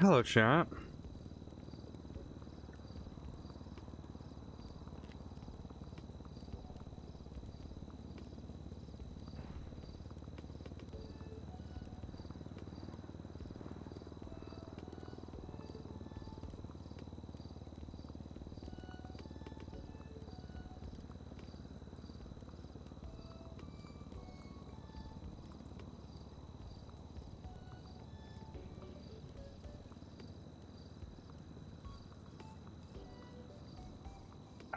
Hello, chat.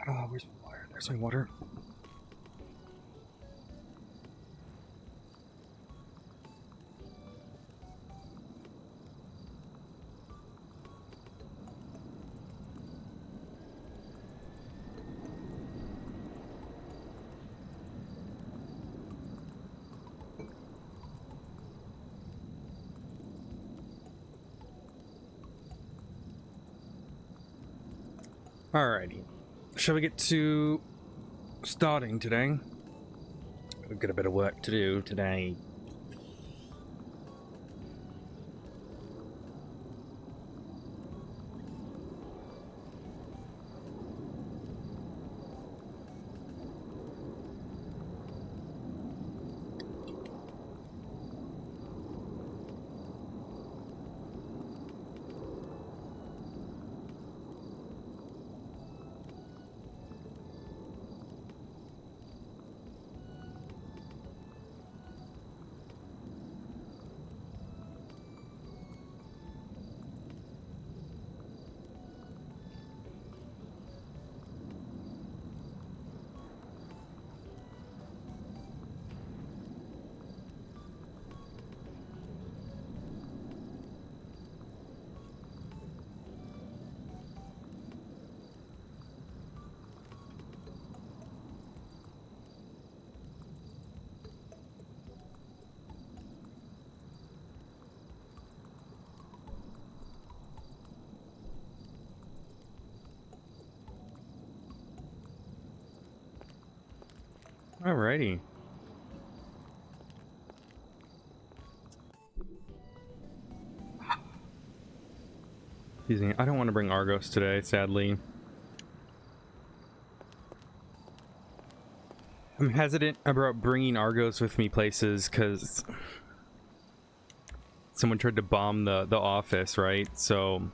Oh, where's my water? There's my water. Alrighty. Shall we get to starting today? We've got a bit of work to do today. Alrighty. Excuse me, I don't want to bring Argos today, sadly. I'm hesitant about bringing Argos with me places because someone tried to bomb the office, right? So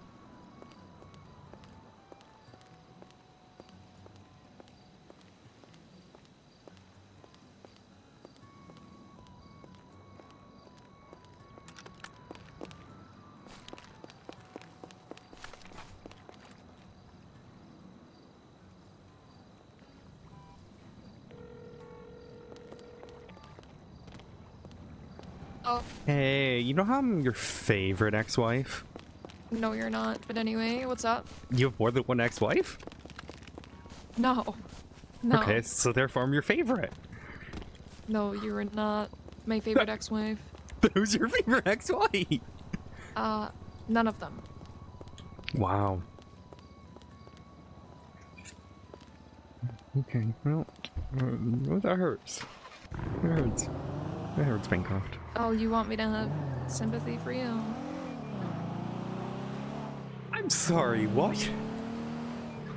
Oh. hey, you know how I'm your favorite ex-wife? No, you're not. But anyway, what's up? You have more than one ex-wife? No. No. Okay, so therefore I'm your favorite. No, you are not my favorite ex-wife. Who's your favorite ex-wife? None of them. Wow. Okay, well, that hurts. It hurts. It hurts, Bancroft. Oh, you want me to have sympathy for you? I'm sorry, what?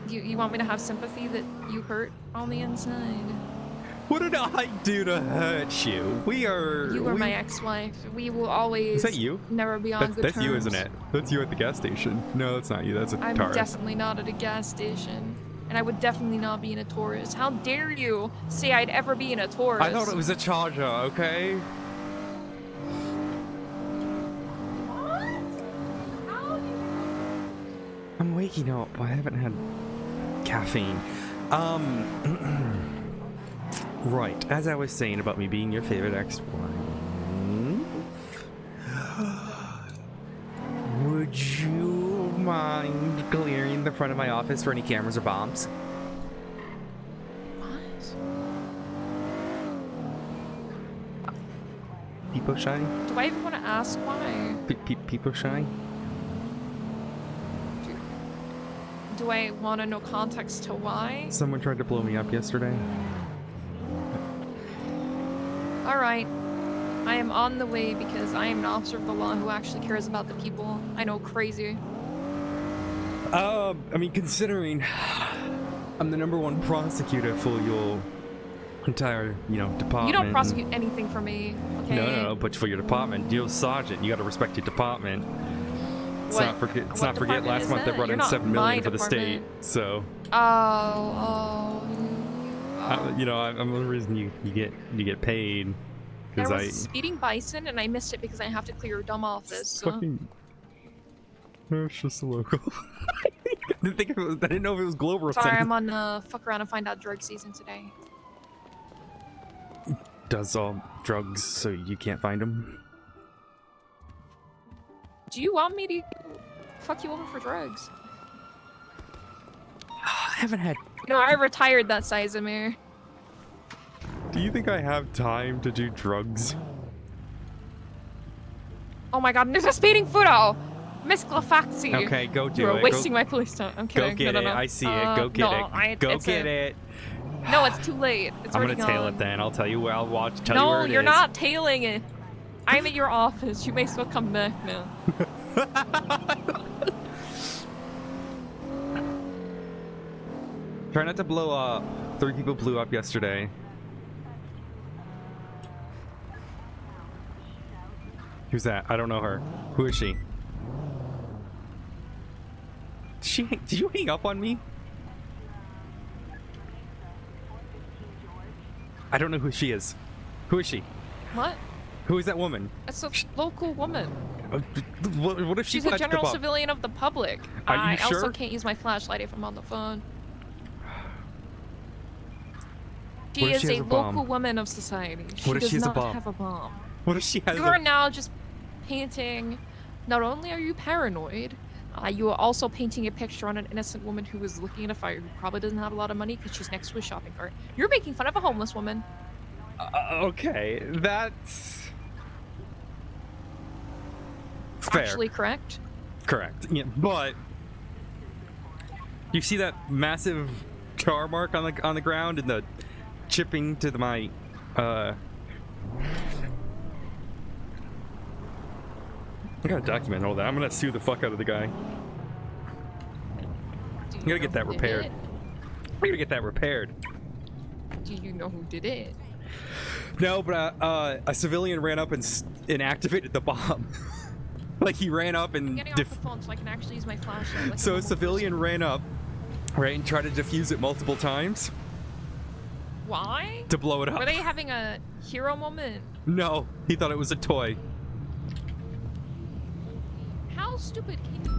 You want me to have sympathy that you hurt on the inside? What did I do to hurt you? You are my ex-wife. We will always. Is that you? Never be on good That's terms. you, isn't it? That's you at the gas station. No, that's not you. That's a I'm Taurus. definitely not at a gas station. And I would definitely not be in a Taurus. How dare you say I'd ever be in a Taurus? I thought it was a Charger, okay? What? How do you... I'm waking up. I haven't had caffeine. Right. As I was saying about me being your favorite ex-wife, would you mind clearing the front of my office for any cameras or bombs? What? People shy? Do I even want to ask why? People shy? Do I want to know context to why? Someone tried to blow me up yesterday. Alright. I am on the way because I am an officer of the law who actually cares about the people. I know, crazy. I mean, considering I'm the #1 prosecutor for your entire, department. You don't prosecute anything for me, okay? No, but for your department, you're a sergeant. You got to respect your department. Let's not forget last month they brought in $7 million for the state. So. I'm the reason you get paid. There was a speeding bison, and I missed it because I have to clear your dumb office. So. Fucking. It's just a local. I didn't know if it was Global. Sorry, I'm on fuck around and find out drug season today. Does all drugs so you can't find them? Do you want me to fuck you over for drugs? I haven't had. No, I retired that Sizemir. Do you think I have time to do drugs? Oh my god, there's a speeding photo! Miss Glafx. Okay, go do it. You're wasting my police time. I'm kidding. Go get it. I see it. Go get it. Go get it. No, it's too late. It's I'm already gonna tail gone. it then. I'll tell you where I'll watch. Tell you No, where it you're is. not tailing it. I'm at your office. You may still come back now. Try not to blow up. 3 people blew up yesterday. Who's that? I don't know her. Who is she? Did you hang up on me? I don't know who she is. Who is she? What? Who is that woman? It's a local woman. What if She's a general civilian of the public. Are you I sure? also can't use my flashlight if I'm on the phone. She is a local woman of society. She does not have a bomb. What if she has You are now just painting. Not only are you paranoid, you are also painting a picture on an innocent woman who is looking at a fire who probably doesn't have a lot of money because she's next to a shopping cart. You're making fun of a homeless woman. Okay, that's fair. Actually correct. Correct. Yeah, but you see that massive char mark on the ground and the chipping to my I gotta document all that. I'm gonna sue the fuck out of the guy. I gotta get that repaired. I gotta get that repaired. Do you know who did it? No, but a civilian ran up and activated the bomb. Like he ran up and. I'm getting off the phone so I can actually use my flashlight. Like so a civilian ran up, right, and tried to defuse it multiple times. Why? To blow it up. Were they having a hero moment? No, he thought it was a toy. How stupid can you be?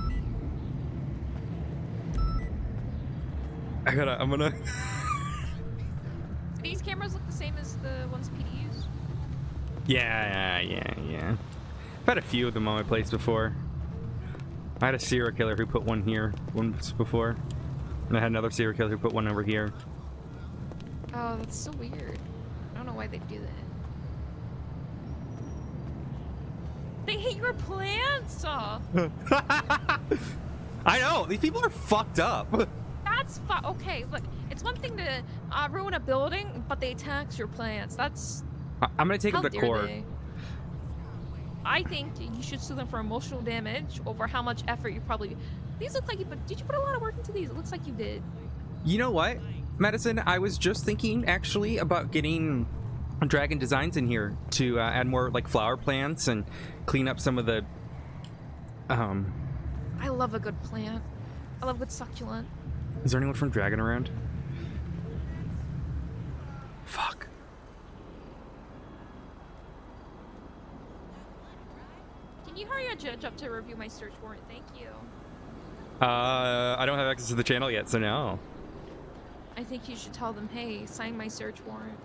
I'm gonna. Do these cameras look the same as the ones PD used? Yeah. I've had a few of them on my place before. I had a serial killer who put one here once before. And I had another serial killer who put one over here. Oh, that's so weird. I don't know why they do that. They hate your plants! I know! These people are fucked up! That's okay, look. It's one thing to ruin a building, but they tax your plants. That's... I'm gonna take them to court. I think you should sue them for emotional damage over how much effort you probably... These look like you... But did you put a lot of work into these? It looks like you did. You know what, Madison? I was just thinking, actually, about getting Dragon Designs in here to add more, like, flower plants and clean up some of the... I love a good plant. I love good succulent. Is there anyone from Dragon around? Fuck. Can you hurry a judge up to review my search warrant? Thank you. I don't have access to the channel yet, so no. I think you should tell them, hey, sign my search warrant.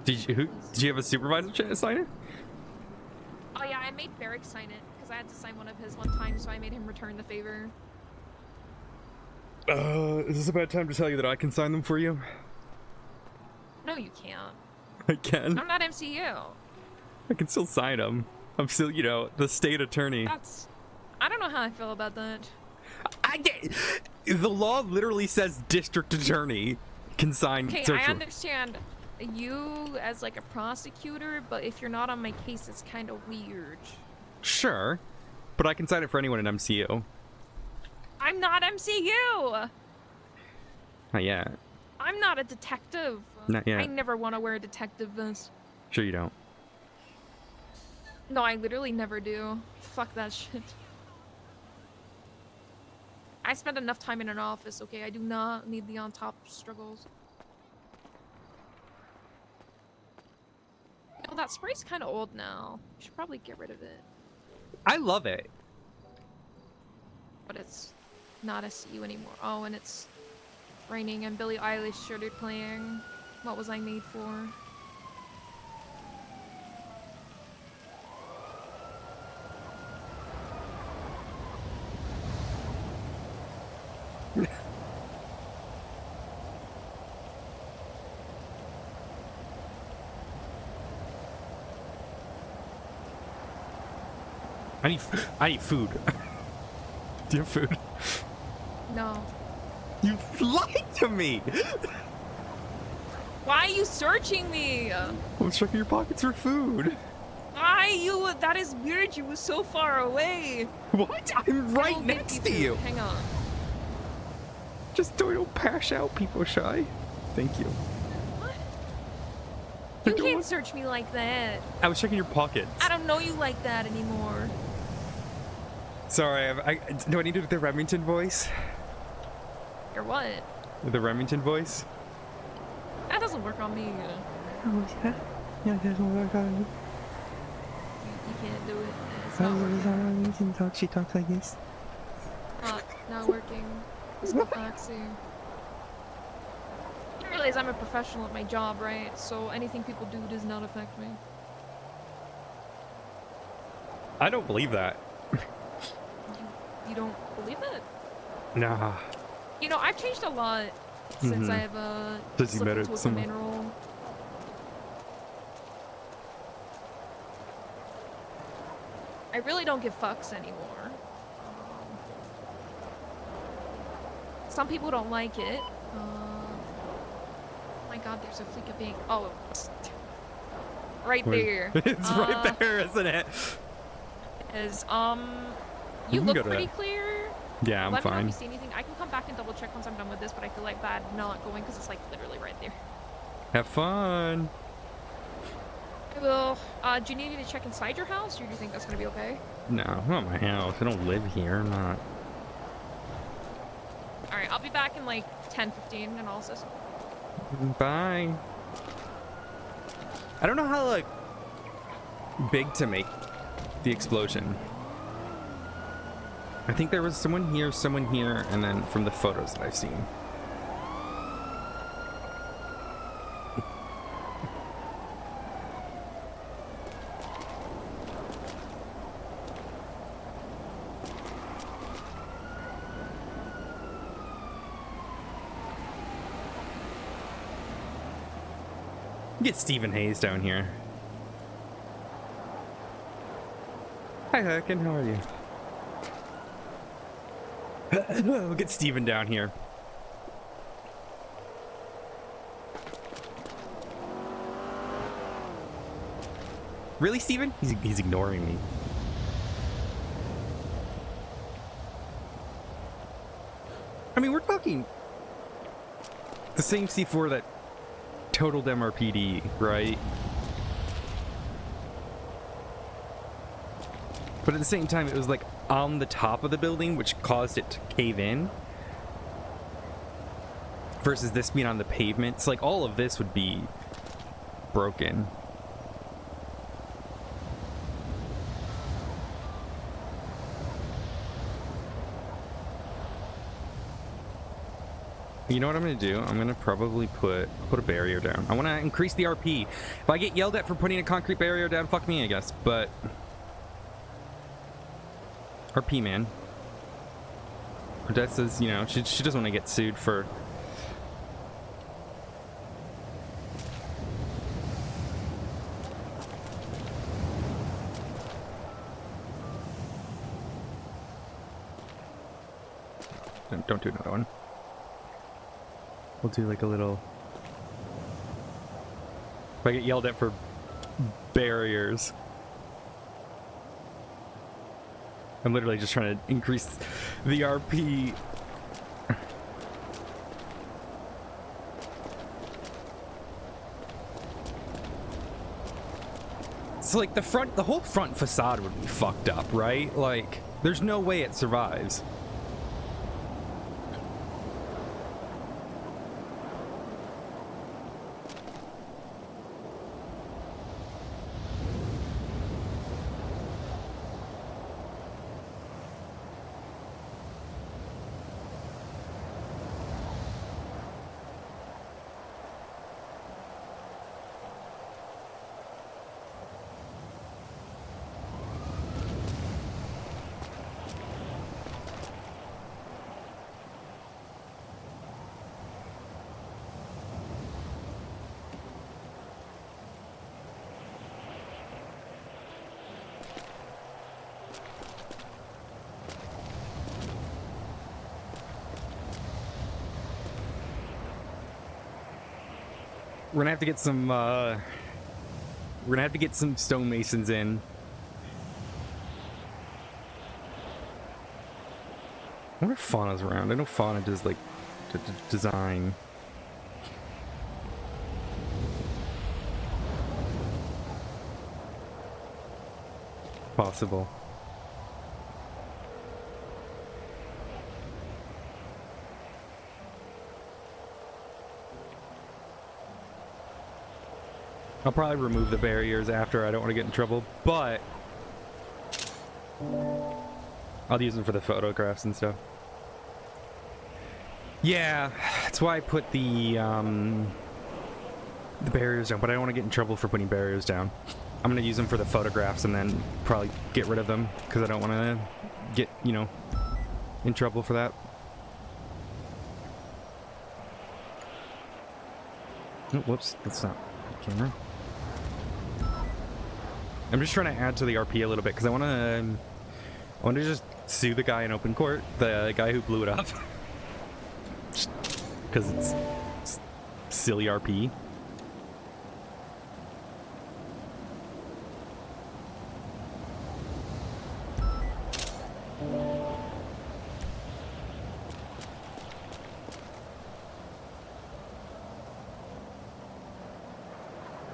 Did you have a supervisor sign it? Oh yeah, I made Barrick sign it because I had to sign one of his one time, so I made him return the favor. Is this a bad time to tell you that I can sign them for you? No, you can't. I can. I'm not MCU. I can still sign them. I'm still, the state attorney. I don't know how I feel about that. The law literally says district attorney can sign. Okay, search I understand you as like a prosecutor, but if you're not on my case, it's kind of weird. Sure, but I can sign it for anyone in MCU. I'm not MCU. Not yet. I'm not a detective. Not yet. I never want to wear a detective vest. Sure you don't. No, I literally never do. Fuck that shit. I spend enough time in an office, okay? I do not need the on-top struggles. Oh, that spray's kind of old now. You should probably get rid of it. I love it. But it's not SCU anymore. Oh, and it's raining and Billie Eilish started playing What Was I Made For? I need food. Do you have food? No. You lied to me! Why are you searching me? I'm checking your pockets for food. Why you? That is weird. You were so far away. What? I'm right next to you. Hang on. Just don't pass out, people shy. Thank you. What? You can't search me like that. I was checking your pockets. I don't know you like that anymore. Sorry, do I need to do the Remington voice? Or what? The Remington voice? That doesn't work on me. Oh, yeah? Yeah, it doesn't work on me. You can't do it. It's not working. She talks like this. Not working. It's Glafx. You realize I'm a professional at my job, right? So anything people do does not affect me. I don't believe that. You don't believe that? Nah. You know, I've changed a lot since I've Does you met into a someone? command role. I really don't give fucks anymore. Some people don't like it. Oh my god, there's a fleek of pink. Oh, right there. It's right there, isn't it? You can look go to pretty that. clear. Yeah, I'm Let me know if fine. you see anything. I can come back and double check once I'm done with this, but I feel like bad not going because it's like literally right there. Have fun. I will. Do you need me to check inside your house, or do you think that's gonna be okay? No, not my house. I don't live here. I'm not. All right, I'll be back in like 10-15 analysis. Bye. I don't know how like big to make the explosion. I think there was someone here, and then from the photos that I've seen. Get Stephen Hayes down here. Hi, Hurricane. How are you? We'll get Steven down here. Really, Steven? He's ignoring me. I mean, we're talking the same C4 that totaled MRPD, right? But at the same time, it was like on the top of the building, which caused it to cave in. Versus this being on the pavement. It's like all of this would be broken. You know what I'm going to do? I'm going to probably put a barrier down. I want to increase the RP. If I get yelled at for putting a concrete barrier down, fuck me, I guess. But RP, man. Odessa's, you know, she doesn't want to get sued for... Don't do another one. We'll do like a little... If I get yelled at for barriers. I'm literally just trying to increase the RP. So like the whole front facade would be fucked up, right? Like, there's no way it survives. We're gonna have to get some, we're gonna have to get some stonemasons in. I wonder if Fauna's around. I know Fauna does, like, design. Possible. I'll probably remove the barriers after. I don't want to get in trouble, but I'll use them for the photographs and stuff. Yeah, that's why I put the barriers down, but I don't want to get in trouble for putting barriers down. I'm going to use them for the photographs and then probably get rid of them because I don't want to get, you know, in trouble for that. Oh, whoops, that's not the camera. I'm just trying to add to the RP a little bit because I want to just sue the guy in open court, the guy who blew it up, because it's silly RP.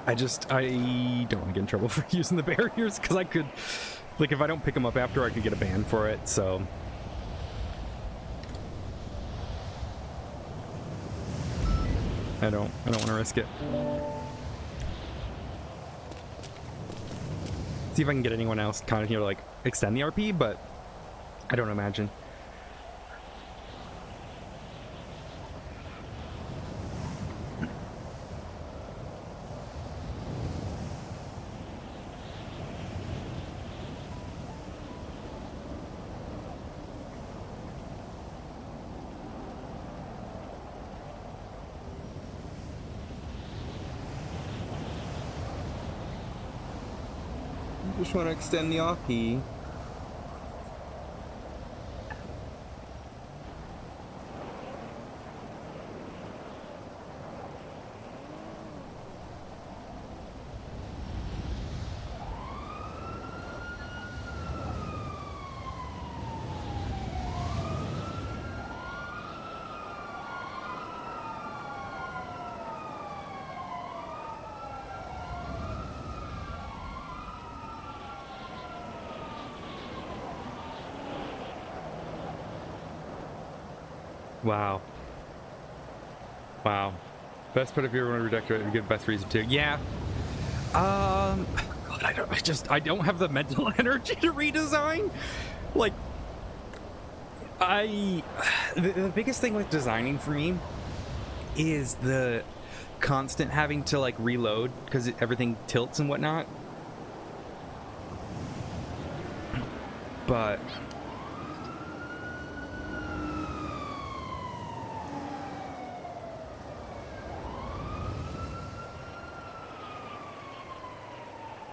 I don't want to get in trouble for using the barriers because I could, like, if I don't pick them up after, I could get a ban for it, so. I don't want to risk it. See if I can get anyone else kind of here to, like, extend the RP, but I don't imagine. Just want to extend the RP. Wow. Wow. Best part if you ever want to redecorate and give best reason to. Yeah. God, I don't have the mental energy to redesign. Like, the biggest thing with designing for me is the constant having to, like, reload because everything tilts and whatnot. But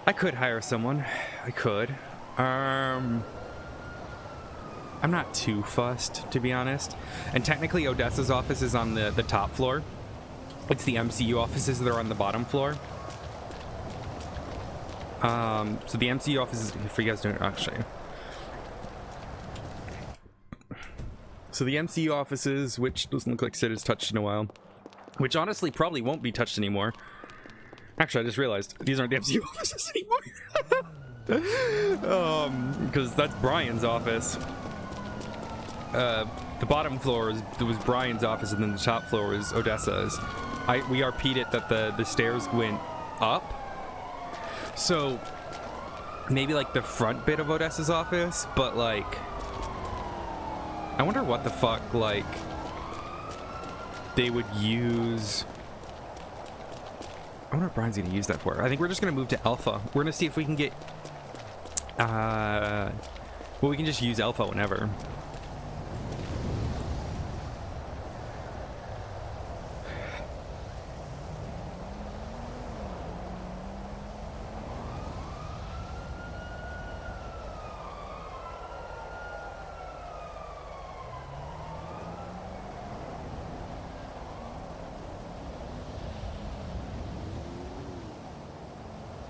I could hire someone. I could. I'm not too fussed, to be honest. And technically, Odessa's office is on the top floor. It's the MCU offices that are on the bottom floor. So the MCU offices, for you guys don't actually. So the MCU offices, which doesn't look like Sid has touched in a while, which honestly probably won't be touched anymore. Actually, I just realized these aren't the MCU offices anymore. Because that's Brian's office. The bottom floor was Brian's office, and then the top floor was Odessa's. We RP'd it that the stairs went up. So maybe like the front bit of Odessa's office, but like I wonder what the fuck like they would use. I wonder what Brian's gonna use that for. I think we're just gonna move to Alpha. We're gonna see if we can get well, we can just use Alpha whenever.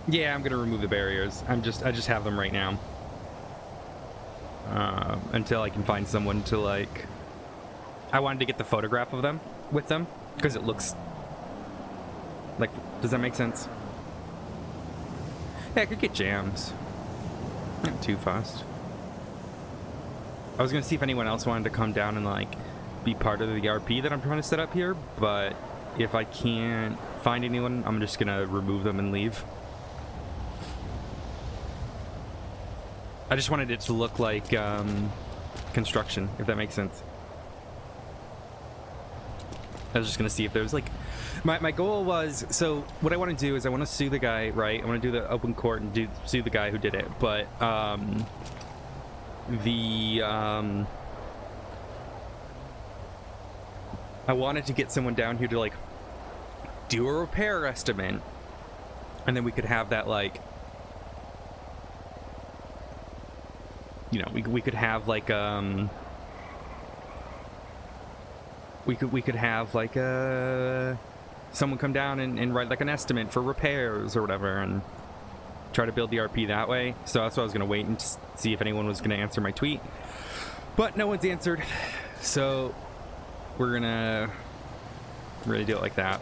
Yeah, I'm gonna remove the barriers. I just have them right now. Until I can find someone to like. I wanted to get the photograph of them with them because it looks like. Does that make sense? Yeah, I could get jams. Not too fast. I was gonna see if anyone else wanted to come down and like be part of the RP that I'm trying to set up here, but if I can't find anyone, I'm just gonna remove them and leave. I just wanted it to look like construction, if that makes sense. I was just gonna see if there's like, my goal was, so what I want to do is I want to sue the guy, right? I want to do the open court and sue the guy who did it, but I wanted to get someone down here to like do a repair estimate, and then we could have that like, you know, we could have like we could have like someone come down and write like an estimate for repairs or whatever and try to build the RP that way. So that's why I was gonna wait and see if anyone was gonna answer my tweet, but no one's answered, so we're gonna really do it like that.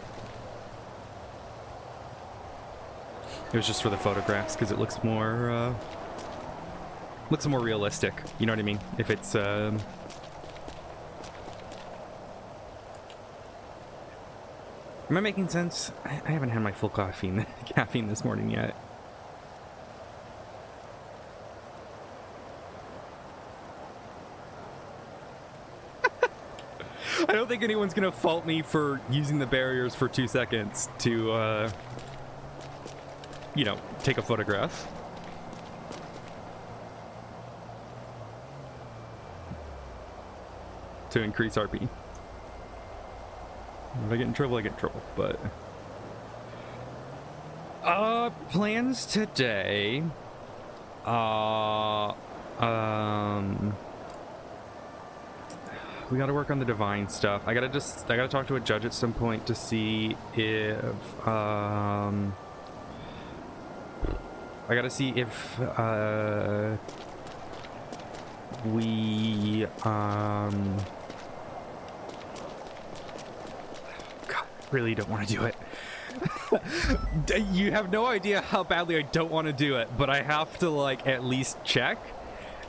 It was just for the photographs because it looks more realistic, you know what I mean? If it's am I making sense? I haven't had my full caffeine this morning yet. I don't think anyone's gonna fault me for using the barriers for 2 seconds to you know, take a photograph. To increase RP. If I get in trouble, I get in trouble, but plans today. We gotta work on the divine stuff. I gotta talk to a judge at some point to see if I gotta see if we God, really don't want to do it. You have no idea how badly I don't want to do it, but I have to like at least check,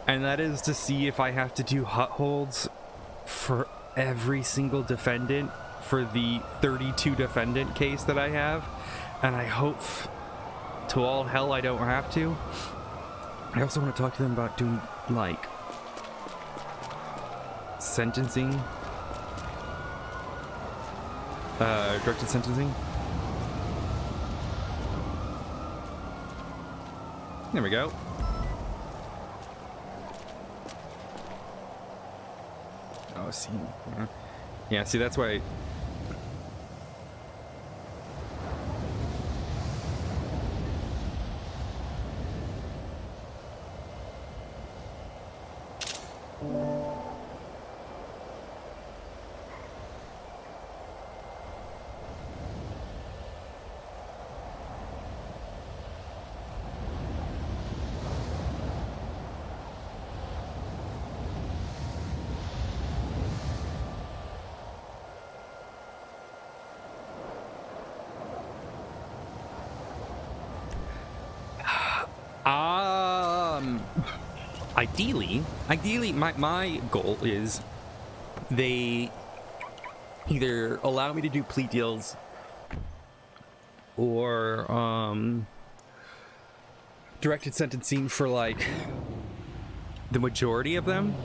and that is to see if I have to do hut holds for every single defendant for the 32 defendant case that I have, and I hope to all hell I don't have to. I also want to talk to them about doing like sentencing, directed sentencing. There we go. Oh, see, yeah, see, that's why. Ideally, my goal is they either allow me to do plea deals or directed sentencing for like the majority of them.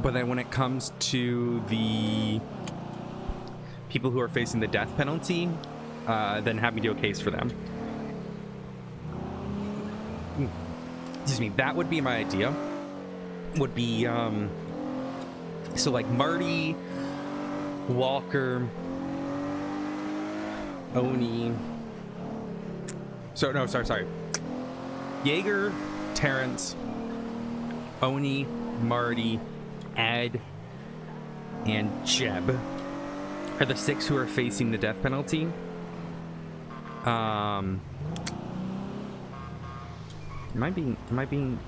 But then when it comes to the people who are facing the death penalty, then have me do a case for them. Excuse me, that would be my idea. Would be, so like Marty, Walker, Oni. Sorry. Jaeger, Terrence, Oni, Marty, Ed, and Jeb are the 6 who are facing the death penalty. Am I being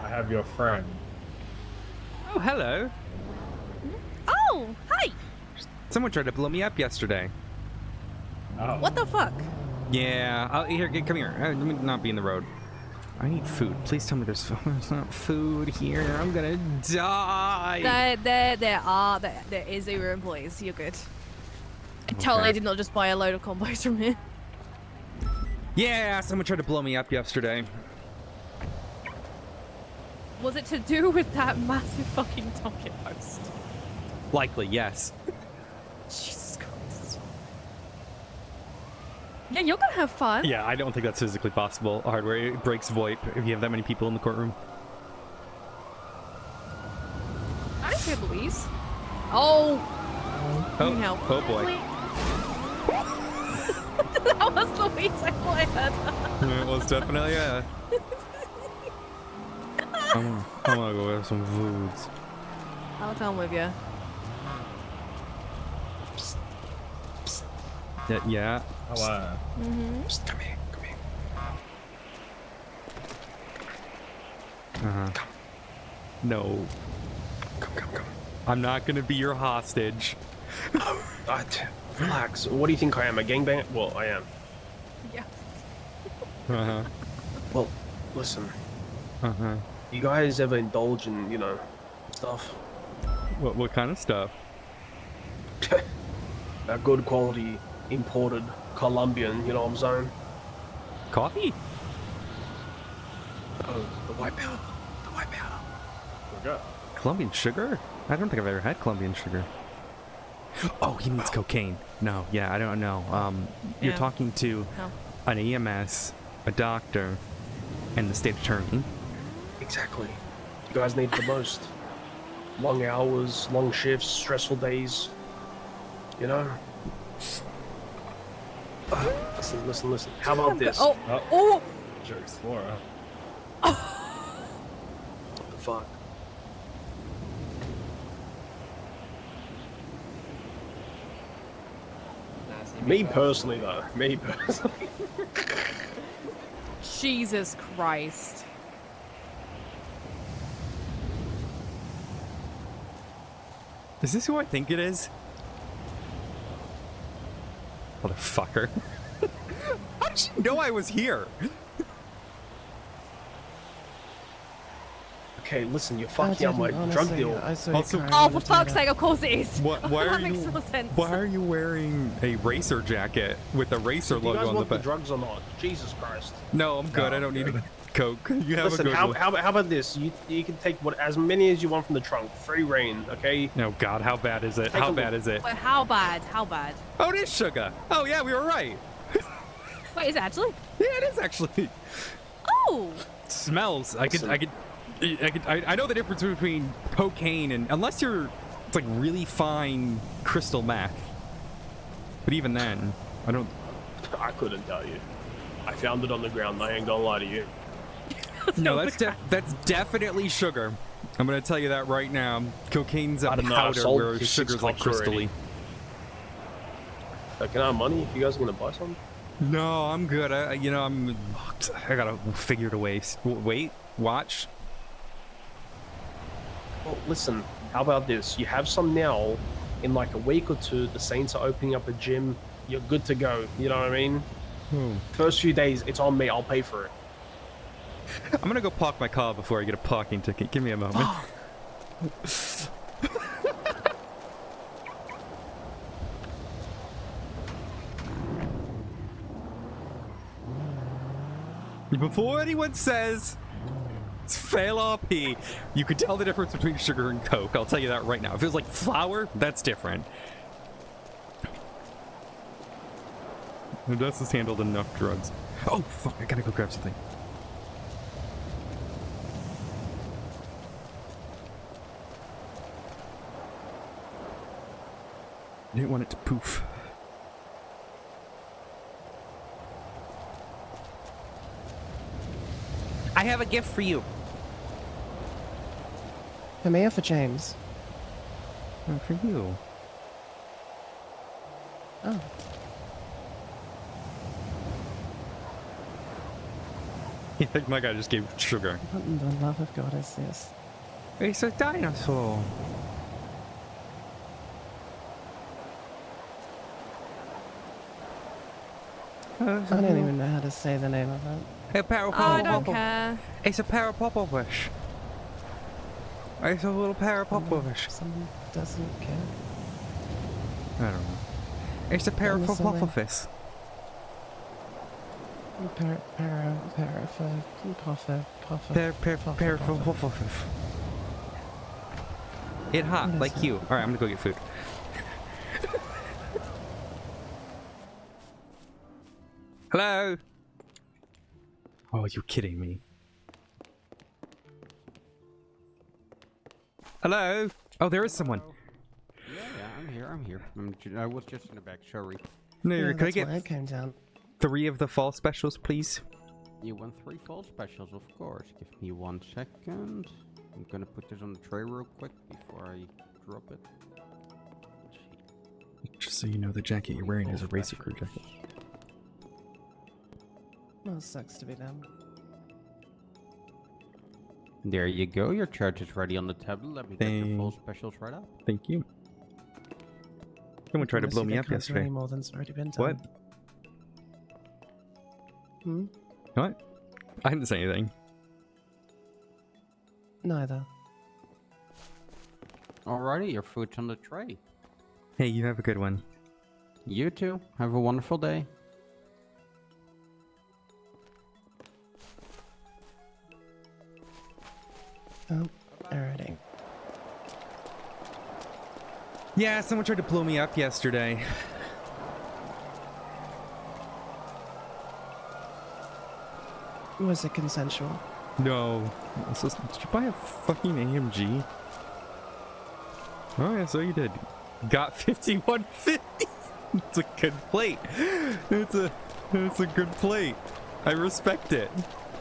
I have your friend. Oh, hello. Oh, hi. Someone tried to blow me up yesterday. Oh. What the fuck? Yeah, here, come here. Let me not be in the road. I need food. Please tell me there's not food here. I'm gonna die. There is a room, please. You're good. I totally did not just buy a load of combos from here. Yeah, someone tried to blow me up yesterday. Was it to do with that massive fucking Tonkin post? Likely, yes. Jesus Christ. Yeah, you're gonna have fun. Yeah, I don't think that's physically possible. Hardware it breaks VoIP if you have that many people in the courtroom. I say Louise. Oh. Oh, You know. oh boy. That was Louise. I thought I heard her. It was definitely, yeah. I'm gonna go have some foods. I'll come with you. Yeah. Hello. Psst, come here. Come. No. Come. I'm not gonna be your hostage. Relax. What do you think I am? A gangbanger? Well, I am. Yeah. Uh-huh. Well, listen. Uh-huh. You guys ever indulge in, stuff? What kind of stuff? A good quality, imported, Colombian, you know what I'm saying? Coffee? Oh, the white powder. Forgot. Colombian sugar? I don't think I've ever had Colombian sugar. Oh, he means cocaine. No, yeah, I don't know. You're Yeah. talking to an EMS, a doctor, and the state attorney. Exactly. You guys need it the most. Long hours, long shifts, stressful days. You know? Listen. How about this? Oh. Your explorer. What the fuck? Me personally, though. Jesus Christ. Is this who I think it is? Motherfucker. How did you know I was here? Okay, listen, you're fucking up my drug deal. Also, Oh, for fuck's sake, of course it is. why that are makes you? no sense. Why are you wearing a racer jacket with a racer Do you logo guys on the want the back? drugs or not? Jesus Christ. No, I'm good. No, I don't I'm need good. a Coke. You have Listen, a good one. how about this? You can take as many as you want from the trunk. Free reign, okay? Oh God, how bad is it? Take How a bad look. is it? Wait, how bad? How bad? Oh, it is sugar. Oh yeah, we were right. Wait, is it actually? Yeah, it is actually. Oh! Smells. I know the difference between cocaine and it's like really fine crystal meth. But even then, I don't. I couldn't tell you. I found it on the ground. I ain't gonna lie to you. No, that's definitely sugar. I'm gonna tell you that right now. Cocaine's a I don't know, I've powder sold where 6 sugar's like cups already. crystally. Can I have money if you guys are gonna buy something? No, I'm good. I gotta figure it away. Wait, watch. Well, listen. How about this? You have some now. In like a week or two, the Saints are opening up a gym. You're good to go. You know what I mean? First few days, it's on me. I'll pay for it. I'm gonna go park my car before I get a parking ticket. Give me a moment. Before anyone says it's fail RP, you can tell the difference between sugar and Coke. I'll tell you that right now. If it was like flour, that's different. Odessa's handled enough drugs. Oh, fuck, I gotta go grab something. I didn't want it to poof. I have a gift for you. For me or for James? For you. Oh. You think my guy just gave sugar? What in the love of God is this? It's a dinosaur. I don't even know how to say the name of it. A pair of Oh, I don't pop-up. care. It's a pair of pop-up-ish. It's a little pair of pop-up-ish. Someone doesn't care. I don't know. It's a pair of pop-up-ish. Pair of pop-up-ish. It hot, What is like it? you. Alright, I'm gonna go get food. Hello? Oh, you're kidding me. Hello? Oh, there is someone. Yeah, I'm here. I was just in the back, sorry. No, Yeah, can I that's why I get came down. 3 of the fall specials, please? You want 3 fall specials, of course. Give me 1 second. I'm gonna put this on the tray real quick before I drop it. Let's see. Just so you know, the jacket you're wearing is a racer crew jacket. Well, it sucks to be them. There you go. Your charge is ready on the tablet. Let me get your full specials right up. Thank you. Someone tried to blow me up yesterday. More than's already been done. What? Hmm? What? I didn't say anything. Neither. Alrighty, your food's on the tray. Hey, you have a good one. You too. Have a wonderful day. Oh, alrighty. Yeah, someone tried to blow me up yesterday. Was it consensual? No. Did you buy a fucking AMG? Oh yeah, so you did. Got 5150. It's a good plate. It's a good plate. I respect it.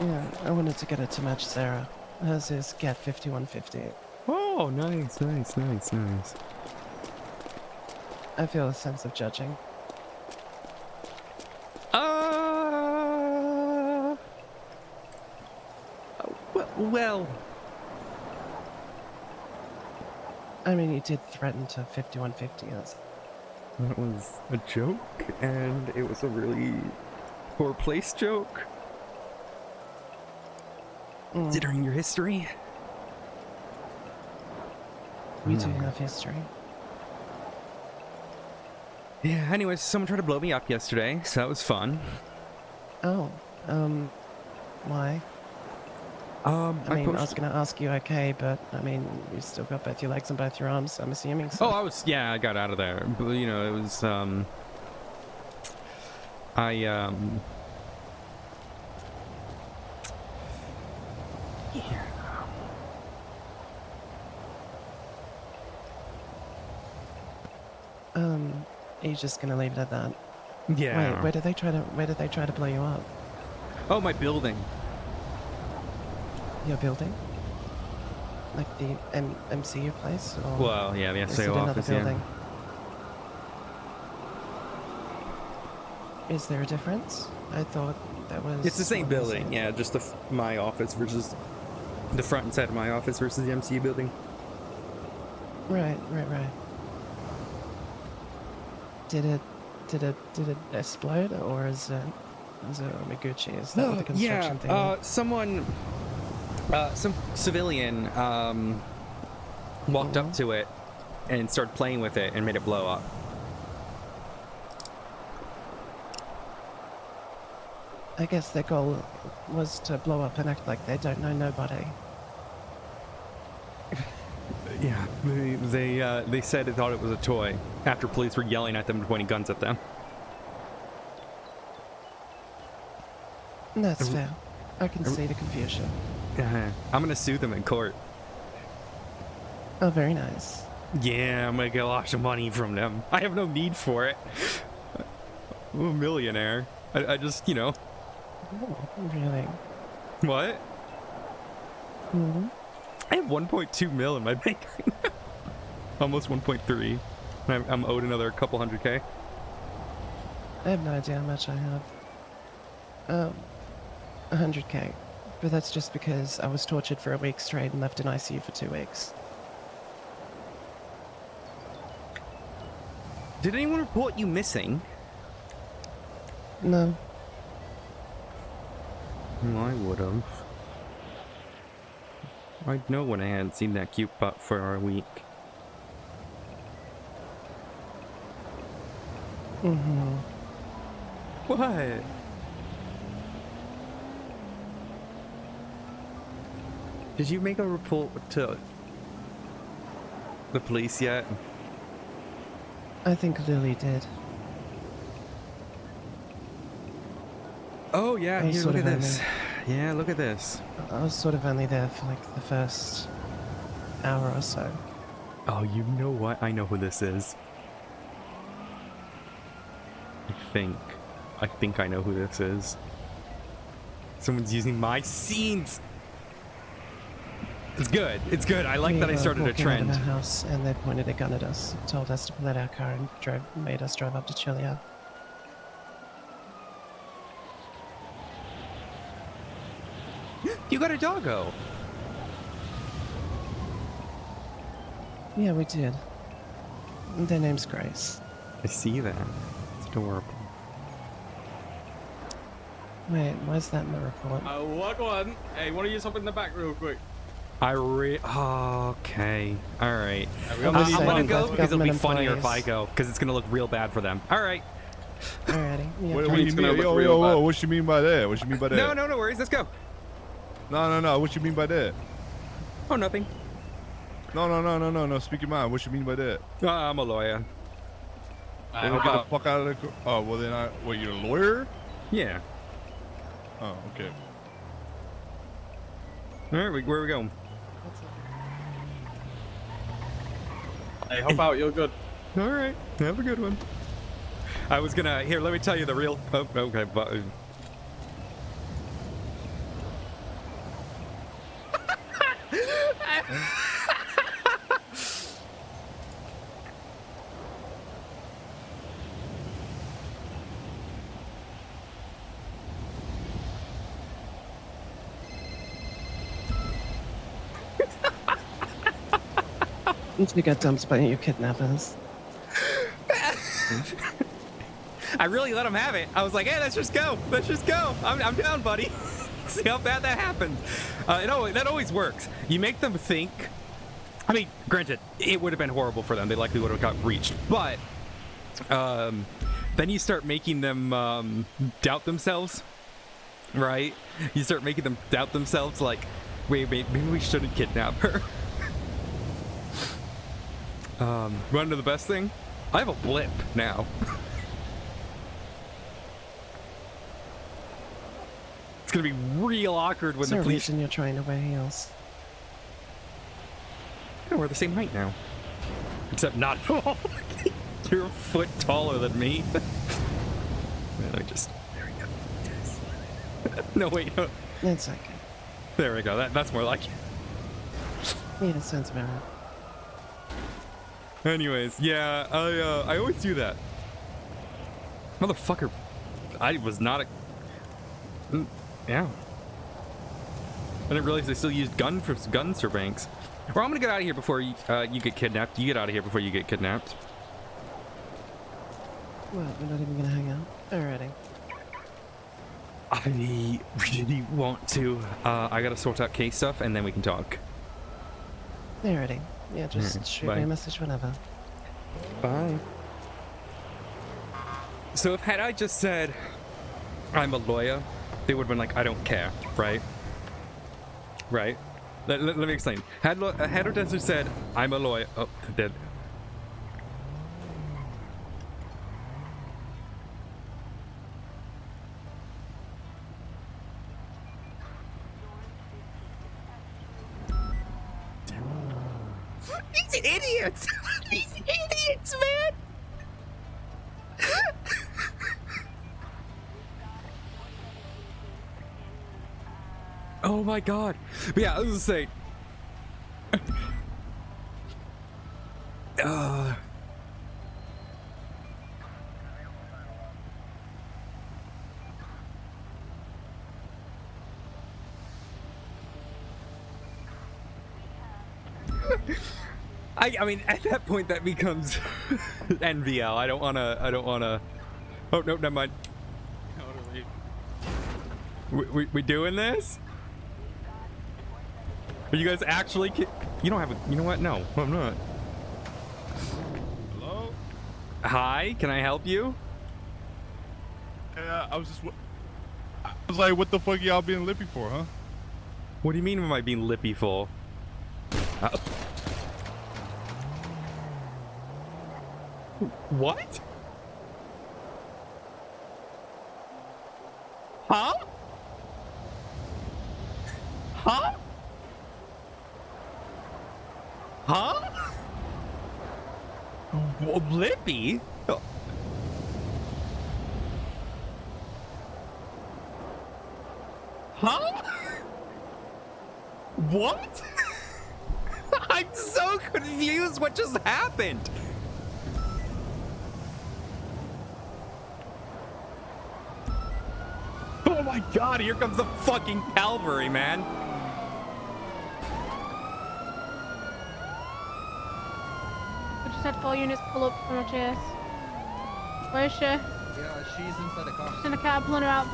Yeah, I wanted to get it to match Sarah. Hers is Get 5150. Oh, nice. I feel a sense of judging. Well. I mean, you did threaten to 5150. That was a joke, and it was a really poor place joke. Considering your history. We do have history. Yeah, anyways, someone tried to blow me up yesterday, so that was fun. Oh, why? I mean, I was gonna ask you, okay, but I mean, you still got both your legs and both your arms, I'm assuming. So. Oh, I got out of there. But, you know, it was, yeah. Are you just gonna leave it at that? Yeah. Wait, where did they try to blow you up? Oh, my building. Your building? Like the MCU place? Or Well, yeah, the is it SAO another office, building? Is there a difference? I thought that was... It's the same what was building, it? yeah, just my office versus the front and side of my office versus the MCU building. Right. Did it explode, or is it Miguchi, is that what the construction thing is? Someone, some civilian, walked up to it and started playing with it and made it blow up. I guess their goal was to blow up and act like they don't know nobody. Yeah, they said they thought it was a toy after police were yelling at them and pointing guns at them. That's fair. I can see the confusion. I'm gonna sue them in court. Oh, very nice. Yeah, I'm gonna get lots of money from them. I have no need for it. I'm a millionaire. I just, you know. Oh, really? What? Mm-hmm. I have 1.2 mil in my bank right now. Almost 1.3. I'm owed another couple $100K. I have no idea how much I have. 100K. But that's just because I was tortured for a week straight and left in ICU for 2 weeks. Did anyone report you missing? No. Well, I would have. I'd know when I hadn't seen that cute butt for a week. Mm-hmm. What? Did you make a report to the police yet? I think Lily did. Oh yeah, I here, sort look of at this. Yeah, look at this. I was sort of only there for like the first hour or so. Oh, you know what? I know who this is. I think I know who this is. Someone's using my scenes. It's good. It's good. I like that I started a walking out of trend. our house and they pointed a gun at us, told us to pull out our car and made us drive up to Chiliad. You got a doggo. Yeah, we did. Their name's Grace. I see that. It's adorable. Wait, where's that in the report? What one? Hey, why don't you hop in the back real quick? Okay. All right. I'm I'm gonna go both because it'll be government funnier if I employees. go because it's gonna look real bad for them. All right. Alrighty. Yeah, What great. do you mean? Yo, what you mean by that? What you mean by that? No worries. Let's go. No. What you mean by that? Oh, nothing. No. Speak your mind. What you mean by that? I'm a lawyer. Well, get the fuck out of the. Oh, well then What? You're a lawyer? Yeah. Oh, okay. All right. Where are we going? Hey, hop out. You're good. All right. Have a good one. I was gonna here. Let me tell you the real. Oh, okay. But. You got dumped by your kidnappers. I really let him have it. I was like, hey, let's just go. Let's just go. I'm down, buddy. See how bad that happened. That always works. You make them think. I mean, granted, it would have been horrible for them. They likely would have got breached. But then you start making them doubt themselves, right? You start making them doubt themselves like, wait, maybe we shouldn't kidnap her. Run to the best thing? I have a blip now. It's gonna be real awkward when Is the there a police. reason you're trying to wear heels? Yeah, we're the same height now. Except not at all. You're a foot taller than me. There we go. No, wait. No. It's okay. There we go. That's more like it. Yeah, it sounds about right. Anyways, yeah, I always do that. Motherfucker. I was not a... Yeah. I didn't realize they still used guns for banks. Well, I'm gonna get out of here before you get kidnapped. You get out of here before you get kidnapped. Well, we're not even gonna hang out. Alrighty. I really want to. I gotta sort out case stuff and then we can talk. Alrighty. Yeah, just Alright, shoot bye. me a message whenever. Bye. So had I just said I'm a lawyer, they would have been like, I don't care, right? Right? Let me explain. Had Odessa said, I'm a lawyer. Oh, dead. These idiots! These idiots, man! Oh my god. But yeah, I was gonna say. I mean, at that point, that becomes NVL. I don't wanna. Oh no, never mind. We doing this? Are you guys actually? You don't have a. You know what? No, I'm not. Hello? Hi, can I help you? Yeah, I was like, what the fuck y'all being lippy for, huh? What do you mean? Am I being lippy for? What? Huh? Huh? Huh? Lippy? Huh? What? I'm so confused. What just happened? Oh my god, here comes the fucking cavalry, man. We just had 4 units pull up from our chase. Where is she? Yeah, she's inside the car. She's in the car, pulling her out.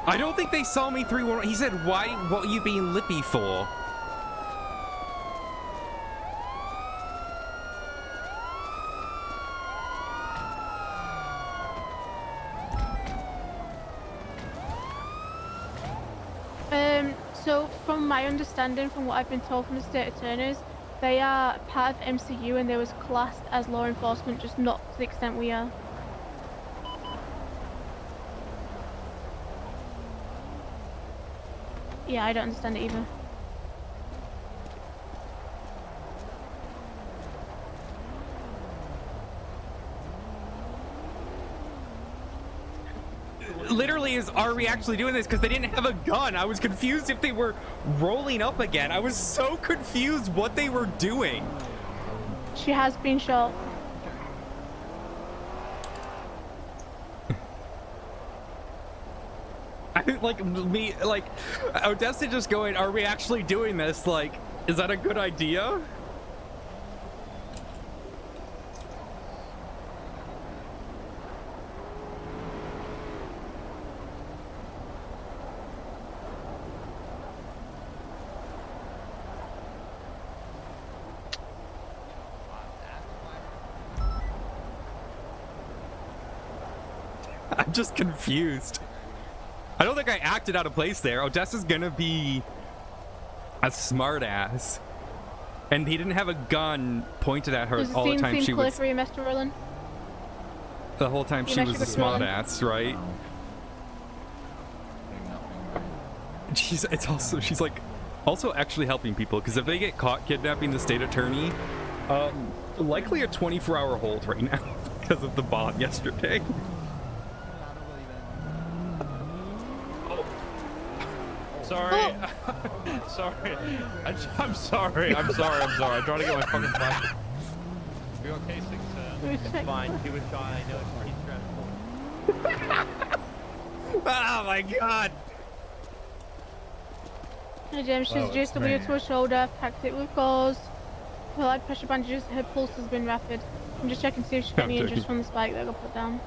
I don't think they saw me 3-1. He said, "Why? What are you being lippy for?" So from my understanding, from what I've been told from the state attorneys, they are part of MCU and they was classed as law enforcement, just not to the extent we are. Yeah, I don't understand it either. Literally, are we actually doing this? Because they didn't have a gun. I was confused if they were rolling up again. I was so confused what they were doing. She has been shot. I like me, like Odessa just going, "Are we actually doing this? Like, is that a good idea?" I'm just confused. I don't think I acted out of place there. Odessa's gonna be a smartass, and he didn't have a gun pointed at her all the time. She was for you, Mr. Roland. the whole time she was a smartass, right? She's like also actually helping people, because if they get caught kidnapping the state attorney, likely a 24-hour hold right now because of the bomb yesterday. Sorry. Sorry. I'm sorry. I'm trying to get my fucking flash. You okay, It's fine. He was shy. I know it's pretty stressful. Oh my god. She's reduced the wheel to her shoulder, packed it with gauze, applied pressure bandages. Her pulse has been rapid. I'm just checking to see if she's got any injuries from the spike that got put down.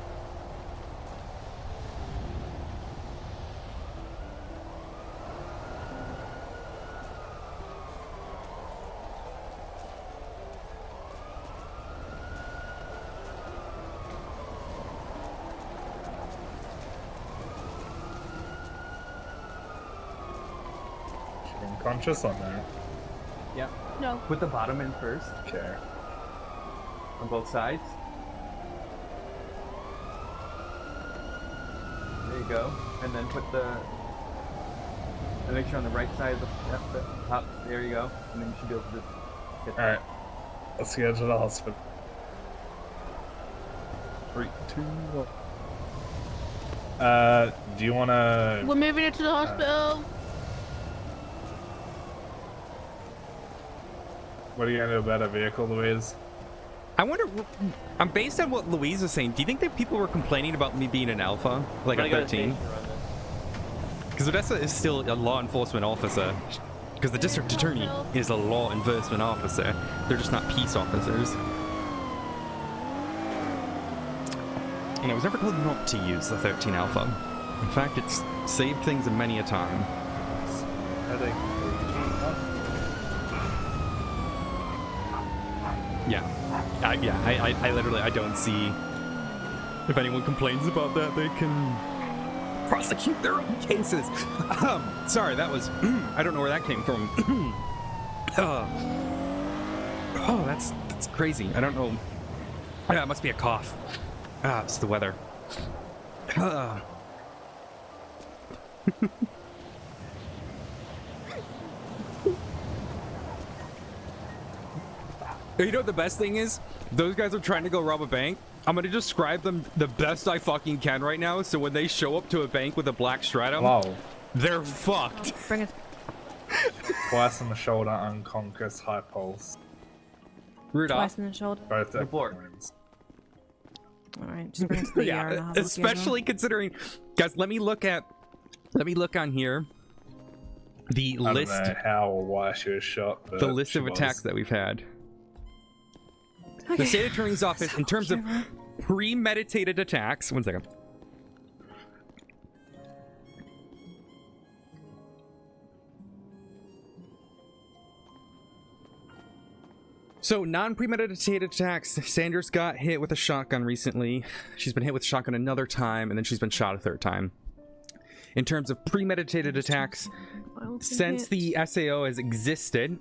Conscious on that? Yeah. No. Put the bottom in first. Okay. On both sides. There you go. And then put the... And make sure on the right side of the top. There you go. And then you should be able to get that. Alright. Let's go to the hospital. 3, 2, 1. Do you wanna... We're moving her to the hospital. What are you gonna do about a vehicle, Louise? I wonder, I'm based on what Louise was saying, do you think that people were complaining about me being an alpha, like a 13? Because Odessa is still a law enforcement officer. Because the district attorney is a law enforcement officer. They're just not peace officers. And I was never told not to use the 13 alpha. In fact, it's saved things many a time. Yeah. I literally, I don't see... If anyone complains about that, they can prosecute their own cases. Sorry, that was... I don't know where that came from. Oh, that's crazy. I don't know. Yeah, it must be a cough. It's the weather. You know what the best thing is? Those guys are trying to go rob a bank. I'm gonna describe them the best I fucking can right now, so when they show up to a bank with a black stratum, they're fucked. Bring it. Twice on the shoulder, unconscious, high pulse. Rudolph. Twice in the shoulder. Both report. Alright, just bring it to the ER and I'll have a look especially considering, guys, let me look on here. The list. I don't know how or why she was shot. The list of attacks that we've had. The state attorney's office, in terms of premeditated attacks, 1 second. So, non-premeditated attacks. Sanders got hit with a shotgun recently. She's been hit with a shotgun another time, and then she's been shot a third time. In terms of premeditated attacks, since the SAO has existed,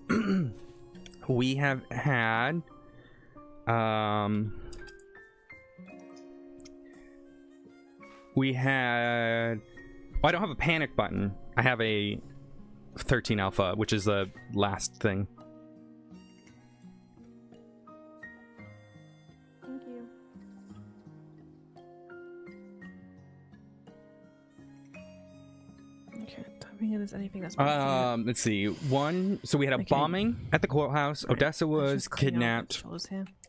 we have had... we had... Well, I don't have a panic button. I have a 13 alpha, which is the last thing. Thank you. Okay, don't think there's anything that's... Let's see. One, so we had a bombing at the courthouse. Odessa was kidnapped.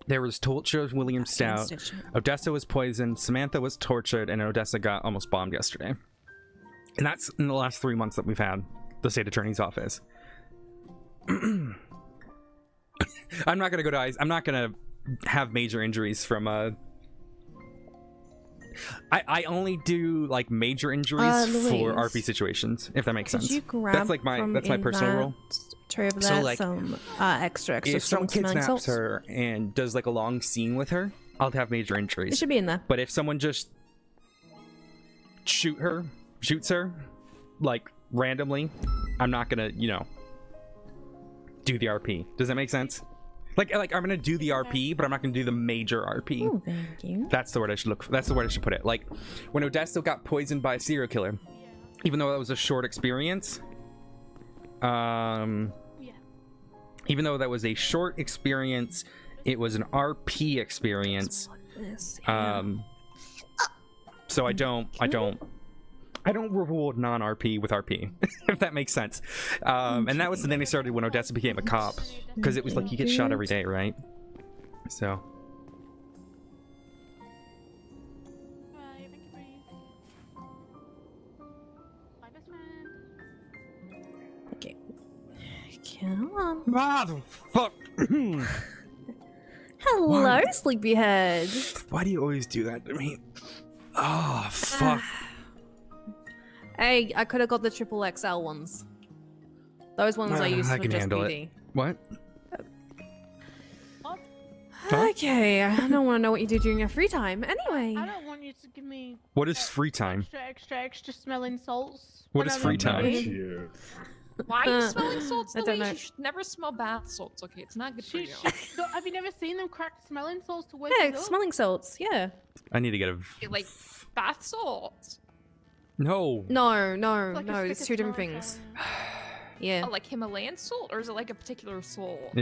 There was torture of William Stout. Odessa was poisoned. Samantha was tortured, and Odessa got almost bombed yesterday. And that's in the last 3 months that we've had the state attorney's office. I'm not gonna go to ICE. I'm not gonna have major injuries from I only do like major injuries for RP situations, if that makes sense. That's like my personal rule. Tray over So there, like some extra if someone strong smelling kidnaps salts. her and does like a long scene with her, I'll have major injuries. It should be in there. But if someone just shoots her, like randomly, I'm not gonna, do the RP. Does that make sense? Like I'm gonna do the RP, but I'm not gonna do the major RP. Oh, thank you. That's the word I should look for. That's the word I should put it. Like when Odessa got poisoned by a serial killer, even though that was a short experience, even though that was a short experience, it was an RP experience. So I don't reward non-RP with RP, if that makes sense. And that was then they started when Odessa became a cop, because it was like you get shot every day, right? So. Okay, Come on. Ah, the fuck. Hello, Why? sleepyhead. Why do you always do that to me? Oh, fuck. Hey, I could have got the triple XL ones. Those ones I used I for can just handle BD. it. What? Okay, I don't want to know what you do during your free time. Anyway. I don't want you to give me What is free time? extra smelling salts. What when is I'm free on time? BD. Why are you smelling salts I the don't way know. you should never smell bath salts? Okay, it's not good for you. Have you never seen them crack smelling salts to wake Yeah, us up? smelling salts, yeah. I need to get a... Like bath salts. No. No, Like a no, it's stick two of different smelling things. Yeah. Oh, like Himalayan salt, or is it like a particular salt?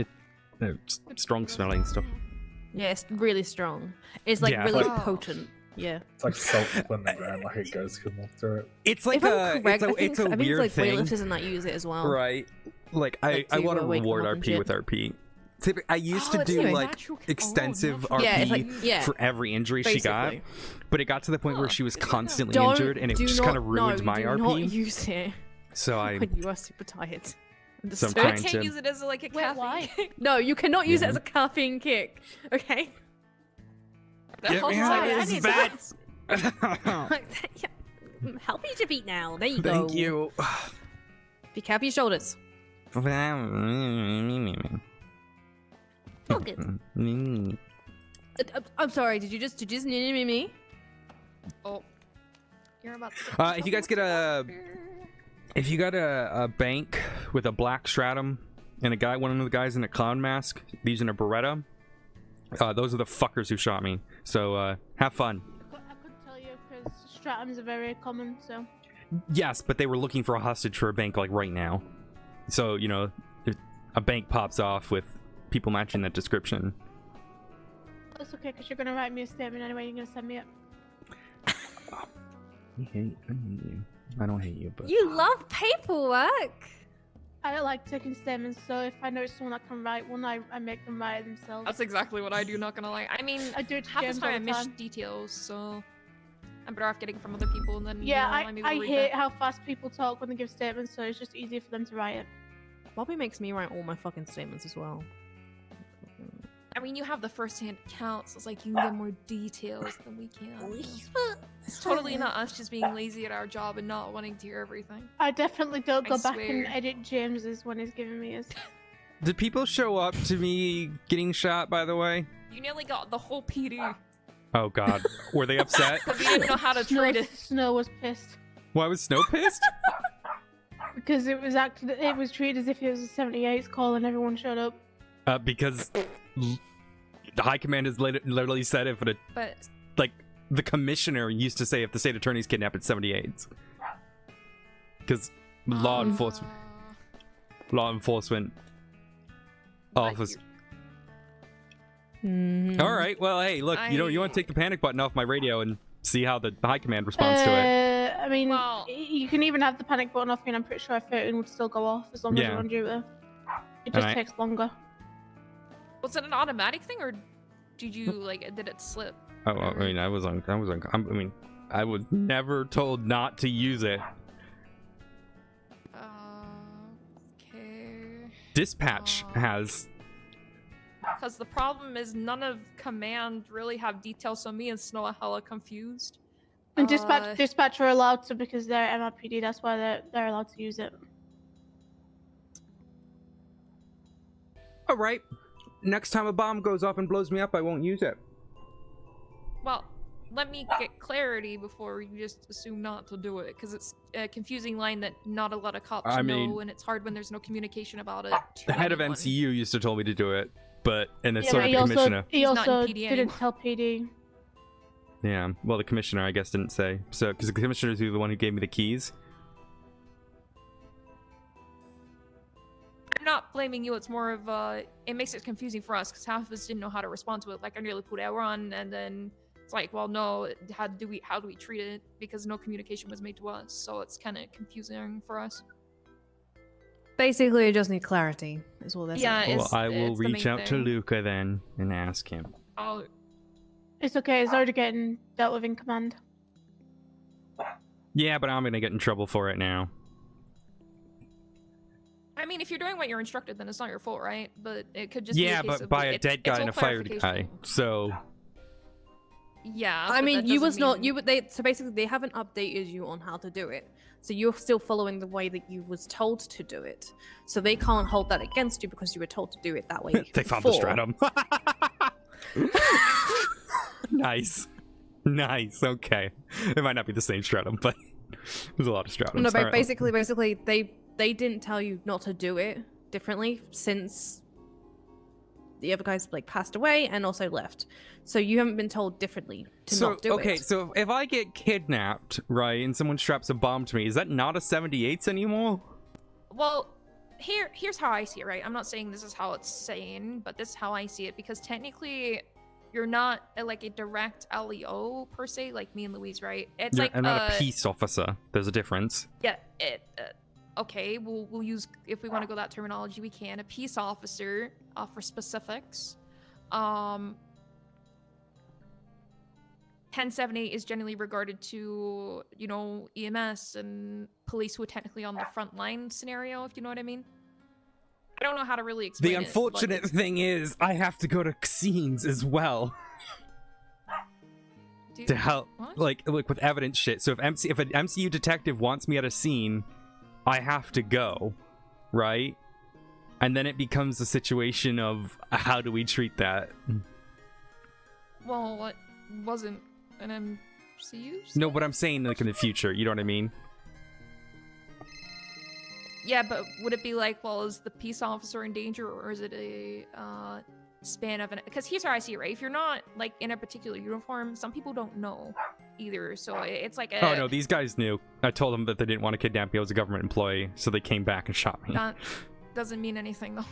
Strong smelling stuff. Yeah, it's really strong. It's like Yeah. really Like- potent. Yeah. It's like salt when the ground, like it goes through it. It's like If I'm correct, it's a I think weird like thing. weightlifters and that use it as well. Right. Like, I Like, want to to wake them reward up and RP shit. with RP. I used to Oh, it's do like like natural- extensive natural- RP Yeah, it's like- yeah. for every injury she got, Basically. but it got to the point where Huh, she was good to know. constantly Don't injured, and it do just not, kind of ruined no, my do RP. not use it So I, when you are super tired. so I'm Understood? I trying can't to. use it as like a Wait, caffeine why? kick. No, you cannot use it as a caffeine kick. Okay. The Get hell's me that? out of I this need vet. that. Help you to feet now. There you go. Thank you. Be careful your shoulders. Oh, good. I'm sorry. Did you just me? Oh, you're about to. If you guys get if you got a bank with a black stratum and one of the guys in a clown mask using a Beretta, those are the fuckers who shot me. So have fun. I could tell you because stratums are very common, so. Yes, but they were looking for a hostage for a bank like right now. So you know, if a bank pops off with people matching that description. That's okay, because you're going to write me a statement anyway, you're going to send me it. I hate you. I don't hate you, but You love paperwork. I don't like taking statements, so if I know someone that can write one, I make them write it themselves. That's exactly what I do. Not gonna lie. I mean, I do it to half the James time I all the miss time. details, so I'm better off getting it from other people, and then Yeah, I'm able to I read hate that. how fast people talk when they give statements, so it's just easier for them to write it. Bobby makes me write all my fucking statements as well. I mean, you have the first-hand accounts. It's like you can get more details than we can. It's totally not us just being lazy at our job and not wanting to hear everything. I definitely don't I go back and swear. edit James's when he's giving me his. did people show up to me getting shot? By the way. You nearly got the whole PD Oh God, were they upset? because we didn't know how to treat it. Snow was pissed Why was Snow pissed? because it was treated as if it was a 78's call and everyone showed up. Because the high command has literally said it for the But like the commissioner used to say if the state attorney's kidnapped at 78s. Because law enforcement office. All right, well, hey, look, you want to take the panic button off my radio and see how the high command responds to it. I mean, Well- you can even have the panic button off, and I'm pretty sure a 13 would still go off as long as Yeah. you're on duty. It just Alright. takes longer. was it an automatic thing, or did you did it slip? Oh, I mean, I was never told not to use it. Okay. Dispatch has. Because the problem is none of command really have details, so me and Snow are hella confused. And dispatch are allowed to because they're MRPD. That's why they're allowed to use it. All right. Next time a bomb goes off and blows me up, I won't use it. Well, let me get clarity before you just assume not to do it, because it's a confusing line that not a lot of cops I know, mean- and it's hard when there's no communication about it. The head of anyone. MCU used to tell me to do it, but and it's Yeah, sort but of the commissioner. he He's not in also PD didn't anymore. tell PD. Yeah, well, the commissioner, I guess, didn't say. So, because the commissioner's the one who gave me the keys. I'm not blaming you. It's more of it makes it confusing for us because half of us didn't know how to respond to it. Like I nearly put our on, and then it's like, well, no, how do we treat it? Because no communication was made to us, so it's kind of confusing for us. Basically, I just need clarity. Is all that's Yeah, Well, I will it's the reach main out to thing. Luca then and ask him. Oh, It's okay. It's already getting dealt with in command. Yeah, but I'm gonna get in trouble for it now. I mean, if you're doing what you're instructed, then it's not your fault, right? But it could just be Yeah, a case but of, by a it's dead guy all and a fired guy. clarification. So Yeah, I but mean, that you doesn't was not mean- so basically they haven't updated you on how to do it. So you're still following the way that you was told to do it. So they can't hold that against you because you were told to do it that way. they found the before. stratum. Nice. Nice. Okay. It might not be the same stratum, but there's a lot of stratums. No, but Alright. basically they didn't tell you not to do it differently since the other guys like passed away and also left. So you haven't been told differently to not do it. Okay, so if I get kidnapped, right, and someone straps a bomb to me, is that not a 78s anymore? Well, here's how I see it, right? I'm not saying this is how it's saying, but this is how I see it, because technically you're not like a direct LEO per se, like me and Louise, right? It's like I'm not a peace officer. There's a difference. Yeah, okay, we'll use, if we want to go that terminology, we can. A peace officer, for specifics. 1078 is generally regarded to, you know, EMS and police who are technically on the front line scenario, if you know what I mean. I don't know how to really explain The it. unfortunate thing is, I have to go to scenes as well to help, like with evidence shit. So if an MCU detective wants me at a scene, I have to go, right? And then it becomes a situation of how do we treat that? Well, it wasn't an MCU? No, but I'm saying like in the future, you know what I mean? Yeah, but would it be like, well, is the peace officer in danger, or is it a span of an... Because here's how I see it, right? If you're not, like, in a particular uniform, some people don't know either, so it's like a... Oh, no, these guys knew. I told them that they didn't want to kidnap me. I was a government employee, so they came back and shot me. That doesn't mean anything, though.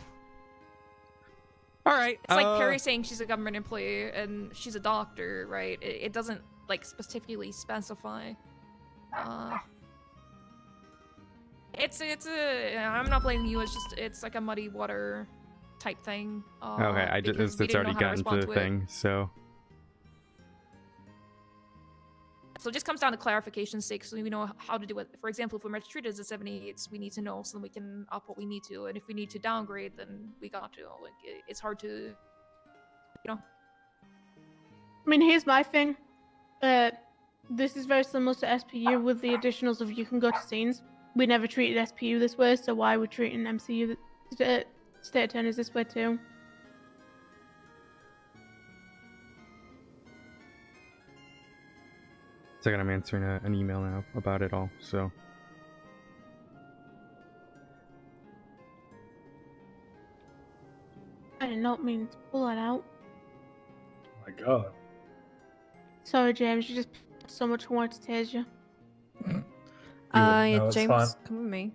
Alright, It's like Perry saying she's a government employee and she's a doctor, right? It doesn't, like, specifically specify. I'm not blaming you, it's like a muddy water type thing. Okay, because we it's didn't already know how to gotten respond to the it. thing, so... So it just comes down to clarification's sake, so we know how to do it. For example, if we're meant to treat it as a 78, we need to know so then we can up what we need to. And if we need to downgrade, then we got to. Like, it's hard to, you know. I mean, here's my thing. This is very similar to SPU with the additionals of you can go to scenes. We never treated SPU this way, so why we're treating MCU, state attorneys this way too? Second, I'm answering an email now about it all, so... I did not mean to pull that out. Oh my god. Sorry, James. You just so much wanted to tase you. No, it's James, fine. come with me.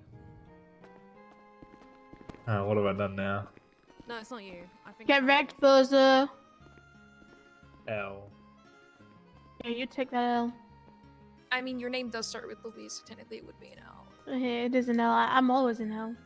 What have I done now? No, it's not you. I think Get wrecked, Bozo. L. Yeah, you take that L. I mean, your name does start with Louise, so technically it would be an L. Yeah, it is an L. I'm always an L.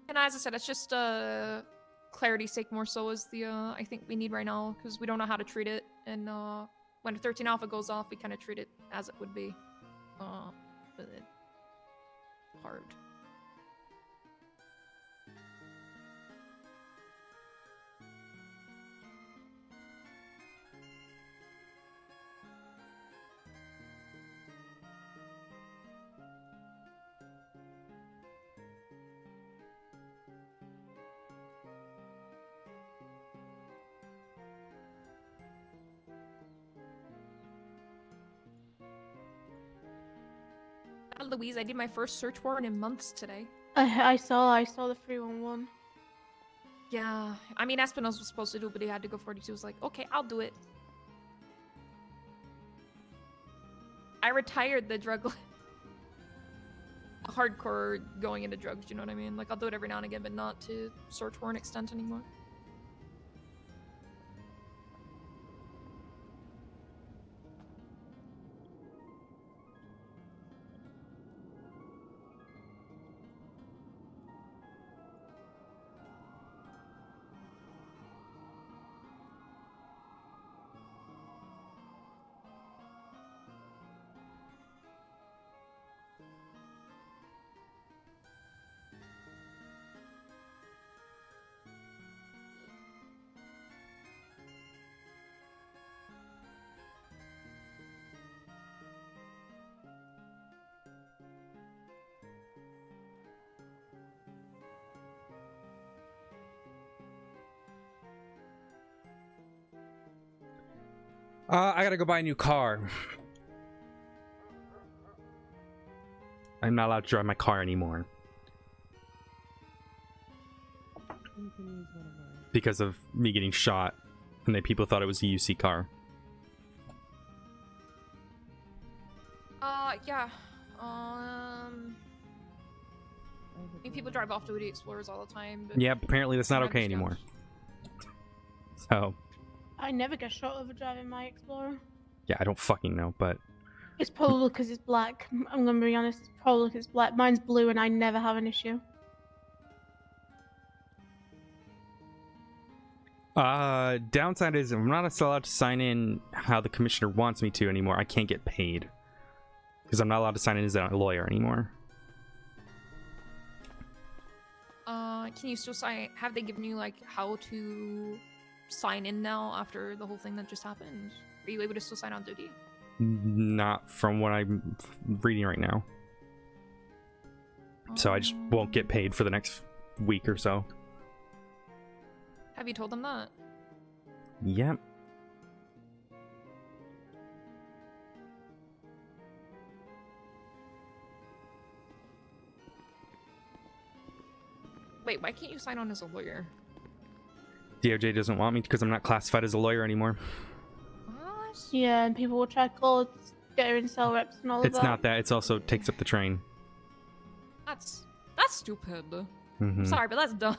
And as I said, it's just clarity's sake more so is the I think we need right now, because we don't know how to treat it, and when 13 Alpha goes off, we kind of treat it as it would be. But it's hard. Louise, I did my first search warrant in months today. I saw the 311. Yeah, I mean, Espinosa was supposed to do, but he had to go 42. Was like, okay, I'll do it. I retired the drug hardcore going into drugs, you know what I mean? Like, I'll do it every now and again, but not to search warrant extent anymore. I gotta go buy a new car. I'm not allowed to drive my car anymore. Because of me getting shot. And then people thought it was a UC car. Yeah. I mean, people drive off-duty Explorers all the time. But Yeah, apparently that's not okay anymore. So. I never get shot over driving my Explorer. Yeah, I don't fucking know, but... It's probably because it's black. I'm gonna be honest. It's probably because it's black. Mine's blue and I never have an issue. Downside is I'm not allowed to sign in how the commissioner wants me to anymore. I can't get paid. Because I'm not allowed to sign in as a lawyer anymore. Can you still sign? Have they given you like how to sign in now after the whole thing that just happened? Are you able to still sign on duty? Not from what I'm reading right now. So I just won't get paid for the next week or so. Have you told them that? Yep. Wait, why can't you sign on as a lawyer? DOJ doesn't want me because I'm not classified as a lawyer anymore. What? Yeah, and people will try to call get her in cell reps and all of that. It's not that. It's also takes up the train. That's stupid. Mm-hmm. I'm sorry, but that's dumb.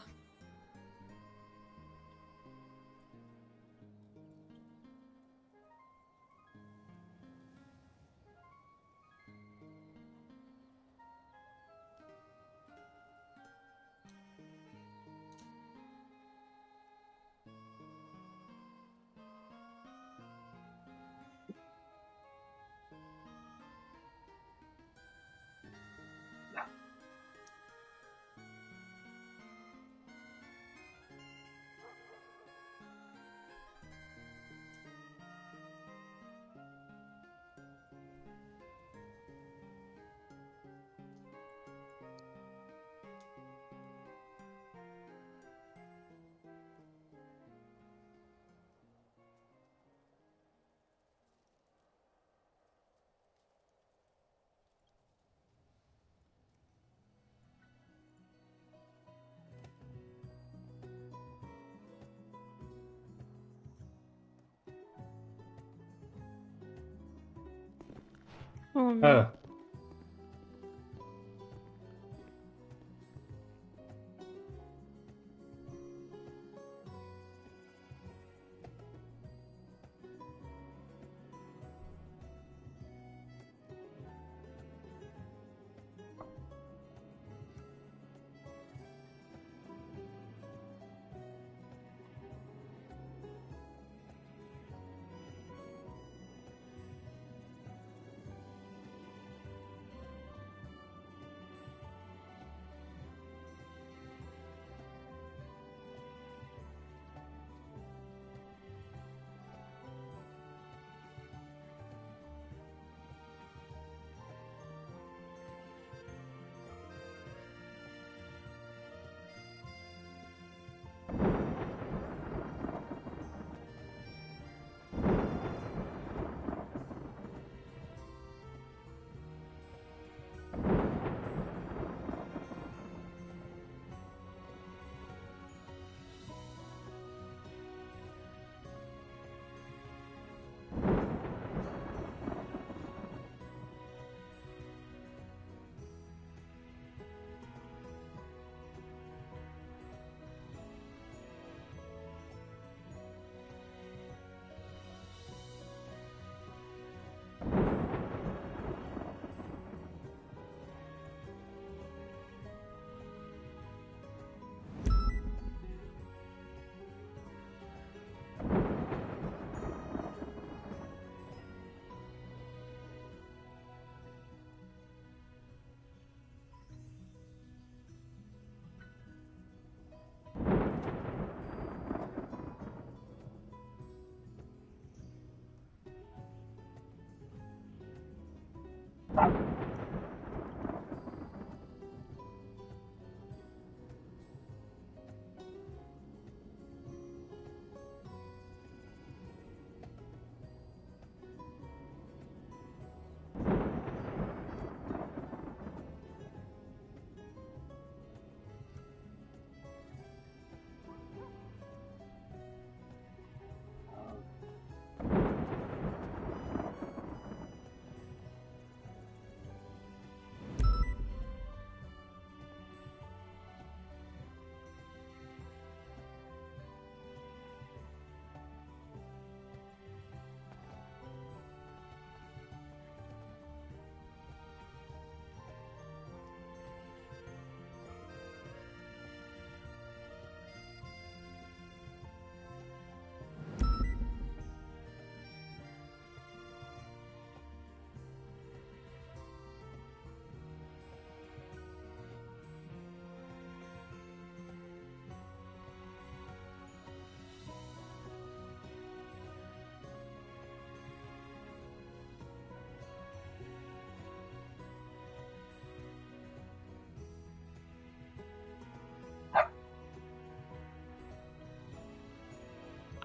Oh, no.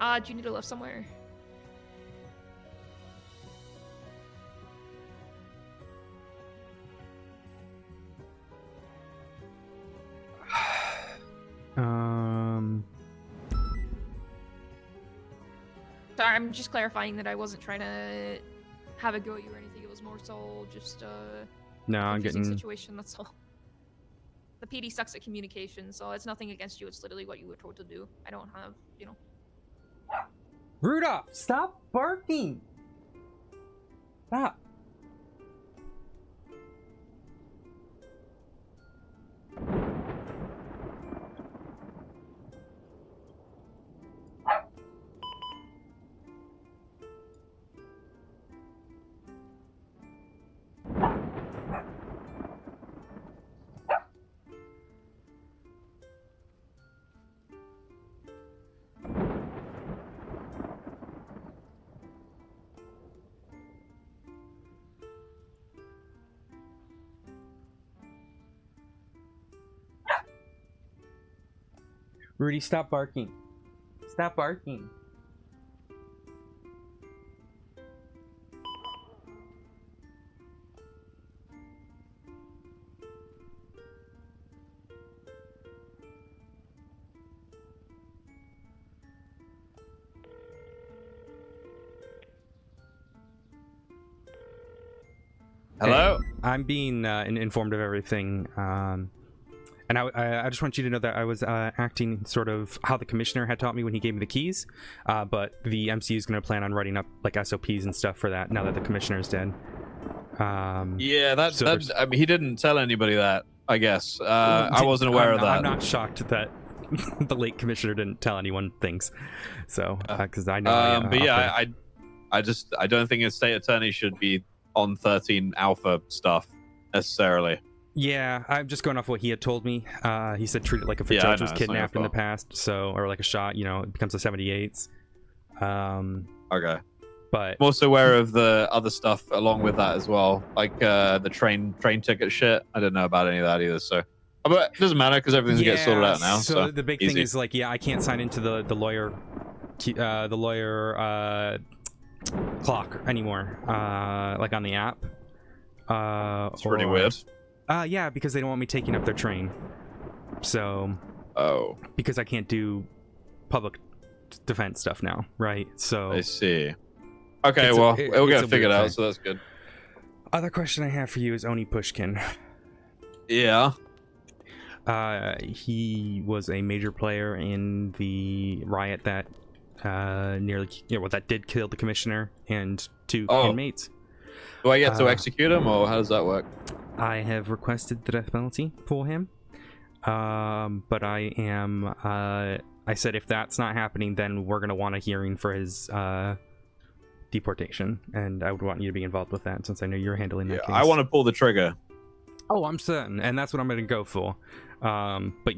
Do you need to live somewhere? Sorry, I'm just clarifying that I wasn't trying to have a go at you or anything. It was more so just No, I'm confusing getting. situation. That's all. The PD sucks at communication, so it's nothing against you. It's literally what you were told to do. I don't have, you know. Rudolph, stop barking. Stop. Rudy, stop barking. Stop barking. Hello? Hey, I'm being informed of everything. And I just want you to know that I was acting sort of how the commissioner had taught me when he gave me the keys, but the MCU is going to plan on writing up like SOPs and stuff for that now that the commissioner's dead. Yeah, I mean, he didn't tell anybody that, I guess. I wasn't aware of that. I'm not shocked that the late commissioner didn't tell anyone things. So, because I know. But yeah, I don't think a state attorney should be on 13 Alpha stuff necessarily. Yeah, I'm just going off what he had told me. He said treat it like if a Yeah, judge I was know, it's not your kidnapped in the fault. past, so or like a shot, it becomes a 78. Okay. But I'm also aware of the other stuff along with that as well, like the train ticket shit. I didn't know about any of that either, so. But it doesn't matter because everything's getting sorted out now. So the big easy. thing is like, I can't sign into the lawyer clock anymore, like on the app. It's pretty weird. Yeah, because they don't want me taking up their train. So. Oh. Because I can't do public defense stuff now, right? So. I see. Okay, we'll get it figured out, so that's good. Other question I have for you is Oni Pushkin. Yeah. He was a major player in the riot that that did kill the commissioner and 2 inmates. Do I get to execute him, or how does that work? I have requested the death penalty for him, but I am. I said if that's not happening, then we're gonna want a hearing for his deportation, and I would want you to be involved with that since I know you're handling that case. I want to pull the trigger. Oh, I'm certain, and that's what I'm gonna go for. But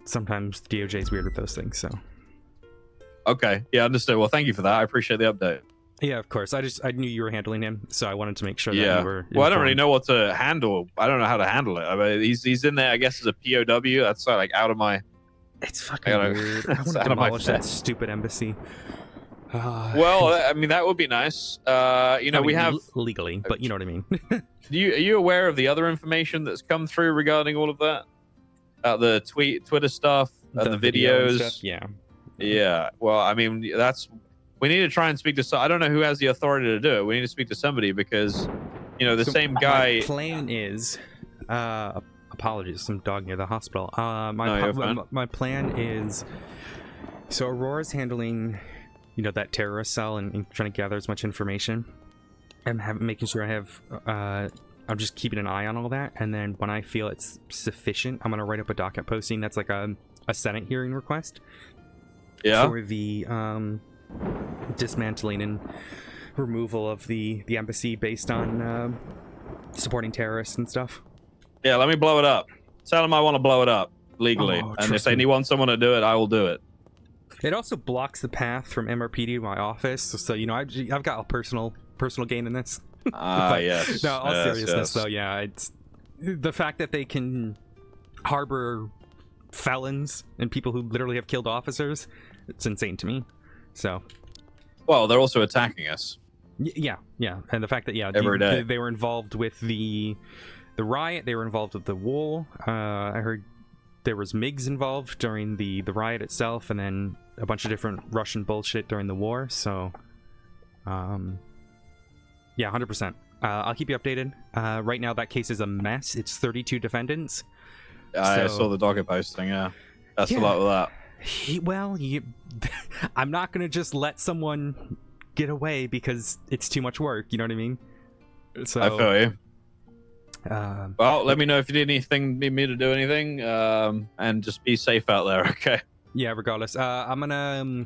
sometimes the DOJ is weird with those things, so. Okay, yeah, understood. Well, thank you for that. I appreciate the update. Yeah, of course. I knew you were handling him, so I wanted to make sure that you were. Well, I don't really know what to handle. I don't know how to handle it. I mean, he's in there, I guess, as a POW. That's like out of my. It's fucking weird. I want to demolish that stupid embassy. Well, I mean, that would be nice. We have legally, but you know what I mean. Are you aware of the other information that's come through regarding all of that? The Twitter stuff, and the video and videos. stuff, yeah. Yeah. Well, I mean, we need to try and speak to. I don't know who has the authority to do it. We need to speak to somebody because, the same guy. My plan is, apologies, some dog near the hospital. You're My plan is, so Aurora's handling, that terrorist cell and trying to gather as much information. I'm making sure I have. I'm just keeping an eye on all that, and then when I feel it's sufficient, I'm gonna write up a docket posting that's like a Senate hearing request. Yeah. For the dismantling and removal of the embassy based on supporting terrorists and stuff. Yeah, let me blow it up. Tell them I want to blow it up legally, and if they want someone to do it, I will do it. It also blocks the path from MRPD to my office, so I've got a personal gain in this. Yes. No, all seriousness yes. though, yeah, it's the fact that they can harbor felons and people who literally have killed officers. It's insane to me. So, well, they're also attacking us. Yeah, and the fact that every day they were involved with the riot, they were involved with the wool. I heard there was MiGs involved during the riot itself, and then a bunch of different Russian bullshit during the war. So, yeah, 100%. I'll keep you updated. Right now, that case is a mess. It's 32 defendants. I saw the docket posting. Yeah, that's a lot with that. I'm not gonna just let someone get away because it's too much work. You know what I mean? So I feel you. Well, let me know if you need me to do anything, and just be safe out there. Okay. Yeah. Regardless, I'm gonna.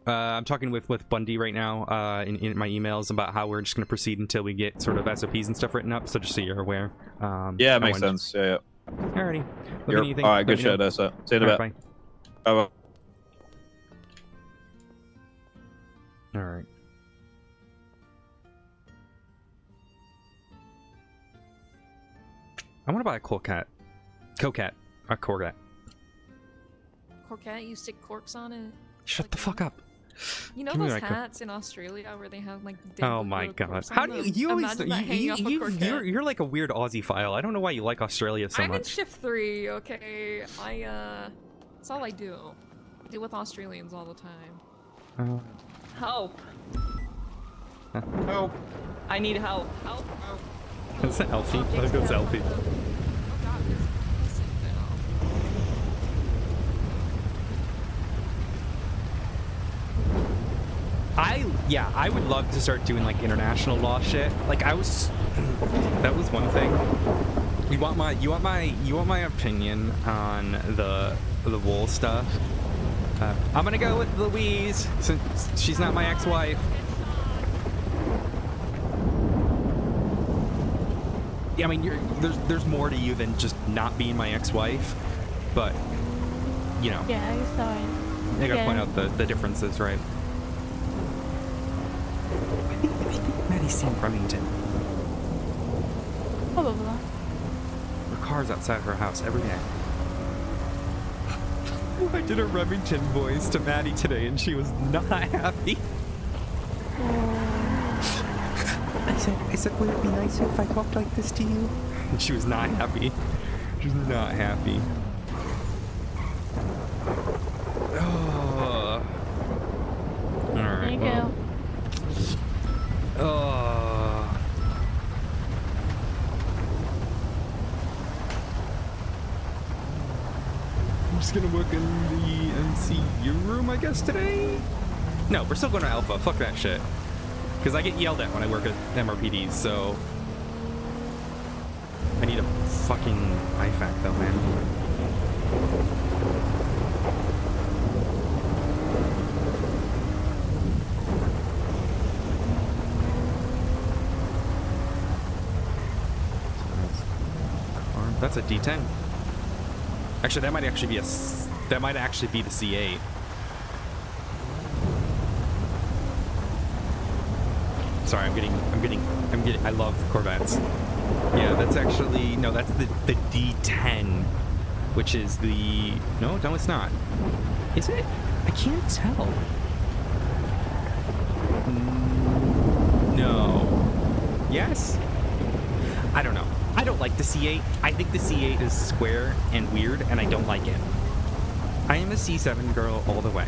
I'm talking with Bundy right now in my emails about how we're just going to proceed until we get sort of SOPs and stuff written up, so just so you're aware. Yeah, it makes sense. Yeah. Alrighty. All right, good shit, Odessa. See you in a bit. Bye. Bye. Alright. I want to buy a Cocat. A Corvette. Corcat, you stick corks on it. Shut the fuck up. You know those hats in Australia where they have like oh my god. How do you always you're like a weird Aussie file. I don't know why you like Australia so much. I'm in shift 3, okay? That's all I do. I deal with Australians all the time. Help. Help. I need help. Help. That's Elfie. I think that's Elfie. I would love to start doing like international law shit. Like that was one thing. You want my opinion on the wool stuff? I'm gonna go with Louise since she's not my ex-wife. Yeah, I mean, there's more to you than just not being my ex-wife, but you know. Yeah, I saw it. I gotta point out the differences, right? Maddie's seen Remington. Probably. Her car's outside her house every day. I did a Remington voice to Maddie today, and she was not happy. I said, would it be nicer if I talked like this to you? And she was not happy. She was not happy. Oh. All right. There you go. Oh. I'm just gonna work in the MCU room, I guess, today? No, we're still going to Alpha. Fuck that shit. Because I get yelled at when I work at MRPDs, so... I need a fucking IFAC though, man. That's a D10. Actually, that might actually be the C8. Sorry, I'm getting. I love Corvettes. Yeah, that's actually no. That's the D10, which is the no, it's not. Is it? I can't tell. No. Yes. I don't know. I don't like the C8. I think the C8 is square and weird, and I don't like it. I am a C7 girl all the way.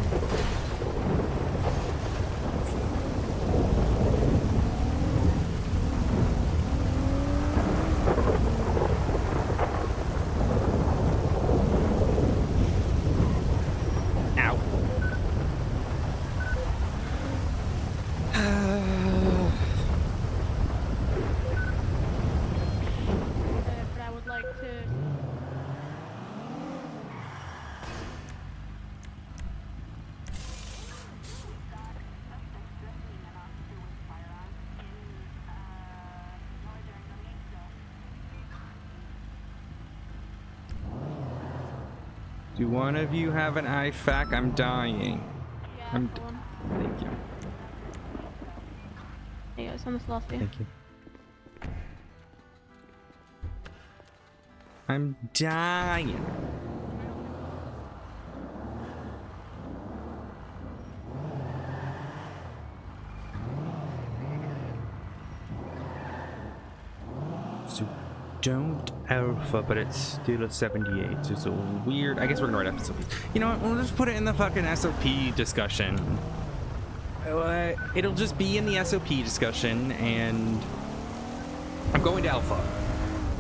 Do one of you have an IFAC? I'm dying. Yeah, Thank you. There you go, it's on the floor for you. Thank you. I'm dying. So don't alpha, but it's still a 78. So it's a weird. I guess we're gonna write SOP. You know what? We'll just put it in the fucking SOP discussion. It'll just be in the SOP discussion, and I'm going to alpha.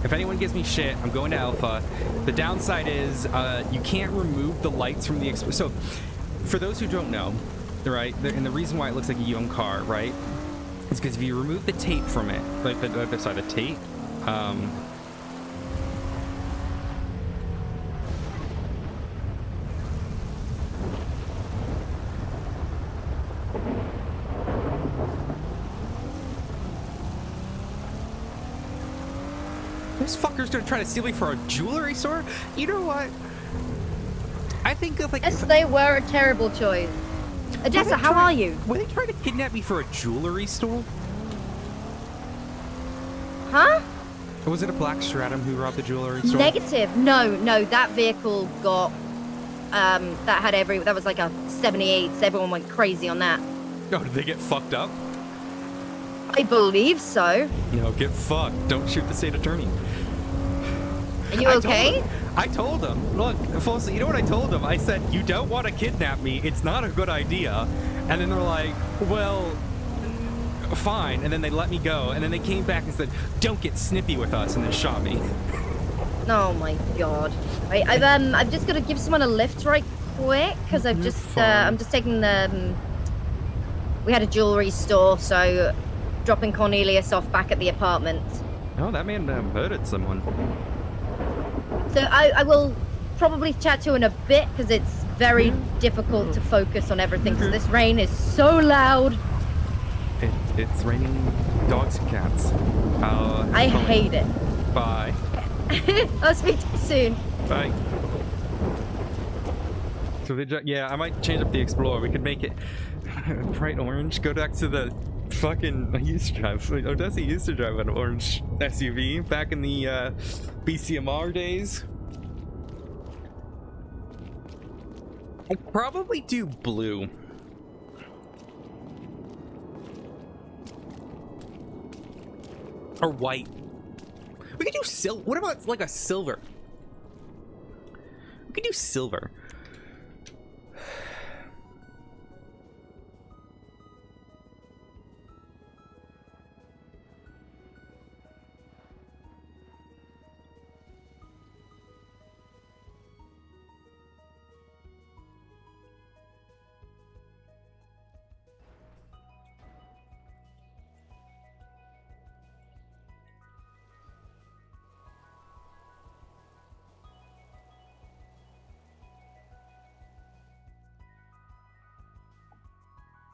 If anyone gives me shit, I'm going to alpha. The downside is you can't remove the lights from the so for those who don't know, right, and the reason why it looks like a young car, right, is because if you remove the tape from it, like the other side, the tape, this fucker's gonna try to steal me for a jewelry store? You know what? I think of like... Yes, they were a terrible choice. Odessa, how are you? Were they trying to kidnap me for a jewelry store? Huh? Or was it a black Stratum who robbed the jewelry store? Negative. No, that vehicle got, that was like a 78, so everyone went crazy on that. Oh, did they get fucked up? I believe so. No, get fucked. Don't shoot the state attorney. Are you okay? I told him, look, Fossey, you know what I told him? I said, you don't want to kidnap me. It's not a good idea. And then they're like, well, fine. And then they let me go. And then they came back and said, don't get snippy with us, and then shot me. Oh my god. Wait, I've just got to give someone a lift right quick, because I'm just taking the, we had a jewelry store, so dropping Cornelius off back at the apartment. Oh, that man murdered someone. So I will probably chat to you in a bit, because it's very difficult to focus on everything, because this rain is so loud. It's raining dogs and cats. I hate it. Bye. I'll speak to you soon. Bye. So yeah, I might change up the Explorer. We could make it bright orange. Go back to the fucking... Odessa used to drive an orange SUV back in the BCMR days. I'll probably do blue. Or white. We could do silver. What about like a silver? We could do silver.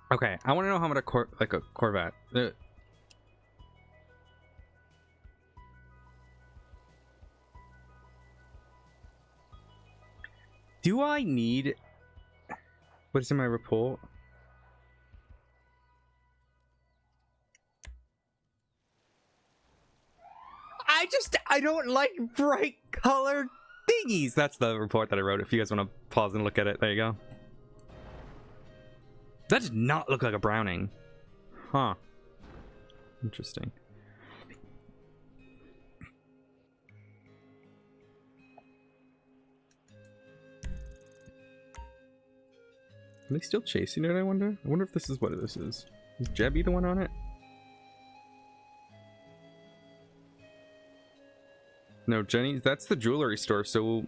Okay, I want to know how much a Corvette. Do I need... What is in my report? I don't like bright colored thingies. That's the report that I wrote. If you guys want to pause and look at it, there you go. That does not look like a Browning. Huh. Interesting. Are they still chasing it, I wonder? I wonder if this is what this is. Is Jebby the one on it? No, Jenny, that's the jewelry store, so...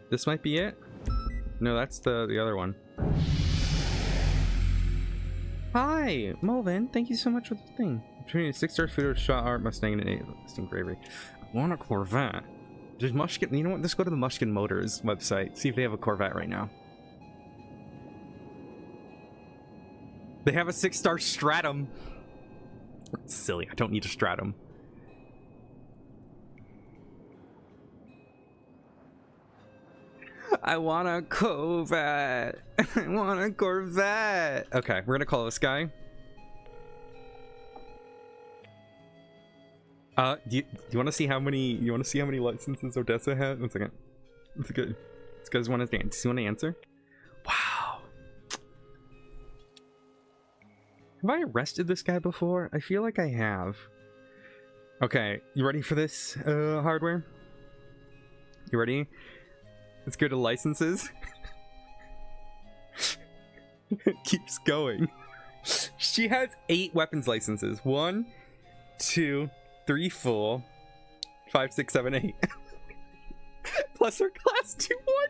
This might be it? No, that's the other one. Hi, Mulvin. Thank you so much for the thing. Between a 6-star photo shot art Mustang and an 8 bravery. I want a Corvette. Does Mushkin... You know what? Let's go to the Mushkin Motors website. See if they have a Corvette right now. They have a 6-star Stratum. That's silly. I don't need a Stratum. I want a Corvette. I want a Corvette. Okay, we're gonna call this guy. Do you want to see how many? You want to see how many licenses Odessa had? One second. It's good. You guys want to answer? Wow. Have I arrested this guy before? I feel like I have. Okay, you ready for this, hardware? You ready? Let's go to licenses. It keeps going. She has 8 weapons licenses. 1, 2, 3, 4, 5, 6, 7, 8. Plus her class 2 1.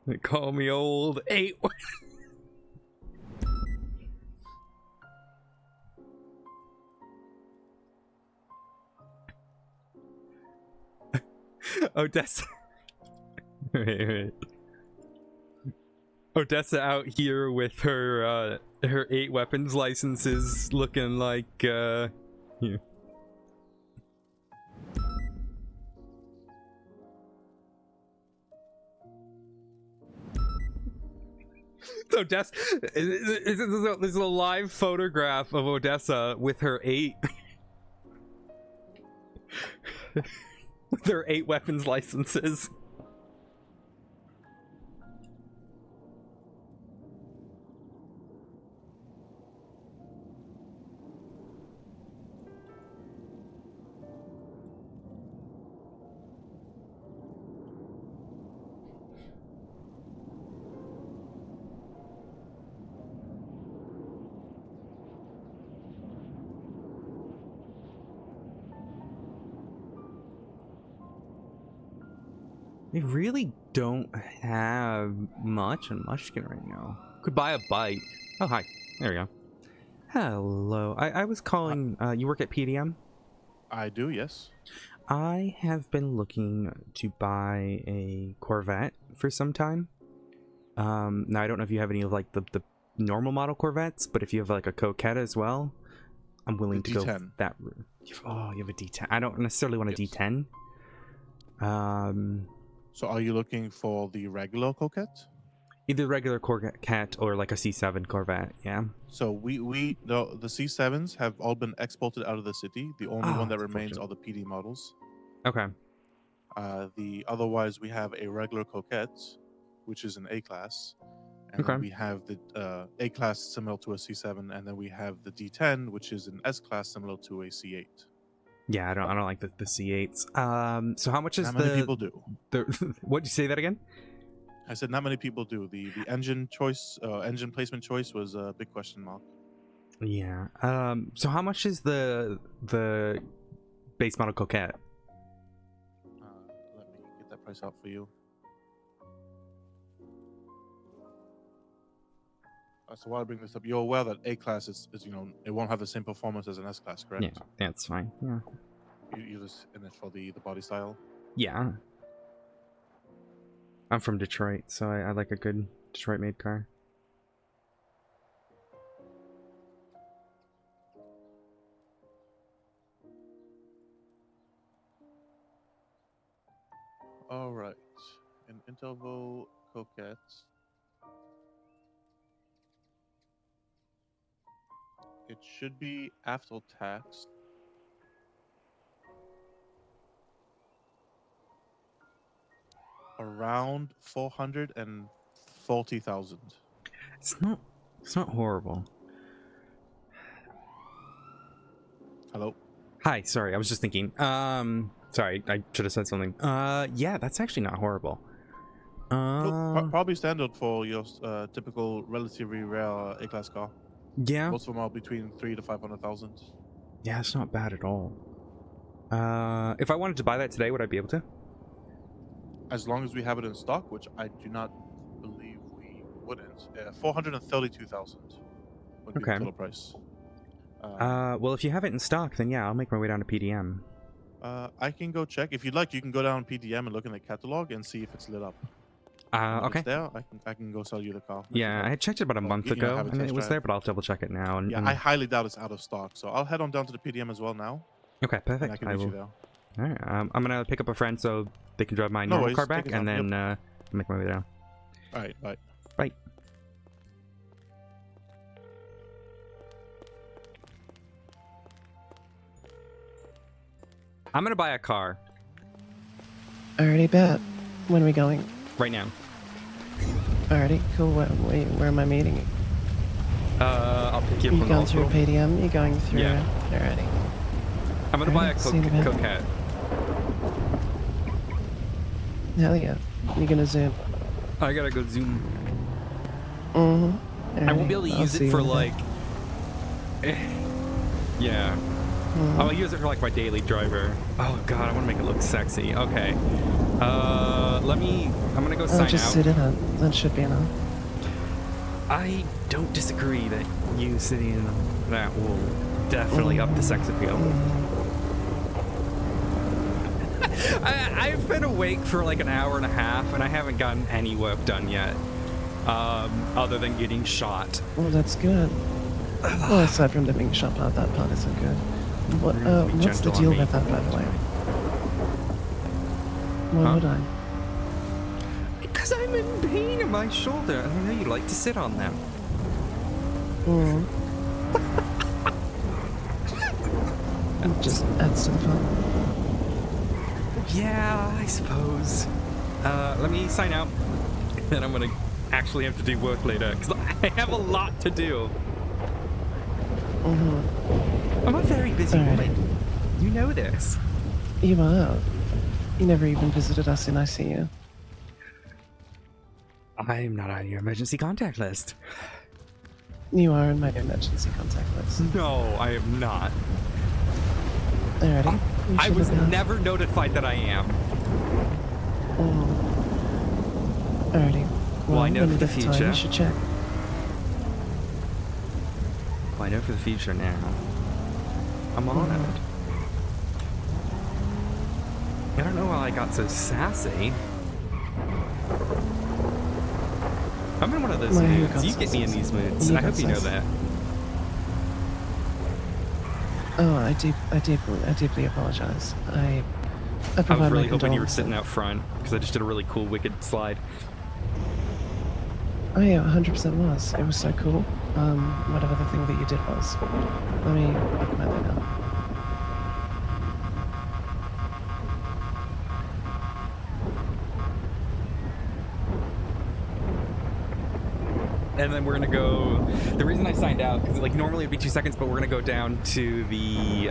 They call me old 8. Odessa. Wait. Odessa out here with her 8 weapons licenses, looking like yeah. Odessa, this is a live photograph of Odessa with her 8 with her 8 weapons licenses. They really don't have much on Mushkin right now. Could buy a bike. Oh, hi. There we go. Hello. I was calling, you work at PDM? I do, yes. I have been looking to buy a Corvette for some time. Now, I don't know if you have any of, like, the normal model Corvettes, but if you have, like, a Coquette as well, I'm willing to go that route. Oh, you have a D10. I don't necessarily want a D10. So are you looking for the regular Coquette? Either regular Corvette or like a C7 Corvette, yeah. So the C7s have all been exported out of the city. The only one that remains are the PD models. Okay. Otherwise we have a regular Coquette, which is an A class. And then we have the A class similar to a C7, and then we have the D10, which is an S class similar to a C8. Yeah, I don't like the C8s. So how much is not many people do. What'd you say that again? I said not many people do. The engine choice, engine placement choice was a big question mark. Yeah. So how much is the base model Coquette? Let me get that price out for you. So while I bring this up, you're aware that A class is it won't have the same performance as an S class, correct? Yeah, that's fine. Yeah. You just in it for the body style. Yeah. I'm from Detroit, so I like a good Detroit-made car. All right, an interval Coquette. It should be after tax. Around 440,000. It's not horrible. Hello. Hi, sorry, I was just thinking. Sorry, I should have said something. Yeah, that's actually not horrible. Probably standard for your typical relatively rare A-class car. Yeah. Most of them are between 300,000 to 500,000. Yeah, it's not bad at all. If I wanted to buy that today, would I be able to? As long as we have it in stock, which I do not believe we wouldn't. 432,000 would be the total price. Well, if you have it in stock, then yeah, I'll make my way down to PDM. I can go check. If you'd like, you can go down PDM and look in the catalog and see if it's lit up. And if Okay. it's there, I can go sell you the car. Yeah, I had checked it about a month ago, have a and it test was drive. there, but I'll double check it now. And, Yeah, I highly doubt it's out of stock. So I'll head on down to the PDM as well now. Okay, perfect. And I can meet you there. All right, I'm gonna pick up a friend so they can drive my No normal worries, car take back, your and time. then make my way down. All right, bye. Bye. I'm gonna buy a car Alrighty, bet. When are we going? right now. Alrighty, cool. Where am I meeting you? I'll pick you up You from the going through hospital. PDM? You going through? Yeah. Alrighty. I'm gonna buy a See you in a bit. coquette. Hell yeah. You gonna zoom? I gotta go zoom. Mm-hmm. I won't be able to use it for like. Yeah. I'll use it for like my daily driver. Oh god, I want to make it look sexy. Okay. I'm gonna go sign just out. sit in it. That should be enough. I don't disagree that you sitting in that will definitely up the sex appeal. I've been awake for like an hour and a half and I haven't gotten any work done yet. Other than getting shot. Well, that's good. Well, aside from the being shot part, that part isn't good. What? What's the deal with that, by the way? Why would I? Because I'm in pain in my shoulder, and I know you like to sit on them. Just adds to the fun. Yeah, I suppose. Let me sign out. Then I'm gonna actually have to do work later, because I have a lot to do. I'm a very busy woman. You know this. You are. You never even visited us in ICU. I'm not on your emergency contact list. You are in my emergency contact list. No, I am not. Alrighty. I was never notified that I am. Alrighty. Well, I know when for we the get time, future. you should check. Well, I know for the future now. I'm on it. I don't know how I got so sassy. I'm in one of those Why you moods. got You so get me in sassy? these moods. You I got hope you know sassy. that. Oh, I deeply apologize. I I provide was really my hoping you were condolences. sitting out front because I just did a really cool wicked slide. Oh yeah, 100% was. It was so cool. Whatever the thing that you did was. Let me open my thing up. And then we're gonna go. The reason I signed out because like normally it'd be 2 seconds, but we're gonna go down to the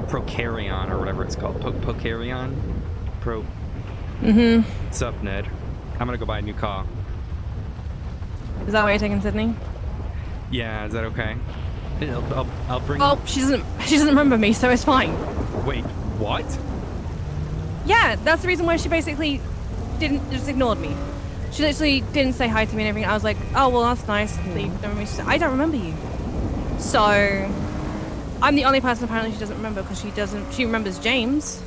Procarion or whatever it's called. Procarion. Sup, Ned? I'm gonna go buy a new car. Is that why you're taking Sydney? Yeah, is that okay? I'll bring. Oh, she doesn't remember me, so it's fine. Wait, what? Yeah, that's the reason why she basically just ignored me. She literally didn't say hi to me and everything. I was like, oh, well, that's nice that you don't remember me. She said, I don't remember you. So, I'm the only person apparently she doesn't remember because she remembers James.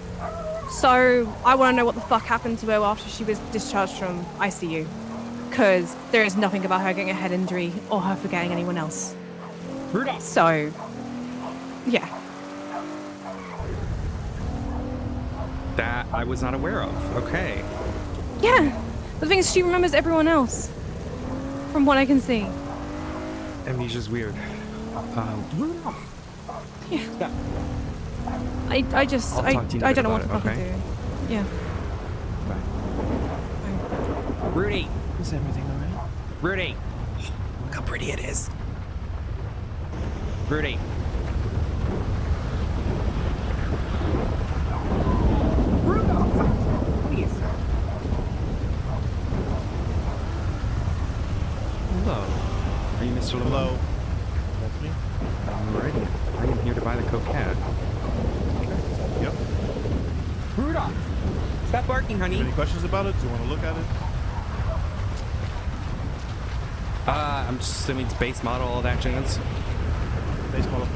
So, I want to know what the fuck happened to her after she was discharged from ICU. Because there is nothing about her getting a head injury or her forgetting anyone else. So, yeah. That I was not aware of. Okay. Yeah. The thing is, she remembers everyone else. From what I can see. Amnesia's weird. Yeah. I don't know what to fucking do. Yeah. Rudy. Is everything alright? Rudy. Look how pretty it is. Rudy. Please. Hello. Are you Mr. Lamont? Hello. That's me. Alrighty. I am here to buy the coquette. Yep. Rudolph! Stop barking, honey. Any questions about it? Do you want to look at it? I'm just assuming it's base model, all that jazz. Base model.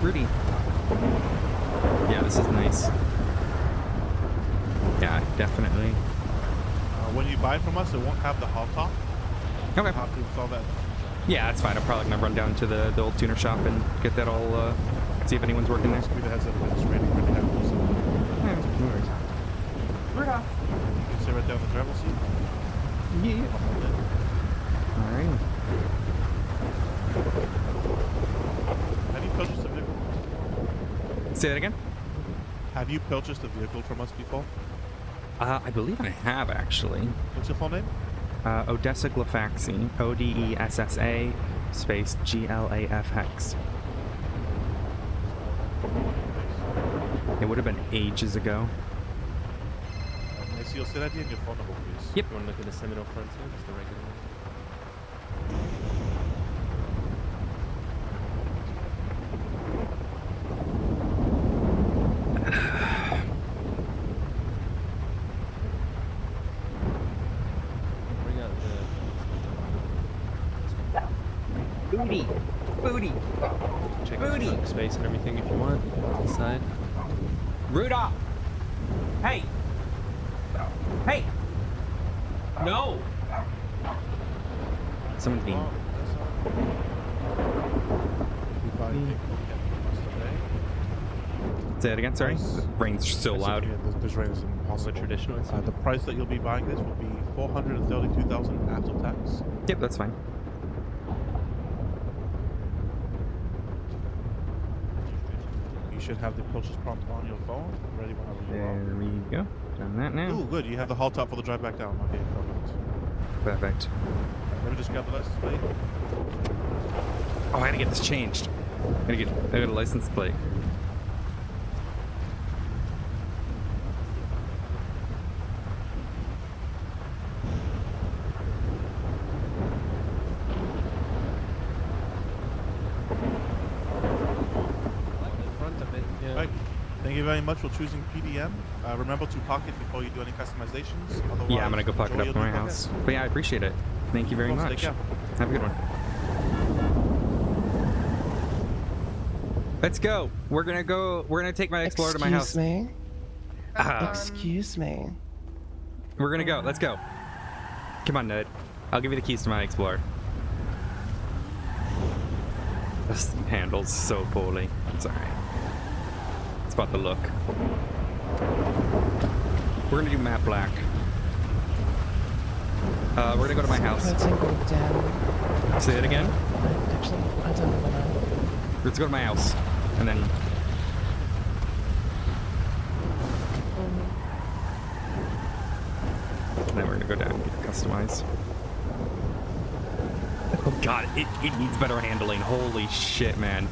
Rudy. Yeah, this is nice. Yeah, definitely. When you buy from us, it won't have the hot top. Okay. You'll have to install that. Yeah, that's fine. I'm probably gonna run down to the old tuner shop and get that all, see if anyone's working there. Just give me the heads up when it's ready to have it. So. Yeah, no worries. Rudolph. You can sit right down the driver's seat. Yeah. Alright. Have you purchased a vehicle? Say that again? Have you purchased a vehicle from us before? I believe I have, actually. What's your full name? Odessa Glafx. Odessa space Glafx. It would have been ages ago. May I see your state ID and your phone number, please? Yep. You want to look at the Seminole front side? Just the regular one. Bring out the Booty! Booty! check Booty! the space and everything if you want. Inside. Rudolph! Hey! Hey! No! Someone's being... Say that again, sorry? The rain's so loud. This rain is impossible. Traditional. The price that you'll be buying this will be $432,000 after tax. Yep, that's fine. You should have the purchase prompt on your phone, ready whenever you are. There we go. Done that now. Ooh, good. You have the hall top for the drive back down. Okay, perfect. Perfect. Let me just grab the license plate. Oh, I gotta get this changed. I got a license plate. Right. Thank you very much for choosing PDM. Remember to park it before you do any customizations. Otherwise, Yeah, I'm gonna go park it enjoy up your in my new house. Glafx. But yeah, I appreciate it. Thank you very Of course, much. take care. Have a good one. Let's go. We're gonna take my Explorer to my house. Excuse me? Ah. Excuse me? We're gonna go. Let's go. Come on, Ned. I'll give you the keys to my Explorer. This handles so poorly. It's alright. It's about the look. We're gonna do matte black. We're gonna go to my house. Down. Say it again. Actually, I don't know when Let's go to my house. And then... And then we're gonna go down and get it customized. Oh god, it needs better handling. Holy shit, man.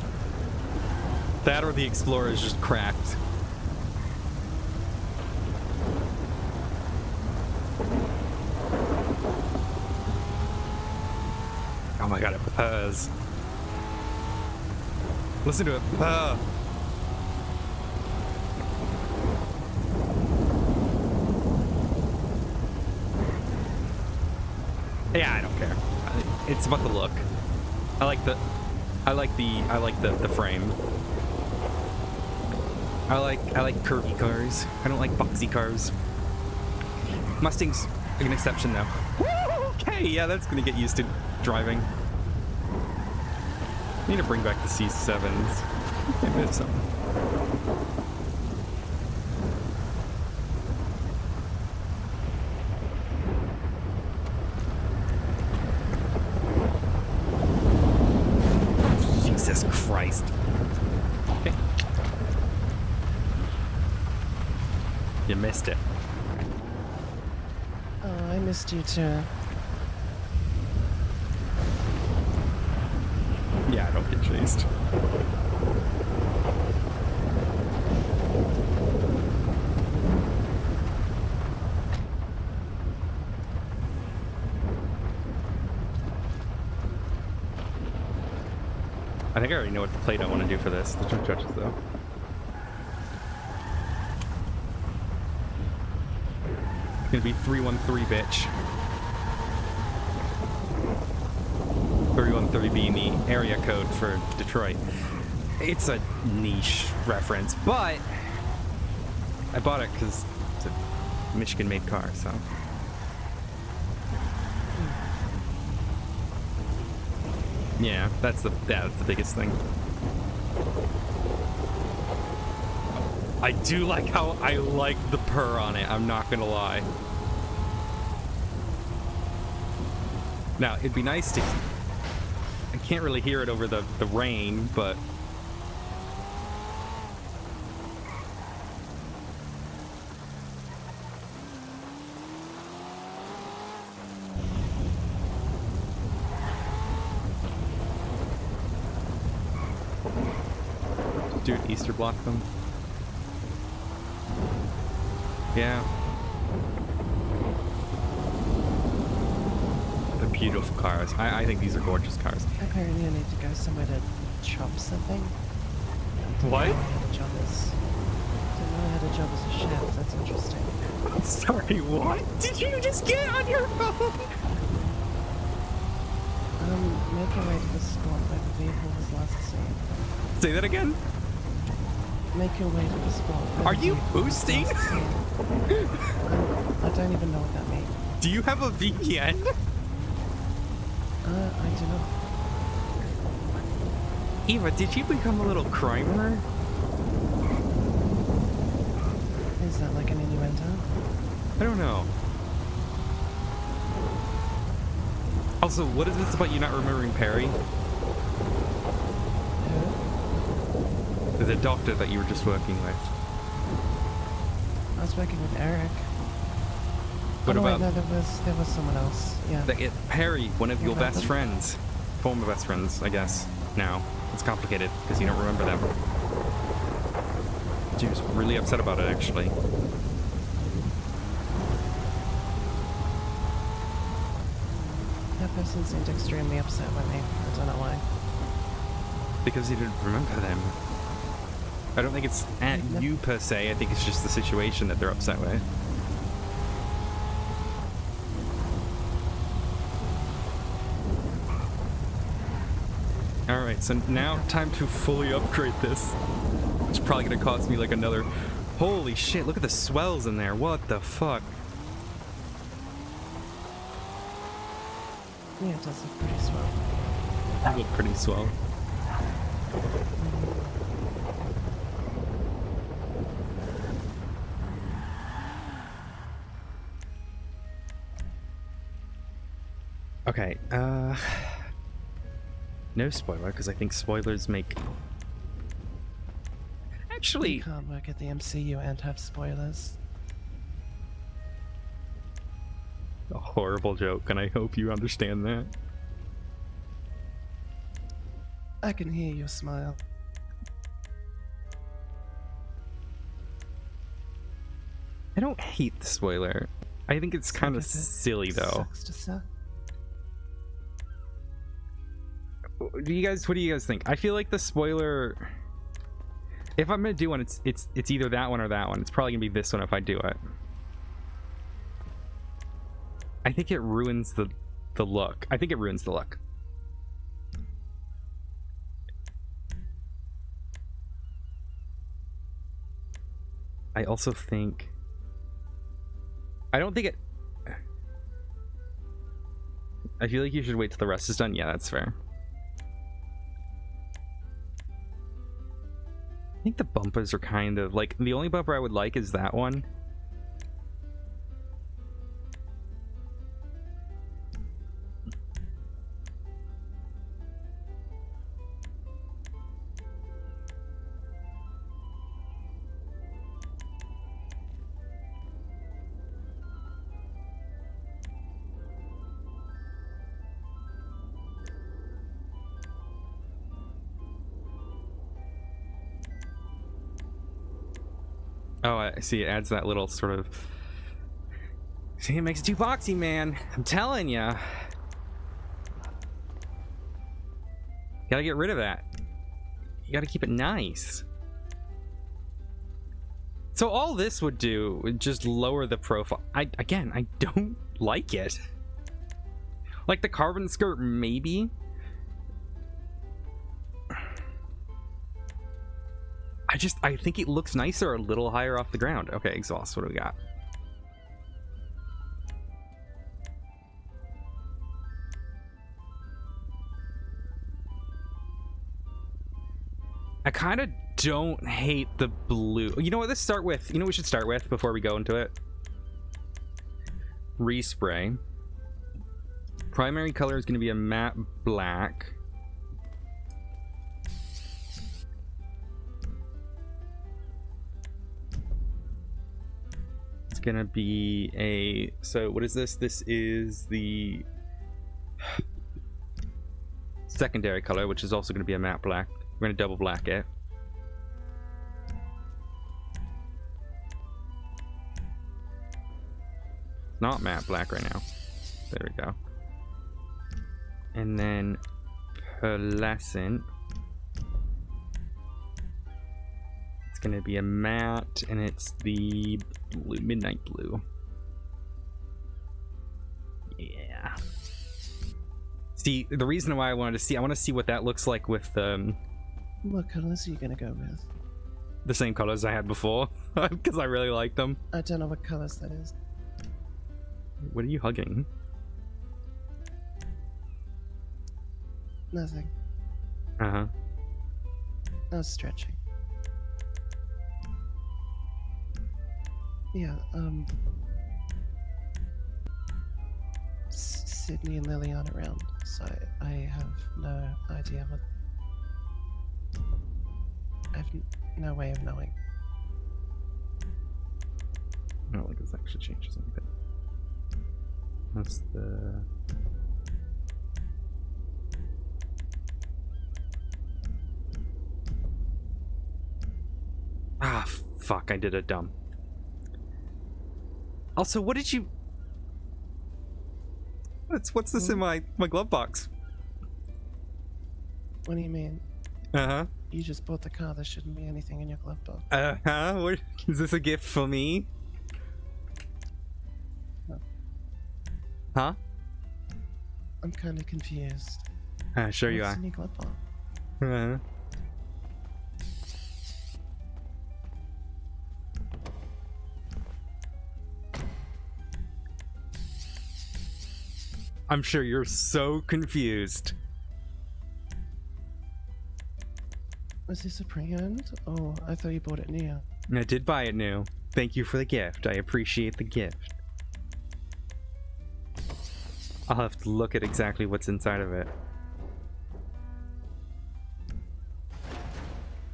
That or the Explorer is just cracked. Oh my god, it purrs. Listen to it purr. Yeah, I don't care. It's about the look. I like the frame. I like curvy cars. I don't like boxy cars. Mustang's an exception though. Okay, yeah, that's gonna get used to driving. I need to bring back the C7s. I miss them. Jesus Christ. Okay. You missed it. Oh, I missed you too. Yeah, I don't get chased. I think I already know what the plate I want to do for this. The two judges, though. It's gonna be 313, bitch. 313 being the area code for Detroit. It's a niche reference, but I bought it because it's a Michigan-made car, so. Yeah, that's the biggest thing. I do like how I like the purr on it, I'm not gonna lie. Now, it'd be nice to... I can't really hear it over the rain, but... Dude, Easter block them. Yeah. They're beautiful cars. I think these are gorgeous cars. Apparently I need to go somewhere to chop something. What? Didn't know I had a job as a chef. That's interesting. I'm sorry, what? Did you just get on your phone? Make your way to the spot where the vehicle was last seen. Say that again? Make your way to the spot where Are the you vehicle was boosting? last seen. I don't even know what that means. Do you have a VPN? I do not. Eva, did you become a little crimer? Is that like an innuendo? I don't know. Also, what is this about you not remembering Perry? The doctor that you were just working with. I was working with Eric. What about... Wait, no, there was someone else. Yeah. Perry, one of your best happened? friends. Former best friends, I guess. Now. It's complicated, because you don't remember them. She was really upset about it, actually. That person seemed extremely upset with me. I don't know why. Because you didn't remember them. I don't think it's at you per se, I think it's just the situation that they're upset with. Alright, so now time to fully upgrade this. It's probably gonna cost me like another... Holy shit, look at the swells in there. What the fuck? Yeah, it does look pretty swell. They look pretty swell. Okay, no spoiler, because I think spoilers make... Actually... You can't work at the MCU and have spoilers. A horrible joke, and I hope you understand that. I can hear your smile. I don't hate the spoiler. I think it's kind of silly, though. Sucks to suck. What do you guys think? I feel like the spoiler... If I'm gonna do one, it's either that one or that one. It's probably gonna be this one if I do it. I think it ruins the look. I think it ruins the look. I also think... I don't think it... I feel like you should wait till the rest is done. Yeah, that's fair. I think the bumpers are kind of like the only bumper I would like is that one. Oh, I see. It adds that little sort of... See, it makes it too boxy, man. I'm telling ya. Gotta get rid of that. You gotta keep it nice. So all this would do would just lower the profile. I don't like it. Like the carbon skirt, maybe. I think it looks nicer a little higher off the ground. Okay, exhaust. What do we got? I kind of don't hate the blue. You know what? Let's start with. You know what we should start with before we go into it? Respray. Primary color is going to be a matte black. It's going to be a... So what is this? This is the secondary color, which is also going to be a matte black. We're going to double black it. It's not matte black right now. There we go. And then pearlescent. It's going to be a matte, and it's the blue, midnight blue. Yeah. See, the reason why I want to see what that looks like with What colors are you gonna go with? the same colors I had before, because I really like them. I don't know what colors that is. What are you hugging? Nothing. Uh-huh. I was stretching. Yeah, Sydney and Lily aren't around, so I have no idea what... I have no way of knowing. I don't think this actually changes anything. That's the... Ah, fuck, I did it dumb. Also, what did you... What's this in my glove box? What do you mean? Uh-huh. You just bought the car, there shouldn't be anything in your glove box. Uh-huh? What, is this a gift for me? No. Huh? I'm kind of confused. Sure you What's are. in your glove box? Uh-huh. I'm sure you're so confused. Was this a pre-owned? Oh, I thought you bought it new. I did buy it new. Thank you for the gift. I appreciate the gift. I'll have to look at exactly what's inside of it.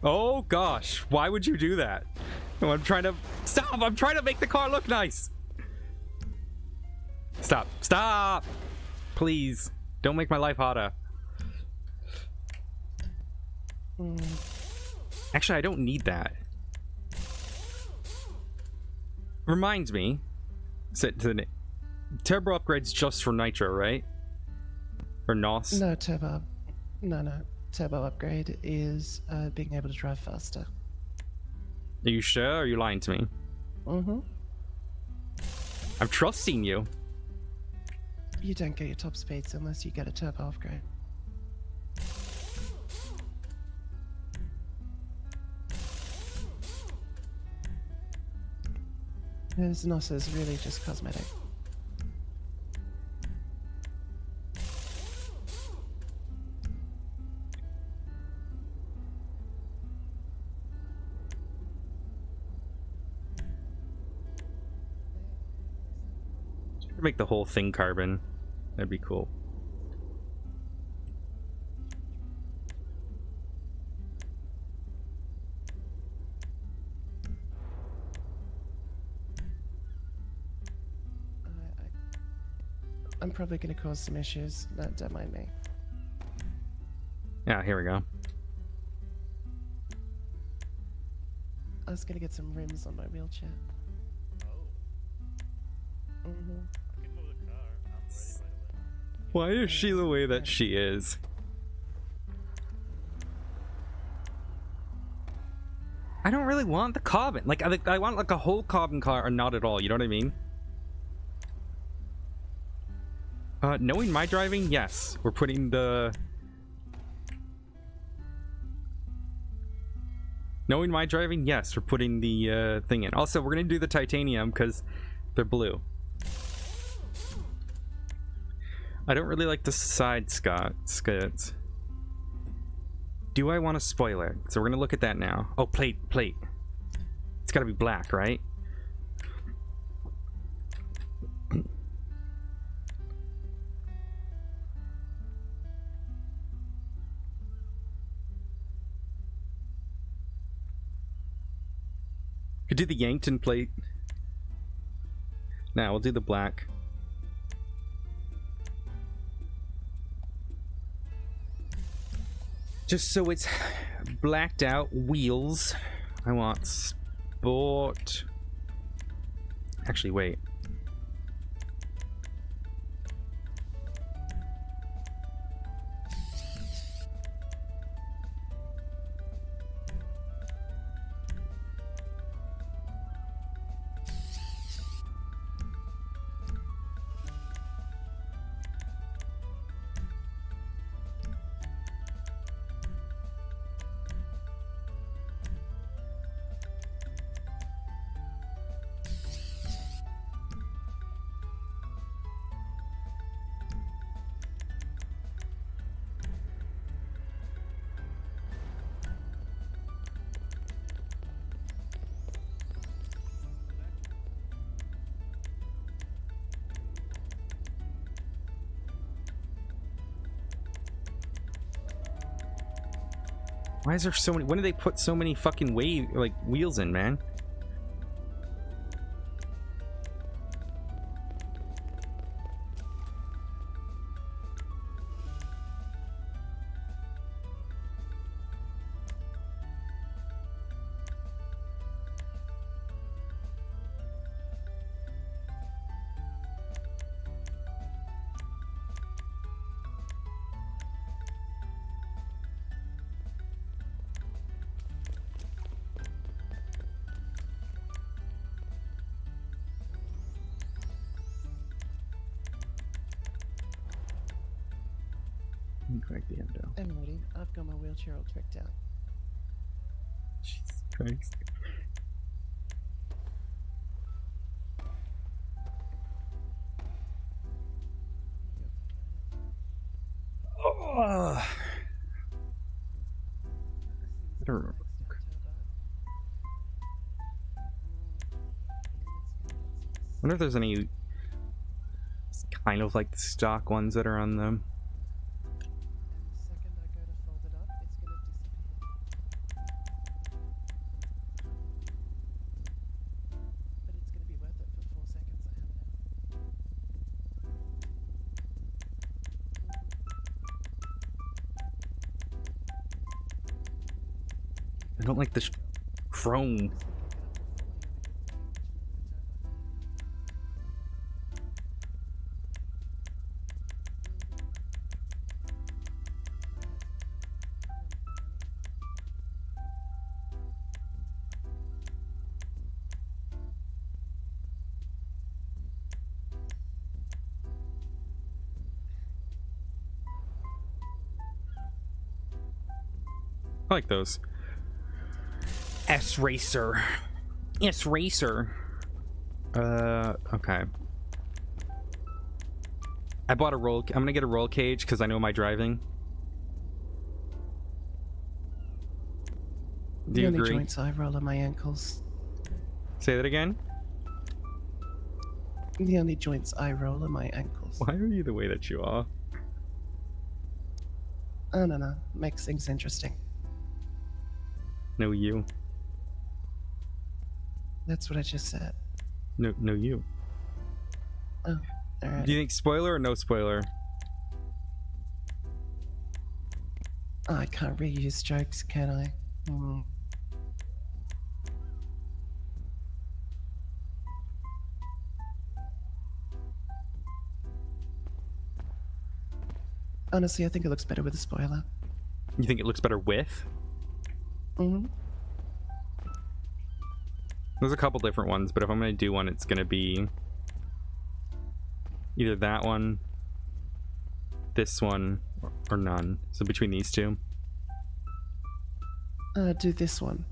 Oh gosh, why would you do that? No, I'm trying to... Stop! I'm trying to make the car look nice! Stop. Stop! Please. Don't make my life harder. Actually, I don't need that. Reminds me. Turbo upgrade's just for nitro, right? Or NOS? No, turbo. No. Turbo upgrade is being able to drive faster. Are you sure, or are you lying to me? Mm-hmm. I'm trusting you. You don't get your top speeds unless you get a turbo upgrade. This NOS is really just cosmetic. Make the whole thing carbon. That'd be cool. I'm probably going to cause some issues. No, don't mind me. Yeah, here we go. I was going to get some rims on my wheelchair. Mm-hmm. Why is she the way that she is? I don't really want the carbon. Like, I want like a whole carbon car or not at all. You know what I mean? Knowing my driving, yes. We're putting the... Knowing my driving, yes, we're putting the thing in. Also, we're gonna do the titanium because they're blue. I don't really like the side skirts. Do I want a spoiler? So we're gonna look at that now. Oh, plate. It's gotta be black, right? Could do the Yankton plate. Now we'll do the black. Just so it's blacked out. Wheels. I want sport. Actually, wait. Why is there so many? When did they put so many fucking wheels in, man? Correct the endo. I'm ready. I've got my wheelchair all tricked out. Jesus Christ. Oh. I wonder if there's any kind of like the stock ones that are on them. I don't like this chrome. I like those. S-Racer. S-Racer. Okay. I bought a roll. I'm gonna get a roll cage because I know my driving. Do you the agree? only joints I roll are my ankles. Say that again? The only joints I roll are my ankles. Why are you the way that you are? I don't know. Makes things interesting. No, you. That's what I just said. No, you. Oh, alright. Do you think spoiler or no spoiler? Oh, I can't reuse jokes, can I? Hmm. Honestly, I think it looks better with a spoiler. You think it looks better with? Mm-hmm. There's a couple different ones, but if I'm gonna do one, it's gonna be either that one, this one, or none. So between these two. Do this one.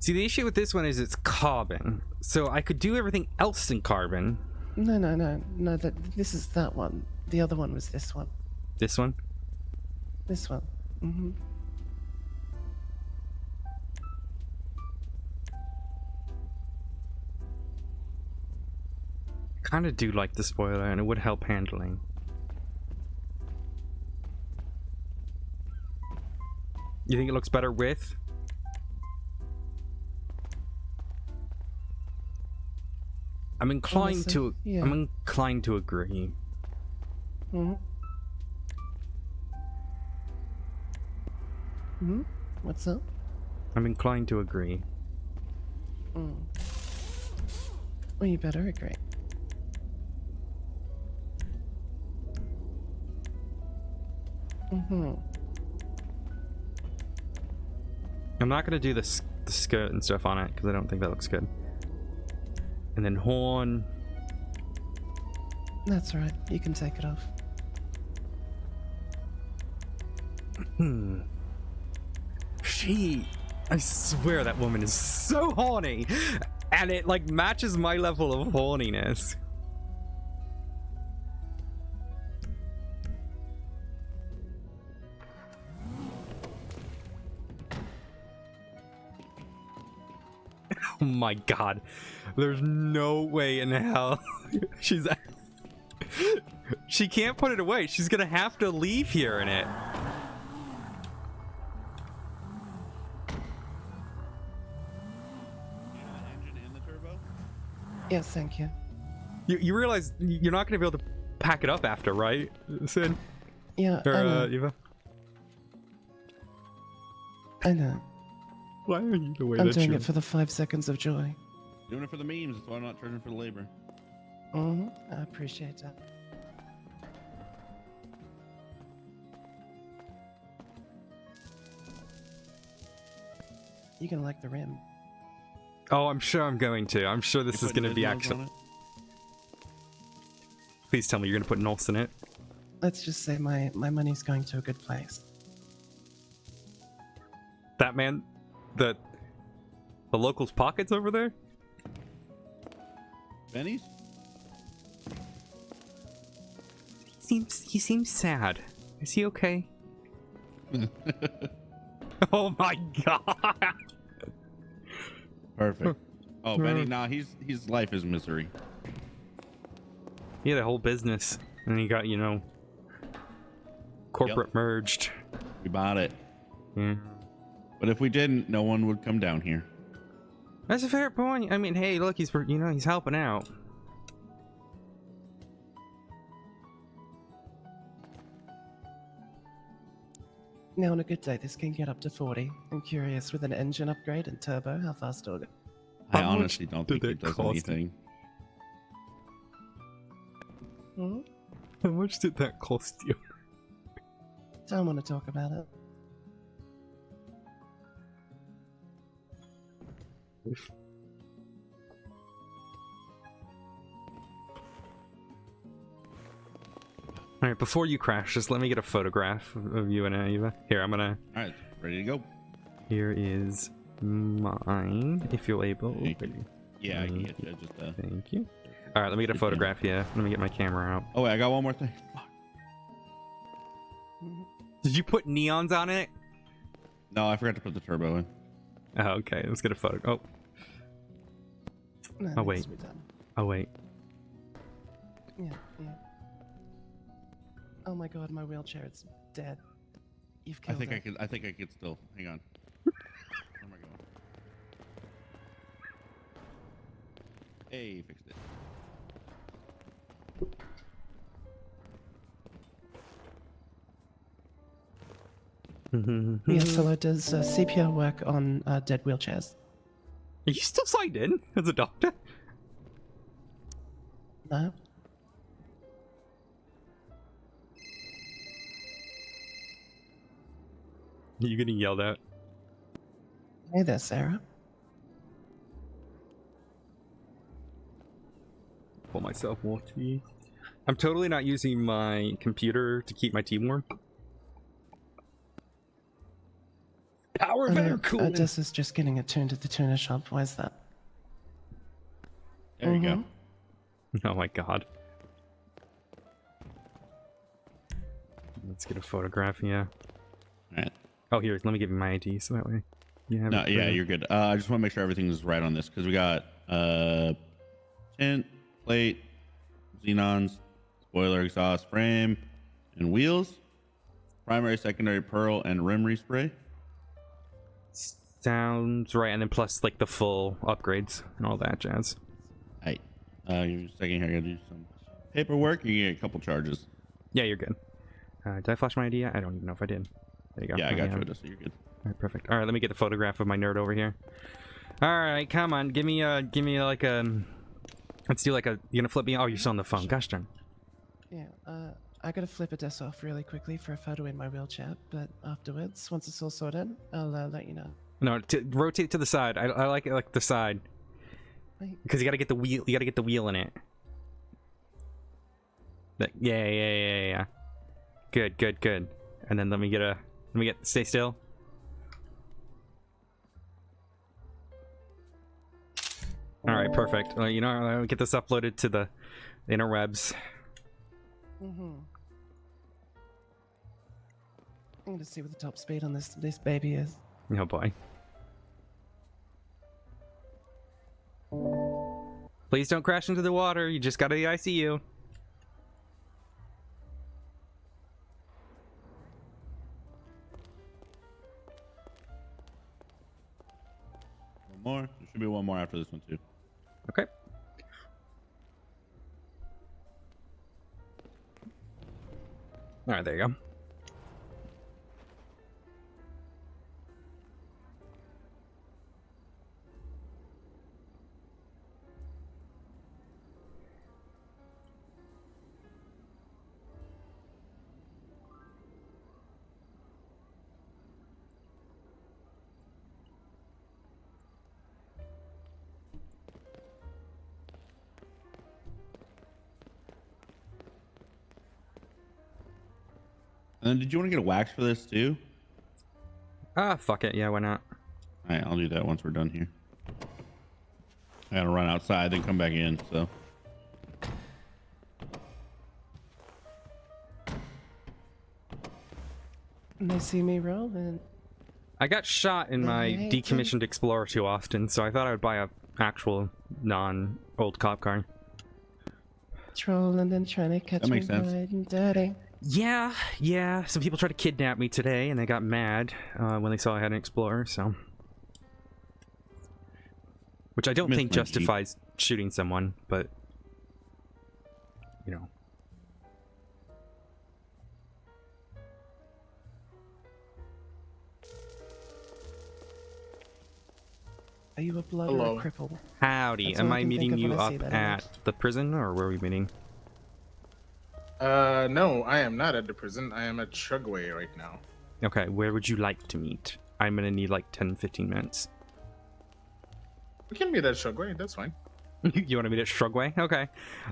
See, the issue with this one is it's carbon, so I could do everything else in carbon. No. This is that one. The other one was this one. This one? This one. Mm-hmm. Kind of do like the spoiler, and it would help handling. You think it looks better with? I'm inclined to. Yeah. I'm inclined to agree. Mm-hmm. Mm-hmm. What's up? I'm inclined to agree. Mm. Well, you better agree. Mm-hmm. I'm not gonna do the skirt and stuff on it because I don't think that looks good. And then horn. That's right. You can take it off. I swear that woman is so horny, and it like matches my level of horniness. Oh my god, there's no way in hell she's. She can't put it away. She's gonna have to leave here in it. Yes, thank you. You realize you're not gonna be able to pack it up after, right, Sid? Yeah, Or I know. Eva? I know. Why are you the way I'm that doing you... it for the 5 seconds of joy. Doing it for the memes, that's why I'm not charging for the labor. Mm-hmm. I appreciate that. You can like the rim. Oh, I'm sure I'm going to. I'm sure this is going to be actually... Please tell me you're going to put Norse in it. Let's just say my money's going to a good place. That man... The locals' pockets over there? Benny's? He seems sad. Is he okay? Oh my god! Perfect. Oh, Benny, nah, his life is misery. He had a whole business, and he got, you know, corporate merged. We bought it. Yeah. But if we didn't, no one would come down here. That's a fair point. I mean, hey, look, he's helping out. Now, on a good day, this can get up to 40. I'm curious, with an engine upgrade and turbo, how fast it'll go. I honestly don't think it does anything. Hmm? How much did that cost you? Don't want to talk about it. Alright, before you crash, just let me get a photograph of you and Eva. Here, I'm gonna... Alright, ready to go. Here is mine, if you're able. Yeah, I can get you. Just, Thank you. Alright, let me get a photograph, yeah. Let me get my camera out. Oh, wait, I got one more thing. Did you put neons on it? No, I forgot to put the turbo in. Oh, okay, let's get a photo. Oh. No, Oh, wait. Oh, wait. Yeah. Oh my god, my wheelchair, it's dead. You've killed it. I think I could still. Hang on. Where am I going? Hey, fixed it. Yes, hello, does CPR work on dead wheelchairs? Are you still signed in as a doctor? No? You're getting yelled at. Hey there, Sarah. Pour myself more tea. I'm totally not using my computer to keep my tea warm. Power Our better cool. Odessa's just getting it tuned at the tuner shop. Why is that? There you go. Oh my god. Let's get a photograph, yeah. Alright. Oh, here, let me give you my ID so that way you have it. Yeah, you're good. I just want to make sure everything's right on this because we got tint, plate, xenons, spoiler, exhaust, frame, and wheels. Primary, secondary, pearl, and rim respray. Sounds right, and then plus like the full upgrades and all that jazz. Hey, give me a second here. I gotta do some paperwork. You get a couple charges. Yeah, you're good. Did I flash my ID yet? I don't even know if I did. There you go. Yeah, I got you, Odessa. so you're good. All right, perfect. All right, let me get the photograph of my nerd over here. All right, come on, give me like a. Let's do like a. You gonna flip me? Oh, you're still on the phone. Gosh darn. Yeah, I gotta flip Odessa off really quickly for a photo in my wheelchair, but afterwards, once it's all sorted, I'll let you know. No, rotate to the side. I like it like the side. Because you gotta get the wheel. You gotta get the wheel in it. Yeah. Good. And then let me stay still. All right, perfect. You know, I'll get this uploaded to the interwebs. I'm gonna see what the top speed on this baby is. Oh boy. Please don't crash into the water. You just got to the ICU. One more. There should be one more after this one too. Okay. All right, there you go. And then, did you want to get a wax for this too? Fuck it. Yeah, why not? All right, I'll do that once we're done here. I gotta run outside, then come back in. So. And they see me rolling. I got shot in my Hey, decommissioned Explorer too often, so I thought I would buy a actual non-old cop car. Trolling and trying to catch That me makes sense. riding and dirty. Yeah. Some people tried to kidnap me today, and they got mad when they saw I had an Explorer. So, which I don't Missed think my Jeep. justifies shooting someone, but you know. Are you a blood or a cripple? Howdy. That's all Am I I can think meeting of when you I see up that at the prison, or where are we meeting? No, I am not at the prison. I am at Shugway right now. Okay, where would you like to meet? I'm gonna need like 10-15 minutes. We can meet at Shugway. That's fine. You want to meet at Shrugway? Okay.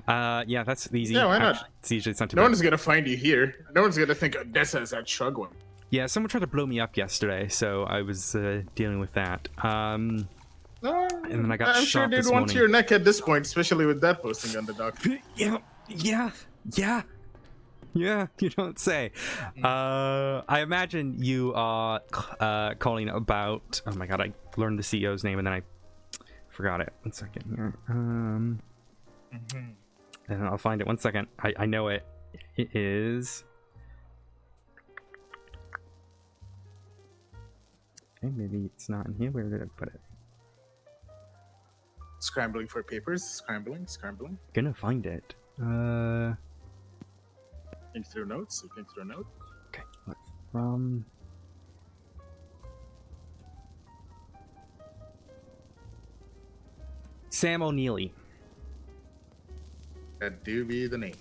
Yeah, that's easy. Yeah, why not? Actually, it's easy. It's not too No bad. one's gonna find you here. No one's gonna think Odessa is at Shugway. Yeah, someone tried to blow me up yesterday, so I was dealing with that. And then I got I'm shot sure they'd this want morning. your neck at this point, especially with that posting on the dock. Yeah, you don't say. I imagine you are calling about. Oh my god, I learned the CEO's name and then I forgot it. 1 second here. And I'll find it. 1 second. I know it. It is. Okay, maybe it's not in here. Where did I put it? Scrambling for papers. Scrambling. Gonna find it. Looking through notes. Okay. From. Sam O'Neely. That do be the name.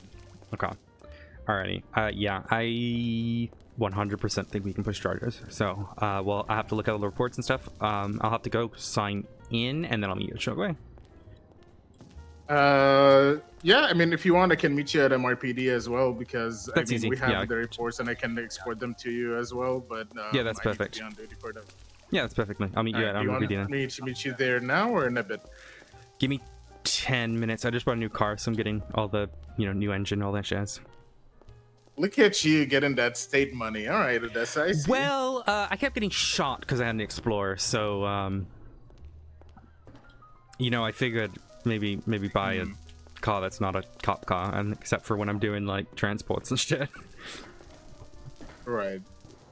Okay. Alrighty. Yeah, I 100% think we can push charges. So, well, I have to look at all the reports and stuff. I'll have to go sign in, and then I'll meet you at Shogway. Yeah, I mean, if you want, I can meet you at MRPD as well, because That's I mean, easy. we have Yeah. the reports and I can export them to you as well, but Yeah, that's I need to perfect. be on duty for them. Yeah, that's perfectly. I'll meet you at Do you want MRPD then. me to meet you there now or in a bit? Give me 10 minutes. I just bought a new car, so I'm getting all the, new engine, all that jazz. Look at you getting that state money. All right, Odessa, I see. Well, I kept getting shot because I had an Explorer, so, I figured maybe buy a car that's not a cop car, and except for when I'm doing, like, transports and shit. Right.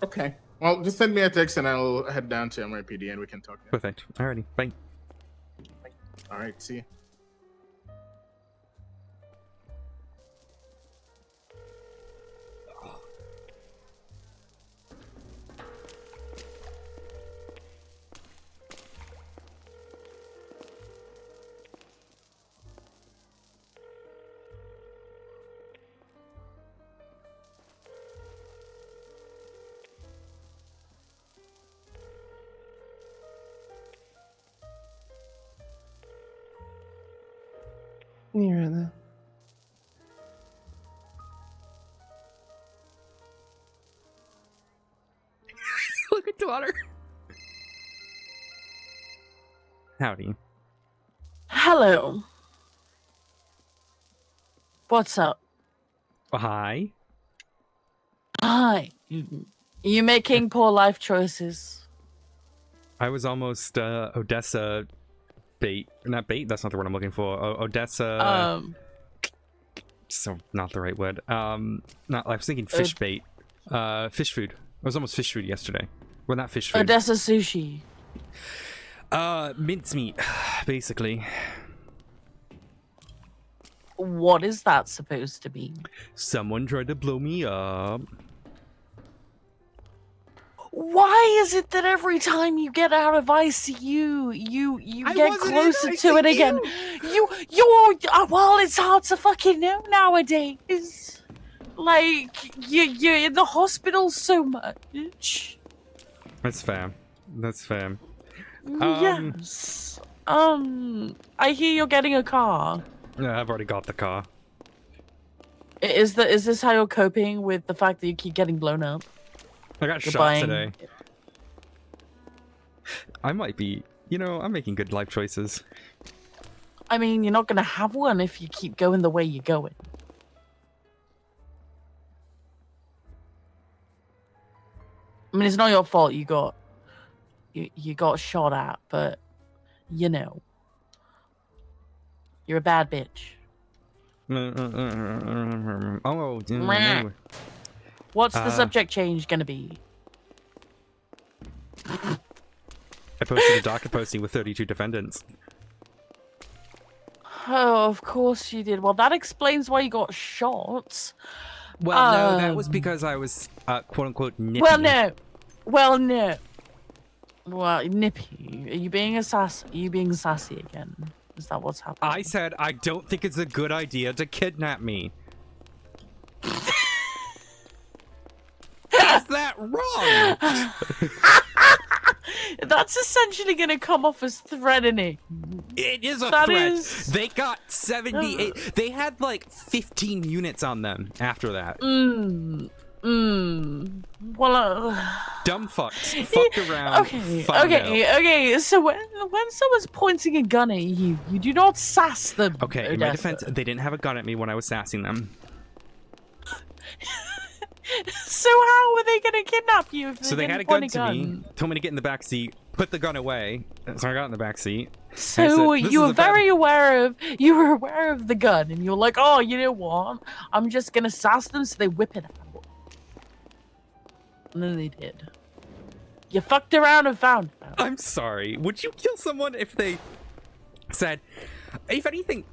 Okay. Well, just send me a text and I'll head down to MRPD and we can talk. Perfect. Alrighty. Bye. All right. See you. You're right there. Look at daughter. Howdy. Hello. What's up? Hi. Hi. You making poor life choices. I was almost Odessa bait. Not bait, that's not the word I'm looking for. Odessa. So, not the right word. Not, I was thinking fish bait. Fish food. I was almost fish food yesterday. Well, not fish food. Odessa sushi. Mincemeat, basically. What is that supposed to be? Someone tried to blow me up. Why is it that every time you get out of ICU, you get closer to it again? Well, it's hard to fucking know nowadays. Like, you're in the hospital so much. That's fair. That's fair. Yes. I hear you're getting a car. Yeah, I've already got the car. Is this how you're coping with the fact that you keep getting blown up? I got shot today. I might be, I'm making good life choices. I mean, you're not gonna have one if you keep going the way you're going. I mean, it's not your fault you got shot at, but you're a bad bitch. Oh, What's the subject change gonna be? I posted a docket posting with 32 defendants. Oh, of course you did. Well, that explains why you got shot. Well, no, that was because I was, quote-unquote, nippy. Well, no. Well, nippy. Are you being sassy again? Is that what's happening? I said I don't think it's a good idea to kidnap me. Is that wrong? That's essentially going to come off as threatening. It is a threat. They got 78. They had like 15 units on them after that. Well, dumb fucks. Fucked around. Okay. So when someone's pointing a gun at you, you do not sass them. Okay, Odessa. in my defense, they didn't have a gun at me when I was sassing them. So how were they gonna kidnap you? If So they had a gun to me, told me to get in the back seat, put the gun away, so I got in the back seat. So you were aware of the gun, and you were like, oh, you know what? I'm just gonna sass them, so they whip it out. And then they did. You fucked around and found out. I'm sorry. Would you kill someone if they said, if anything,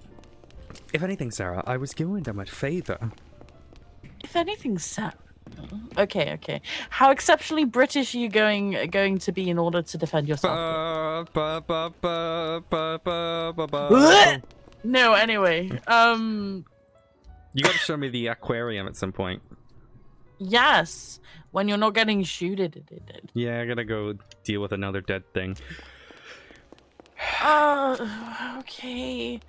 Sarah, I was doing them a favor. If anything, Sarah. Okay. How exceptionally British are you going to be in order to defend yourself? No, anyway. You gotta show me the aquarium at some point. Yes, when you're not getting shooted. Yeah, I gotta go deal with another dead thing. Okay.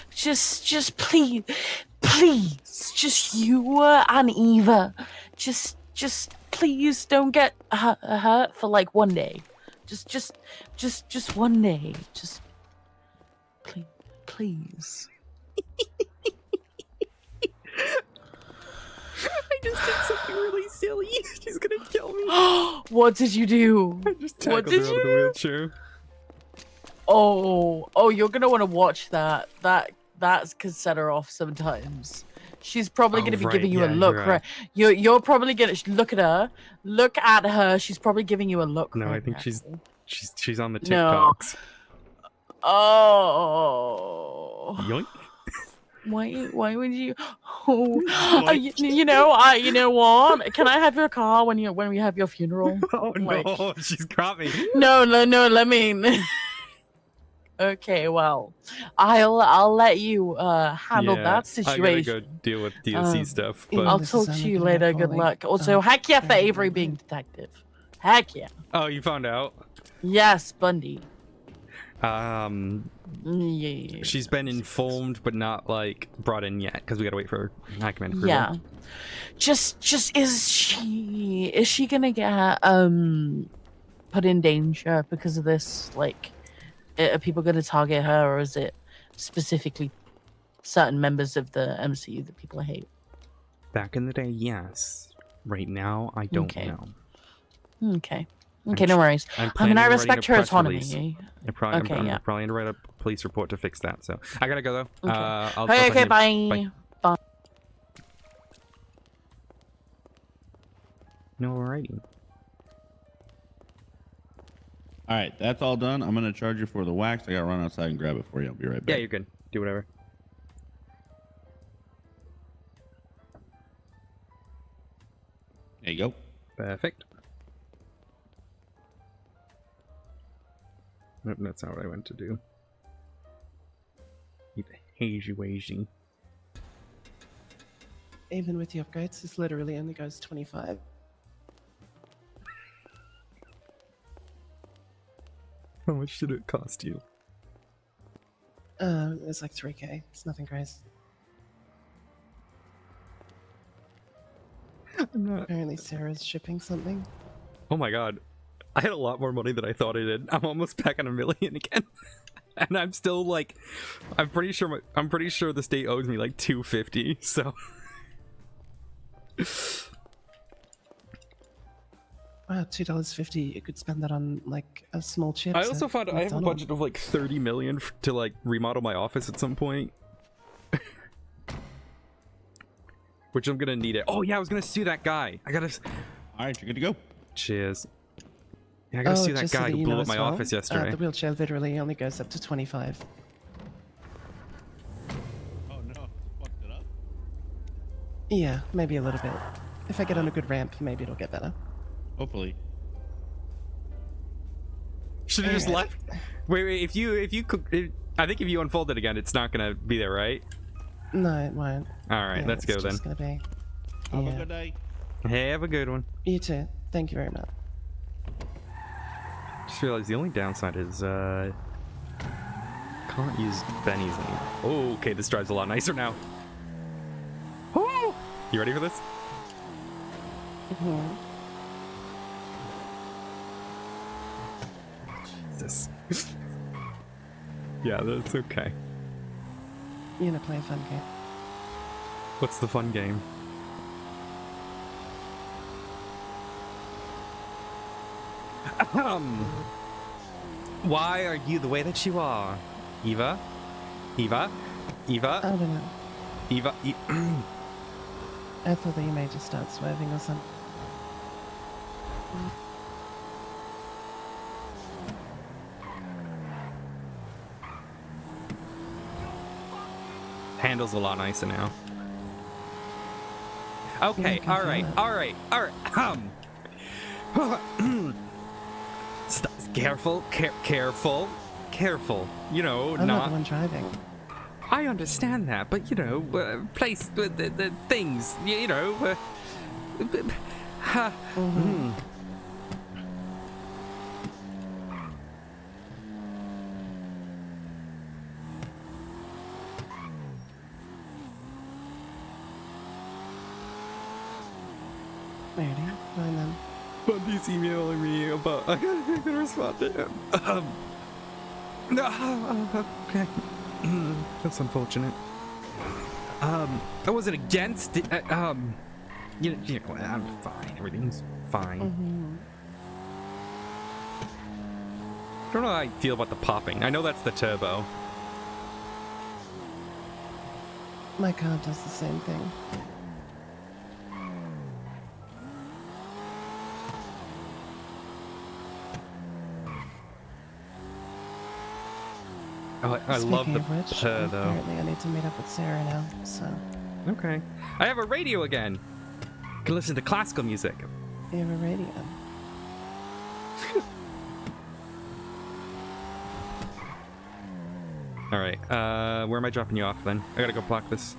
Just please, just you and Eva. Just please don't get hurt for like one day. Just one day. Just please. I just did something really silly. She's gonna kill me. What did you do? I just What tackled did her out of the you? wheelchair. Oh, you're gonna want to watch that. That's could set her off sometimes. She's probably gonna be right, giving you a yeah, look, you're right? You're probably gonna look at her. Look at her. She's probably giving you a look. No, right I think now. she's on the No. TikToks. Oh. Yoink. Why would you? Oh, you know what? Can I have your car when we have your funeral? Oh no, she's got me. No. Let me. Okay, well, I'll let you handle that situation. I gotta go deal with DOC stuff, but I'll talk to you later. Good luck. Also, heck yeah for Avery being detective. Heck yeah. Oh, you found out? Yes, Bundy. Yeah. She's been informed, but not like brought in yet, because we gotta wait for High Command approval. Yeah. Just is she gonna get put in danger because of this? Like, are people gonna target her, or is it specifically certain members of the MCU that people hate? Back in the day, yes. Right now, I don't know. Okay, no worries. I mean, I respect her autonomy. I'm probably going to write a police report to fix that. So I gotta go though. Okay. I'll Okay, bye. bye. Alrighty. All right, that's all done. I'm gonna charge you for the wax. I gotta run outside and grab it for you. I'll be right back. Yeah, you're good. Do whatever. There you go. Perfect. Nope, that's not what I went to do. Keep hazy. Even with the upgrades, this literally only goes 25. How much did it cost you? It's like 3K. It's nothing crazy. Apparently Sarah's shipping something. Oh my god. I had a lot more money than I thought I did. I'm almost back on $1 million again. And I'm still like, I'm pretty sure the state owes me like $250, so. Wow, $2.50. You could spend that on like a small chip. I also found I have a budget of like 30 million to like remodel my office at some point. Which I'm gonna need it. Oh yeah, I was gonna sue that guy. I gotta. All right, you're good to go. Cheers. Yeah, I gotta sue that guy who blew up my office yesterday. The wheelchair literally only goes up to 25. Oh no, fucked it up. Yeah, maybe a little bit. If I get on a good ramp, maybe it'll get better. Hopefully. Should have just left. Wait. If you I think if you unfold it again, it's not gonna be there, right? No, it won't. All right, let's go then. It's gonna be. Have a good day. Hey, have a good one. You too. Thank you very much. Just realized the only downside is can't use Benny's name. Oh, okay, this drives a lot nicer now. Woo! You ready for this? Mm-hmm. Jesus. Yeah, that's okay. You're gonna play a fun game. What's the fun game? Why are you the way that you are? Eva? Eva? Eva? I don't know. Eva? I thought that you may just start swerving or something. Handles a lot nicer now. Okay, alright. Careful. You know, I'm not the one driving. I understand that, but you know, place the things, you know. Alrighty, fine then. Bundy's emailing me about. I gotta respond to him. Okay. That's unfortunate. I wasn't against it. You know, I'm fine. Everything's fine. I don't know how I feel about the popping. I know that's the turbo. My car does the same thing. Oh, I love the Speaking of which, though. apparently I need to meet up with Sarah now, so... Okay. I have a radio again. Can listen to classical music. You have a radio. All right. Where am I dropping you off then? I gotta go block this.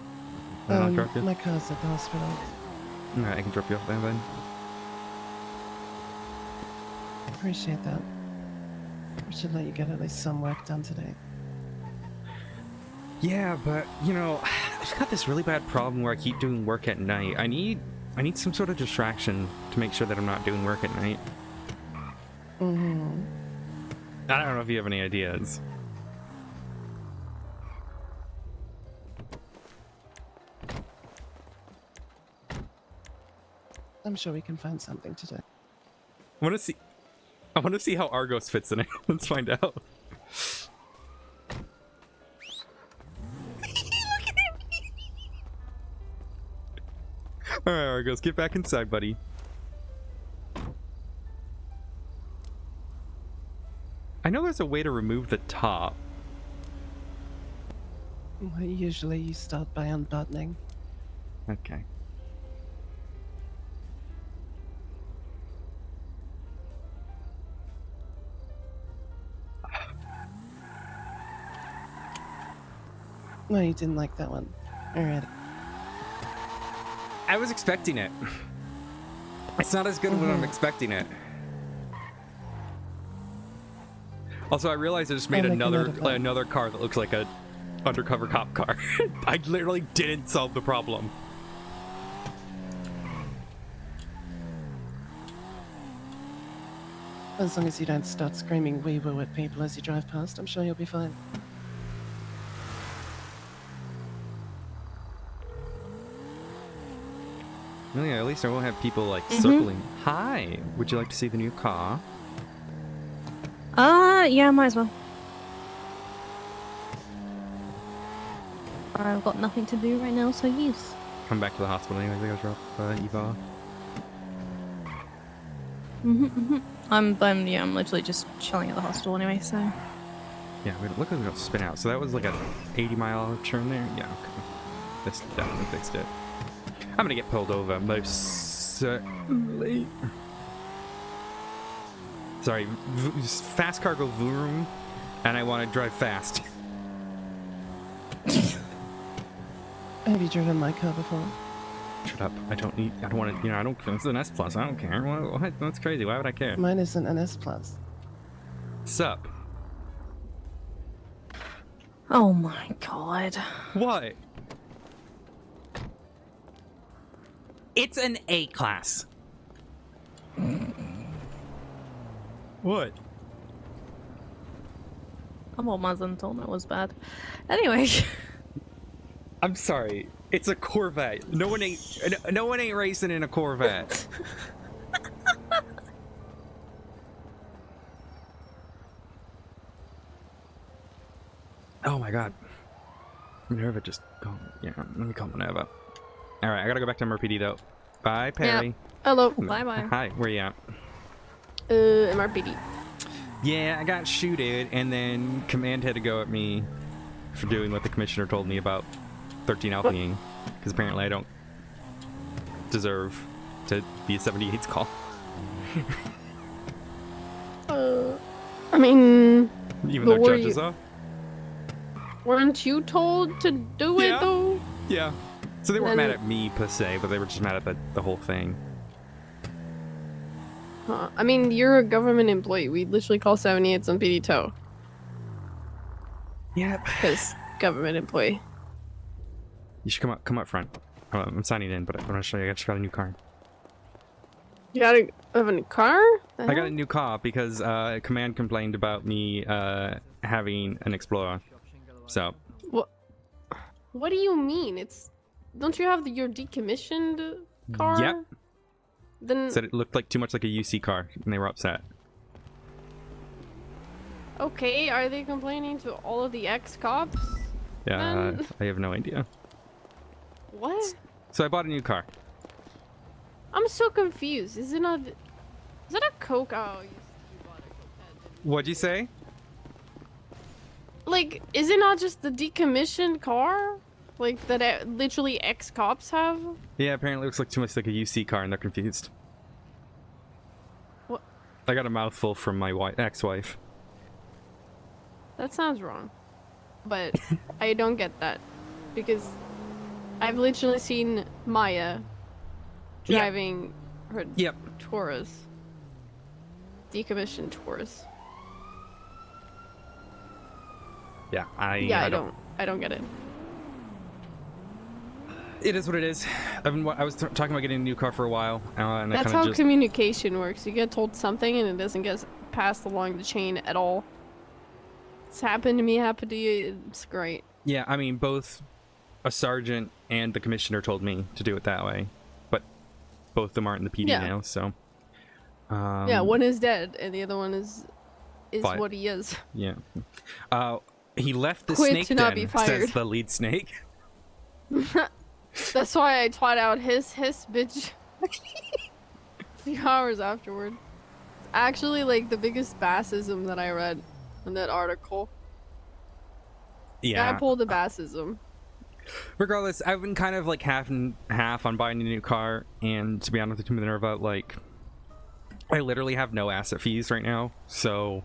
I'll drop you. My car's at the hospital. All right, I can drop you off there then. Appreciate that. I should let you get at least some work done today. Yeah, but you know, I've got this really bad problem where I keep doing work at night. I need some sort of distraction to make sure that I'm not doing work at night. I don't know if you have any ideas. I'm sure we can find something to do. I want to see how Argos fits in it. Let's find out. All right, Argos, get back inside, buddy. I know there's a way to remove the top. Well, usually you start by unbuttoning. Okay. No, you didn't like that one. Alright. I was expecting it. It's not as good when I'm expecting it. Also, I realized I just made another car that looks like a undercover cop car. I literally didn't solve the problem. As long as you don't start screaming wee woo at people as you drive past, I'm sure you'll be fine. Well, yeah, at least I won't have people like circling. Hi, would you like to see the new car? Yeah, might as well. I've got nothing to do right now, so yes. Come back to the hospital anyways. I gotta drop Eva. I'm literally just chilling at the hostel anyway, so. Yeah, look like we don't spin out. So that was like a 80-mile turn there. Yeah, okay. This definitely fixed it. I'm gonna get pulled over most certainly. Sorry, fast cargo vroom, and I want to drive fast. Have you driven my car before? Shut up. I don't want to, I don't, it's an S+. I don't care. What? That's crazy. Why would I care? Mine isn't an S+. Sup? Oh my god. What? It's an A class. What? I'm all Mazin told that was bad. Anyway. I'm sorry. It's a Corvette. No one ain't racing in a Corvette. Oh my god. Minerva just called. Yeah, let me call Minerva. Alright, I gotta go back to MRPD though. Bye, Perry. Yep. Hello. Bye-bye. Hi, where you at? MRPD. Yeah, I got shooted, and then Command had to go at me for doing what the commissioner told me about 13 alphaing, because apparently I don't deserve to be a 78's call. I mean... Even though judges are? Weren't you told to do it, though? Yeah. So they weren't mad at me, per se, but they were just mad at the whole thing. Huh. I mean, you're a government employee. We literally call 78s on PD tow. Yeah. Because government employee. You should come up front. I'm signing in, but I want to show you. I just got a new car. You have a car? I got a new car because Command complained about me having an Explorer. So. What do you mean? Don't you have your decommissioned car? Yep. Then Said it looked like too much like a UC car, and they were upset. okay, are they complaining to all of the ex-cops? Yeah, I have no idea. What? So I bought a new car. I'm so confused. Is that a Coke? Oh, you bought a Coke. What'd you say? Like, is it not just the decommissioned car? Like, that literally ex-cops have? Yeah, apparently it looks like too much like a UC car, and they're confused. What? I got a mouthful from my ex-wife. That sounds wrong. But I don't get that. Because I've literally seen Maya driving her Taurus. Decommissioned Taurus. Yeah, I don't get it. It is what it is. I was talking about getting a new car for a while, and That's I kind how of just... communication works. You get told something and it doesn't get passed along the chain at all. It's happened to me, happened to you. It's great. Yeah, I mean, both a sergeant and the commissioner told me to do it that way, but both of them aren't in the PD now, so... yeah, one is dead and the other one is Fine. what he is. Yeah. He left the Quit snake to den, not be fired. says the lead snake. That's why I twat out his bitch a few hours afterward. It's actually like the biggest bassism that I read in that article. Yeah. I pulled a bassism. Regardless, I've been kind of like half and half on buying a new car, and to be honest with you, Minerva, like, I literally have no asset fees right now, so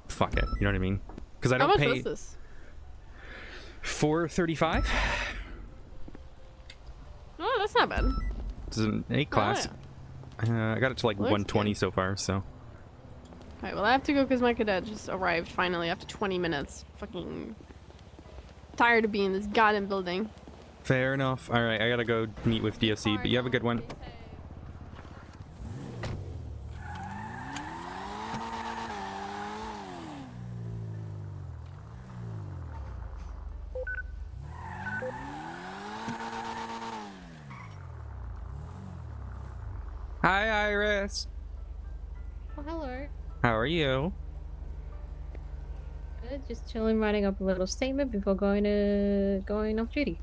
fuck it, you know what I mean? Because I don't How much pay. was this? $435. Oh, that's not bad. It's an A class. I got it to like Looks 120 so far, so. Alright, well I have to go because my cadet just arrived finally after 20 minutes. Fucking tired of being in this goddamn building. Fair enough. All right, I gotta go meet with DOC, but you have a good one. Hi, Iris. Oh, hello. How are you? Good. Just chilling, writing up a little statement before going off duty.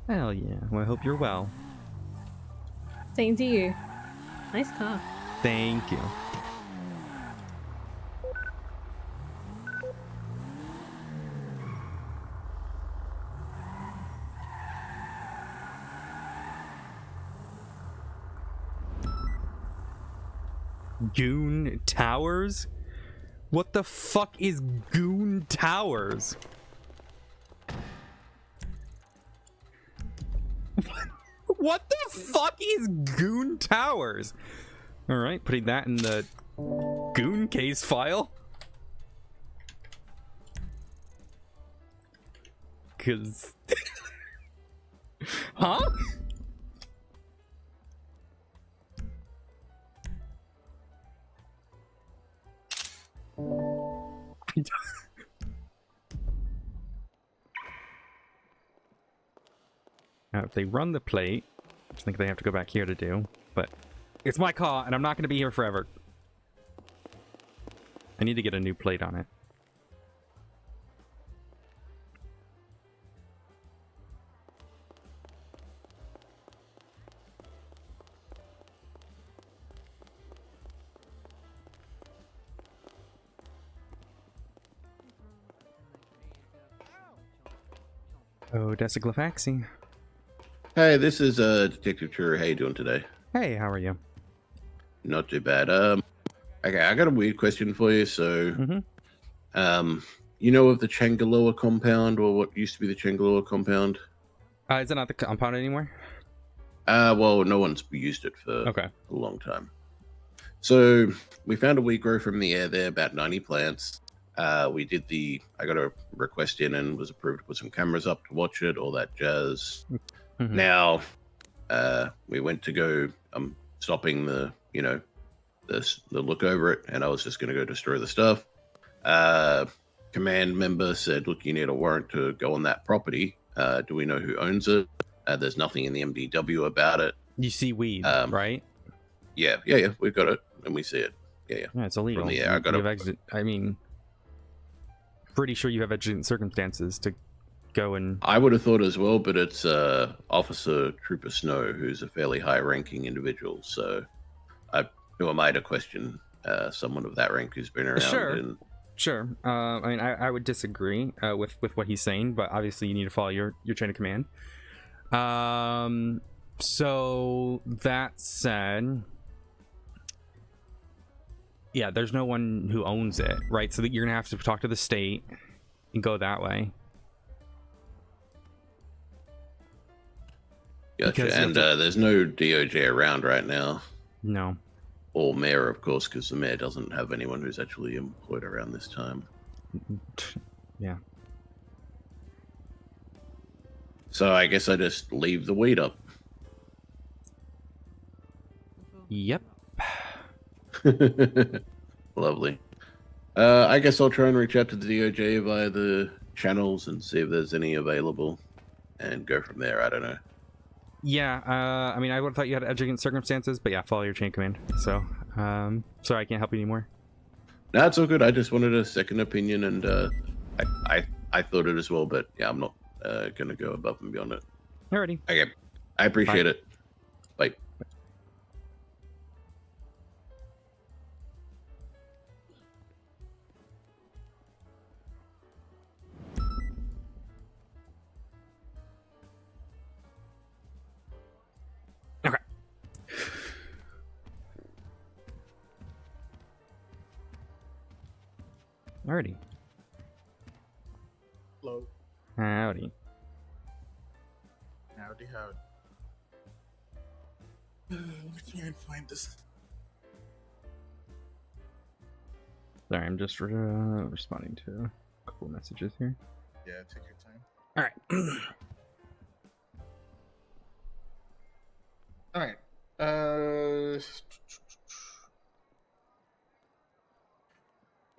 Hell yeah. Well, I hope you're well. Same to you. Nice car. Thank you. Goon Towers? What the fuck is Goon Towers? What the fuck is Goon Towers? Alright, putting that in the Goon case file. Cause... Huh? Now, if they run the plate, I think they have to go back here to do, but it's my car, and I'm not going to be here forever. I need to get a new plate on it. Odessa Glafx. Hey, this is Detective True. How you doing today? Hey, how are you? Not too bad. Okay, I got a weird question for you. So, you know of the Changaloa compound, or what used to be the Changaloa compound? Is it not the compound anymore? Well, no one's used it for a long time. So we found a weed grow from the air there, about 90 plants. I got a request in and was approved to put some cameras up to watch it, all that jazz. Now, we went to go, stopping the look over it, and I was just going to go destroy the stuff. Command member said, "Look, you need a warrant to go on that property. Do we know who owns it? There's nothing in the MDW about it." You see weed, right? Yeah, we've got it, and we see it. Yeah. It's illegal. From the air, I got it. I mean, pretty sure you have exigent circumstances to go and. I would have thought as well, but it's Officer Trooper Snow, who's a fairly high-ranking individual. So, who am I to question someone of that rank who's been around? Sure. I mean, I would disagree with what he's saying, but obviously you need to follow your chain of command. So that said, yeah, there's no one who owns it, right? So that you're gonna have to talk to the state and go that way. Gotcha. And there's no DOJ around right now. No. Or mayor, of course, because the mayor doesn't have anyone who's actually employed around this time. Yeah. So I guess I just leave the weed up. Yep. Lovely. I guess I'll try and reach out to the DOJ via the channels and see if there's any available and go from there. I don't know. Yeah, I mean, I would have thought you had exigent circumstances, but yeah, follow your chain of command. So, sorry, I can't help you anymore. No, it's all good. I just wanted a second opinion, and I thought it as well, but yeah, I'm not going to go above and beyond it. Alrighty. Okay. I appreciate it. Bye. Okay. Alrighty. Hello. Howdy. Howdy. Let me try and find this. Sorry, I'm just responding to a couple messages here. Yeah, take your time. All right. All right.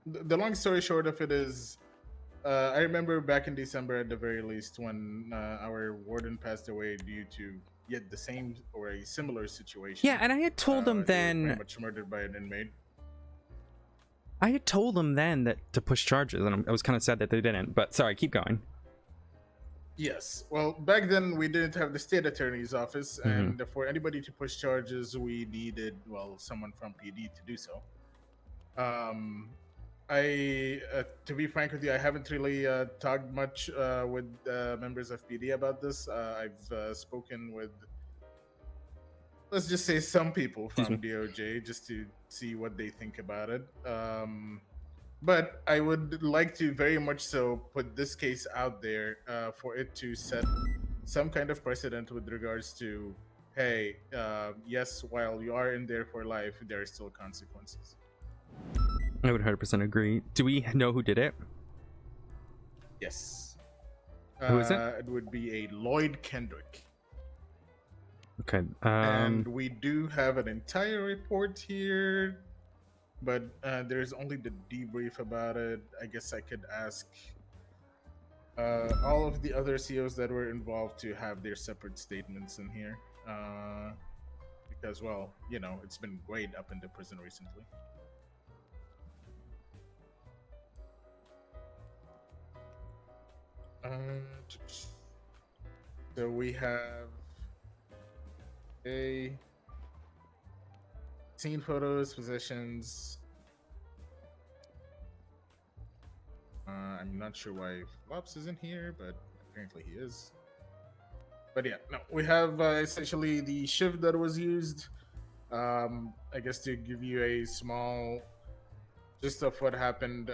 The long story short of it is, I remember back in December, at the very least, when our warden passed away due to yet the same or a similar situation. Yeah, and I had told him then. Pretty much murdered by an inmate. I had told him then that to push charges, and I was kind of sad that they didn't. But sorry, keep going. Yes. Well, back then we didn't have the state attorney's office, and for anybody to push charges, we needed, well, someone from PD to do so. To be frank with you, I haven't really talked much with members of PD about this. I've spoken with, let's just say, some people from DOJ just to see what they think about it. But I would like to very much so put this case out there for it to set some kind of precedent with regards to, hey, yes, while you are in there for life, there are still consequences. I would 100% agree. Do we know who did it? Yes. Who is it? It would be a Lloyd Kendrick. Okay. And we do have an entire report here, but there's only the debrief about it. I guess I could ask all of the other COs that were involved to have their separate statements in here. Because, well, you know, it's been great up in the prison recently. So we have scene photos, possessions. I'm not sure why Flops is in here, but apparently he is. But yeah, no, we have essentially the shift that was used. I guess to give you a small gist of what happened.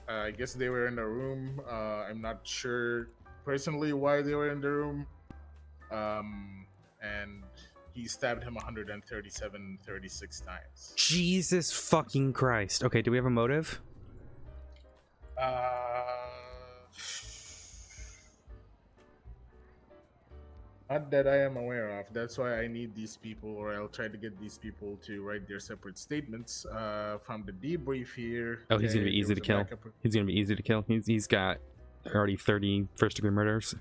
I guess they were in a room. I'm not sure personally why they were in the room. And he stabbed him 36 times. Jesus fucking Christ. Okay, do we have a motive? Not that I am aware of. That's why I need these people, or I'll try to get these people to write their separate statements from the debrief here. Oh, he's gonna be there easy was to a kill. backup- He's gonna be easy to kill. He's got already 30 first-degree murders.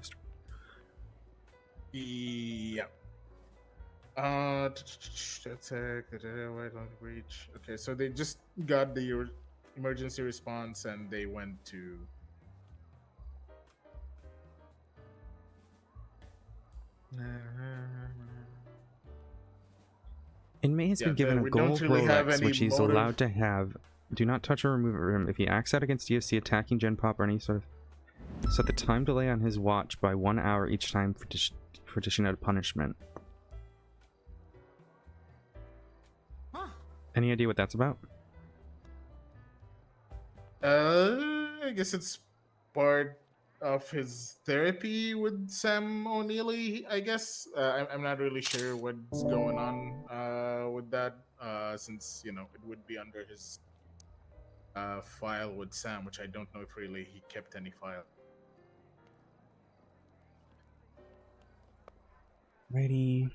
Yeah. That's why don't reach. Okay, so they just got the emergency response and they went to. Inmate has been given a gold Rolex, which he's allowed to have. Do not touch or remove it from him. If he acts out against DOC, attacking Gen Pop or any sort of... Set the time delay on his watch by 1 hour each time for dishing out a punishment. Any idea what that's about? I guess it's part of his therapy with Sam O'Neilly. I guess I'm not really sure what's going on with that, since it would be under his file with Sam, which I don't know if really he kept any file. Righty.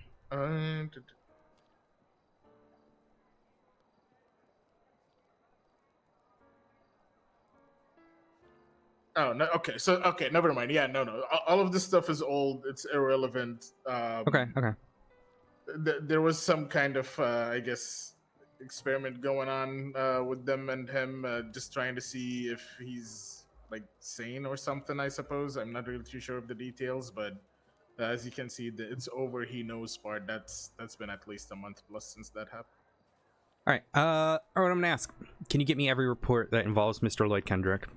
Oh no. Okay. So never mind. Yeah. No. All of this stuff is old. It's irrelevant. Okay. There was some kind of, I guess, experiment going on with them and him, just trying to see if he's like sane or something. I suppose I'm not really too sure of the details, but as you can see, it's over he knows part. That's been at least a month plus since that happened. All right. All right. I'm gonna ask. Can you get me every report that involves Mr. Lloyd Kendrick?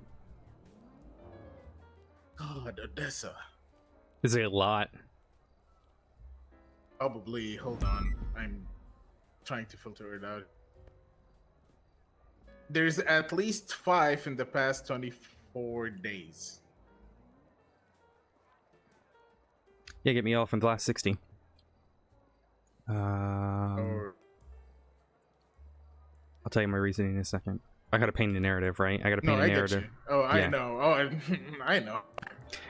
God, Odessa. Is it a lot? Probably. Hold on. I'm trying to filter it out. There's at least 5 in the past 24 days. Yeah, get me all from the last 60. Or I'll tell you my reasoning in a second. I gotta paint a narrative, right? I gotta no, paint a I get narrative. you. Oh, I Yeah. know. Oh, I know.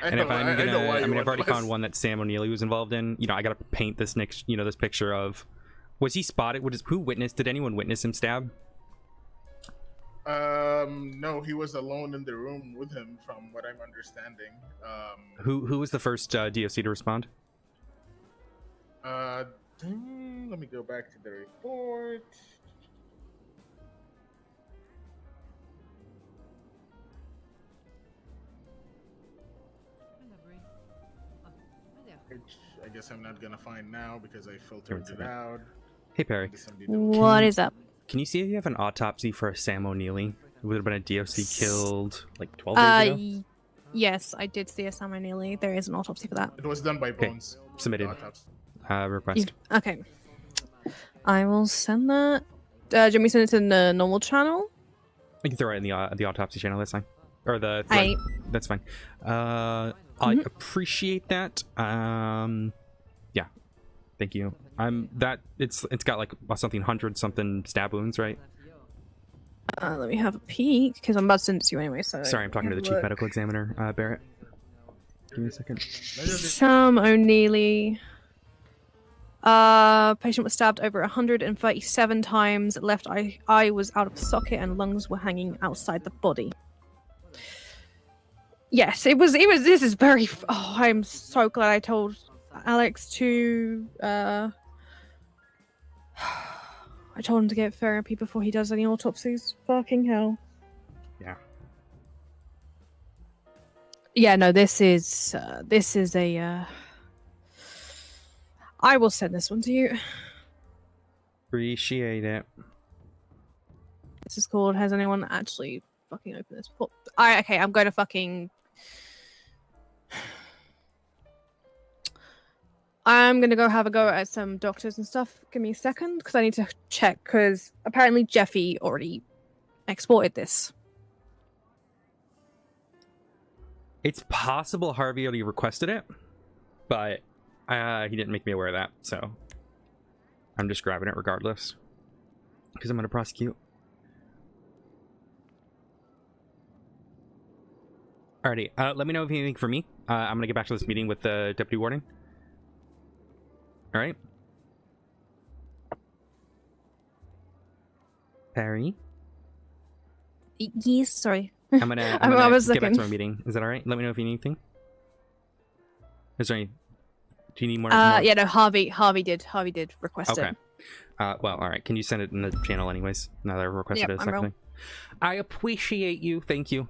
And if I'm I know why I mean, you I've already want found less. one that Sam O'Neilly was involved in. I gotta paint this next, this picture of. Was he spotted? Who witnessed? Did anyone witness him stab? No, he was alone in the room with him, from what I'm understanding. Who was the first DOC to respond? Let me go back to the report. Which I guess I'm not gonna find now because I filtered it out. Hey Perry. What is up? Can you see if you have an autopsy for a Sam O'Neilly? It would have been a DOC killed like 12 days ago. Yes, I did see a Sam O'Neilly. There is an autopsy for that. It was done by Bones. Submitted. The Request. Okay. I will send that. Do you want me to send it to the normal channel? You can throw it in the autopsy channel. That's fine. Or the I- that's fine. I appreciate that. Yeah. Thank you. It's got like something 100-something stab wounds, right? Let me have a peek because I'm about to send it to you anyway. So Sorry, I'm talking to the chief look. medical examiner, Barrett. Give me a second. Sam O'Neilly. Patient was stabbed over 137 times. Left eye was out of socket and lungs were hanging outside the body. Yes, it was. This is very. Oh, I'm so glad I told Alex to. I told him to get therapy before he does any autopsies. Fucking hell. Yeah. Yeah, no, this is a. I will send this one to you. Appreciate it. This is called. Has anyone actually fucking opened this? Okay, I'm going to fucking. I'm gonna go have a go at some doctors and stuff. Give me a second, because I need to check. Because apparently Jeffy already exported this. It's possible Harvey already requested it, but he didn't make me aware of that, so I'm just grabbing it regardless because I'm going to prosecute. Alrighty, let me know if you have anything for me. I'm going to get back to this meeting with the deputy warden. All right. Perry, Yes, sorry. I'm gonna I was get back to looking. my meeting. Is that all right? Let me know if you need anything. Is there any? Do you need more? Yeah, no, Harvey did request Okay. it. Well, all right. Can you send it in the channel anyways? Now that I requested Yep, it a I second will. ago. I appreciate you. Thank you.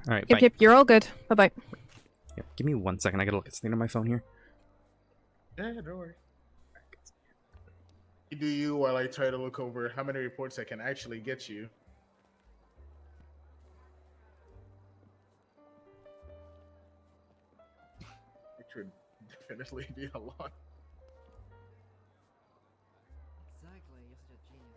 All right. Yep, bye. yep, you're all good. Bye bye. Yeah, give me 1 second. I gotta look at something on my phone here. Yeah, don't worry. You do you while I try to look over how many reports I can actually get you. It should definitely be a lot. Exactly, you're such a genius.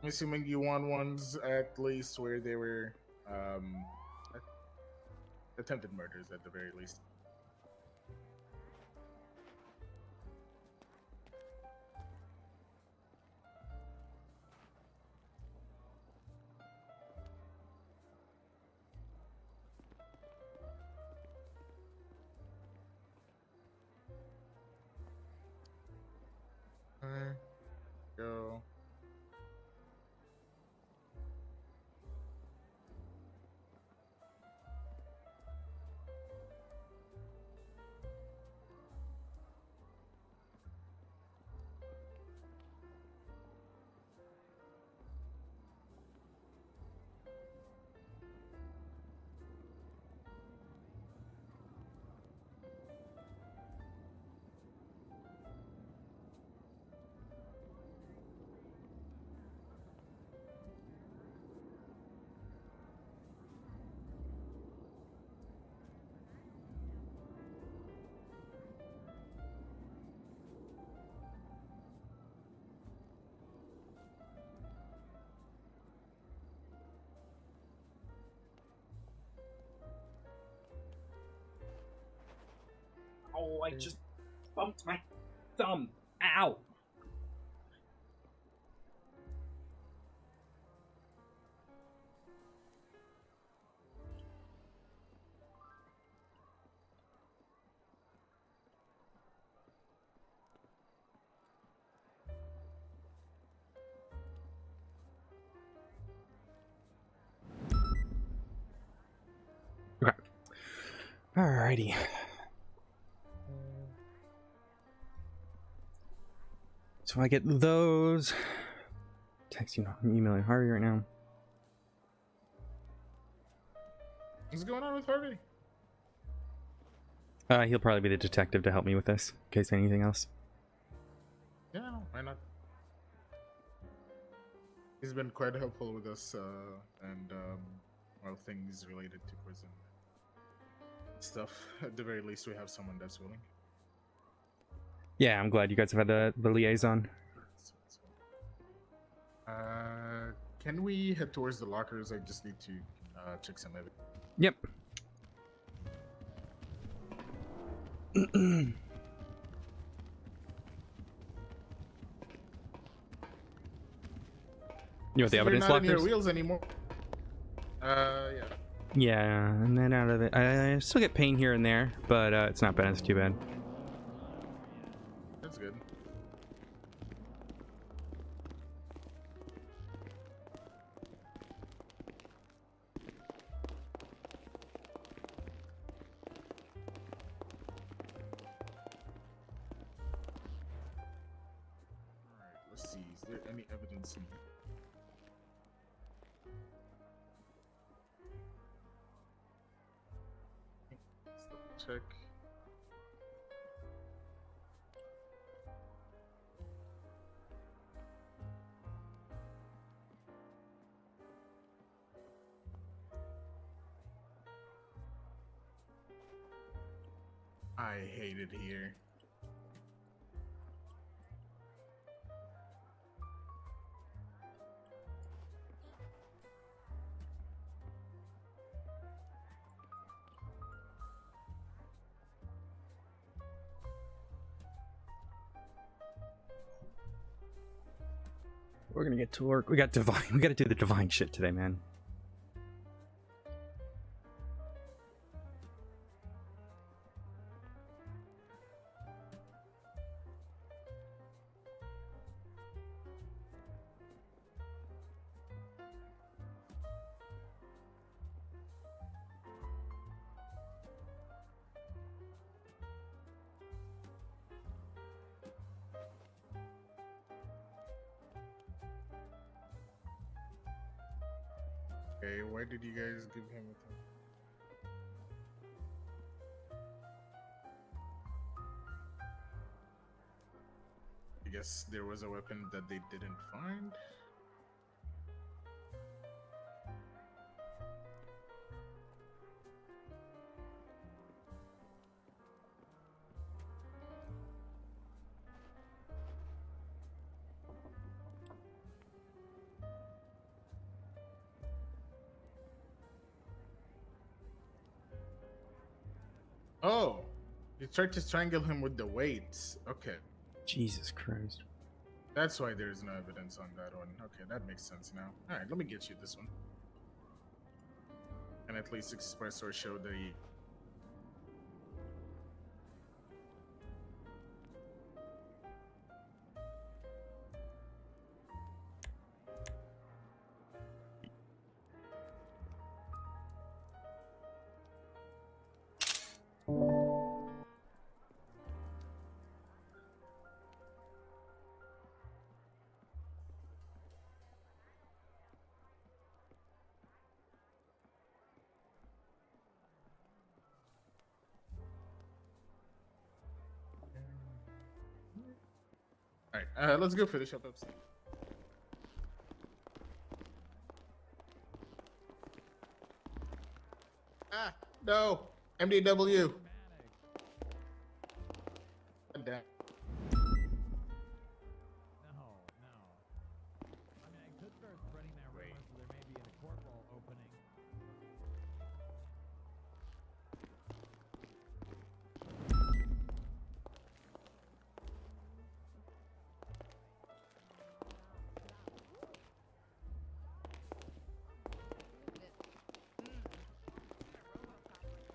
I'm assuming you want ones at least where they were attempted murders at the very least. Go. Oh, I just bumped my thumb. Ow. Okay. Alrighty. So I get those. Texting, I'm emailing Harvey right now. What's going on with Harvey? He'll probably be the detective to help me with this, in case anything else. Yeah, why not? He's been quite helpful with us, and well, things related to prison stuff. At the very least, we have someone that's willing. Yeah, I'm glad you guys have had the liaison. Can we head towards the lockers? I just need to check some evidence. Yep. You want the evidence You're not in lockers? your wheels anymore. Yeah. Yeah, and then out of it, I still get pain here and there, but it's not bad. It's too bad. That's good. Alright, let's see. Is there any evidence in here? Let's double check. I hate it here. We're gonna get to work. We got divine. We gotta do the divine shit today, man. Okay, why did you guys give him a thing? I guess there was a weapon that they didn't find. Oh, you tried to strangle him with the weights. Okay. Jesus Christ. That's why there's no evidence on that one. Okay, that makes sense now. Alright, let me get you this one. And at least express or show the... Alright, let's go finish up upstairs. Ah, no! MDW! Damn.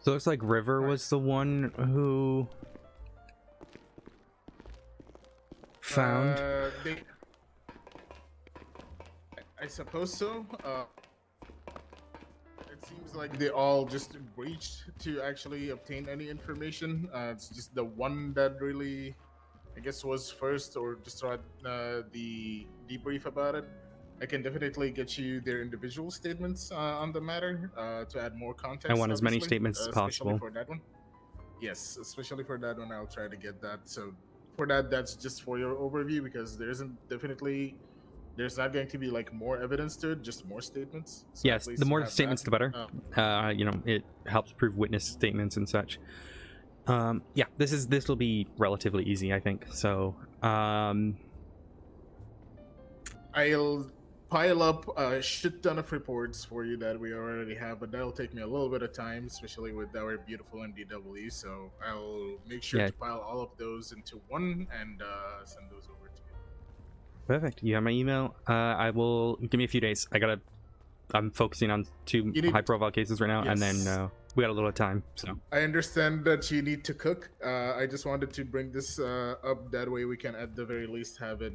So it looks like River was the one who found. I suppose so. It seems like they all just reached to actually obtain any information. It's just the one that really, I guess, was first or just tried the debrief about it. I can definitely get you their individual statements on the matter to add more context. I want as many obviously, statements as especially possible. for that one. Yes, especially for that one, I'll try to get that. So for that, that's just for your overview because there's not going to be like more evidence to it, just more statements. So Yes, the more statements, the better. You know, it helps prove witness statements and such. Yeah, this will be relatively easy, I think. So, I'll pile up a shit ton of reports for you that we already have, but that'll take me a little bit of time, especially with our beautiful NDW. So I'll make sure to pile all of those into one and send those over to you. Perfect. You have my email. I will give me a few days. I'm focusing on two high-profile cases right now, and then we got a little time. So I understand that you need to cook. I just wanted to bring this up that way we can at the very least have it.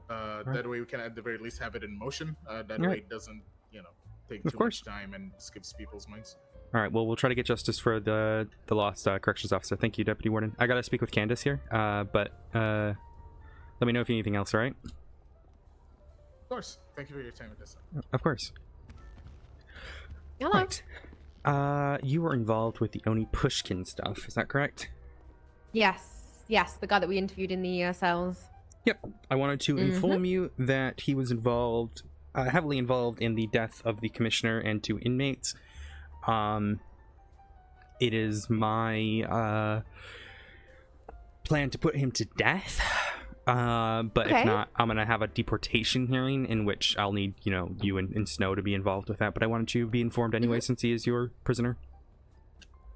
That way we can at the very least have it in motion. That way it doesn't, take too much time and skips people's minds. All right. Well, we'll try to get justice for the lost corrections officer. Thank you, Deputy Warden. I gotta speak with Candace here. But let me know if you need anything else. All right. Of course. Thank you for your time, Odessa. Of course. Hello. Right. You were involved with the Oni Pushkin stuff. Is that correct? Yes. Yes, the guy that we interviewed in the cells. Yep. I wanted to inform you that he was involved, heavily involved in the death of the commissioner and 2 inmates. It is my plan to put him to death. But if not, I'm gonna have a deportation hearing in which I'll need, you and Snow to be involved with that. But I wanted you to be informed anyway, since he is your prisoner.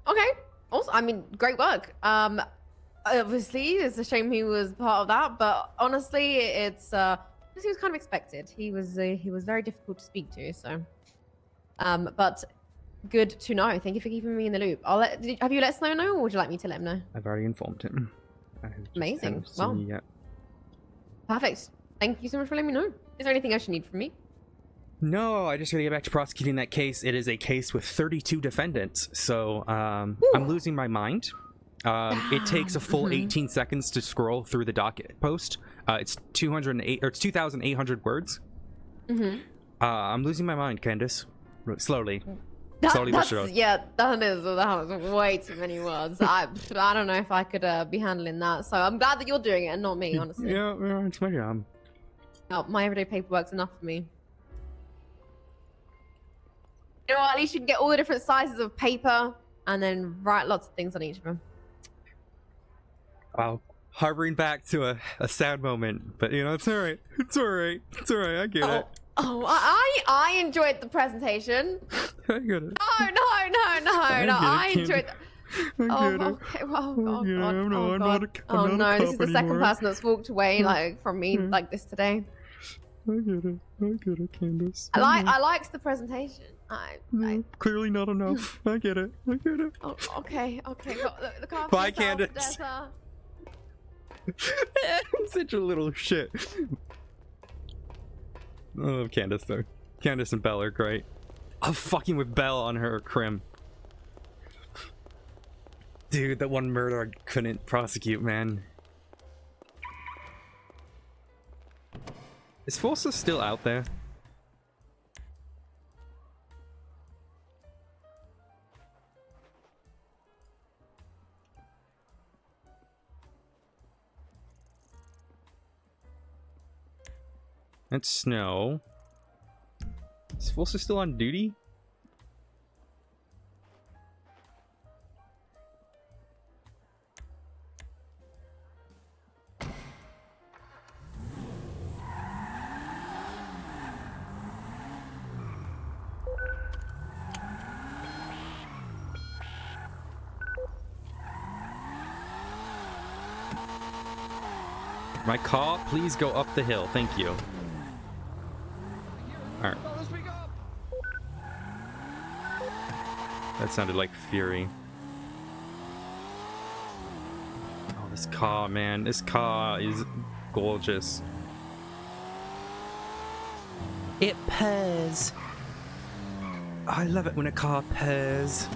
Okay. Also, I mean, great work. Obviously, it's a shame he was part of that, but honestly, it's This was kind of expected. He was very difficult to speak to, so. But good to know. Thank you for keeping me in the loop. Have you let Snow know, or would you like me to let him know? I've already informed him. I just Amazing. haven't seen Well, you yet. perfect. Thank you so much for letting me know. Is there anything else you need from me? No, I just gotta get back to prosecuting that case. It is a case with 32 defendants, so I'm losing my mind. It takes a full 18 seconds to scroll through the docket post. It's 2,800 words. I'm losing my mind, Candace. Slowly. Slowly but surely. Yeah, that is way too many words. I don't know if I could be handling that. So I'm glad that you're doing it and not me, honestly. Yeah, it's my job. Oh, my everyday paperwork's enough for me. You know what? At least you can get all the different sizes of paper and then write lots of things on each of them. Wow. Harboring back to a sad moment, but you know, it's alright. It's alright. It's alright. I get it. Oh, I enjoyed the presentation. I get it. No. I enjoyed that. Okay. Well, oh no, this is the second person that's walked away from me like this today. I get it, Candace. I liked the presentation. Clearly not enough. I get it. Oh, okay. The car for Bye, yourself, Candace. Odessa. I'm such a little shit. I love Candace though. Candace and Belle are great. I'm fucking with Belle on her crim. Dude, that one murder I couldn't prosecute, man. Is Forza still out there? It's Snow. Is Forza still on duty? My car, please go up the hill. Thank you. Alright. That sounded like Fury. Oh, this car, man. This car is gorgeous. It purrs. I love it when a car purrs.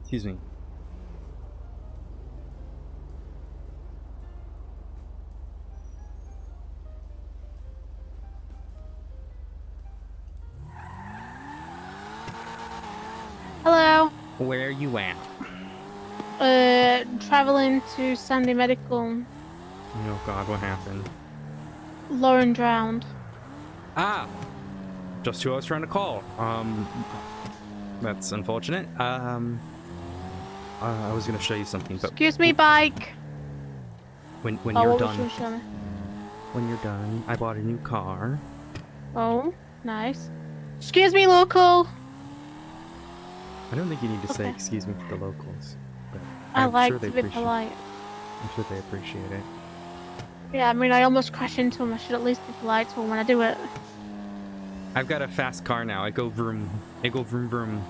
Excuse me. Hello. Where are you at? Traveling to Sandy Medical. Oh god, what happened? Lauren drowned. Ah! Just who I was trying to call. That's unfortunate. I was gonna show you something, but Excuse me, bike. when Oh, you're what was done, you showing me? when you're done, I bought a new car. Oh, nice. Excuse me, local. I don't think you need to say excuse me to the locals, but I I'm like sure to they be appreciate. polite. I'm sure they appreciate it. Yeah, I mean, I almost crashed into him. I should at least be polite to him when I do it. I've got a fast car now. I go vroom. I go vroom vroom.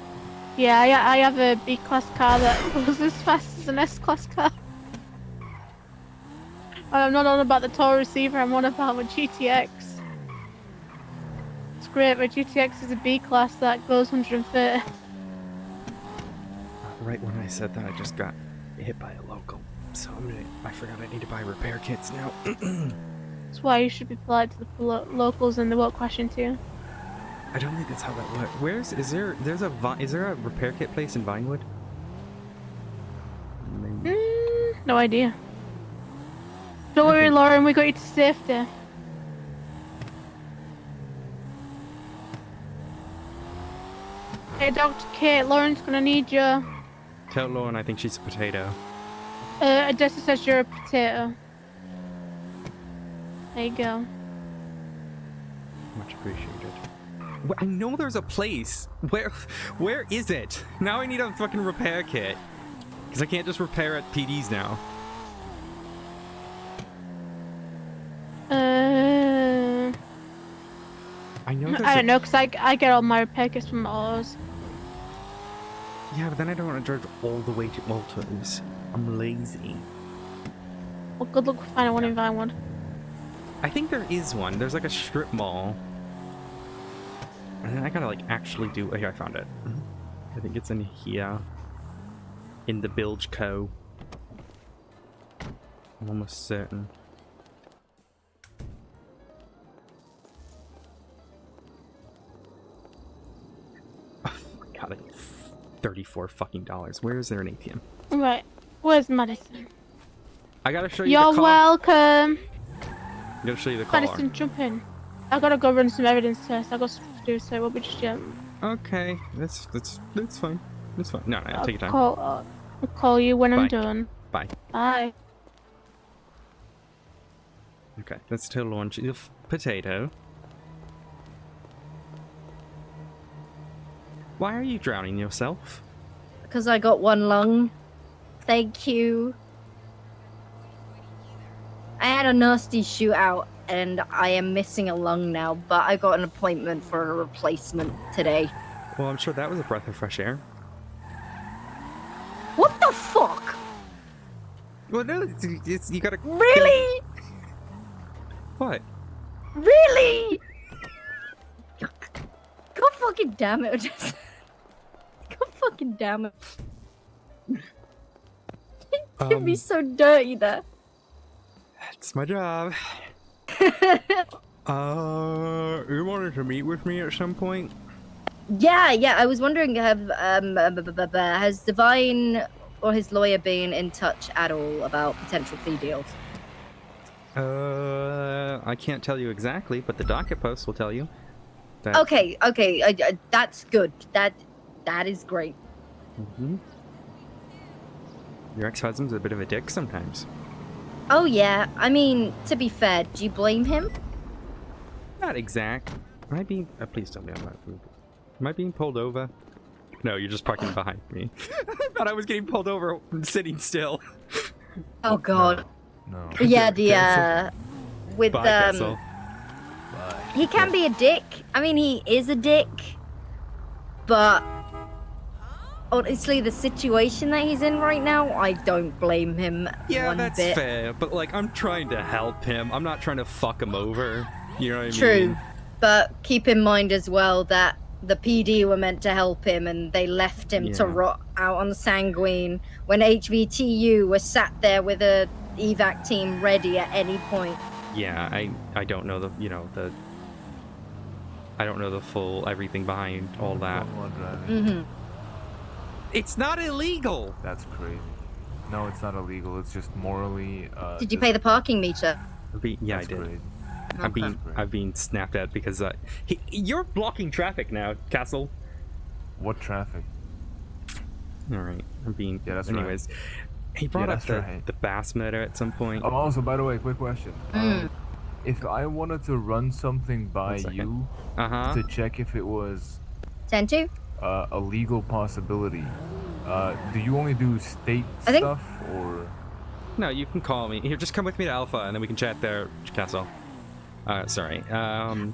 Yeah, I have a B-class car that goes as fast as an S-class car. I'm not on about the toll receiver, I'm on about the GTX. It's great, but GTX is a B-class that goes 130. Right when I said that, I just got hit by a local. So I forgot I need to buy repair kits now. That's why you should be polite to the locals and they won't crash into you. I don't think that's how that works. Is there a repair kit place in Vinewood? No idea. Don't worry, Lauren, we got you to safety. Hey, Dr. Kate, Lauren's gonna need you. Tell Lauren I think she's a potato. Odessa says you're a potato. There you go. Much appreciated. I know there's a place. Where is it? Now I need a fucking repair kit. Because I can't just repair at PDs now. I know I don't know, because I get all my repair kits from autos. Yeah, but then I don't want to drive all the way to autos. I'm lazy. Well, good luck finding one if I want. I think there is one. There's like a strip mall. And then I gotta like actually do... Oh, here, I found it. I think it's in here. In the Bilge Co. I'm almost certain. Oh my god, I need $34 fucking dollars. Where is there an ATM? Right. Where's Madison? I gotta show you You're the car. welcome. I gotta show you the car. Madison, jump in. I gotta go run some evidence tests. I got stuff to do, so it won't be just yet. Okay, that's fine. That's fine. No, take your time. I'll call you when I'm Bye. done. Bye. Bye. Okay, let's to launch the potato. Why are you drowning yourself? Because I got one lung. Thank you. I had a nasty shootout and I am missing a lung now, but I got an appointment for a replacement today. Well, I'm sure that was a breath of fresh air. What the fuck? Well, no, it's you gotta... Really? What? Really? God fucking damn it, Odessa. God fucking damn it. It'd be so dirty there. It's my job. You wanted to meet with me at some point? Yeah, I was wondering, has Divine or his lawyer been in touch at all about potential plea deals? I can't tell you exactly, but the docket post will tell you. That... Okay, that's good. That is great. Mm-hmm. Your ex-husband's a bit of a dick sometimes. Oh yeah, I mean, to be fair, do you blame him? Not exact. Am I being... please tell me I'm not... Am I being pulled over? No, you're just parking behind me. I thought I was getting pulled over sitting still. Oh god. No. Yeah, with Bye, Castle. he can be a dick. I mean, he is a dick, but honestly, the situation that he's in right now, I don't blame him. Yeah, one that's bit. fair, but like, I'm trying to help him. I'm not trying to fuck him over. You know what I True, mean? but keep in mind as well that the PD were meant to help him and they left him to Yeah. rot out on Sanguine when HVTU was sat there with a evac team ready at any point. Yeah, I don't know the, I don't know the full everything behind all that. Mm-hmm. It's not illegal. That's crazy. No, it's not illegal. It's just morally. Did you pay the parking meter? Yeah, I That's did. crazy. I've been snapped at because you're blocking traffic now, Castle. What traffic? All right, I'm being. Yeah, that's anyways, right. he brought Yeah, up that's the bass murder at some point. Oh, also, by the way, quick question. If I wanted to run something by you to check if it was 10-2? a legal possibility, do you only do state I think- stuff or? No, you can call me. Here, just come with me to Alpha, and then we can chat there, Castle. Sorry. Yeah,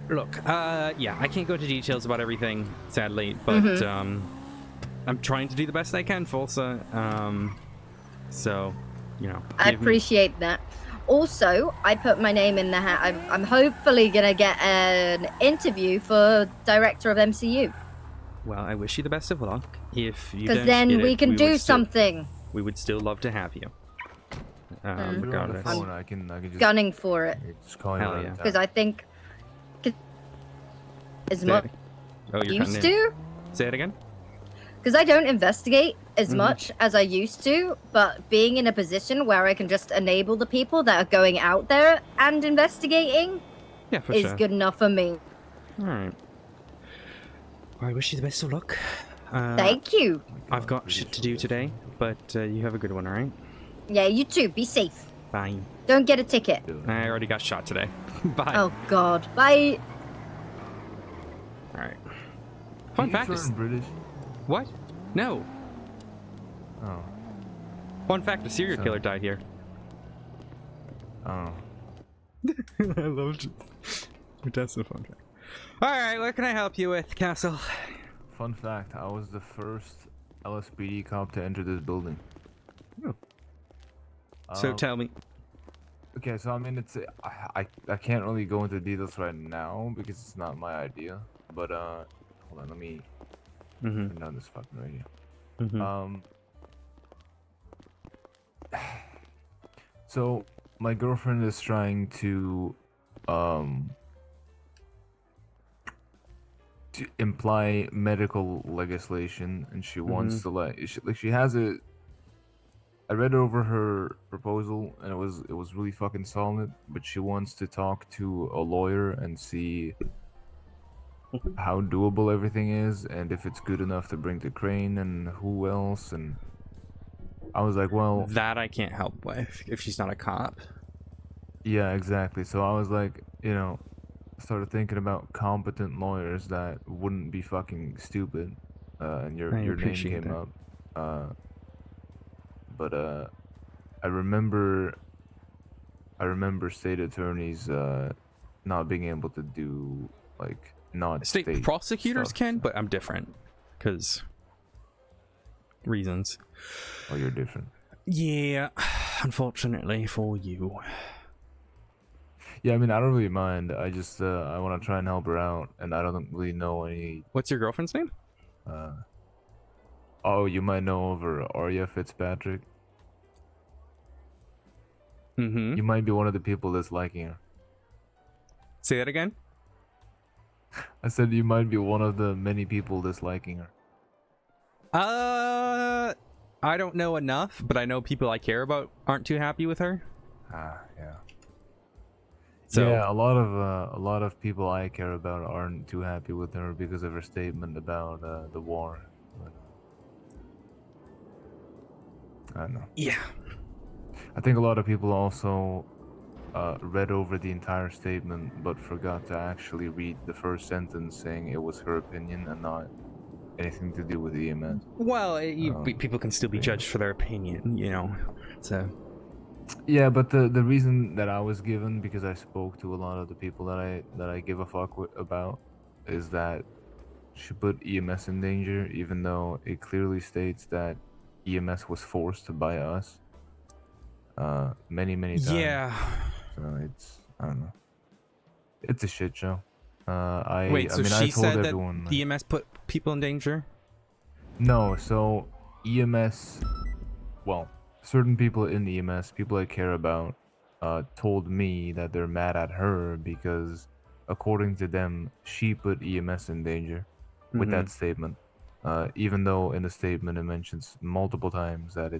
look, yeah, I can't go into details about everything, sadly, but, I'm trying to do the best I can, Fulsa. So, I give me- appreciate that. Also, I put my name in the hat. I'm hopefully gonna get an interview for director of MCU. Well, I wish you the best of luck. If you Because don't then get we it, can would do still- something. We would still love to have you. If you're on the Regardless. phone, I can just Gunning for it. just call you Hell around yeah. town. Because I think as Say much it- Oh, you're used cutting in. to. Say it again? Because I don't investigate as Mhm. much as I used to, but being in a position where I can just enable the people that are going out there and investigating Yeah, for is sure. good enough for me. Alright. I wish you the best of luck. Thank you. I've got shit to do today, but you have a good one, alright? Yeah, you too. Be safe. Bye. Don't get a ticket. I already got shot today. Bye. Oh God. Bye. Alright. Fun fact is... British. What? No. Oh. Fun fact: a serial killer died here. Oh. I love Odessa fun fact. All right, what can I help you with, Castle? Fun fact: I was the first LSPD cop to enter this building. So tell me. Okay, so I mean, I can't really go into details right now because it's not my idea. But hold on, let me turn down this fucking radio. So my girlfriend is trying to imply medical legislation, and she wants to she has a. I read over her proposal, and it was really fucking solid. But she wants to talk to a lawyer and see how doable everything is, and if it's good enough to bring the crane, and who else. And I was like, well, that I can't help with if she's not a cop. Yeah, exactly. So I was like, started thinking about competent lawyers that wouldn't be fucking stupid, and your name came up. But I remember state attorneys not being able to do like not state prosecutors can, but I'm different because reasons. Oh, you're different. Yeah, unfortunately for you. Yeah, I mean, I don't really mind. I just I want to try and help her out, and I don't really know any. What's your girlfriend's name? Oh, you might know of her, Arya Fitzpatrick. You might be one of the people that's liking her. Say that again? I said you might be one of the many people that's liking her. I don't know enough, but I know people I care about aren't too happy with her. Yeah. So, yeah, a lot of people I care about aren't too happy with her because of her statement about the war. But, I don't know. Yeah. I think a lot of people also read over the entire statement but forgot to actually read the first sentence saying it was her opinion and not anything to do with EMS. Well, people can still be judged for their opinion, So. Yeah, but the reason that I was given, because I spoke to a lot of the people that I give a fuck about, is that she put EMS in danger, even though it clearly states that EMS was forced by us. Many times. Yeah. So I don't know. It's a shit show. Wait, so I she told said everyone, that EMS put people in danger? No, so EMS, well, certain people in EMS, people I care about, told me that they're mad at her because, according to them, she put EMS in danger with that statement. Even though in the statement it mentions multiple times that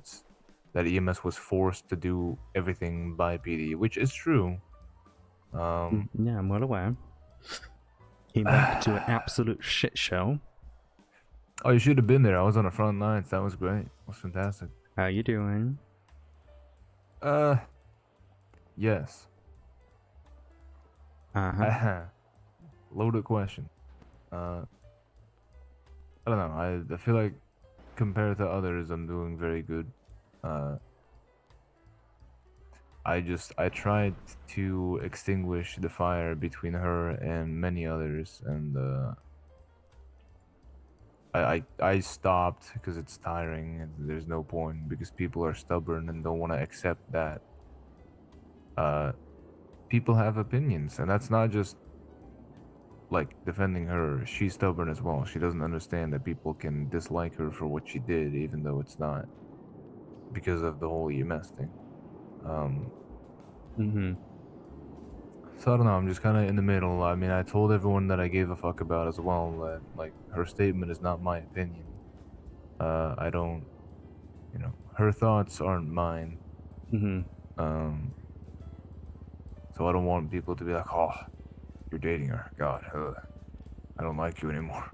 that EMS was forced to do everything by PD, which is true. Yeah, I'm well aware. Came back to an absolute shit show. Oh, you should have been there. I was on the front lines. That was great. It was fantastic. How you doing? Yes. Loaded question. I don't know. I feel like compared to others, I'm doing very good. I tried to extinguish the fire between her and many others, and I stopped because it's tiring and there's no point because people are stubborn and don't want to accept that people have opinions, and that's not just like defending her. She's stubborn as well. She doesn't understand that people can dislike her for what she did, even though it's not because of the whole EMS thing. So I don't know, I'm just kind of in the middle. I mean, I told everyone that I gave a fuck about as well that, like, her statement is not my opinion. I don't, her thoughts aren't mine. So I don't want people to be like, oh, you're dating her. God, I don't like you anymore.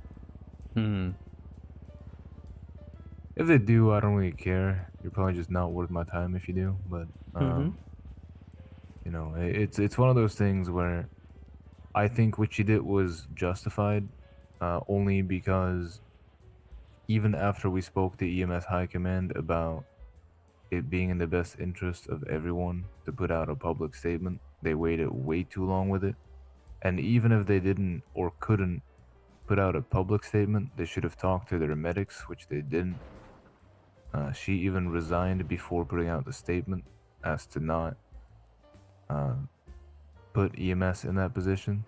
If they do, I don't really care. You're probably just not worth my time if you do, but it's one of those things where I think what she did was justified, only because even after we spoke to EMS High Command about it being in the best interest of everyone to put out a public statement, they waited way too long with it. And even if they didn't or couldn't put out a public statement, they should have talked to their medics, which they didn't. She even resigned before putting out the statement as to not put EMS in that position.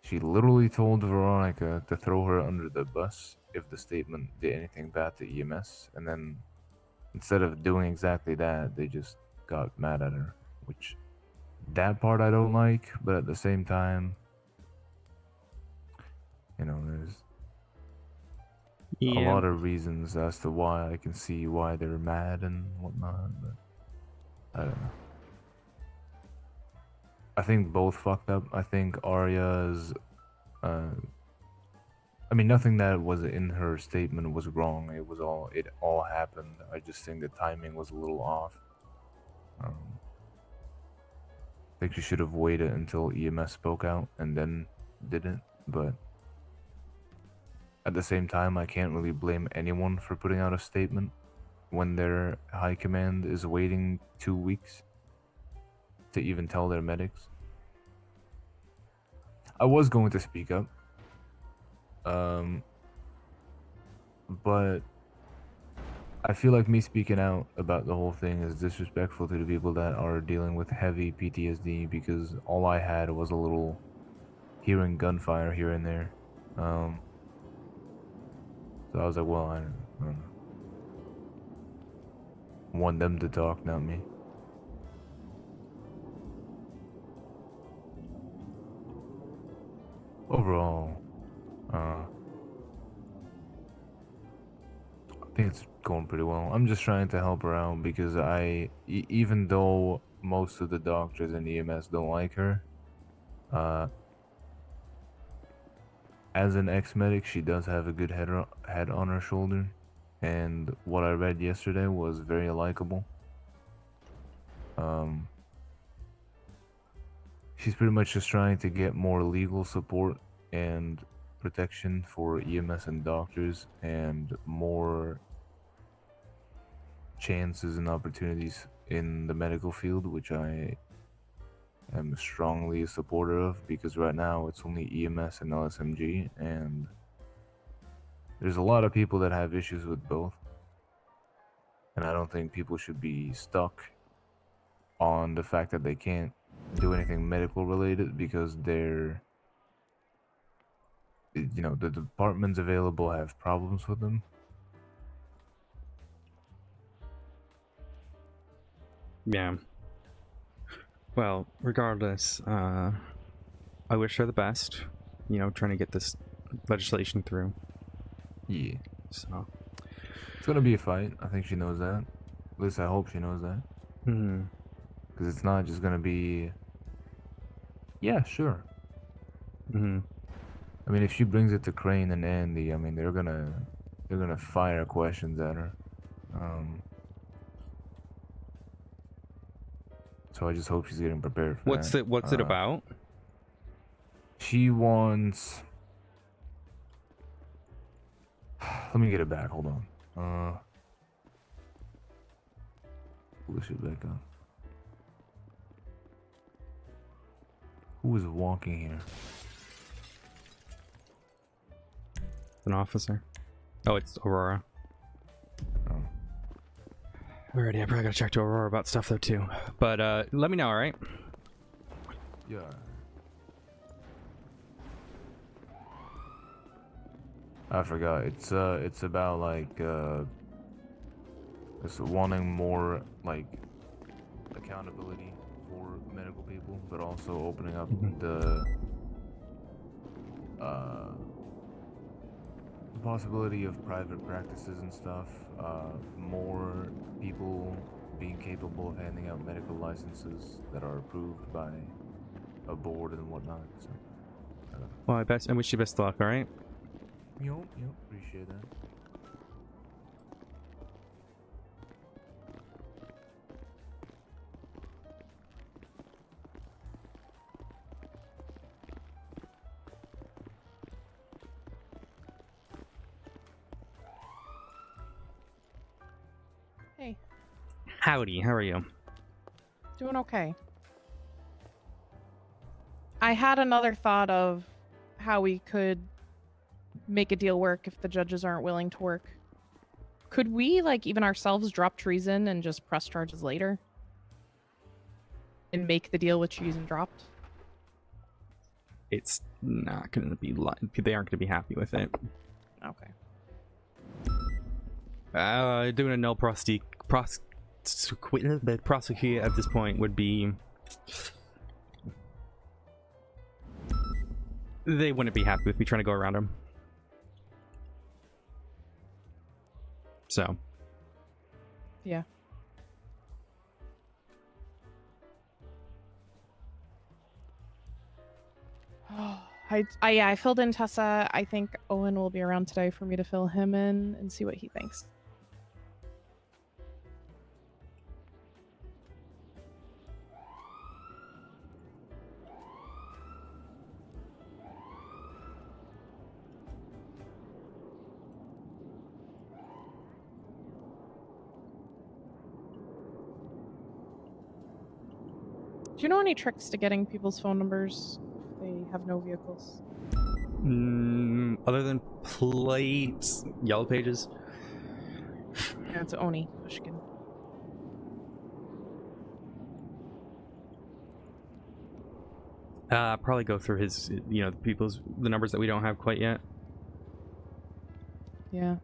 She literally told Veronica to throw her under the bus if the statement did anything bad to EMS, and then instead of doing exactly that, they just got mad at her, which that part I don't like, but at the same time, you know, there's a lot of reasons as to why I can see why they're mad and whatnot, but I don't know. I think both fucked up. I think Arya's, I mean, nothing that was in her statement was wrong. It all happened. I just think the timing was a little off. I think she should have waited until EMS spoke out and then did it, but at the same time, I can't really blame anyone for putting out a statement when their high command is waiting 2 weeks to even tell their medics. I was going to speak up, but I feel like me speaking out about the whole thing is disrespectful to the people that are dealing with heavy PTSD, because all I had was a little hearing gunfire here and there. So I was like, well, I don't know. Want them to talk, not me. Overall, I think it's going pretty well. I'm just trying to help her out because even though most of the doctors in EMS don't like her, as an ex-medic, she does have a good head on her shoulder, and what I read yesterday was very likable. She's pretty much just trying to get more legal support and protection for EMS and doctors, and more chances and opportunities in the medical field, which I am strongly a supporter of, because right now it's only EMS and LSMG, and there's a lot of people that have issues with both, and I don't think people should be stuck on the fact that they can't do anything medical related because the departments available have problems with them. Yeah. Well, regardless, I wish her the best, trying to get this legislation through. Yeah. So it's gonna be a fight. I think she knows that. At least I hope she knows that. Because it's not just gonna be, yeah, sure. I mean, if she brings it to Crane and Andy, I mean, they're gonna fire questions at her. So I just hope she's getting prepared for that. What's it about? She wants. Let me get it back. Hold on. Pull this shit back up. Who is walking here? An officer. Oh, it's Aurora. Oh. Alrighty, I probably gotta check to Aurora about stuff though too. But let me know, alright? Yeah. I forgot. It's about like it's wanting more like accountability for medical people, but also opening up the possibility of private practices and stuff. More people being capable of handing out medical licenses that are approved by a board and whatnot. So, well, I wish you best luck, alright? Yep, appreciate that. Howdy, how are you? Doing okay. I had another thought of how we could make a deal work if the judges aren't willing to work. Could we, like, even ourselves drop treason and just press charges later? And make the deal with treason dropped? It's not going to be they aren't going to be happy with it. Okay. Doing a null prosecute at this point would be... They wouldn't be happy with me trying to go around them. So. Yeah. I filled in Tessa. I think Owen will be around today for me to fill him in and see what he thinks. Do you know any tricks to getting people's phone numbers if they have no vehicles? Other than plates, yellow pages. Yeah, it's Oni Pushkin. Probably go through his, the numbers that we don't have quite yet. Yeah.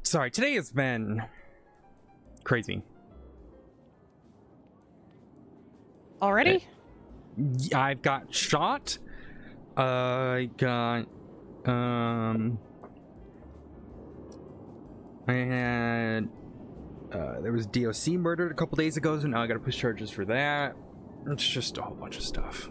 Sorry, today has been crazy. Already? I've got shot. I got I had there was DOC murdered a couple days ago, so now I gotta push charges for that. It's just a whole bunch of stuff.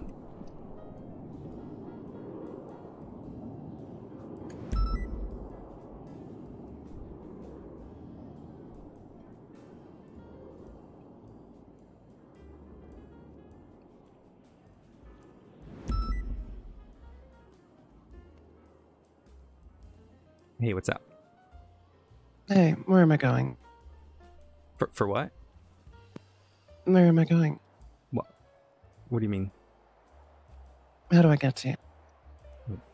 Hey, what's up? Hey, where am I going? For what? Where am I going? What do you mean? How do I get to you?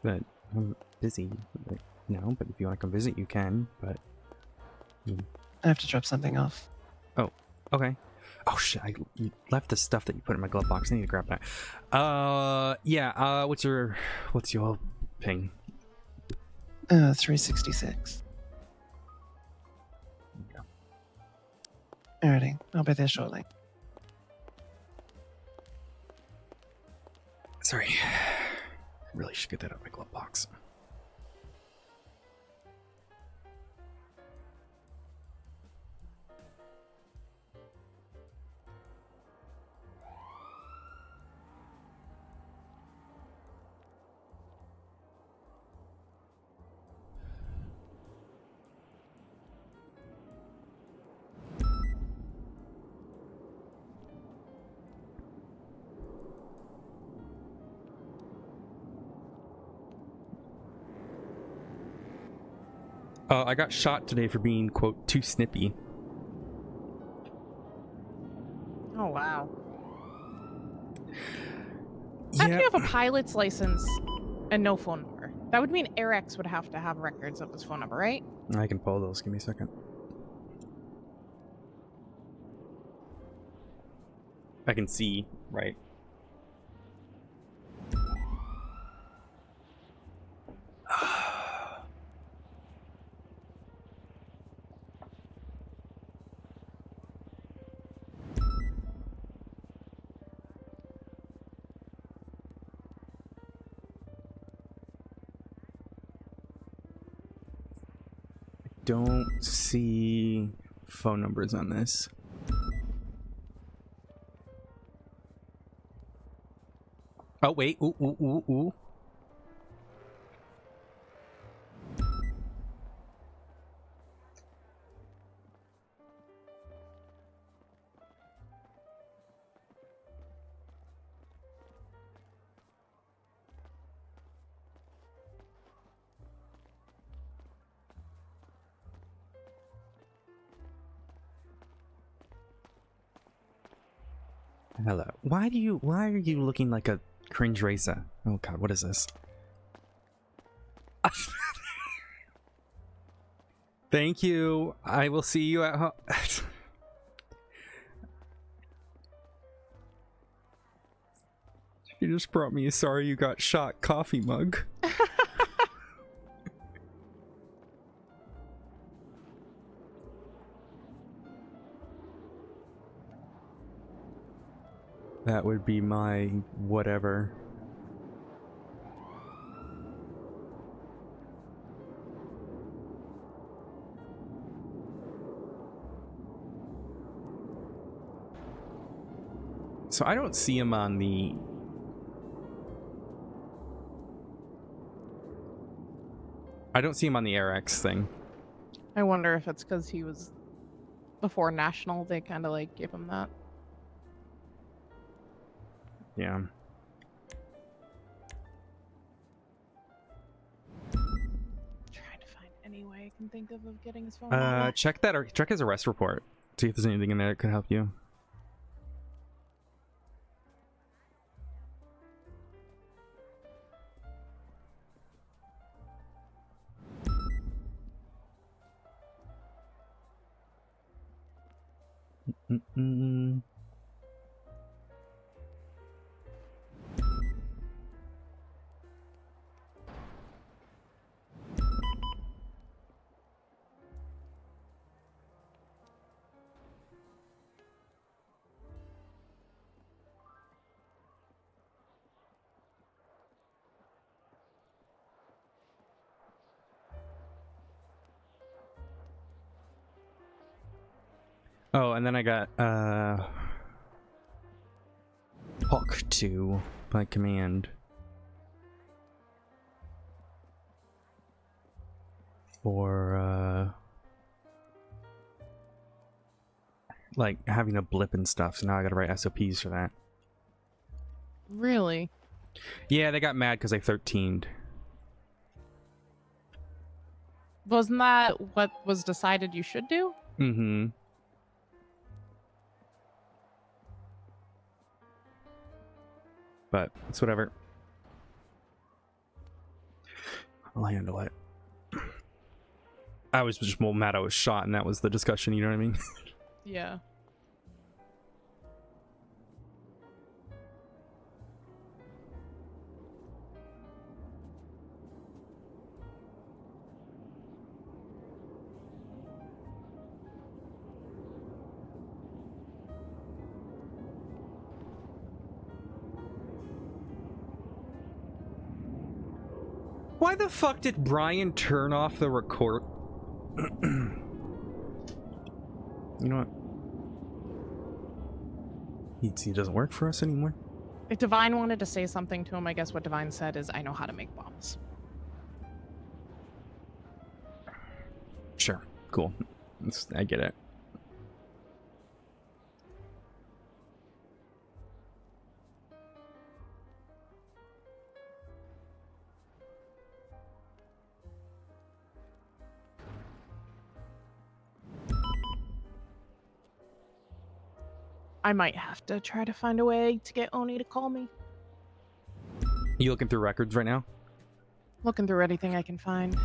I'm busy right now, but if you want to come visit, you can, but... I have to drop something off. Oh, okay. Oh shit, you left the stuff that you put in my glove box. I need to grab that. Yeah, what's your ping? 366. Yeah. Alrighty, I'll be there shortly. Sorry. I really should get that out of my glove box. I got shot today for being, quote, too snippy. Oh, wow. pilot's license and no phone number. That would mean Eric's would have to have records of his phone number, right? I can pull those. Give me a second. I can see, right? Don't see phone numbers on this. Oh wait, ooh. Hello. Why are you looking like a cringe racer? Oh god, what is this? Thank you. I will see you at home. You just brought me a sorry you got shot coffee mug. That would be my whatever. So I don't see him on the... I don't see him on the RX thing. I wonder if it's because he was before National, they kind of like gave him that. Yeah. Trying to find any way I can think of getting his phone number. Check that or check his arrest report. See if there's anything in there that could help you. Oh, and then I got Hawk 2 by command for like having a blip and stuff, so now I gotta write SOPs for that. Really? Yeah, they got mad because I 13'd. Wasn't that what was decided you should do? Mm-hmm. But it's whatever. I'll handle it. I was just more mad I was shot, and that was the discussion, you know what I mean? Yeah. Why the fuck did Brian turn off the record? You know what? He doesn't work for us anymore. If Divine wanted to say something to him, I guess what Divine said is, I know how to make bombs. Sure. Cool. I get it. I might have to try to find a way to get Oni to call me. You looking through records right now? Looking through anything I can find.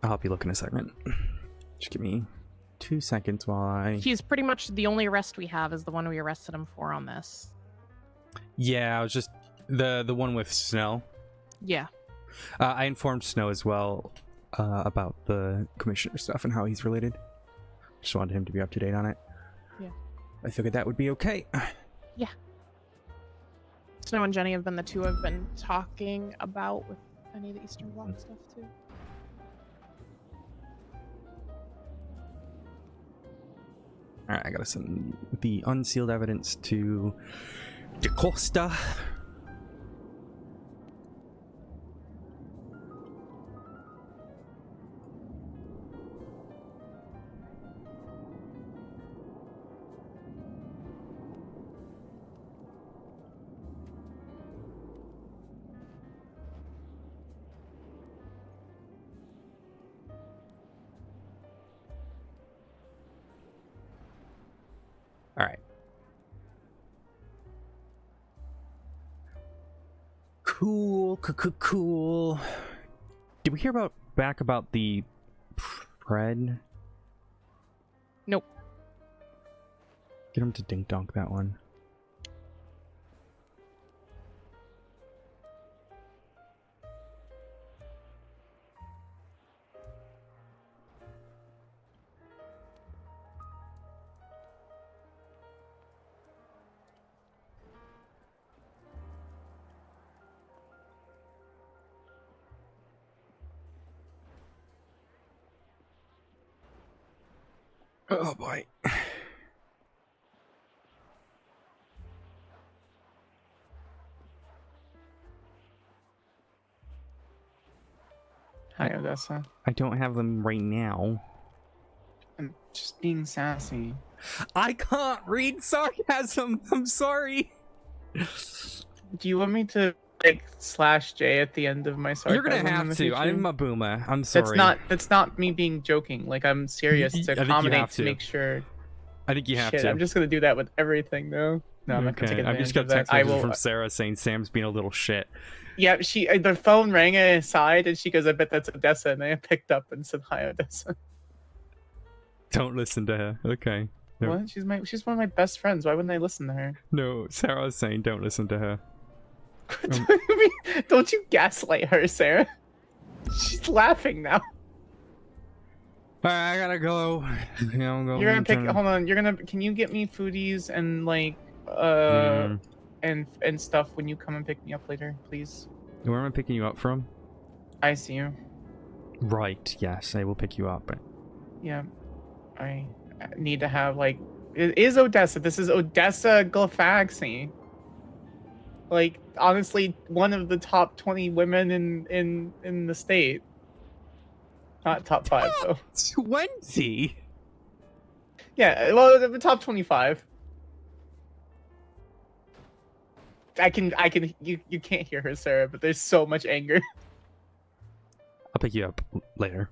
I'll help you look in a second. Just give me 2 seconds while I... He's pretty much the only arrest we have is the one we arrested him for on this. Yeah, I was just... The one with Snow. Yeah. I informed Snow as well about the commissioner stuff and how he's related. Just wanted him to be up to date on it. Yeah. I figured that would be okay. Yeah. Snow and Jenny have been the two I've been talking about with any of the Eastern Bloc stuff too. Alright, I gotta send the unsealed evidence to DeCosta. All right. Cool. Did we hear back about the Pred? Nope. Get him to dink donk that one. Oh boy. Hi, Odessa. I don't have them right now. I'm just being sassy. I can't read sarcasm. I'm sorry. Do you want me to like /J at the end of my sarcasm? You're gonna have to. Future? I'm a boomer. I'm sorry. That's not me being joking. Like I'm serious to accommodate to make sure. I think you have Shit, to. I'm just gonna do that with everything, though. No, I'm not gonna take advantage I've just got of that. text messages from Sarah saying Sam's being a little shit. Yeah, the phone rang aside, and she goes, "I bet that's Odessa," and I picked up and said, "Hi, Odessa." Don't listen to her. Okay. No. What? She's one of my best friends. Why wouldn't I listen to her? No, Sarah's saying don't listen to her. Don't you gaslight her, Sarah. She's laughing now. Alright, I gotta go. Yeah, I'm going. You're gonna pick. Hold on. You're gonna. Can you get me foodies and like and stuff when you come and pick me up later, please? Where am I picking you up from? I see you. Right. Yes, I will pick you up. Yeah, I need to have like. It is Odessa. This is Odessa Glafx. Like honestly, one of the top 20 women in the state. Not top 5 though. 20? Yeah, well, the top 25. I can. You can't hear her, Sarah, but there's so much anger. I'll pick you up later.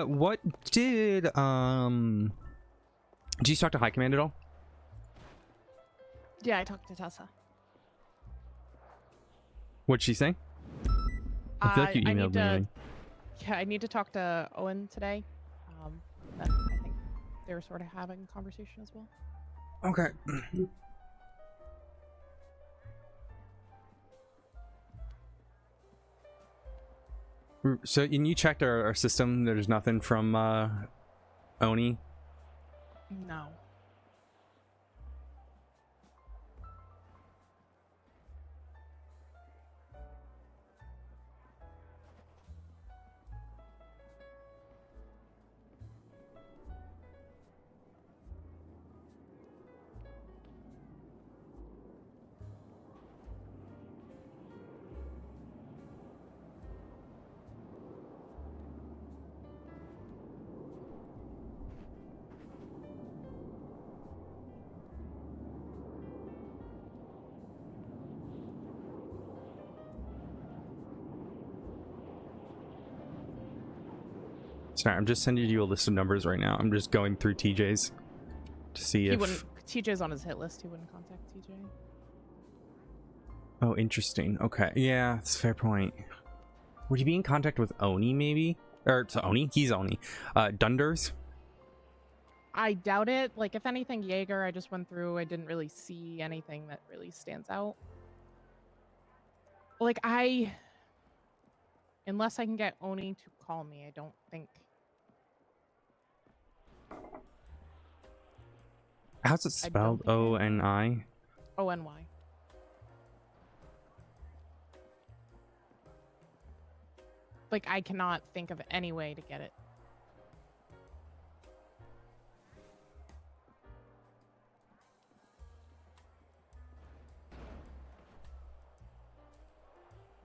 What did you talk to High Command at all? Yeah, I talked to Tessa. What'd she say? I feel like you emailed me. Right? Yeah, I need to talk to Owen today. But I think they were sort of having a conversation as well. Okay. So, and you checked our system. There's nothing from Oni. No. Sorry, I'm just sending you a list of numbers right now. I'm just going through TJ's to see He if... wouldn't. TJ's on his hit list. He wouldn't contact TJ. Oh, interesting. Okay. Yeah, that's a fair point. Would you be in contact with Oni, maybe? Or, it's Oni? He's Oni. Dunders? I doubt it. Like, if anything, Jaeger, I just went through. I didn't really see anything that really stands out. Like, unless I can get Oni to call me, I don't think. How's it spelled? O-N-I? O-N-Y. Like, I cannot think of any way to get it.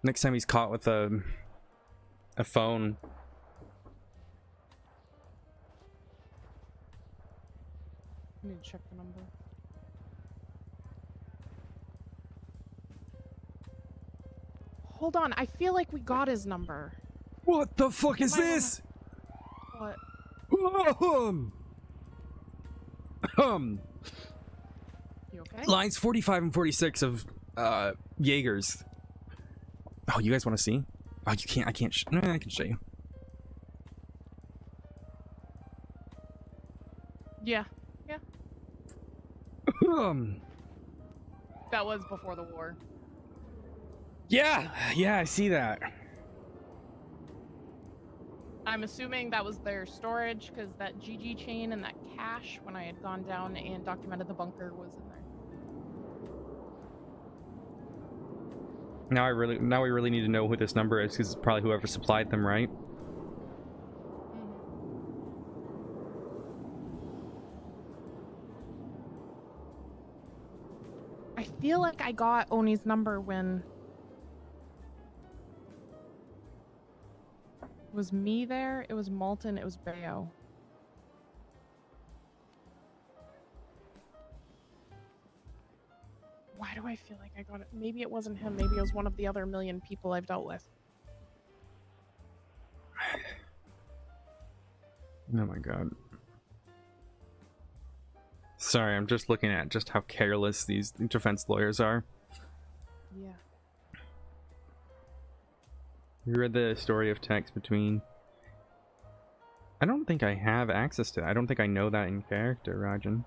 Next time he's caught with a phone. I need to check the number. Hold on, I feel like we got his number. What the fuck is this? What? You okay? Lines 45 and 46 of Jaeger's. Oh, you guys want to see? Oh, you can't. I can't. No, I can show you. Yeah. Yeah. That was before the war. Yeah. Yeah, I see that. I'm assuming that was their storage because that GG chain and that cache, when I had gone down and documented the bunker, was in there. Now we really need to know who this number is, because it's probably whoever supplied them, right? I feel like I got Oni's number when it was me there, it was Malton, it was Bayo. Why do I feel like I got it? Maybe it wasn't him. Maybe it was one of the other million people I've dealt with. Oh my god. Sorry, I'm just looking at just how careless these defense lawyers are. Yeah. You read the story of text between... I don't think I have access to it. I don't think I know that in character, Rajan.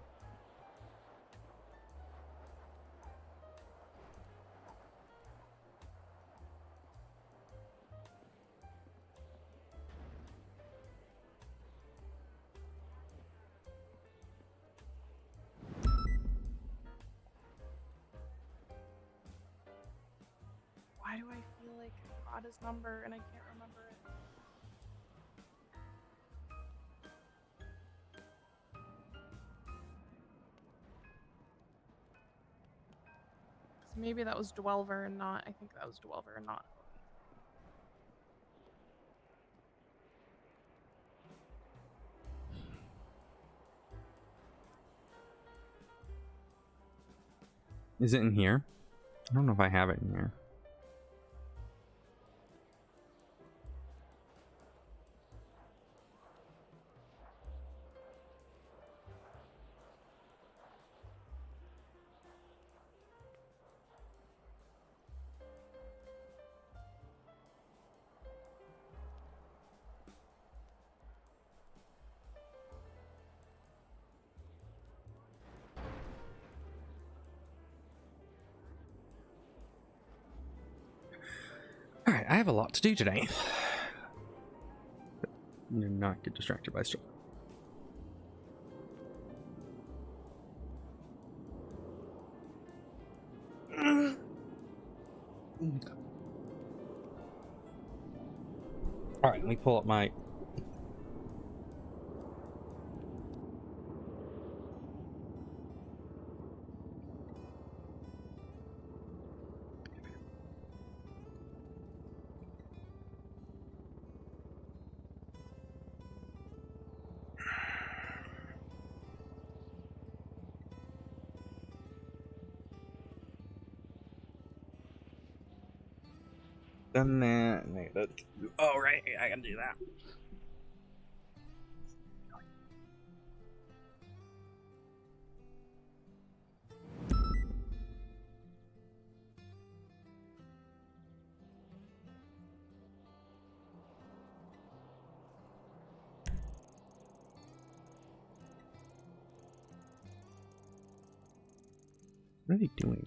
Why do I feel like I got his number and I can't remember it? Maybe that was Dwelver and not. I think that was Dwelver and not. Is it in here? I don't know if I have it in here. Alright, I have a lot to do today. not get distracted by stuff. All right, let me pull up my. Done that. Oh, right, I gotta do that. What are they doing?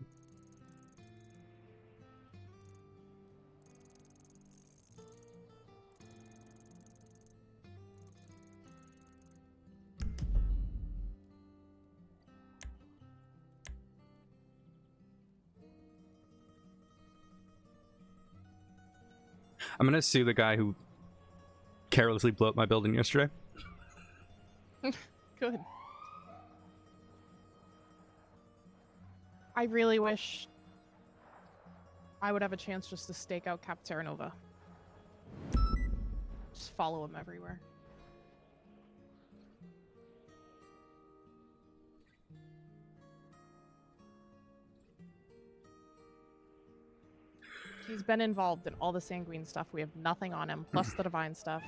I'm gonna sue the guy who carelessly blew up my building yesterday. Good. I really wish I would have a chance just to stake out Cap Terra Nova. Just follow him everywhere. He's been involved in all the Sanguine stuff. We have nothing on him, plus the Divine stuff.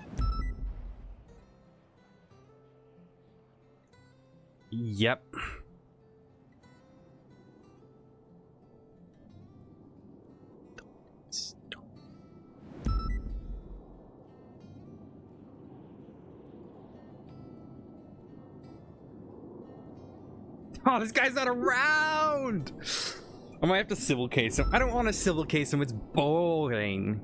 Yep. Oh, this guy's not around! I might have to civil case him. I don't want to civil case him, it's boring.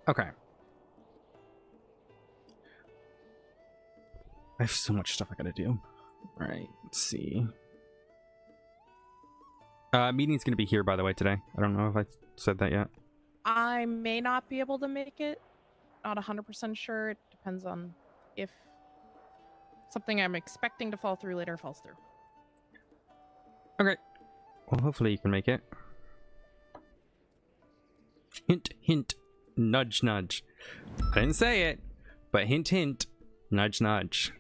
Okay. I have so much stuff I gotta do. Alright, let's see. Meeting's gonna be here, by the way, today. I don't know if I said that yet. I may not be able to make it. Not 100% sure. It depends on if something I'm expecting to fall through later falls through. Okay. Well, hopefully you can make it. Hint, hint. Nudge, nudge. I didn't say it, but hint, hint. Nudge, nudge.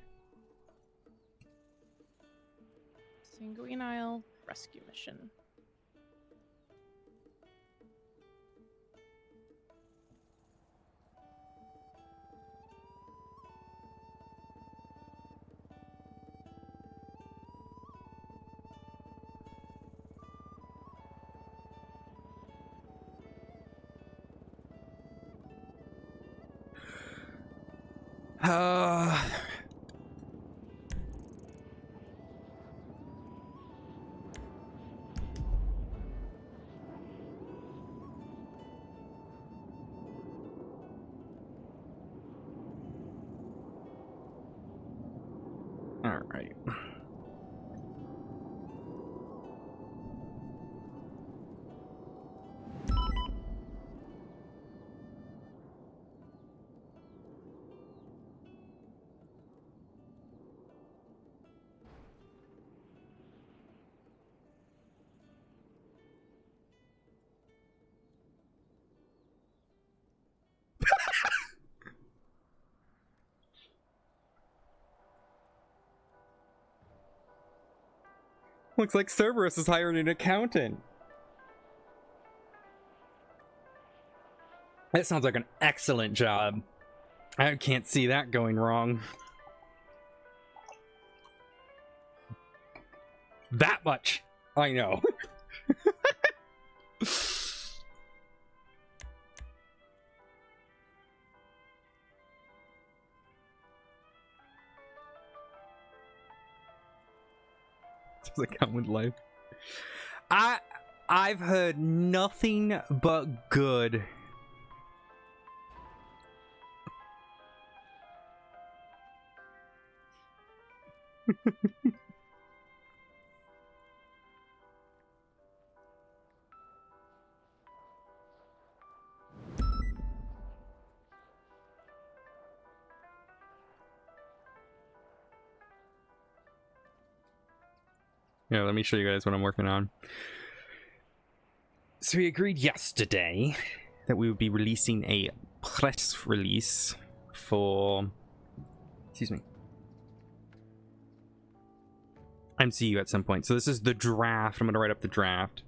Sanguine Isle rescue mission. All right. Looks like Cerberus is hiring an accountant. That sounds like an excellent job. I can't see that going wrong. That much, I know. Does it come with life? I've heard nothing but good. Yeah, let me show you guys what I'm working on. So we agreed yesterday that we would be releasing a press release for, excuse me, MCU at some point. So this is the draft. I'm going to write up the draft.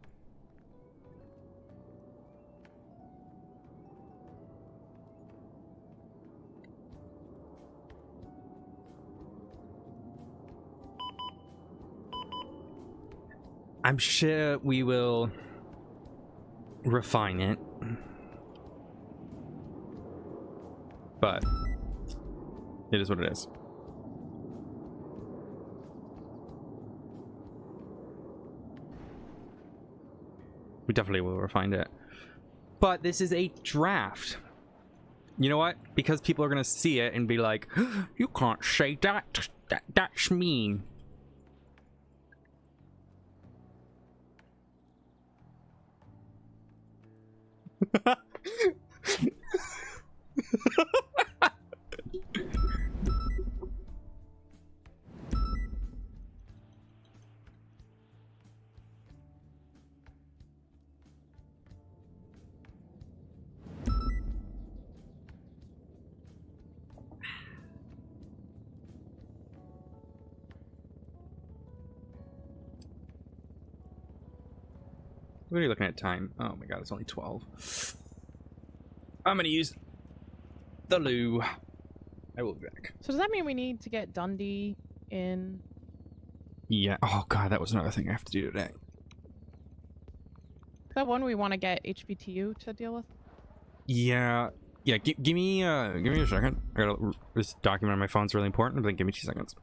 I'm sure we will refine it, but it is what it is. We definitely will refine it, but this is a draft. You know what? Because people are gonna see it and be like, "You can't say that. That's mean." What are you looking at time? Oh my god, it's only 12. I'm gonna use the loo. I will be back. So does that mean we need to get Dundee in? Yeah. Oh god, that was another thing I have to do today. Is that one we want to get HBTU to deal with? Yeah. Yeah. Give me a second. I gotta. This document on my phone's really important. But give me 2 seconds.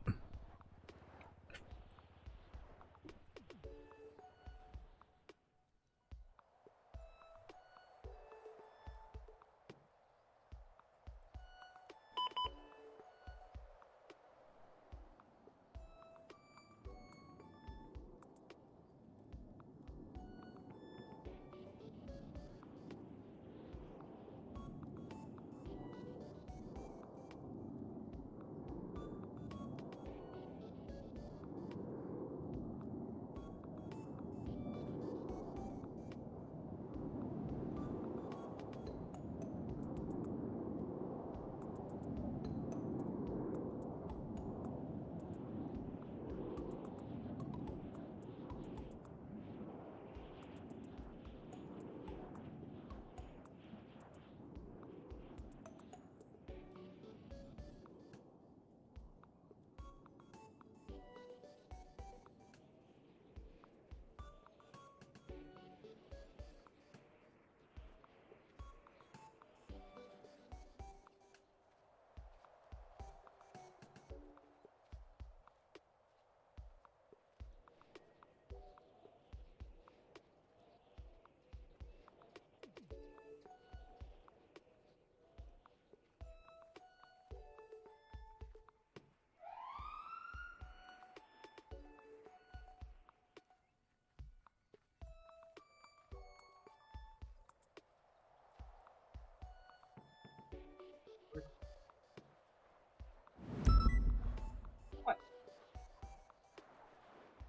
What?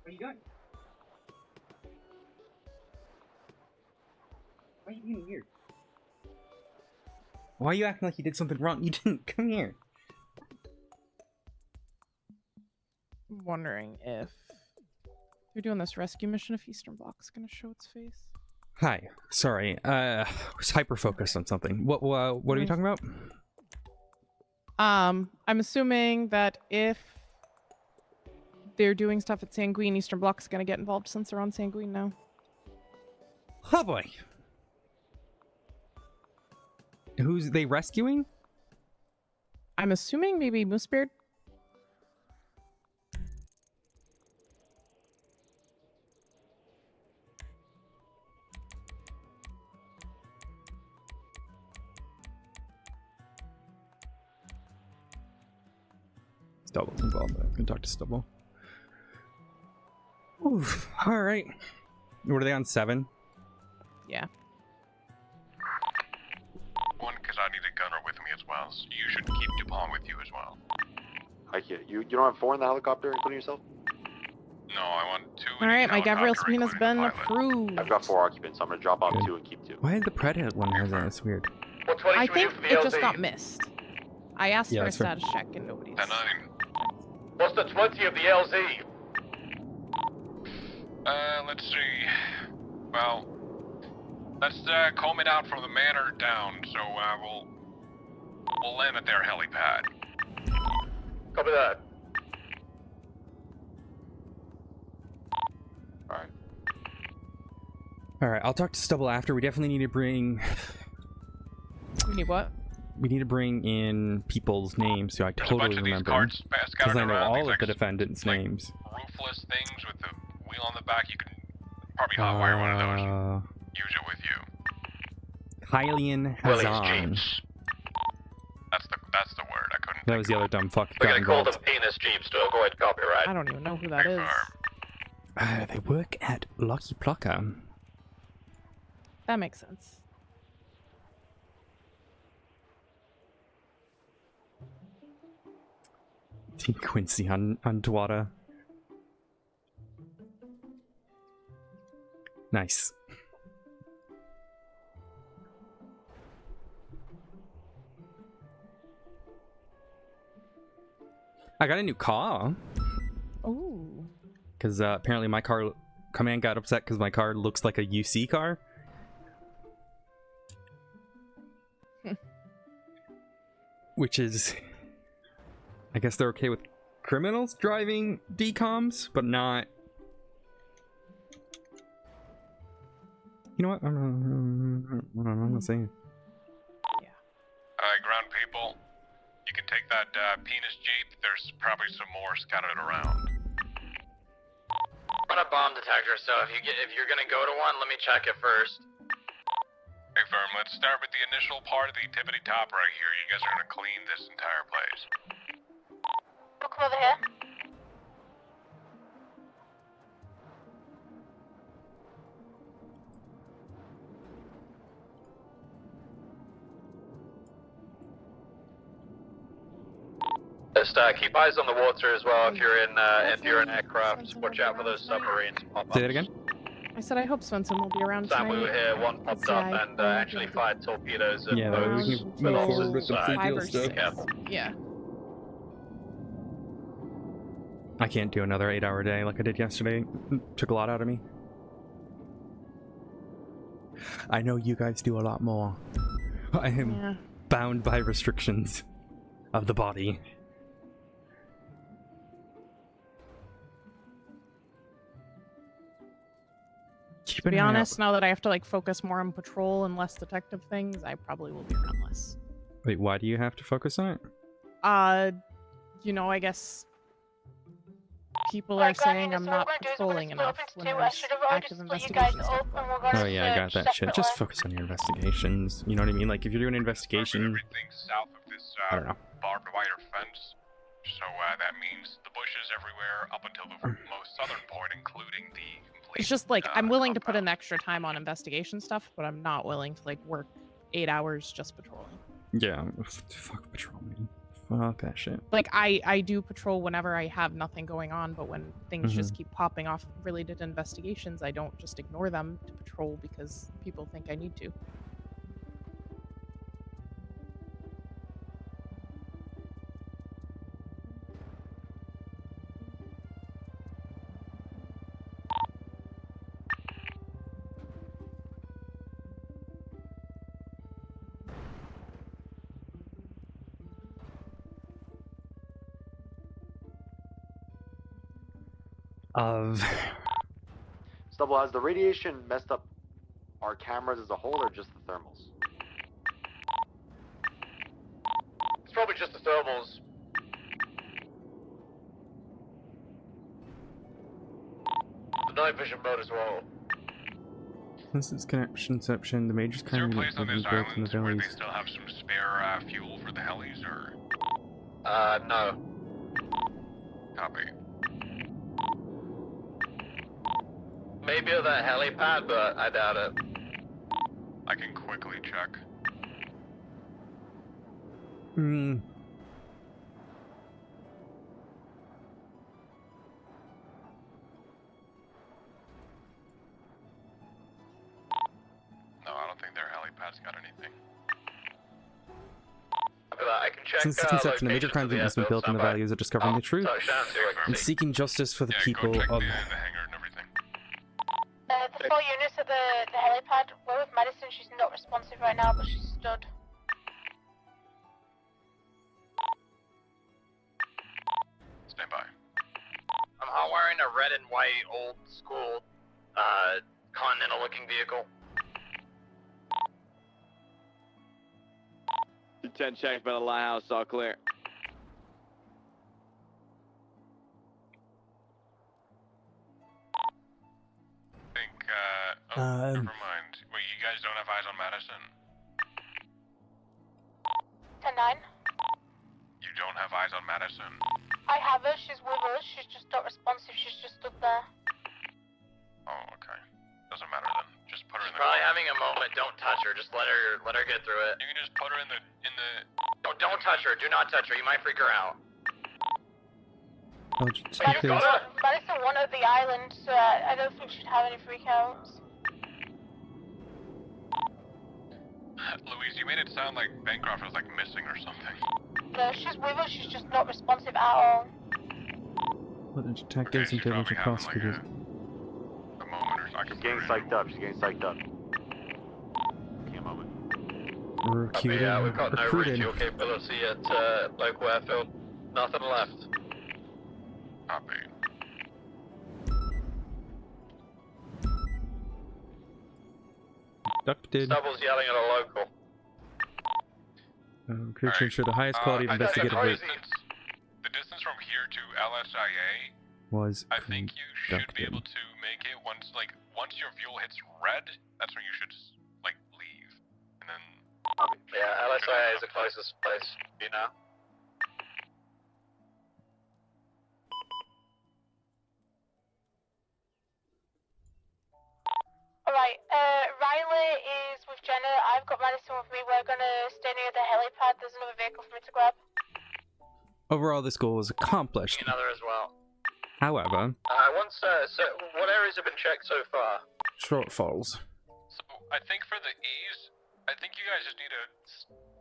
What are you doing? Why are you being weird? Why are you acting like you did something wrong? You didn't. Come here. I'm wondering if They're doing this rescue mission if Eastern Block's gonna show its face. Hi. Sorry. I was hyper focused on something. What are you talking about? I'm assuming that if they're doing stuff at Sanguine, Eastern Block's gonna get involved since they're on Sanguine now. Oh boy. Who's they rescuing? I'm assuming maybe Moosebeard. Stubble's involved. I can talk to Stubble. Oof. All right. What are they on 7? Yeah. One, because I need a gunner with me as well, so you should keep Dupont with you as well. You don't have 4 in the helicopter, including yourself? No, I want 2. All right, my Gabriel subpoena's been approved. I've got 4 occupants. I'm gonna drop off 2 and keep 2. Why did the Predator one has that? It's weird. I think it just got missed. I asked Yeah, for a that's fair. status check and nobody's. What's the 20 of the LZ? Let's see. Well, let's comb it out from the manor down, so we'll land at their helipad. Copy that. Alright. All right. I'll talk to Stubble after. We definitely need to bring. We need what? We need to bring in people's names so I totally remember. Because I know all of the defendants' names. Roofless things with the wheel on the back. You can probably hotwire one of those. Use it with you. Hylian Willie's Hazan. Jeeps. That's the word. I couldn't. That was the other dumb fuck who We're got gonna call involved. them penis Jeeps. Still, go ahead, copyright. I don't even know who that is. They work at Lucky Plucker. That makes sense. Team Quincy on Dwada. Nice. I got a new car. Oh. Because apparently my car... Command got upset because my car looks like a UC car. Which is... I guess they're okay with criminals driving decoms, but not... You know what? I'm not saying. Alright, ground people. You can take that penis Jeep. There's probably some more scattered around. Run a bomb detector, so if you're gonna go to one, let me check it first. Hey, firm, let's start with the initial part of the tippity top right here. You guys are gonna clean this entire place. Look over here. Just keep eyes on the water as well. If you're in aircraft, watch out for those submarines. Say that again? I said I hope Swenson will be around Time we tonight. were here, one popped up and actually fired torpedoes at Yeah, that way we can move forward with the free deal stuff. Yeah. I can't do another 8-hour day like I did yesterday. It took a lot out of me. I know you guys do a lot more. I am bound by restrictions of the body. To be honest, now that I have to like focus more on patrol and less detective things, I probably will be around less. Wait, why do you have to focus on it? You know, I guess people are saying I'm not patrolling enough when there's active investigations. Oh yeah, I got that shit. Just focus on your investigations. You know what I mean? Like if you're doing an investigation, Everything south of this I don't know. barbed wire fence. So that means the bushes everywhere up until the most southern point, including the complete. It's just like I'm willing to put in extra time on investigation stuff, but I'm not willing to like work 8 hours just patrolling. Yeah, fuck patrolling. Fuck that shit. Like I do patrol whenever I have nothing going on, but when things just Mhm. keep popping off related to investigations, I don't just ignore them to patrol because people think I need to. of. Stubble, has the radiation messed up our cameras as a whole, or just the thermals? It's probably just the thermals. The night vision mode as well. This is connectionception. The major's Is there a currently place on this built in the island where they valleys. still have some spare fuel for the helis, or? No. Copy. Maybe at that helipad, but I doubt it. I can quickly check. Hmm. No, I don't think their helipad's got anything. I can check. Since its conception, the major crimes that has been built in the valleys are discovering the truth and seeking justice for the people of. The 4 units at the helipad. We're with Madison. She's not responsive right now, but she's stood. Stand by. I'm wearing a red and white old school Continental looking vehicle. 10 checks by the lighthouse, all clear. Never mind. Wait, you guys don't have eyes on Madison? 10-9. You don't have eyes on Madison? I have her. She's with us. She's just not responsive. She's just stood there. Oh, okay. Doesn't matter then. Just put her in the Probably car. having a moment. Don't touch her. Just let her get through it. You can just put her in the Don't touch her. Do not touch her. You might freak her out. I'll just check this. Madison wanted the island, so I don't think she'd have any freakouts. Louise, you made it sound like Bancroft was like missing or something. No, she's with us. She's just not responsive at all. Let the detectives and diligent prosecutors. She's getting psyched up. She's getting psyched up. Give me a moment. We've got no Recruited. refuel capability at local airfield. Nothing left. Copy. Abducted. Stubble's yelling at a local. Recruit to ensure the highest quality of investigative work The distance from here to LSIA, was I think you should be conducted. able to make it once your fuel hits red. That's when you should leave, and then. Yeah, LSIA is the closest place, you know. Alright, Riley is with Jenna. I've got Madison with me. We're gonna stay near the helipad. There's another vehicle for me to grab. Overall, this goal was accomplished. Another as well. However, So what areas have been checked so far? shortfalls. So I think for the E's, I think you guys just need to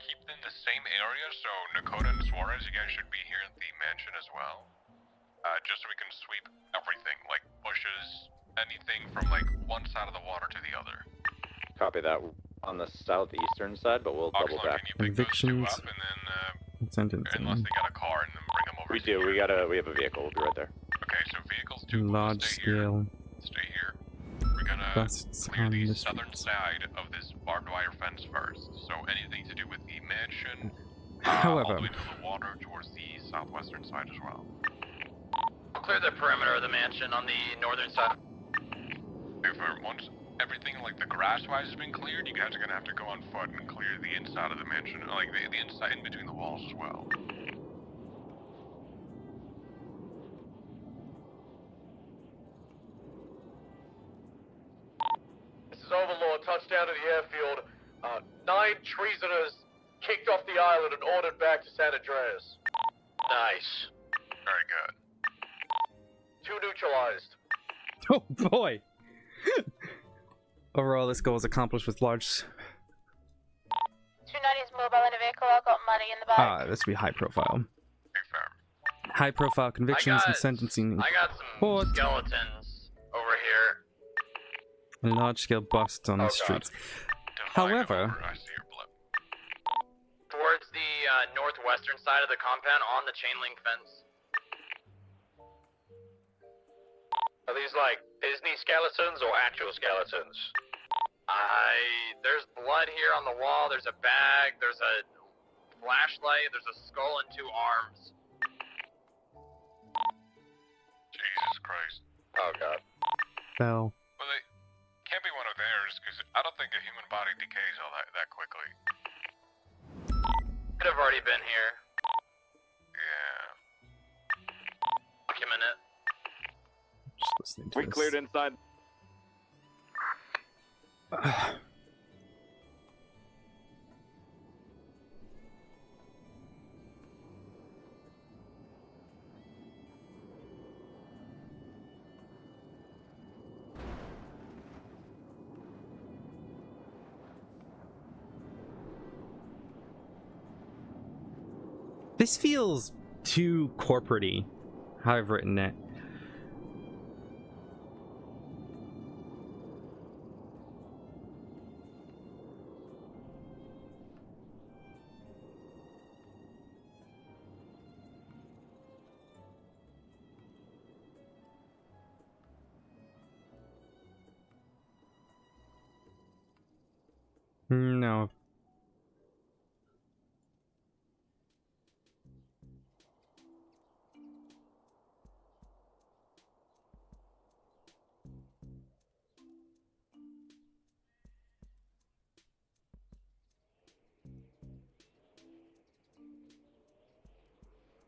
keep in the same area. So Nakota and Suarez, you guys should be here at the mansion as well. Just so we can sweep everything, like bushes, anything from one side of the water to the other. Copy that on the southeastern side, but we'll double back. Convictions. Sentencing. Unless they got a car and then bring them over. We do. We have a vehicle. We'll be right there. Okay, so vehicles Large scale. stay here. We're gonna Busts clear on the the southern side of this barbed wire fence first. So anything to do with the mansion, However, all the way to the water towards the southwestern side as well. We'll clear the perimeter of the mansion on the northern side. Once everything the grass-wise has been cleared, you guys are gonna have to go on foot and clear the inside of the mansion, the inside in between the walls as well. This is Overlord. Touchdown to the airfield. 9 treasoners kicked off the island and ordered back to San Andreas. Nice. Very good. 2 neutralized. oh boy. Overall, this goal was accomplished with large. 290 is mobile in a vehicle. I've got money in the back. This would be high profile. High profile convictions and sentencing. I got some court. skeletons over here. And large scale busts on the streets. However, Towards the northwestern side of the compound on the chain link fence. Are these like Disney skeletons or actual skeletons? There's blood here on the wall, there's a bag, there's a flashlight, there's a skull and 2 arms. Jesus Christ. Oh god. Well, Well, they can't be one of theirs, because I don't think a human body decays all that quickly. Could have already been here. Yeah. Document it. just listening to We this. cleared inside. This feels too corporate-y, how I've written it. No.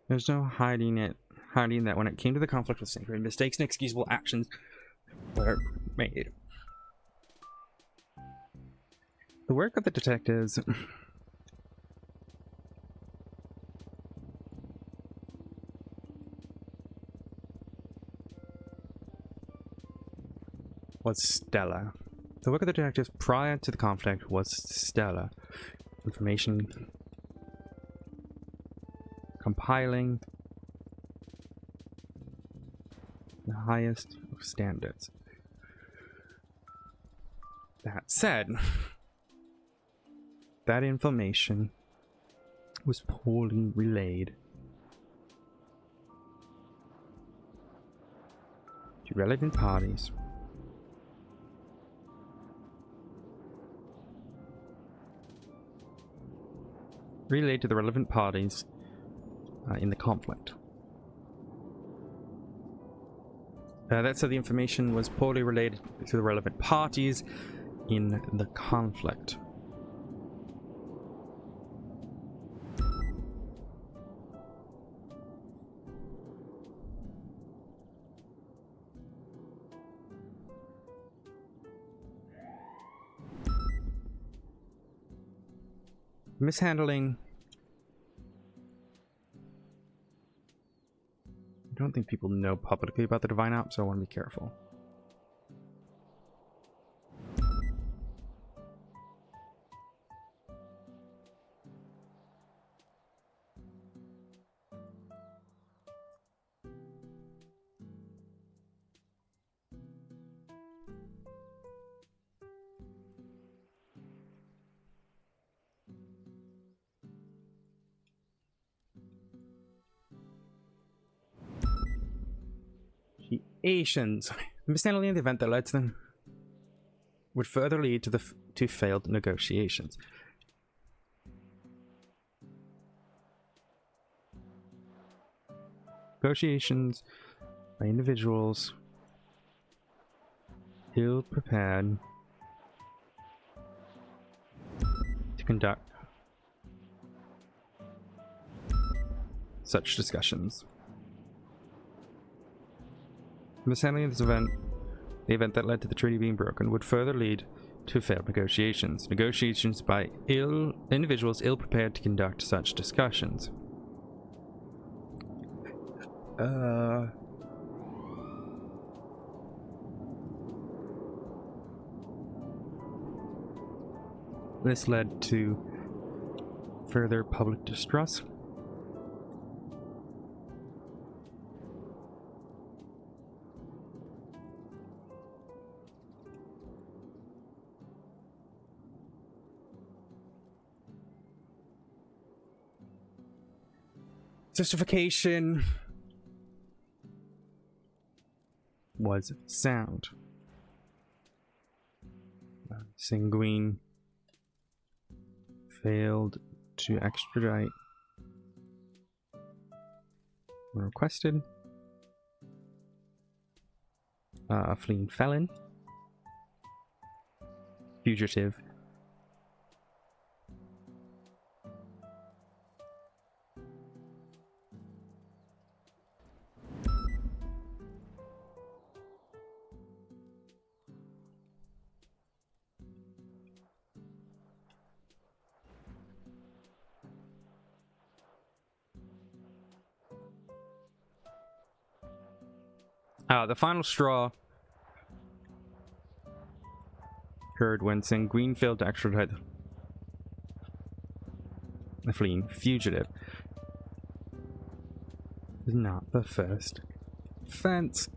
There's no hiding that when it came to the conflict with Sanctuary, mistakes and excusable actions were made. The work of the detectives was stellar. The work of the detectives prior to the conflict was stellar. Information compiling the highest of standards. That said, that information was poorly relayed to relevant parties. Relayed to the relevant parties in the conflict. That said, the information was poorly related to the relevant parties in the conflict. Mishandling. I don't think people know publicly about the Divine App, so I want to be careful. Asians. Mishandling the event that led to them would further lead to failed negotiations. Negotiations by individuals ill prepared to conduct such discussions. Mishandling this event, the event that led to the treaty being broken, would further lead to failed negotiations. Negotiations by individuals ill prepared to conduct such discussions. This led to further public distrust. Justification was sound. Sanguine failed to extradite when requested. Fleeing felon. Fugitive. The final straw occurred when Sanguine failed to extradite the fleeing fugitive. Not the first offense.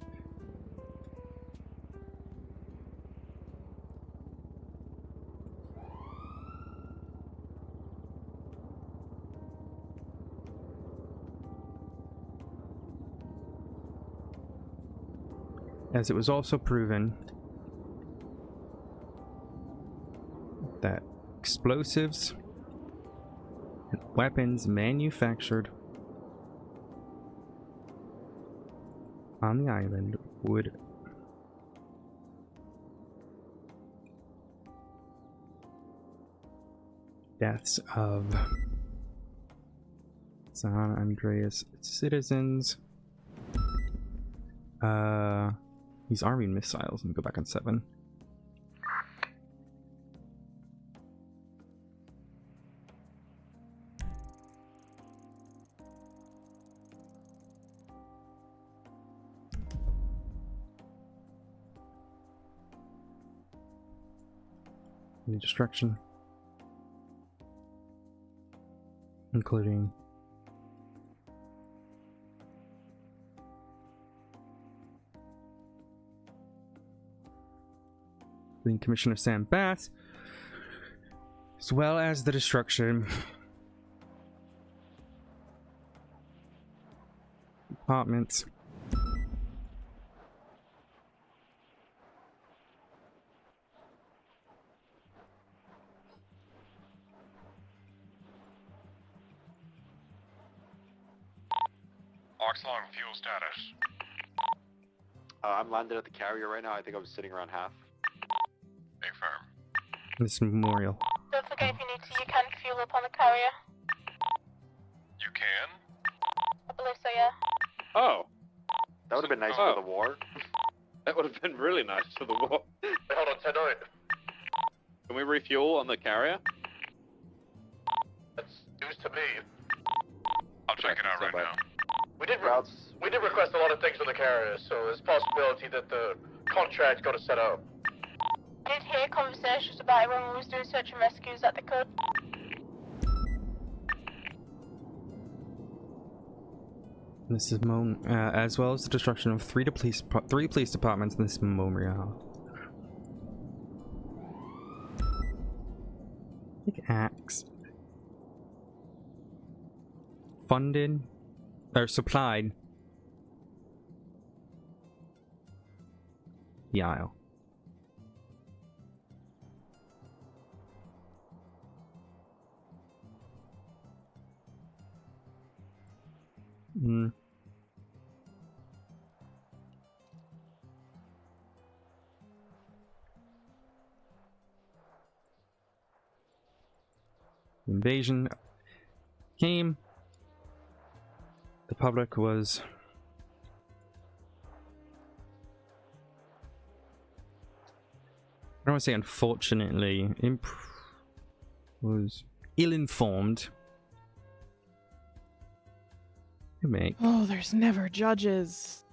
As it was also proven that explosives and weapons manufactured on the island would deaths of San Andreas citizens. He's arming missiles. Let me go back on 7. Any destruction, including Commissioner Sam Bass, as well as the destruction apartments, Oxlong fuel status. I'm landed at the carrier right now. I think I was sitting around half. Affirm. this memorial. Don't forget, if you need to, you can fuel up on the carrier. You can? I believe so, yeah. Oh. That would have been nice Oh. for the war. That would have been really nice for the war. Hey, hold on, 10-9. Can we refuel on the carrier? That's news to me. I'll check it out right now. We did request a lot of things on the carrier, so there's a possibility that the contract got us set up. I did hear conversations about it when we was doing search and rescues that they could. This is as well as the destruction of three police departments in this memorial. Big axe. Funded or supplied the aisle. Invasion came. The public was I don't want to say unfortunately was ill-informed. Oh, there's never judges.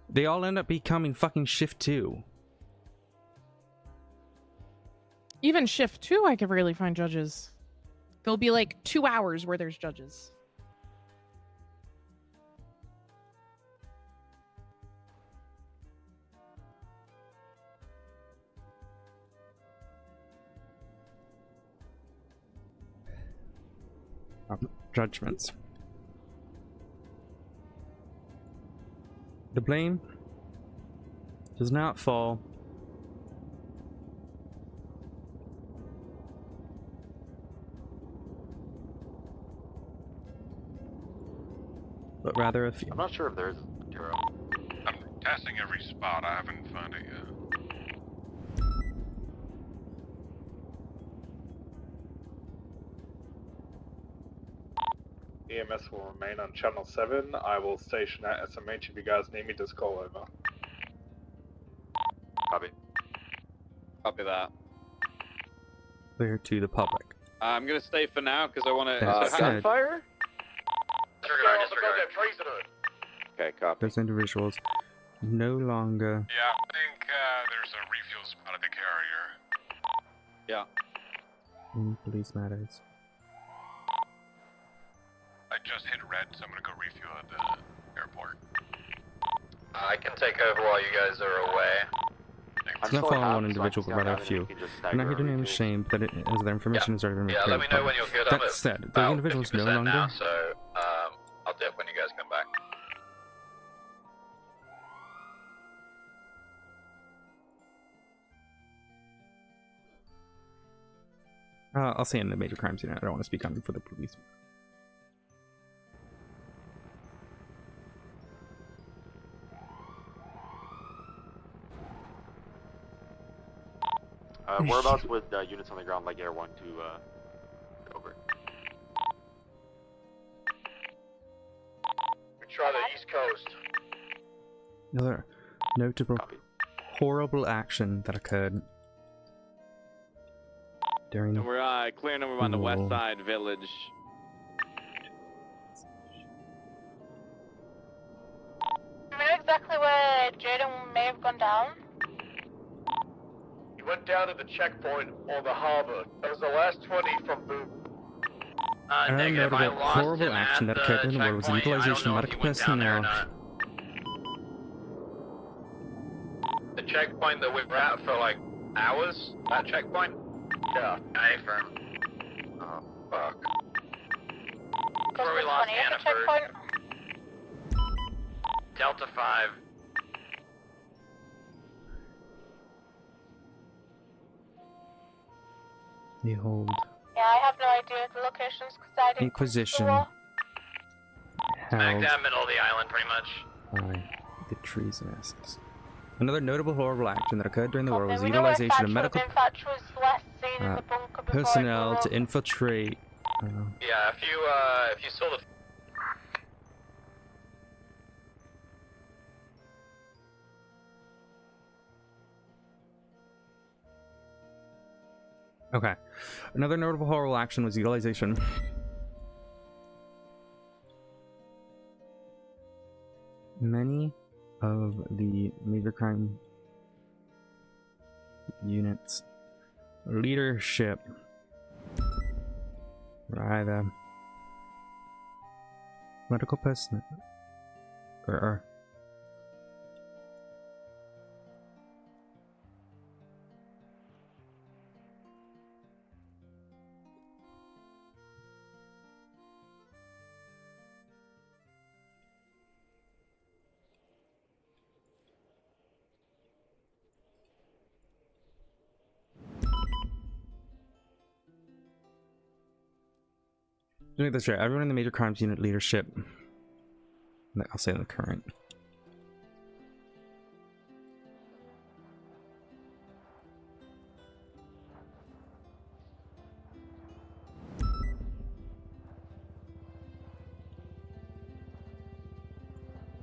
They all end up becoming fucking shift 2. Even shift 2, I could really find judges. There'll be like 2 hours where there's judges. Judgments. The blame Does not fall. But rather a few. I'm not sure if there's zero. I'm testing every spot. I haven't found it yet. EMS will remain on channel 7. I will station at SMH if you guys need me. Just call over. Copy. Copy that. Clear to the public. I'm gonna stay for now because I want to. That said, Gunfire? Disregard. Okay, copy. those individuals no longer. Yeah, I think there's a refuel spot at the carrier. Yeah. In police matters. I just hit red, so I'm gonna go refuel at the airport. I can take over while you guys are away. It's not following one individual, but rather a few. I'm not here to name and shame, but as their information has already been made Yeah, clear. let me know when you're good. I'm That at said, those about individuals no 50% longer. now, so I'll dip when you guys come back. I'll say in the major crimes unit. I don't want to speak on for the police. Whereabouts would units on the ground like Air 1 to over? We try the East Coast. Another notable, horrible action that occurred during. And we're clearing over on the west Cool. side village. Do you know exactly where Jaden may have gone down? He went down to the checkpoint on the harbor. That was the last 20 from Boone. Another notable, horrible action that occurred in the world was the utilization of medical personnel. The checkpoint that we were at for like hours? That checkpoint? Yeah. A-firm. Oh, fuck. That's where we lost Hannaford. Delta 5. Behold, Yeah, I have no idea the locations because I didn't. Inquisition Well, Smack held dab middle of the island, pretty much. by the treasonists. Another notable horrible action that occurred during the war was the we know where utilization of Thatch medical was. In Thatch was last seen in the bunker before it personnel blew to up. infiltrate. Yeah, if you saw the Okay. Another notable horrible action was utilization. Many of the major crime units leadership, rather medical personnel, or that's right. Everyone in the major crimes unit leadership. I'll say in the current.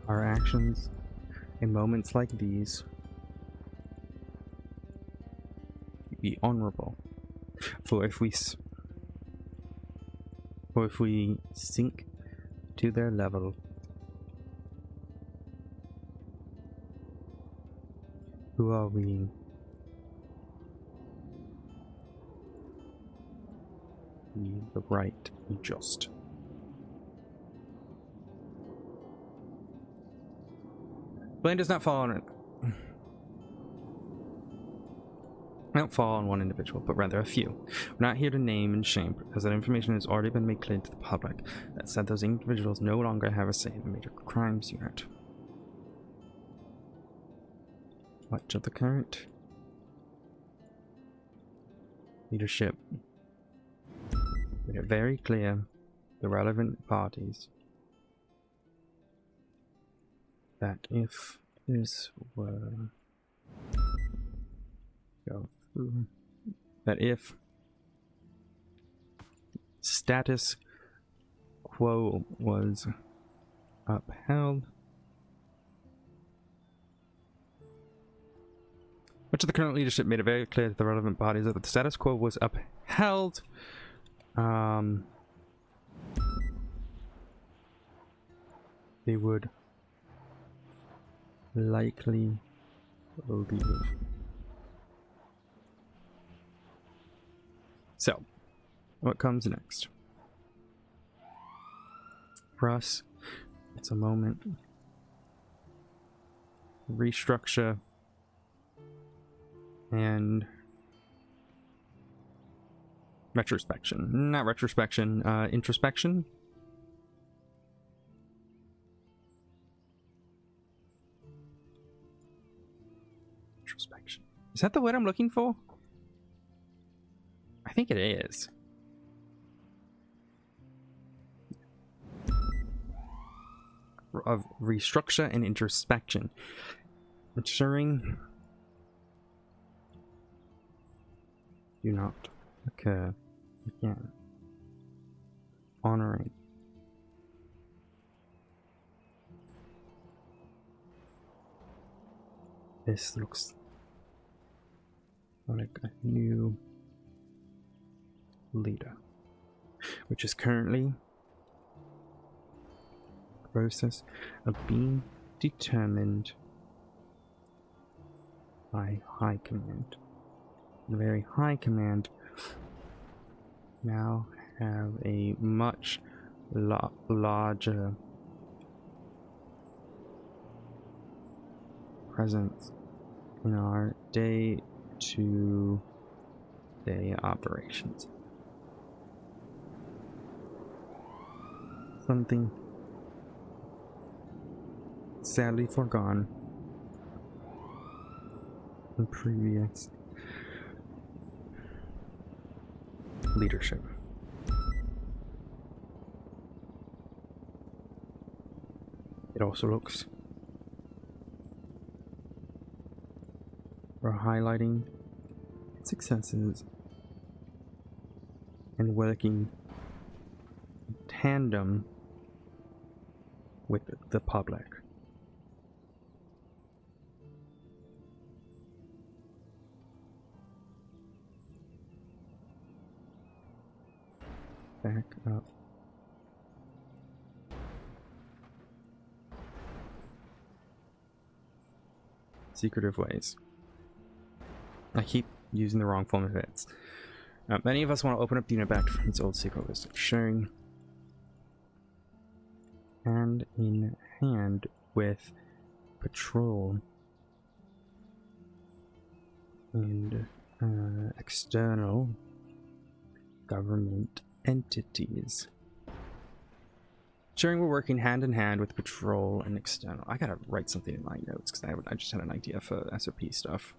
Our actions in moments like these be honorable. For if we sink to their level, who are we? The right and just. Blame does not fall on it. Don't fall on one individual, but rather a few. We're not here to name and shame, as that information has already been made clear to the public. That said, those individuals no longer have a say in the major crimes unit. much of the current leadership made it very clear the relevant parties that if this were go through, that if status quo was upheld, much of the current leadership made it very clear to the relevant parties that the status quo was upheld. They would likely leave. So, what comes next? For us, it's a moment. Restructure and retrospection. Not retrospection, introspection. Introspection. Is that the word I'm looking for? I think it is. Of restructure and introspection. Ensuring do not occur again. Honoring this looks like a new leader, which is currently a process of being determined by High Command. The very High Command now have a much larger presence in our day-to-day operations. Something sadly forgone in previous leadership. It also looks for highlighting successes and working in tandem with the public. Back up. Secretive ways. I keep using the wrong form of it. Many of us want to open up the unit back from its old secret list of sharing. Hand in hand with patrol and external government entities. Ensuring we're working hand in hand with patrol and external. I gotta write something in my notes because I just had an idea for SOP stuff.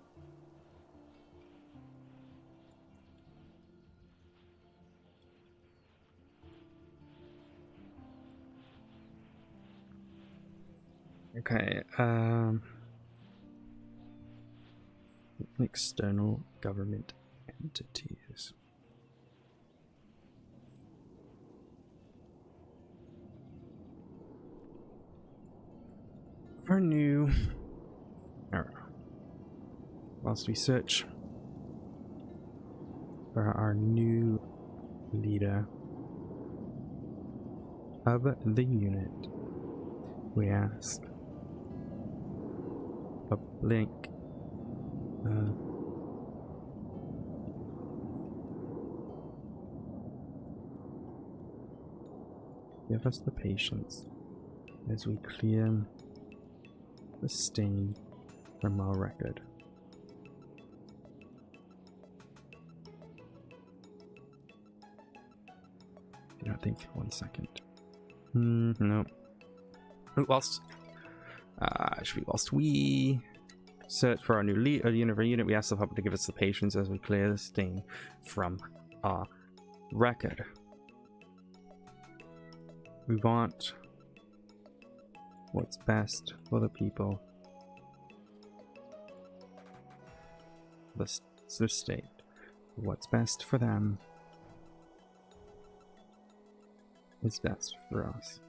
Okay, external government entities. For new, whilst we search for our new leader of the unit, we ask a blink. Give us the patience as we clear the stain from our record. Do not think for 1 second. No. Whilst we search for our new unit. We ask the public to give us the patience as we clear the stain from our record. We want what's best for the people, the state. What's best for them is best for us.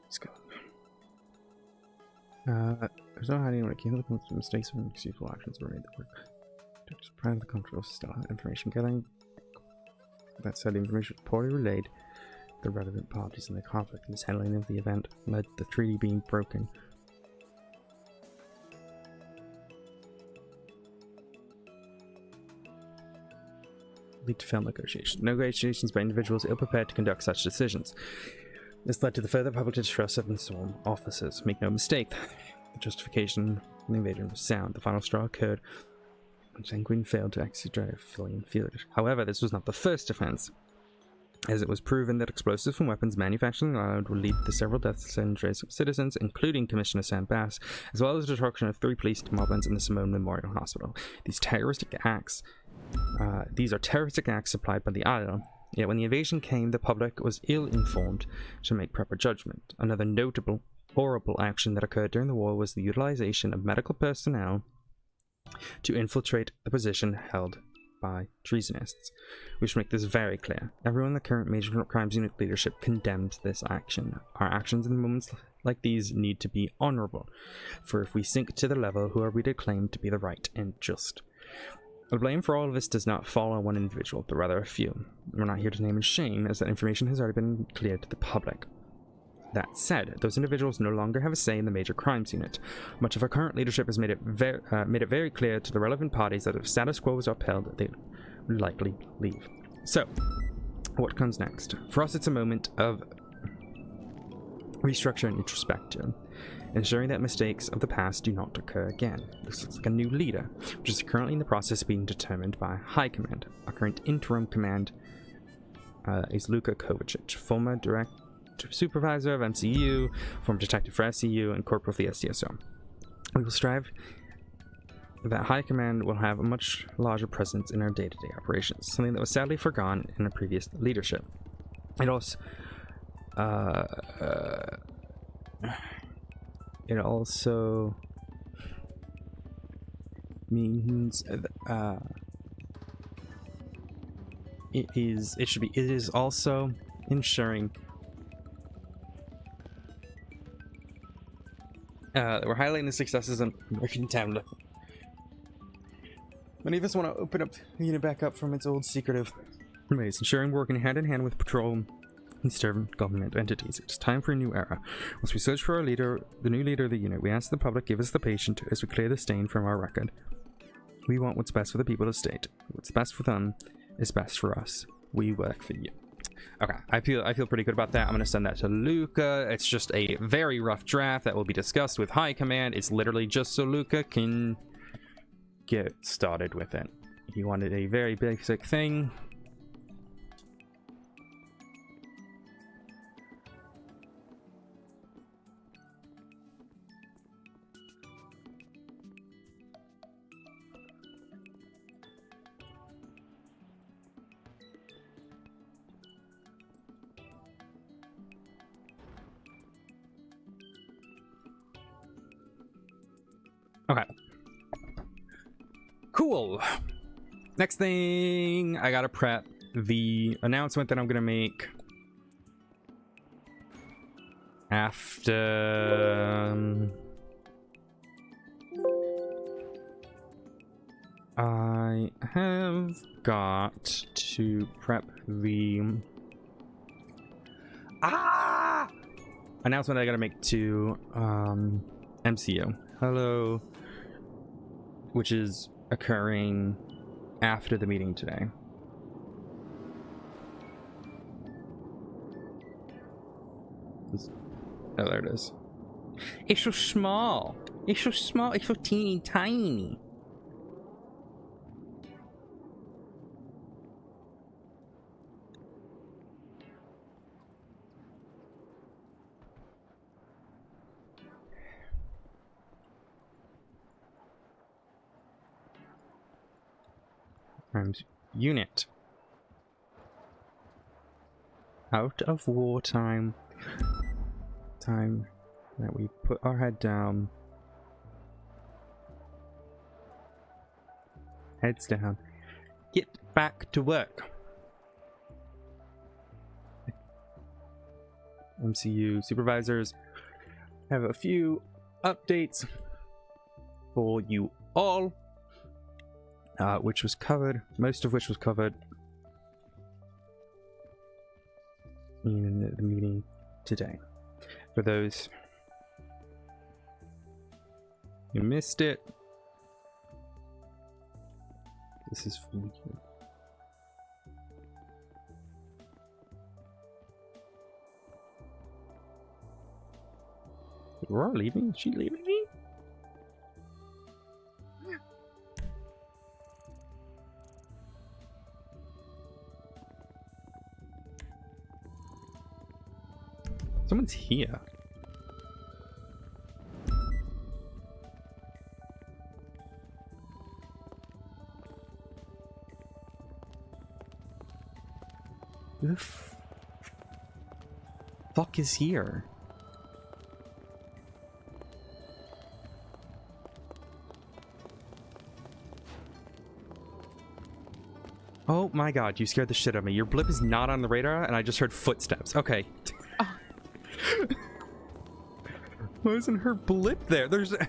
Let's go. There's no hiding when it came to the mistakes and excusable actions were made that were prior to the controversial style information gathering. That said, the information was poorly relayed to the relevant parties in the conflict, and mishandling of the event led to the treaty being broken. Lead to failed negotiations. Negotiations by individuals ill-prepared to conduct such decisions. This led to the further public distrust of informed officers. Make no mistake, the justification of the invasion was sound. The final straw occurred when Sanguine failed to execute a fleeing field. However, this was not the first offense, as it was proven that explosives from weapons manufactured in Ireland would lead to several deaths and injuries of citizens, including Commissioner Sam Bass, as well as the destruction of 3 police departments in the Simone Memorial Hospital. These are terroristic acts supplied by the Isle. Yet when the invasion came, the public was ill-informed to make proper judgment. Another notable, horrible action that occurred during the war was the utilization of medical personnel to infiltrate the position held by treasonists. We should make this very clear. Everyone in the current Major Crimes Unit leadership condemns this action. Our actions in moments like these need to be honorable, for if we sink to the level, who are we to claim to be the right and just? The blame for all of this does not fall on one individual, but rather a few. We're not here to name and shame, as that information has already been cleared to the public. That said, those individuals no longer have a say in the Major Crimes Unit. Much of our current leadership has made it very clear to the relevant parties that if status quo is upheld, they would likely leave. So, what comes next? For us, it's a moment of restructure and introspection, ensuring that mistakes of the past do not occur again. This looks like a new leader, which is currently in the process of being determined by High Command. Our current interim command is Luka Kovacic, former direct supervisor of MCU, former detective for SCU, and corporal for the SDSO. We will strive that High Command will have a much larger presence in our day-to-day operations, something that was sadly forgone in the previous leadership. It also means it is also ensuring that we're highlighting the successes and working town. Many of us want to open up the unit back up from its old secretive ways, ensuring we're working hand in hand with patrol and servant government entities. It's time for a new era. Once we search for our leader, the new leader of the unit, we ask the public give us the patience as we clear the stain from our record. We want what's best for the people of the state. What's best for them is best for us. We work for you. Okay, I feel pretty good about that. I'm gonna send that to Luca. It's just a very rough draft that will be discussed with High Command. It's literally just so Luca can get started with it. He wanted a very basic thing. Okay. Cool. Next thing, I gotta prep the announcement that I'm gonna make after I have got to prep the announcement I gotta make to MCU. Hello. Which is occurring after the meeting today. Oh, there it is. It's so small. It's so small. It's so teeny tiny. Times unit. Out of wartime. Time that we put our head down. Heads down. Get back to work. MCU supervisors have a few updates for you all. Which was covered, most of which was covered in the meeting today. For those who missed it, this is for you. Is Aurora leaving? Is she leaving me? Someone's here. Who the fuck is here? Oh my god, you scared the shit out of me. Your blip is not on the radar, and I just heard footsteps. Okay. Why isn't her blip there? There's... Dude,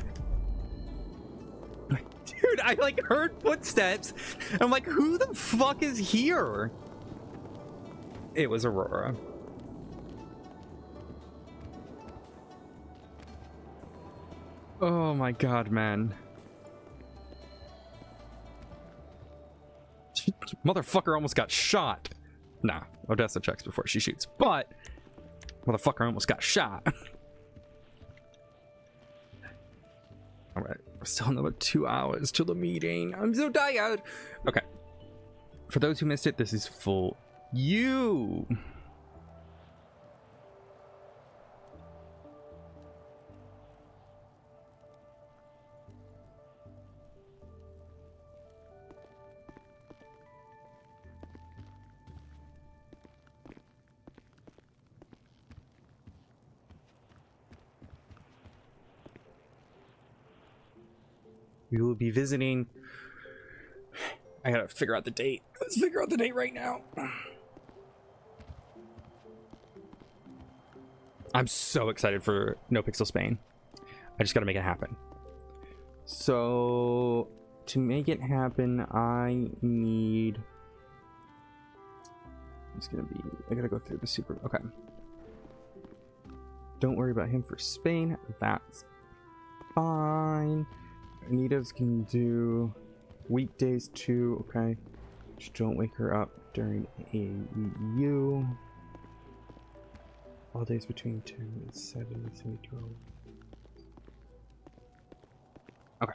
I like heard footsteps. I'm like, who the fuck is here? It was Aurora. Oh my god, man. Motherfucker almost got shot. Nah, Odessa checks before she shoots, but motherfucker almost got shot. Alright, we're still in about 2 hours till the meeting. I'm so tired. Okay. For those who missed it, this is for you. We will be visiting. I gotta figure out the date. Let's figure out the date right now. I'm so excited for NoPixel Spain. I just gotta make it happen. So, to make it happen, I need... It's gonna be... I gotta go through the super... Okay. Don't worry about him for Spain. That's fine. Anita's can do weekdays too, okay? Just don't wake her up. during AEU. All days between 10 and 7 and 7:12. Okay.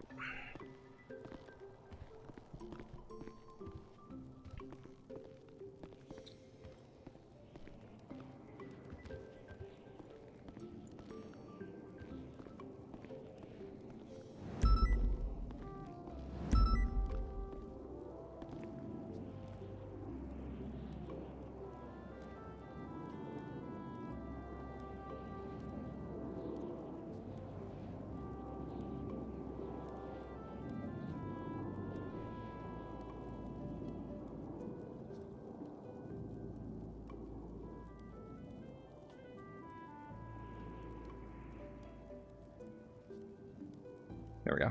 There we go.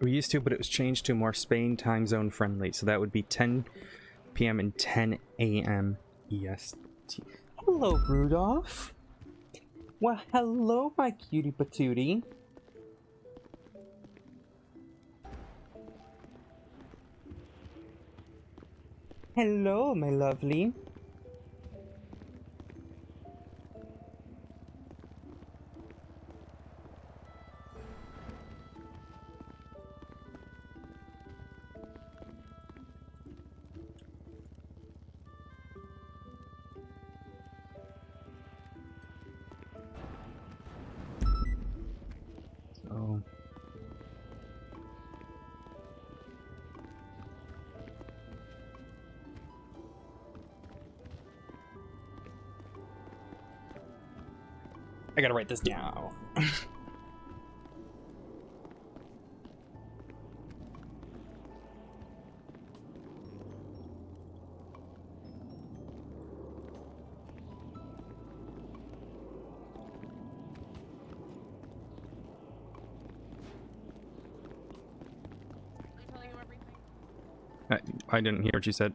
We used to, but it was changed to more Spain time zone friendly, so that would be 10 p.m. and 10 a.m. EST. Hello, Rudolph. Well, hello, my cutie patootie. Hello, my lovely. So... I gotta write this down. I didn't hear what you said.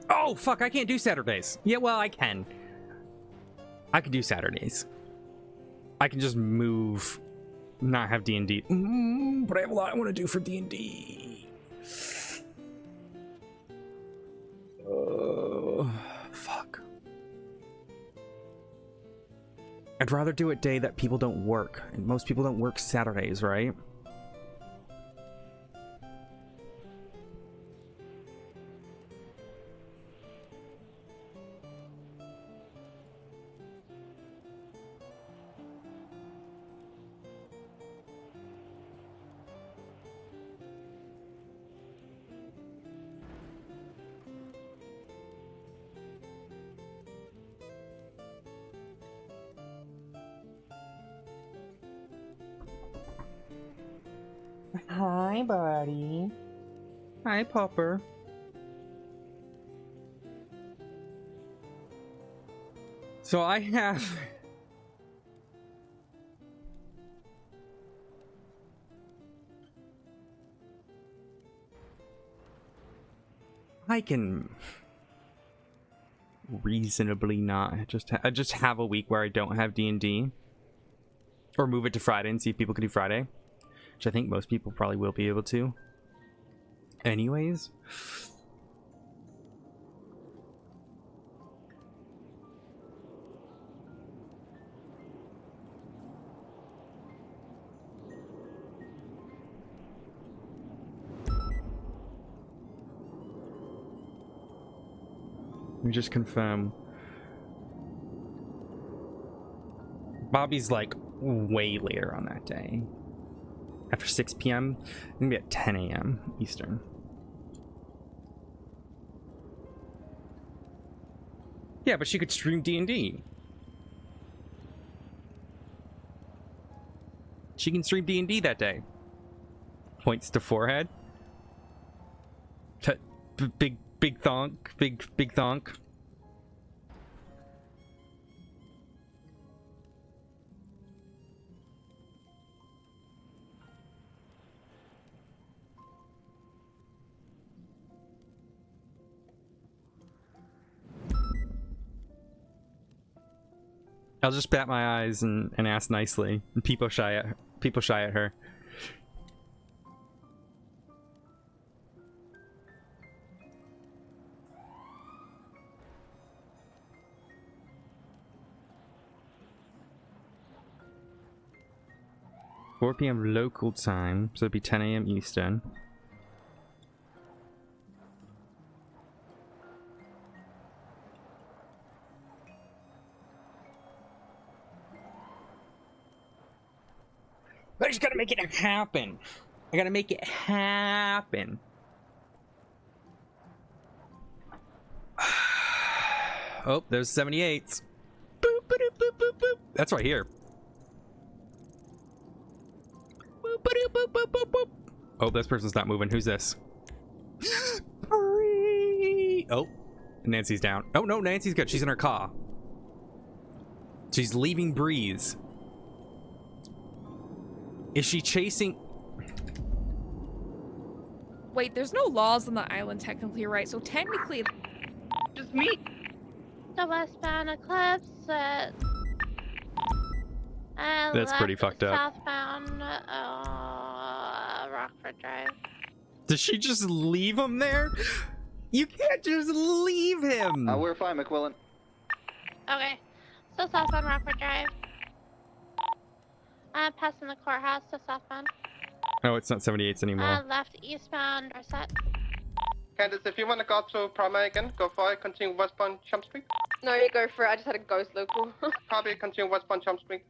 Oh, fuck, I can't do Saturdays. Yeah, well, I can. I can do Saturdays. I can just move, not have D&D. But I have a lot I want to do for D&D. Fuck. I'd rather do a day that people don't work. And most people don't work Saturdays, right? Hi, buddy. Hi, Popper. So I have... I can reasonably not I just have a week where I don't have D&D, or move it to Friday and see if people can do Friday, which I think most people probably will be able to. Anyways, let me just confirm. Bobby's like way later on that day. After 6 p.m., maybe at 10 a.m. Eastern. Yeah, but she could stream D&D. She can stream D&D that day. Points to forehead. Big thonk. Big thonk. I'll just bat my eyes and ask nicely and people shy at her. 4 p.m. local time, so it'd be 10 a.m. Eastern. I just gotta make it happen. I gotta make it happen. Oh, there's 78s. Boop, boop, boop, boop, boop. That's right here. Boop, boop, boop, boop, boop, boop. Oh, this person's not moving. Who's this? Oh, Nancy's down. Oh no, Nancy's good. She's in her car. She's leaving Breeze. Is she chasing? Wait, there's no laws on the island technically, right? So technically, just me. The westbound Eclipse and That's pretty fucked up. southbound Rockford Drive. Does she just leave him there? You can't just leave him. We're fine, McQuillan. Okay, so southbound Rockford Drive. Passing the courthouse to southbound. Oh, it's not 78s anymore. Left eastbound are set. Candace, if you want to go to primary again, go for it. Continue westbound Chump Street. No, you go for it. I just had a ghost local. Copy, continue westbound Chump Street.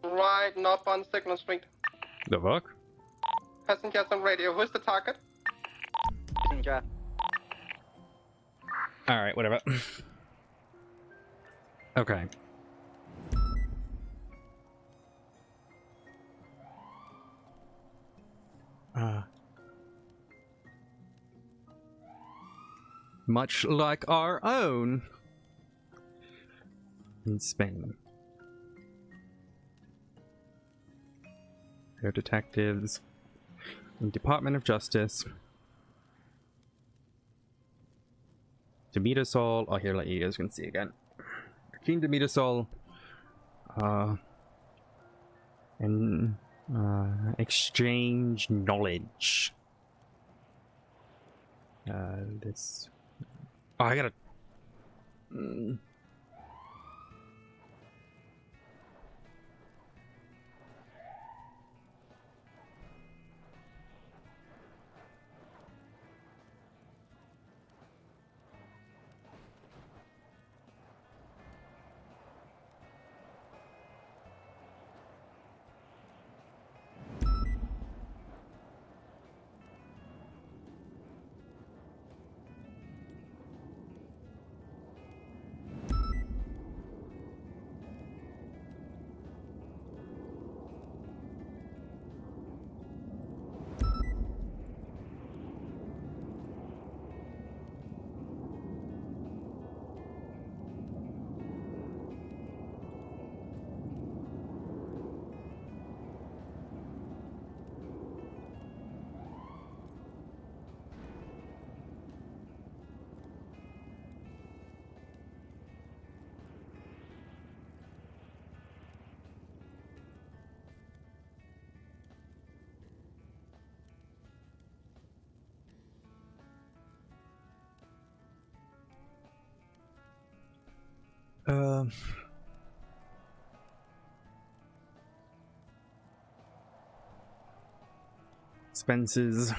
Right northbound Signal Street. The fuck? Passengers on radio. Who's the target? Passenger. Alright, whatever. Okay. Much like our own in Spain. They're detectives in Department of Justice. To meet us all. Oh, here, let you guys can see again. They're keen to meet us all. And exchange knowledge. This. Oh, I gotta. Expenses.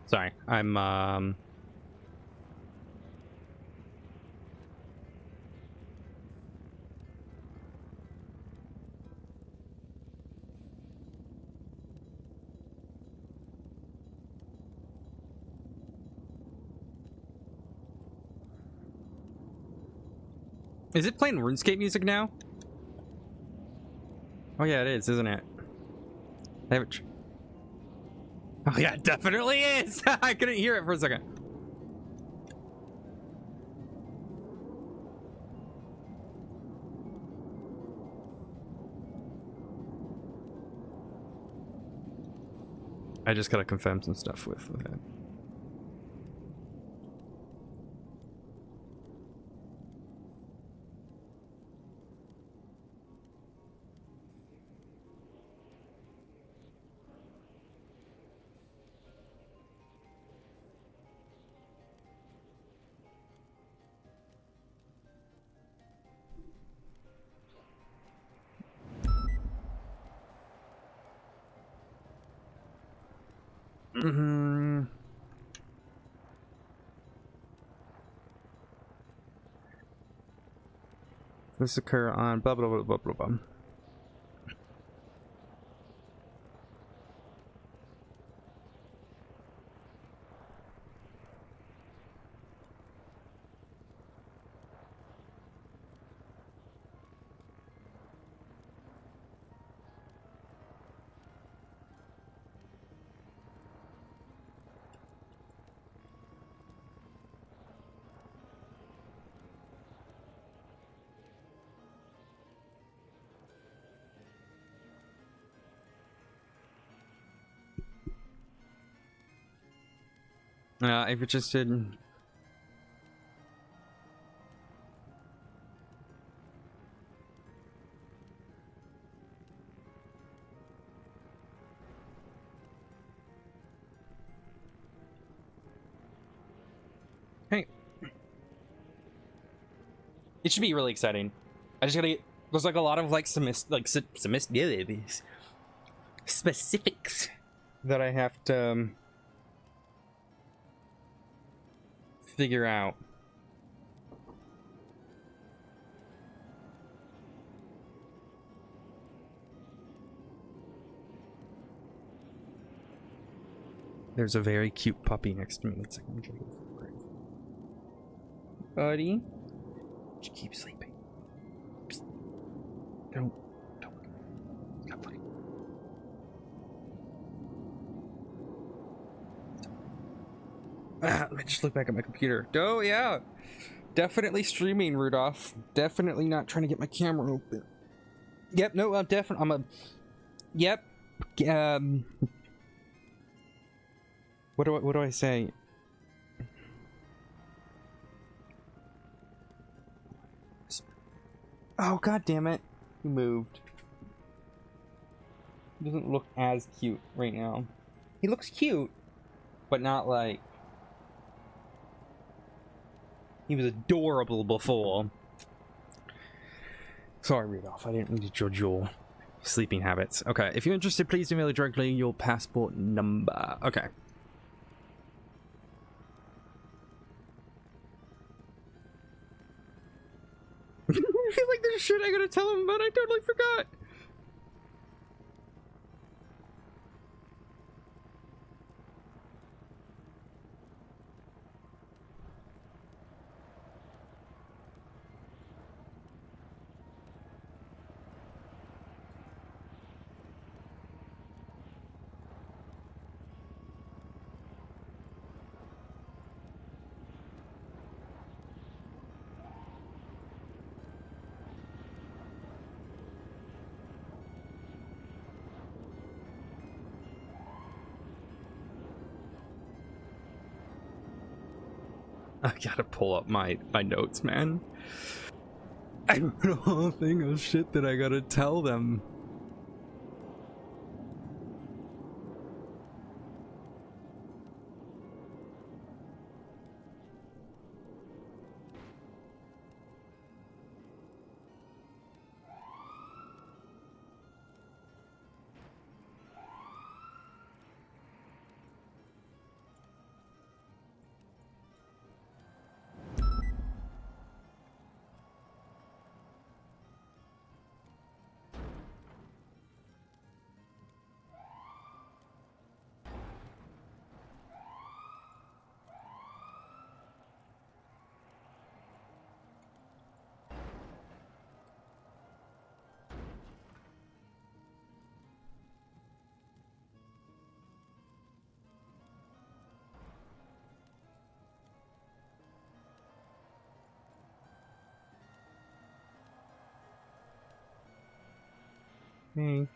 Sorry, I'm Is it playing RuneScape music now? Oh yeah, it is, isn't it? I have it. Oh yeah, it definitely is. I couldn't hear it for a second. I just gotta confirm some stuff with it. Mm-hmm. This occur on blah blah blah blah blah blah. If you're interested. Hey. It should be really exciting. I just gotta get, there's like a lot of like specifics that I have to figure out. There's a very cute puppy next to me. It's like, buddy, just keep sleeping. Psst. Don't. It's not funny. Let me just look back at my computer. Oh yeah, definitely streaming, Rudolph. Definitely not trying to get my camera open. Yep. No, I'm definitely. I'm a. Yep. What do I say? Oh god damn it. He moved. He doesn't look as cute right now. He looks cute, but not like he was adorable before. Sorry, Rudolph. I didn't mean to judge your sleeping habits. Okay, if you're interested, please email directly your passport number. Okay. I feel like there's shit I gotta tell him, but I totally forgot. I gotta pull up my notes, man. I wrote a whole thing of shit that I gotta tell them. Hey.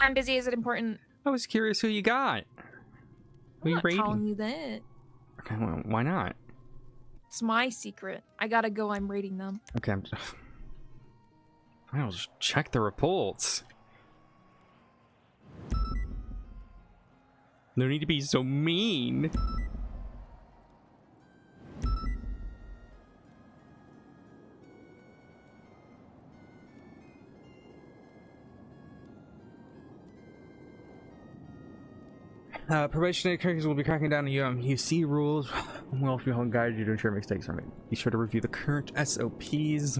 I'm busy. Is it important? I was curious who you got. Who I'm you not raiding? telling you that. Okay, well, why not? It's my secret. I gotta go. I'm raiding them. Okay, I'll just check the reports. No need to be so mean. Probationary characters will be cracking down on UC rules. Well, if you haven't guided you to ensure mistakes are made. Be sure to review the current SOPs.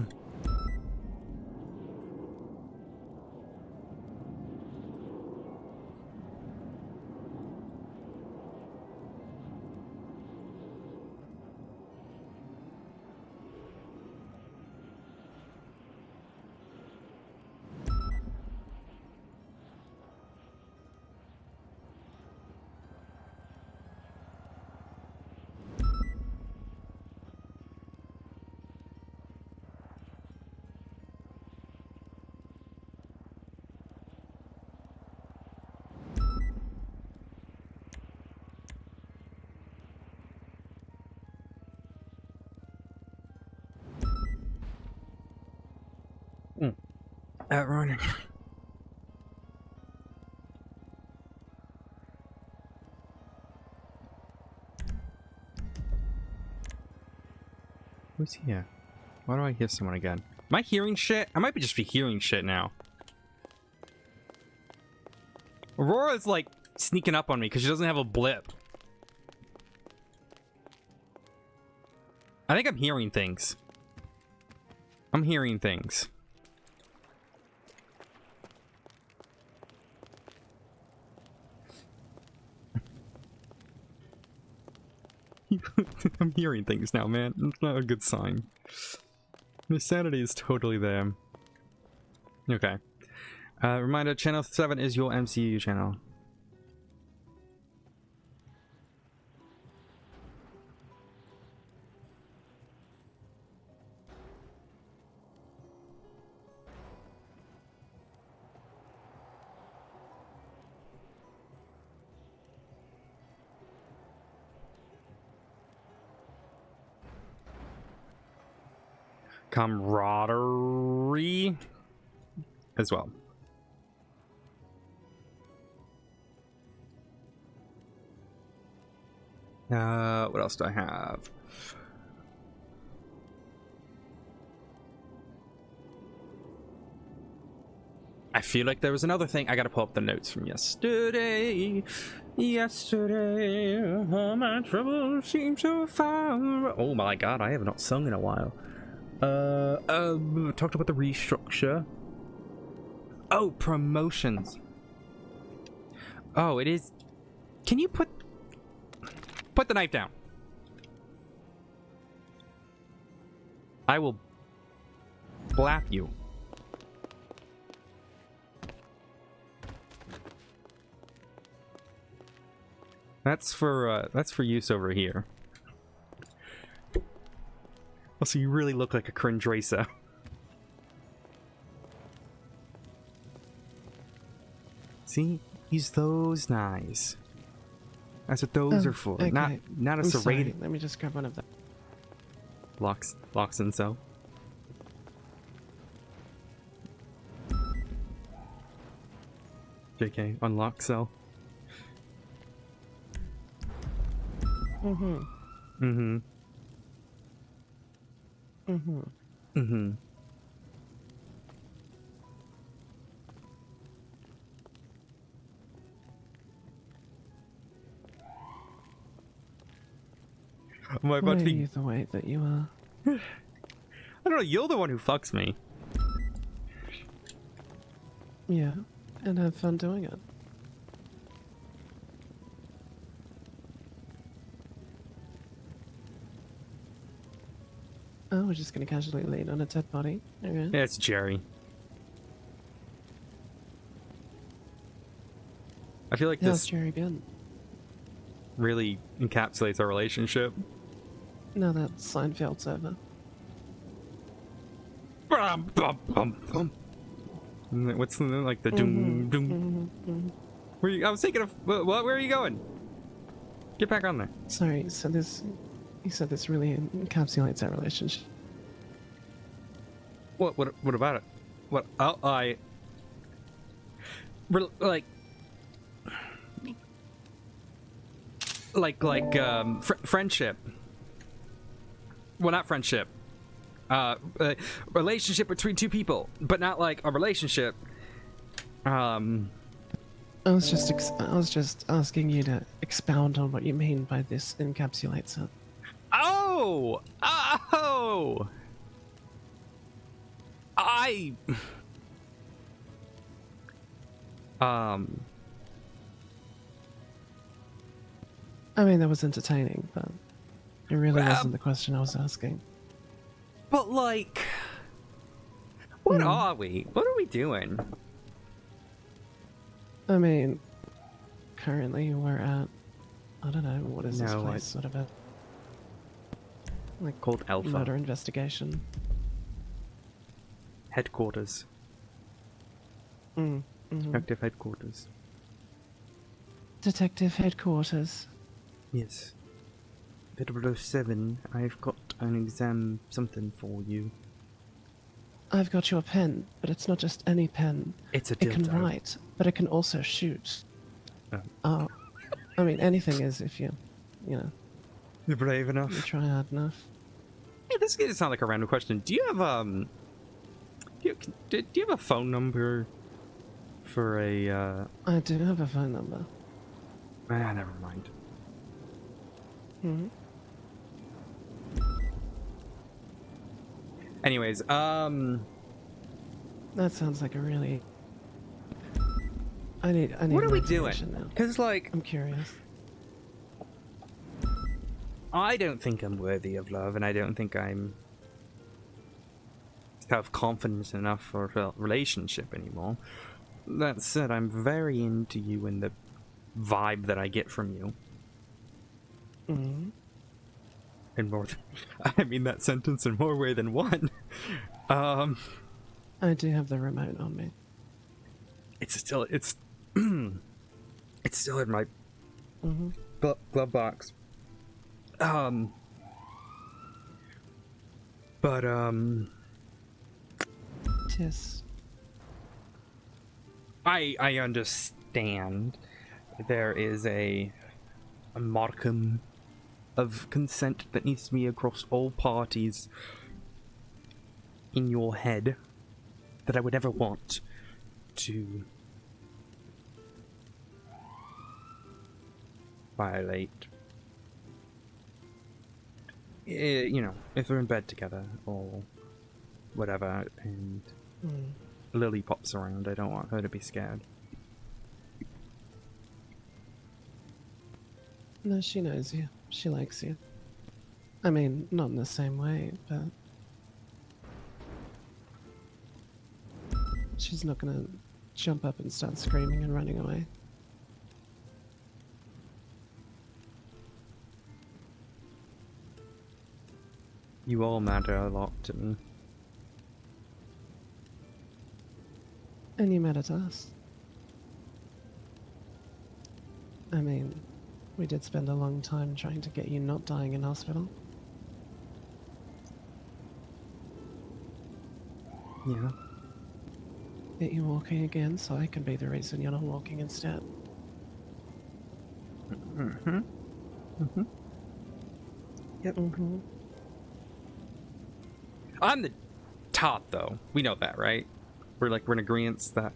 Running. Who's here? Why do I hear someone again? Am I hearing shit? I might just be hearing shit now. Aurora's like sneaking up on me because she doesn't have a blip. I think I'm hearing things. I'm hearing things. I'm hearing things now, man. It's not a good sign. The sanity is totally there. Okay. Reminder, channel 7 is your MCU channel. Camaraderie as well. What else do I have? I feel like there was another thing. I gotta pull up the notes from yesterday. Yesterday, all my troubles seem so far. Oh my god, I have not sung in a while. Talked about the restructure. Oh, promotions. Oh, it is. Can you put the knife down? I will blap you. That's for use over here. Also, you really look like a cringe racer. See? Use those knives. That's what those are for. Okay. Not a I'm sorry. serrated. Let me just grab one of them. Locks and so. JK, unlock cell. Mm-hmm. Mm-hmm. Mm-hmm. Mm-hmm. Am I Why about are to be... you the way that you are? I don't know, you're the one who fucks me. Yeah, and have fun doing it. Oh, we're just gonna casually lean on a dead body. Okay. Yeah, it's Jerry. I feel like How's this Jerry been? really encapsulates our relationship. Now that Seinfeld's over. What's the, like the doom doom? Where you? I was thinking of what? Where are you going? Get back on there. Sorry, so this... You said this really encapsulates our relationship. What about it? What? Oh, friendship. Well, not friendship. Relationship between two people, but not like a relationship. I was just asking you to expound on what you mean by this encapsulates it. Oh! I mean, that was entertaining, but it really wasn't the question I was asking. But like, what are we? What are we doing? I mean, currently we're at, I don't know, what is this No, place sort of a... Like, called Alpha. Murder investigation. Headquarters. Detective headquarters. Detective headquarters. Yes. 007, I've got an exam something for you. I've got your pen, but it's not just any pen. It's a It can dildo. write, but it can also shoot. Oh. I mean, anything is if you know. You're brave enough. You try hard enough. Hey, this is gonna sound like a random question. Do you have do you have a phone number for a I do have a phone number. never mind. Anyways, That sounds like a really... I need what are more we information doing? now. Because like, I'm curious. I don't think I'm worthy of love, and I don't think I'm self-confident enough for a relationship anymore. That said, I'm very into you and the vibe that I get from you. In more I mean that sentence in more way than one. I do have the remote on me. It's still it's still in my glove box. Tis. I understand there is a modicum of consent that needs to be across all parties in your head that I would never want to violate. You know, if we're in bed together or whatever and Lily pops around, I don't want her to be scared. No, she knows you. She likes you. I mean, not in the same way, but... She's not gonna jump up and start screaming and running away. You all matter a lot to me. And you matter to us. I mean, we did spend a long time trying to get you not dying in hospital. Yeah. Get you walking again so I can be the reason you're not walking instead. Yep. I'm the top, though. We know that, right? We're in agreement that,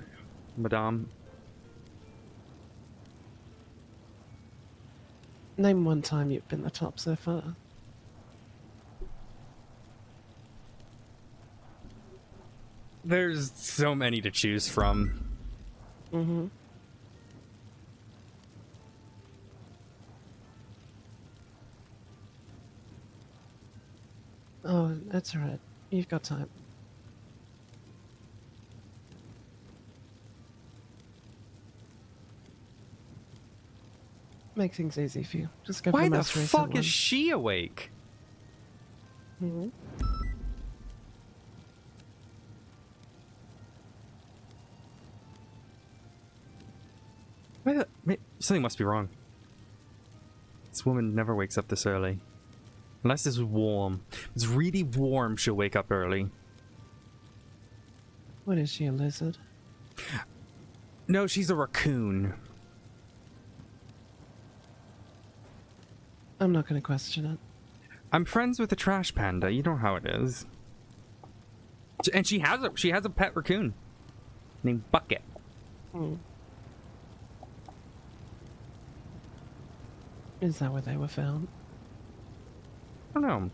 Madame. Name one time you've been the top so far. There's so many to choose from. Mm-hmm. Oh, that's all right. You've got time. Make things easy for you. Just go for Why the the most recent fuck one. is she awake? Mhm. Something must be wrong. This woman never wakes up this early. Unless it's warm. If it's really warm, she'll wake up early. What is she, a lizard? No, she's a raccoon. I'm not going to question it. I'm friends with the trash panda. You know how it is. And she has a pet raccoon named Bucket. Hmm. Is that where they were found? I don't know.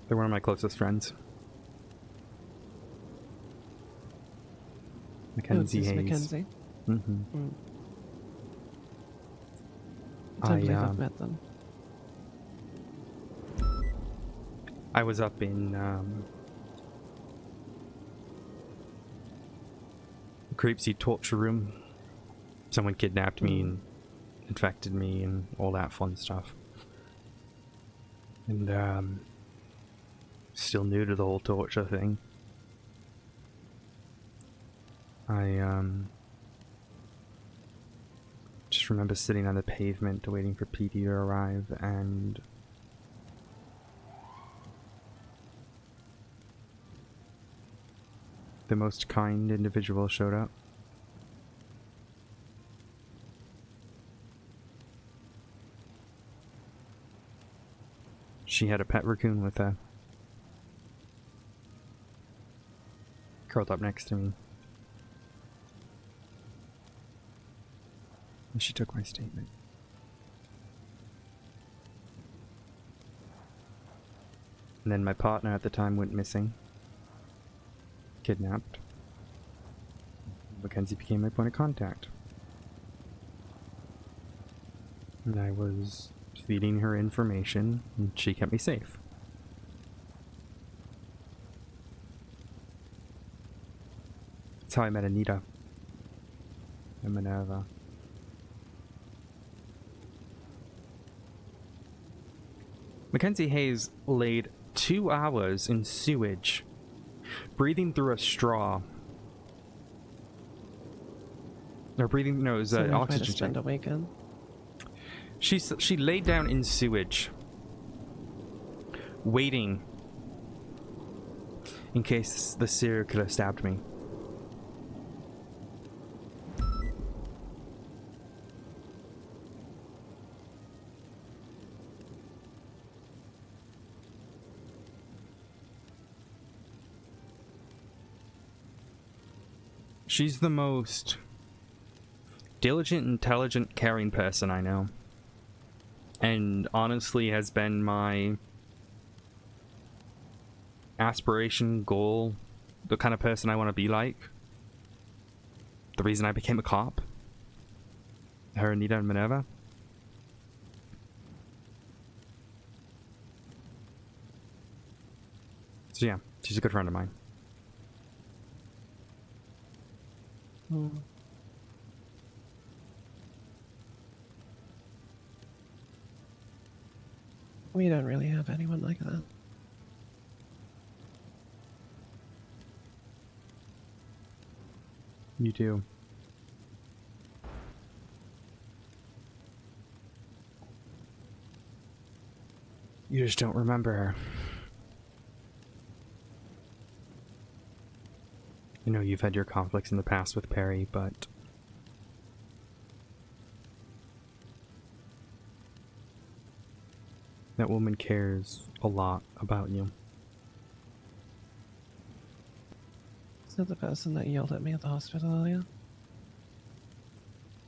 They're one of my closest friends. Mackenzie Hayes. Hayes. Mackenzie. Mm-hmm. Mm. I don't believe I've I met them. was up in Creepsy torture room. Someone kidnapped me and infected me and all that fun stuff. And still new to the whole torture thing. I just remember sitting on the pavement waiting for PD to arrive, and the most kind individual showed up. She had a pet raccoon with her. Curled up next to me. And she took my statement. And then my partner at the time went missing. Kidnapped. Mackenzie became my point of contact. And I was feeding her information, and she kept me safe. That's how I met Anita. And Minerva. Mackenzie Hayes laid 2 hours in sewage, breathing through a straw. Or breathing, no, it was It's a weird way to oxygen spend tank. a weekend. She laid down in sewage, waiting in case the serial killer stabbed me. She's the most diligent, intelligent, caring person I know. And honestly has been my aspiration, goal, the kind of person I want to be like. The reason I became a cop. Her, Anita, and Minerva. So yeah, she's a good friend of mine. Hmm. We don't really have anyone like that. You do. You just don't remember her. I know you've had your conflicts in the past with Perry, but that woman cares a lot about you. Is that the person that yelled at me at the hospital earlier?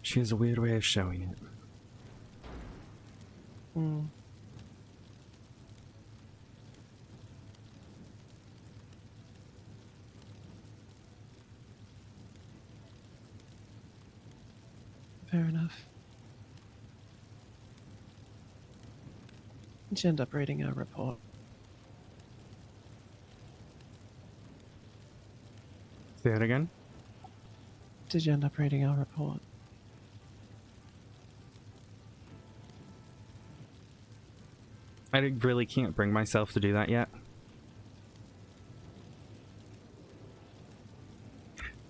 She has a weird way of showing it. Hmm. Fair enough. Did you end up reading our report? Say it again? Did you end up reading our report? I really can't bring myself to do that yet.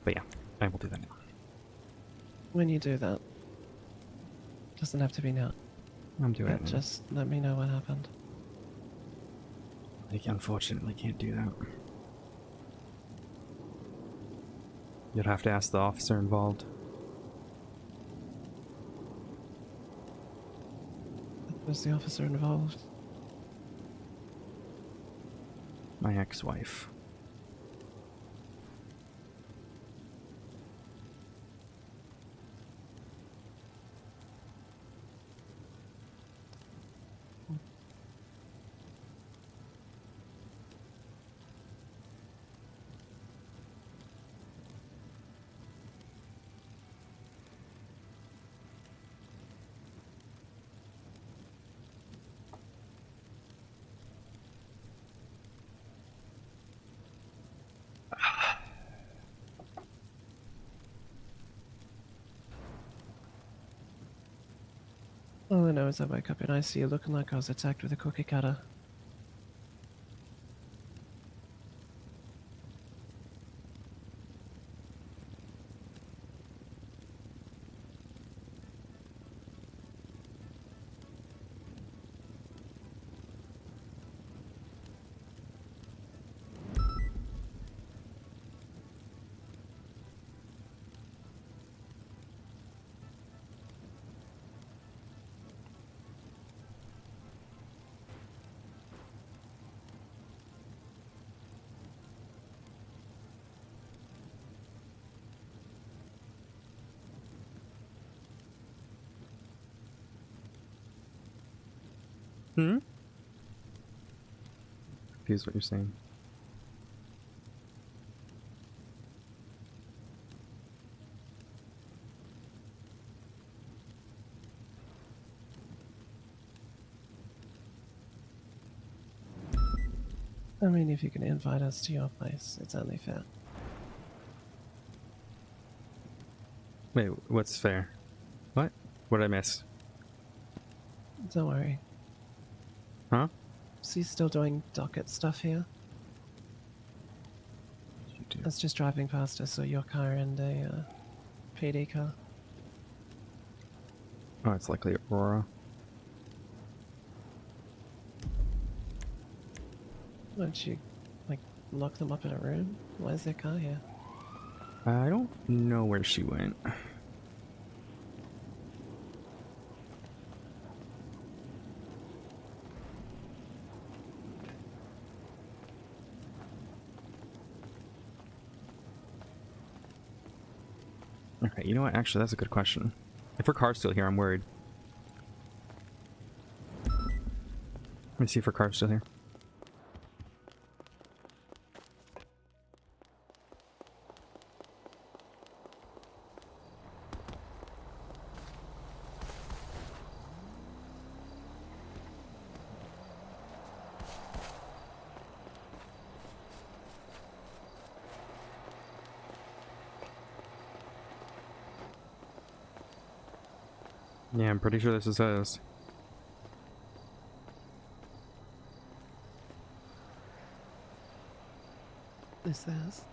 But yeah, I will do that now. When you do that, doesn't have to be now. I'm doing it But now. just let me know what happened. I unfortunately can't do that. You'd have to ask the officer involved. Was the officer involved? My ex-wife. All I know is I woke up in ICU looking like I was attacked with a cookie cutter. Hmm? Confused what you're saying. I mean, if you can invite us to your place, it's only fair. Wait, what's fair? What? What did I miss? Don't worry. Huh? So you still doing docket stuff here? I was just driving past, I saw your car and a PD car. Oh, it's likely Aurora. Why don't you, like, lock them up in a room? Why is their car here? I don't know where she went. Okay, you know what? Actually, that's a good question. If her car's still here, I'm worried. Let me see if her car's still here. Yeah, I'm pretty sure this is hers. Is theirs?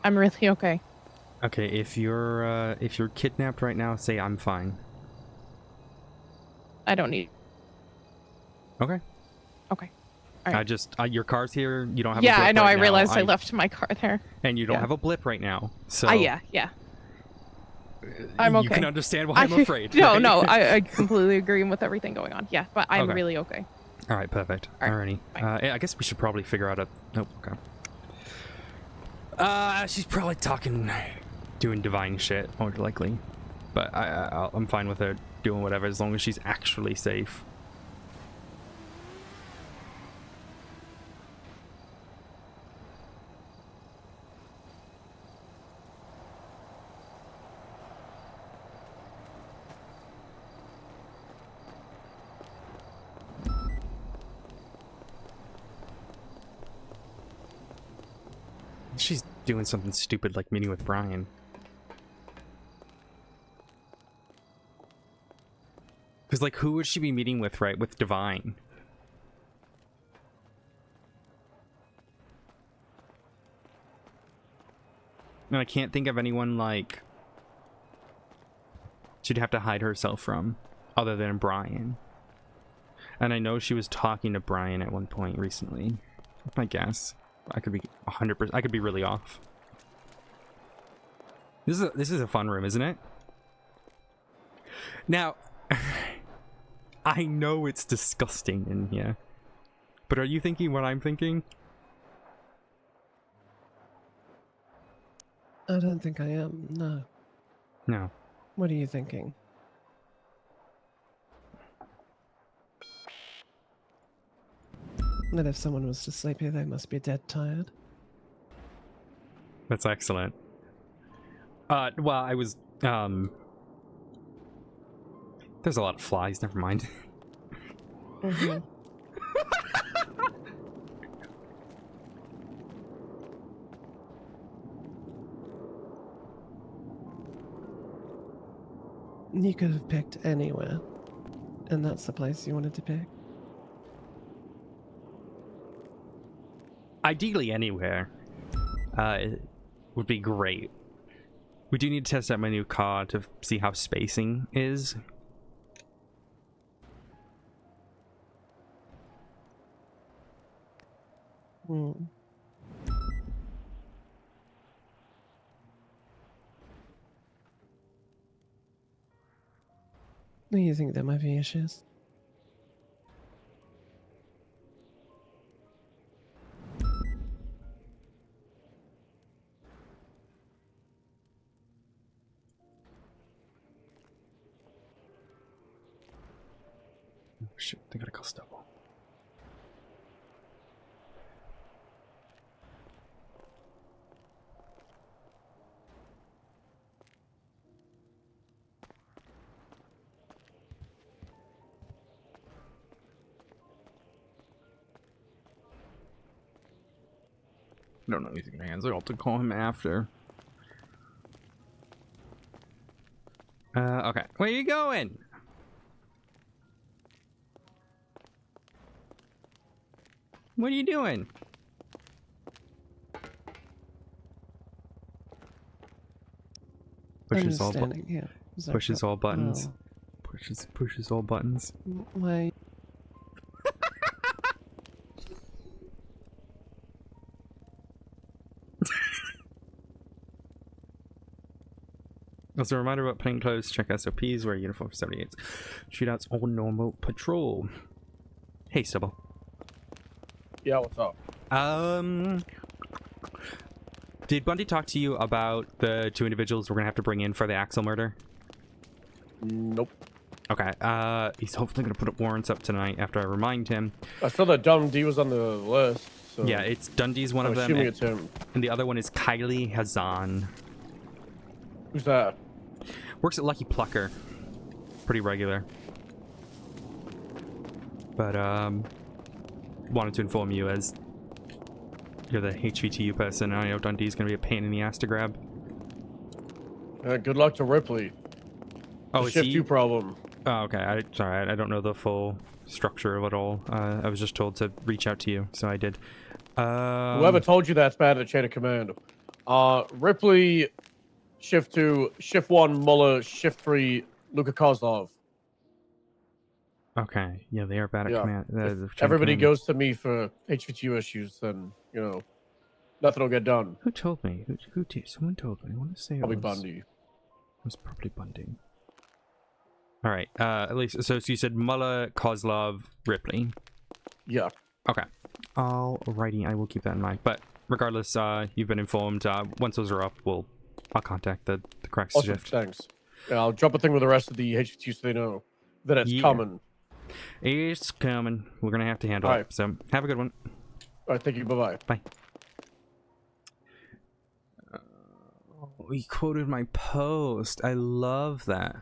I'm really okay. Okay, if you're kidnapped right now, say I'm fine. I don't need. Okay. Okay. All right. I just your car's here. You don't have. Yeah, a blip I know. Right I now. realized I left my car there. And you don't Yeah. have a blip right now, so. Yeah. I'm okay. You can understand why I'm afraid. No, right? no, I completely agree with everything going on. Yeah, but I'm Okay. really okay. All right, perfect. Alrighty. I guess we should probably figure out a. Nope. Okay. She's probably doing divine shit, more likely. But I'm fine with her doing whatever as long as she's actually safe. She's doing something stupid like meeting with Brian. Because, like, who would she be meeting with, right? With Divine. And I can't think of anyone, like, she'd have to hide herself from, other than Brian. And I know she was talking to Brian at one point recently. I guess. I could be 100%. I could be really off. This is a fun room, isn't it? Now, I know it's disgusting in here, but are you thinking what I'm thinking? I don't think I am, no. No. What are you thinking? That if someone was to sleep here, they must be dead tired. That's excellent. Well, I was, there's a lot of flies, never mind. Mm-hmm. You could have picked anywhere, and that's the place you wanted to pick. Ideally anywhere would be great. We do need to test out my new car to see how spacing is. Hmm. Do you think there might be issues? Oh, shit, they gotta cost double. I don't know anything in hands. I'll have to call him after. Okay. Where are you going? What are you doing? Pushes all Understanding, yeah. Is that pushes all buttons. Oh. Pushes all buttons. Why? As a reminder about plain clothes, check SOPs, wear uniform for 78s. Shootouts or normal patrol. Hey, Stubble. Yeah, what's up? Did Bundy talk to you about the 2 individuals we're gonna have to bring in for the Axel murder? Nope. Okay, he's hopefully gonna put up warrants up tonight after I remind him. I saw that Dundee was on the list. So Yeah, it's Dundee's one I'm of them. assuming And, it's him. and the other one is Kylie Hazan. Who's that? Works at Lucky Plucker. Pretty regular. But, wanted to inform you as you're the HVTU person. I know Dundee's gonna be a pain in the ass to grab. Good luck to Ripley. Oh, The is shift he? 2 problem. Oh, okay. Sorry, I don't know the full structure of it all. I was just told to reach out to you, so I did. Whoever told you that's bad at the chain of command. Ripley, shift 2, shift 1, Muller, shift 3, Luka Kozlov. Okay, yeah, they are bad at Yeah. command. If The chain of everybody command. goes to me for HVTU issues, then, you know, nothing will get done. Who told me? Who did? Someone told me. I want to say Probably it was Bundy. It was probably Bundy. All right. At least so you said Muller, Kozlov, Ripley. Yeah. Okay. Alrighty, I will keep that in mind. But regardless, you've been informed. Once those are up, I'll contact the correct Awesome, shift. thanks. Yeah, I'll drop a thing with the rest of the HVTU so they know that it's Yeah. coming. It's coming. We're gonna have to handle All it. So have a good one. All right, thank you. Bye-bye. Bye. He quoted my post. I love that.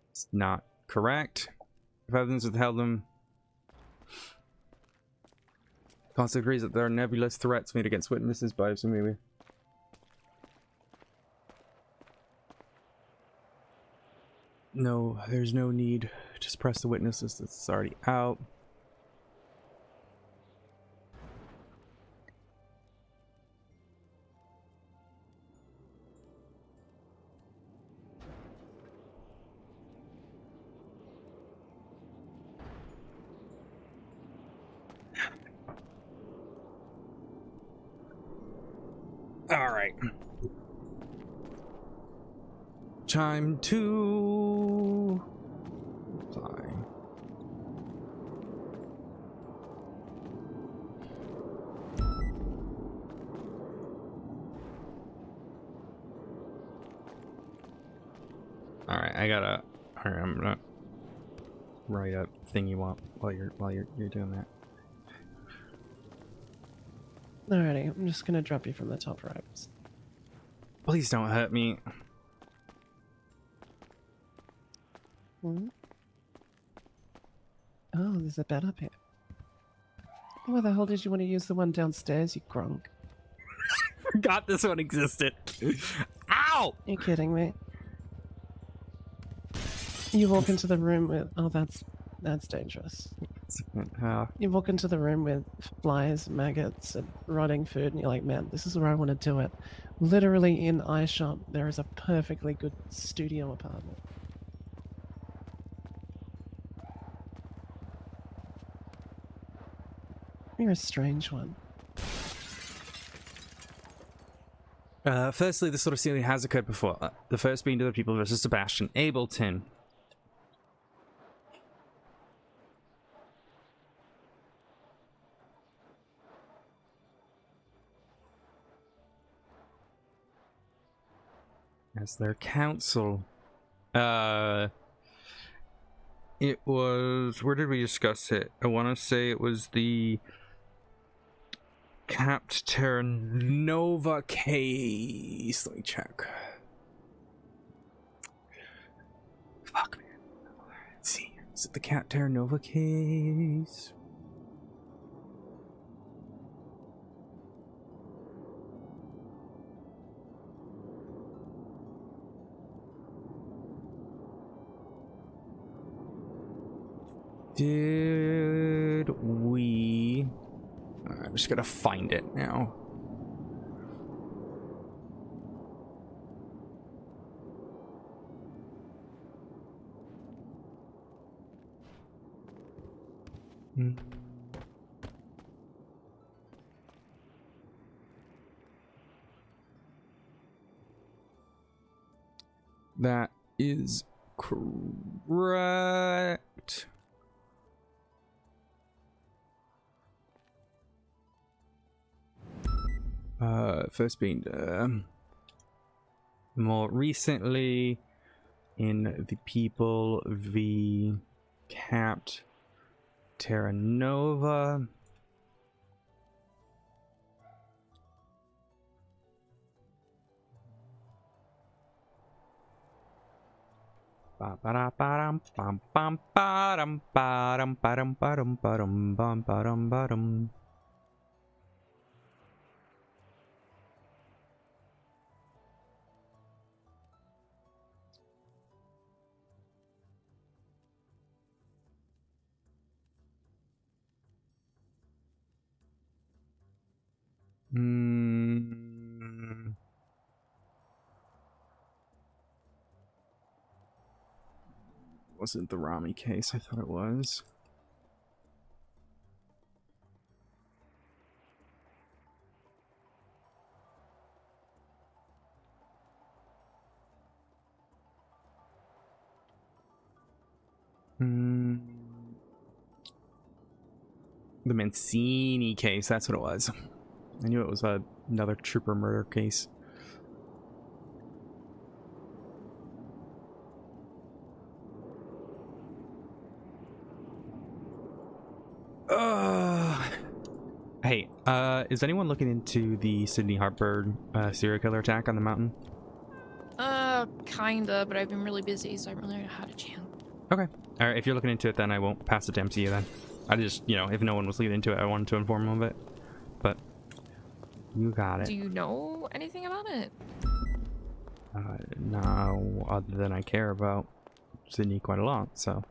It's not correct. If evidence withheld them. Counsel agrees that there are nebulous threats made against witnesses by some maybe. No, there's no need to suppress the witnesses. It's already out. All right. Time to apply. All right, I gotta. All right, I'm gonna write a thing you want while you're doing that. Alrighty, I'm just gonna drop you from the top ropes. Please don't hurt me. Hmm? Oh, there's a bed up here. Why the hell did you want to use the one downstairs, you grunk? Forgot this one existed. Ow! You kidding me? You walk into the room with... Oh, that's dangerous. You walk into the room with flies, maggots, and rotting food, and you're like, man, this is where I want to do it. Literally in iShop, there is a perfectly good studio apartment. You're a strange one. Firstly, this sort of ceiling has occurred before. The first being to the people versus Sebastian Ableton. As their counsel. It was... Where did we discuss it? I want to say it was the... Capt Terra Nova case. Let me check. Fuck, man. Let's see. Is it the Capt Terra Nova case? Did we... I'm just gonna find it now. That is correct. First being more recently in the People v Capt Terra Nova. Wasn't the Rami case? I thought it was. The Mancini case, that's what it was. I knew it was another trooper murder case. Hey, is anyone looking into the Sydney Harper serial killer attack on the mountain? Kinda, but I've been really busy, so I haven't really had a chance. Okay. Alright, if you're looking into it, then I won't pass it to MCU then. I just, you know, if no one was looking into it, I wanted to inform them of it. But, you got it. Do you know anything about it? No, other than I care about Sydney quite a lot, so.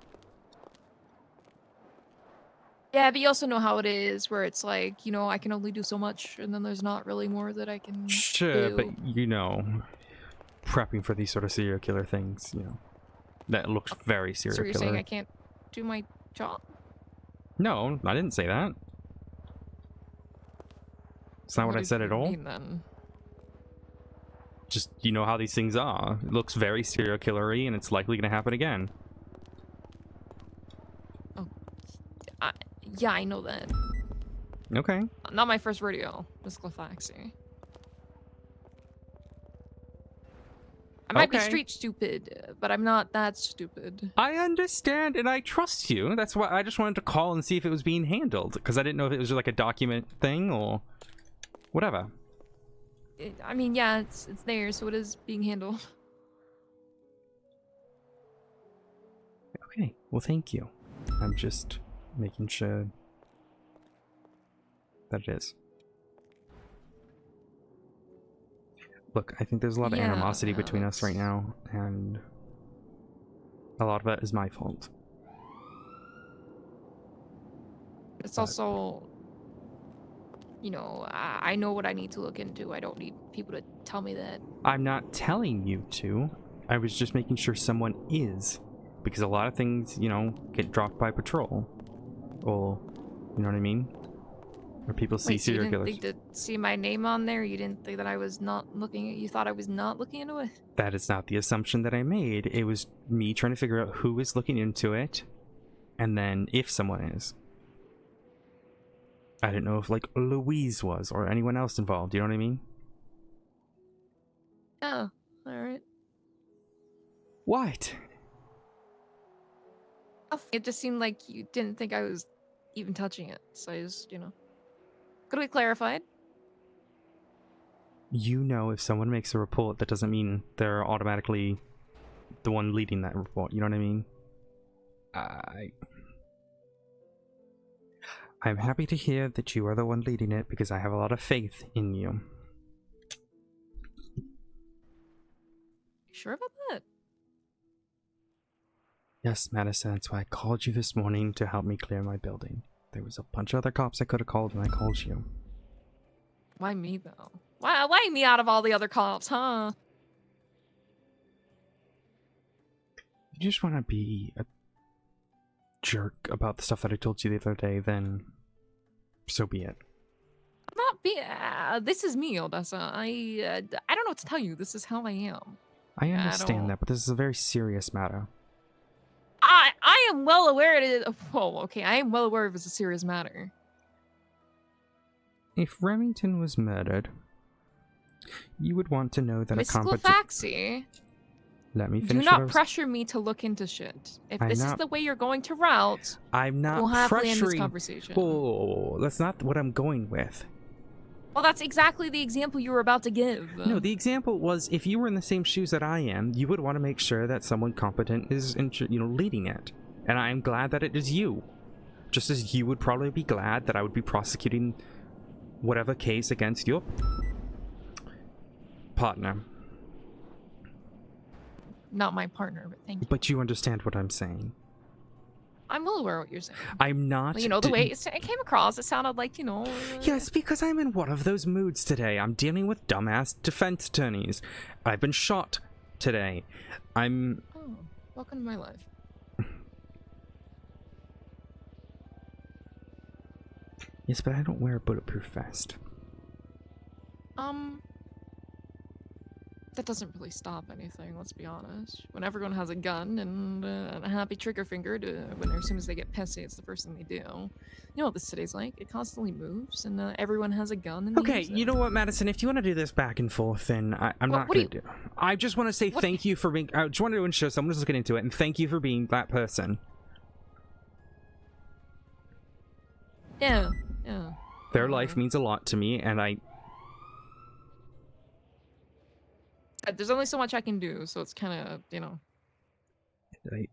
Yeah, but you also know how it is, where it's like, you know, I can only do so much, and then there's not really more that I can Sure, do. but you know, prepping for these sort of serial killer things, you know, that looks very serial So you're killer. saying I can't do my job? No, I didn't say that. It's not what I said at all. Mean, then? Just, you know how these things are. It looks very serial killer-y, and it's likely going to happen again. Yeah, I know that. Okay. Not my first rodeo, Miss Glafx. I might be Okay. street stupid, but I'm not that stupid. I understand, and I trust you. That's why I just wanted to call and see if it was being handled, because I didn't know if it was like a document thing or whatever. I mean, yeah, it's there, so it is being handled. Okay, well, thank you. I'm just making sure that it is. Look, I think there's a lot of animosity between us right now, and a lot of it is my fault. It's also, you know, I know what I need to look into. I don't need people to tell me that. I'm not telling you to. I was just making sure someone is. Because a lot of things, you know, get dropped by patrol. Or, you know what I mean? Or people see Wait, so you serial didn't killers. think to see my name on there? You didn't think that I was not looking at, you thought I was not looking into it? That is not the assumption that I made. It was me trying to figure out who is looking into it. And then if someone is. I didn't know if, like, Louise was or anyone else involved. You know what I mean? Oh, alright. What? It just seemed like you didn't think I was even touching it. So I just, you know. Could we clarify it? You know, if someone makes a report, that doesn't mean they're automatically the one leading that report. You know what I mean? I'm happy to hear that you are the one leading it because I have a lot of faith in you. Sure about that? Yes, Madison, that's why I called you this morning to help me clear my building. There was a bunch of other cops I could have called, and I called you. Why me, though? Why me out of all the other cops, huh? You just want to be a jerk about the stuff that I told you the other day, then so be it. I'm not being... this is me, Odessa. I don't know what to tell you. This is how I am. I understand that, but this is a very serious matter. I am well aware it is... Whoa, okay. I am well aware it was a serious matter. If Remington was murdered, you would want to know that Miss a competent... Glafx, Let me do finish. not pressure me to look into shit. If this is the way you're going to route, I'm not we'll happily end this pressuring... conversation. Oh, that's not what I'm going with. Well, that's exactly the example you were about to give. No, the example was if you were in the same shoes that I am, you would want to make sure that someone competent is, leading it. And I'm glad that it is you. Just as you would probably be glad that I would be prosecuting whatever case against your partner. Not my partner, but thank you. But you understand what I'm saying. I'm well aware of what you're saying. I'm not. You know, the way it came across, it sounded like, you know... Yes, because I'm in one of those moods today. I'm dealing with dumbass defense attorneys. I've been shot today. I'm... Oh, welcome to my life. Yes, but I don't wear a bulletproof vest. That doesn't really stop anything, let's be honest. When everyone has a gun and a happy trigger finger when as soon as they get pissy, it's the first thing they do. You know what this city's like? It constantly moves, and everyone has a gun. And Okay, you know what, Madison? If you want to do this back and forth, then I'm not going to do. I just want to say thank you for being. I just wanted to ensure someone was looking into it, and thank you for being that person. Yeah. Their life means a lot to me, and there's only so much I can do, so it's kind of, you know. I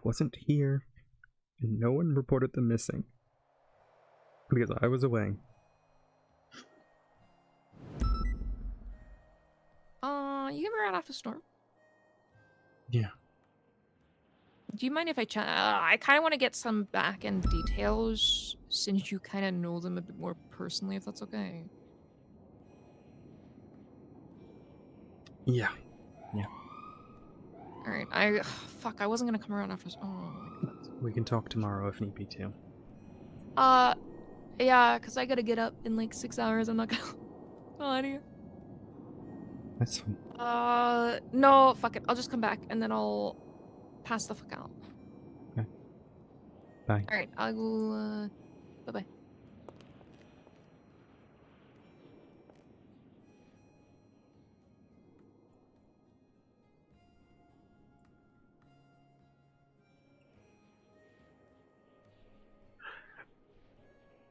wasn't here, and no one reported them missing because I was away. You ever out after storm? Yeah. Do you mind if I chat? I kind of want to get some back-end details since you kind of know them a bit more personally, if that's okay. Yeah. Alright, fuck, I wasn't gonna come around after... Oh my god. We can talk tomorrow if need be, too. Yeah, because I gotta get up in like 6 hours, I'm not gonna lie to you. That's fine. No, fuck it, I'll just come back, and then I'll pass the fuck out. Okay. Bye. Alright, I will, bye-bye.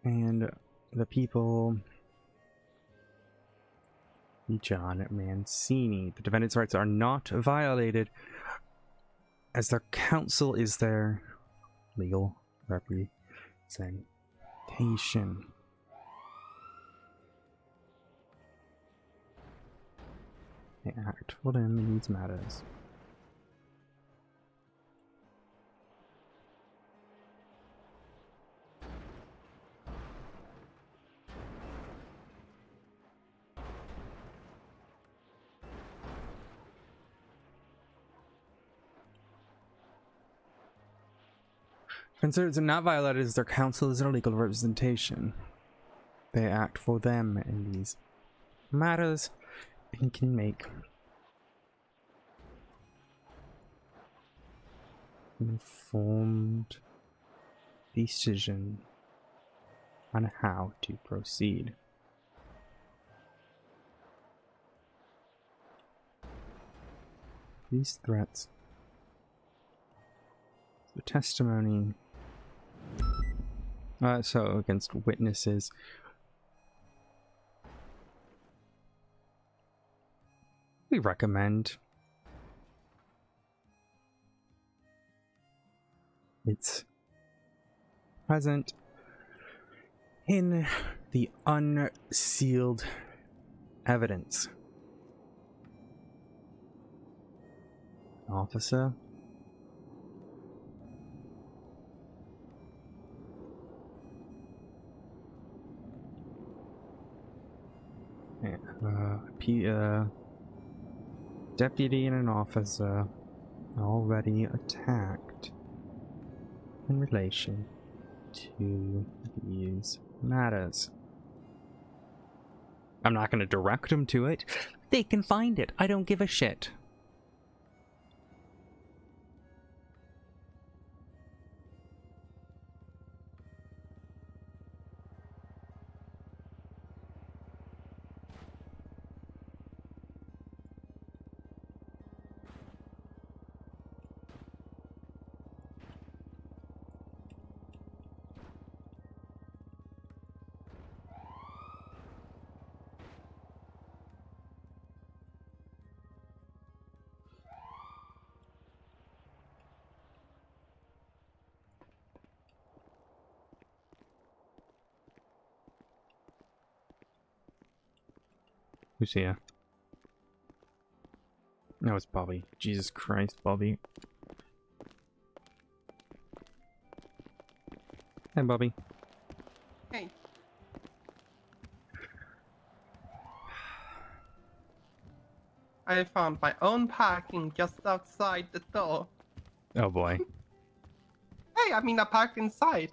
And the people... John Mancini. The defendant's rights are not violated as their counsel is their legal representation. They act for them in these matters. Concerns are not violated as their counsel is their legal representation. They act for them in these matters and can make informed decision on how to proceed. These threats, the testimony, so against witnesses, we recommend it's present in the unsealed evidence. Officer, deputy and an officer already attacked in relation to these matters. I'm not going to direct them to it. They can find it. I don't give a shit. Who's here? No, it's Bobby. Jesus Christ, Bobby. Hi, Bobby. Hey. I found my own parking just outside the door. Oh boy. Hey, I mean, I parked inside.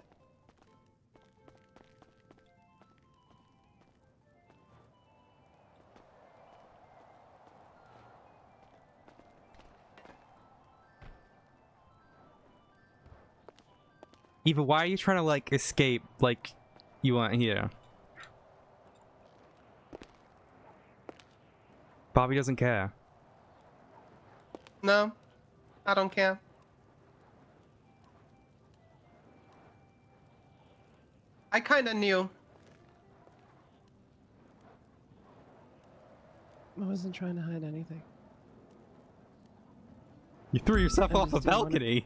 Eva, why are you trying to like escape like you want here? Bobby doesn't care. No, I don't care. I kinda knew. I wasn't trying to hide anything. You threw yourself I off a just didn't wanna- balcony.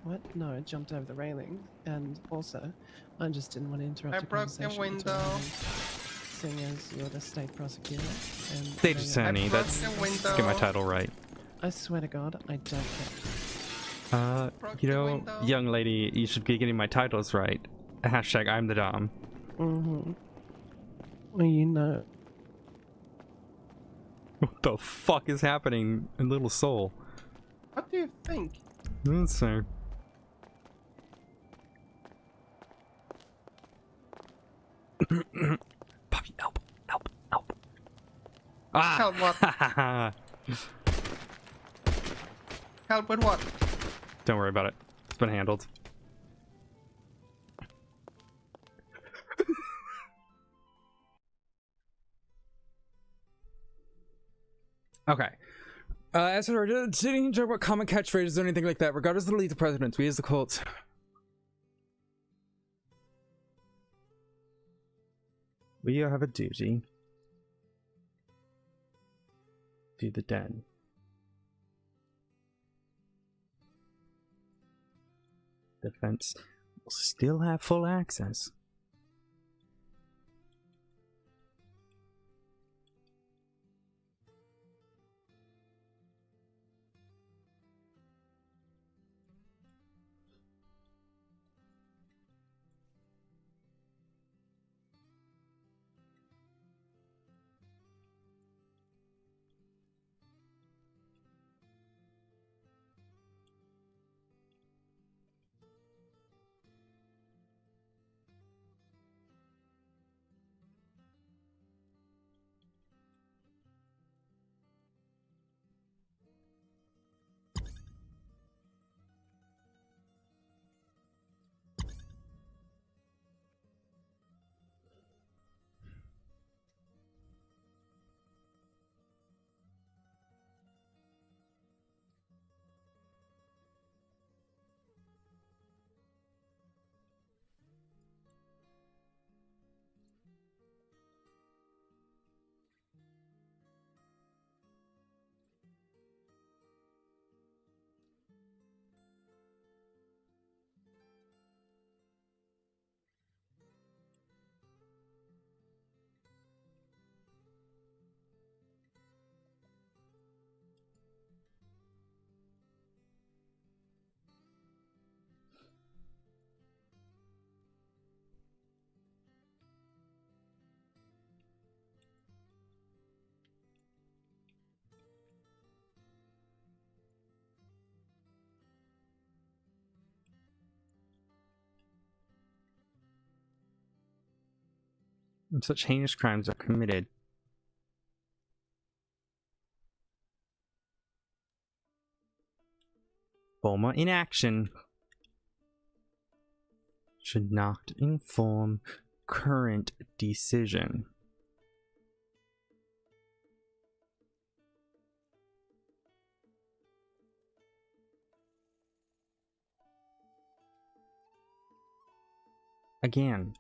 What? No, I jumped over the railing, and also, I just didn't want to interrupt I your broke the conversation window. seeing as you're the state prosecutor. And Stage attorney. That's get my title right. I swear to God, I don't care. You know, young lady, you should be getting my titles right. Hashtag I'm the Dom. Mm-hmm. Well, you know. What the fuck is happening in Little Soul? What do you think? Let's see. Puppy, help, help, help. Help what? Ah! Help with what? Don't worry about it. It's been handled. Okay. As for didn't talk about common catchphrases or anything like that, regardless of the lead the presidents, we as the cults. We have a duty. To the den. Defense will still have full access. And such heinous crimes are committed. Former inaction should not inform current decision. Again,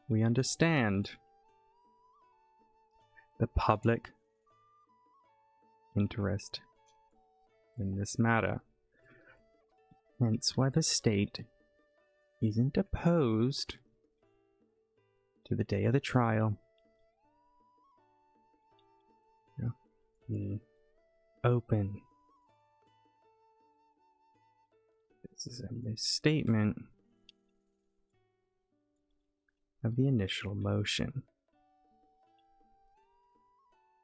we understand the public interest in this matter. Hence why the state isn't opposed to the day of the trial. Be open. This is a misstatement. of the initial motion.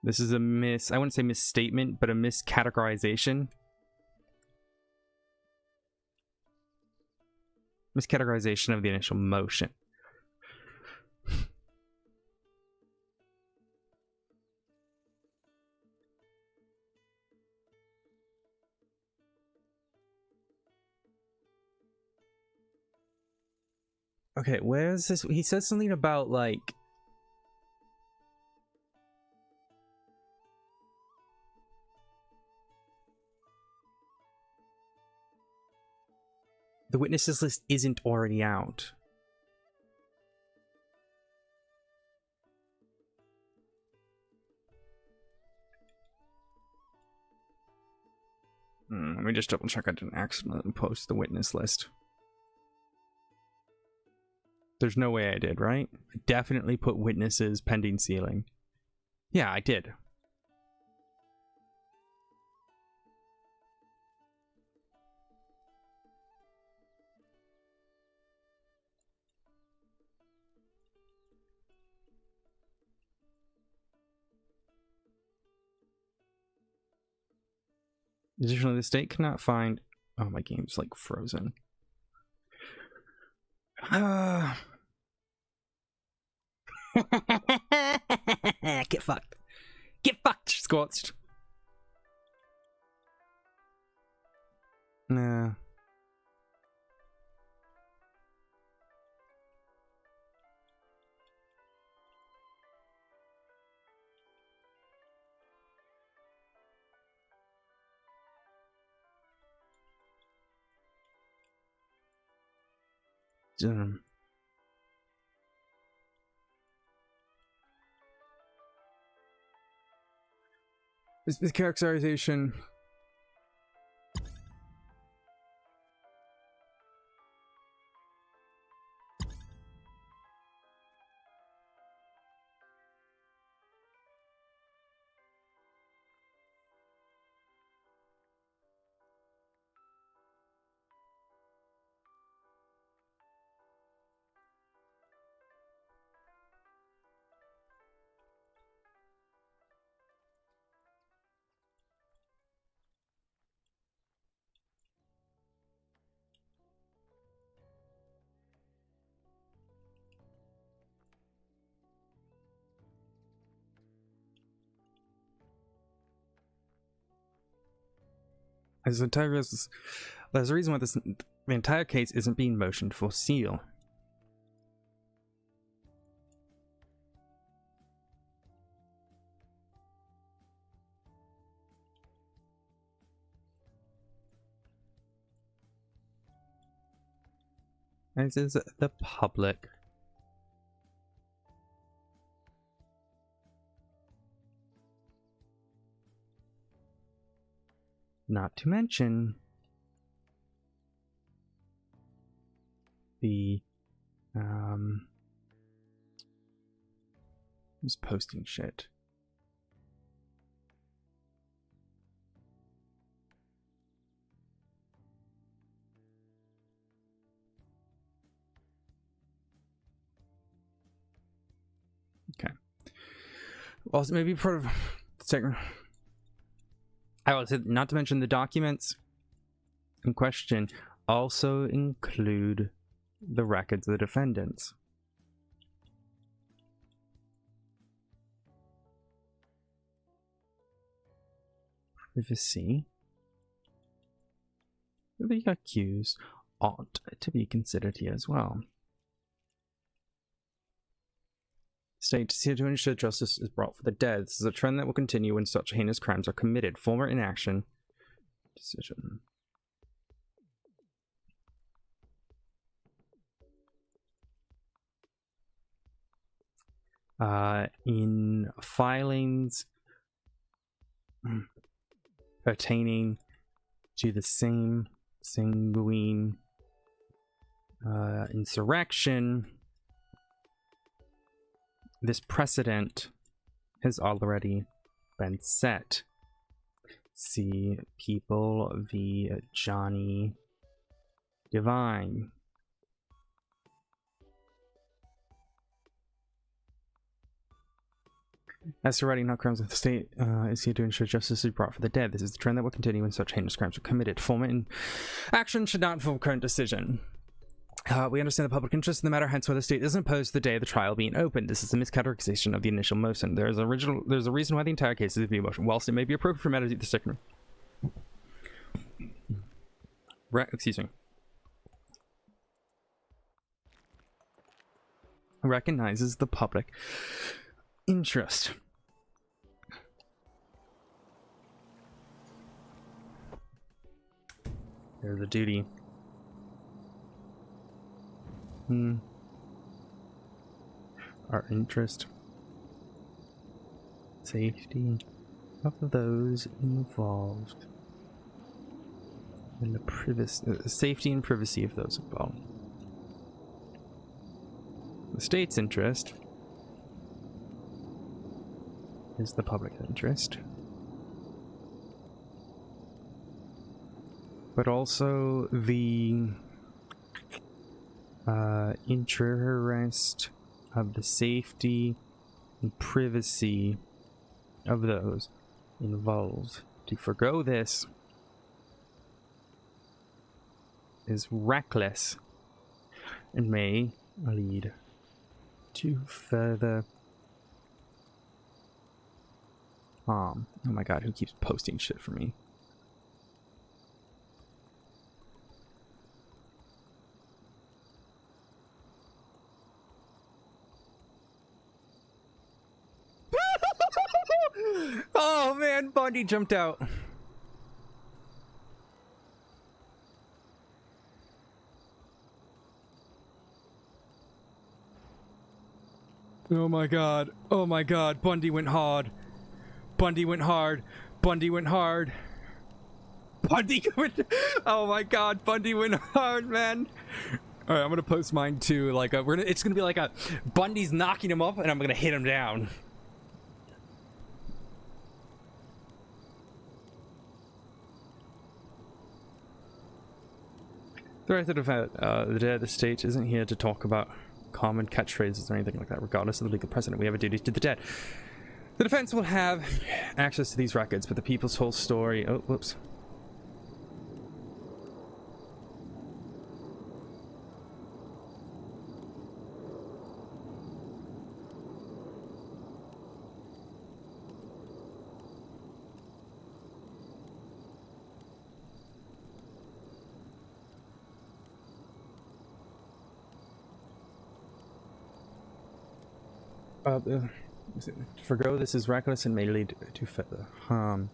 This is a I wouldn't say misstatement, but a miscategorization. Miscategorization of the initial motion. Okay, where is this? He says something about like the witnesses list isn't already out. Let me just double check I didn't accidentally post the witness list. There's no way I did, right? I definitely put witnesses pending sealing. Yeah, I did. Additionally, the state cannot find... Oh, my game's like frozen. Get fucked. Get fucked, Scorched. Nah. This characterization. There's a reason why the entire case isn't being motioned for seal. This is the public. Not to mention the who's posting shit? Okay. Also, maybe part of the second. I will say, not to mention the documents in question also include the records of the defendants. Privacy. The accused ought to be considered here as well. State to ensure justice is brought for the dead. This is a trend that will continue when such heinous crimes are committed. Former inaction. Decision. In filings pertaining to the same sanguine insurrection, this precedent has already been set. See People v. Johnny Divine. As to writing not crimes of the state is here to ensure justice is brought for the dead. This is the trend that will continue when such heinous crimes are committed. Formal action should not inform current decision. We understand the public interest in the matter, hence why the state isn't opposed to the day of the trial being opened. This is a miscategorization of the initial motion. There's a reason why the entire case is being motion. Whilst it may be appropriate for matters to the second. Excuse me. Recognizes the public interest. There's a duty. Our interest. Safety of those involved. And the privacy, safety and privacy of those involved. The state's interest is the public interest. But also the interest of the safety and privacy of those involved. To forgo this is reckless and may lead to further harm. Oh my god, who keeps posting shit for me? Oh man, Bundy jumped out. Oh my god. Oh my god. Bundy went hard. Bundy went hard. Bundy went hard. Bundy went... Oh my god. Bundy went hard, man. Alright, I'm gonna post mine too. Like, it's gonna be like a... Bundy's knocking him up and I'm gonna hit him down. The right to defend the dead estate isn't here to talk about common catchphrases or anything like that. Regardless of the legal precedent, we have a duty to the dead. The defense will have access to these records, but the people's whole story... Oh, whoops. Forgo this is reckless and may lead to further harm.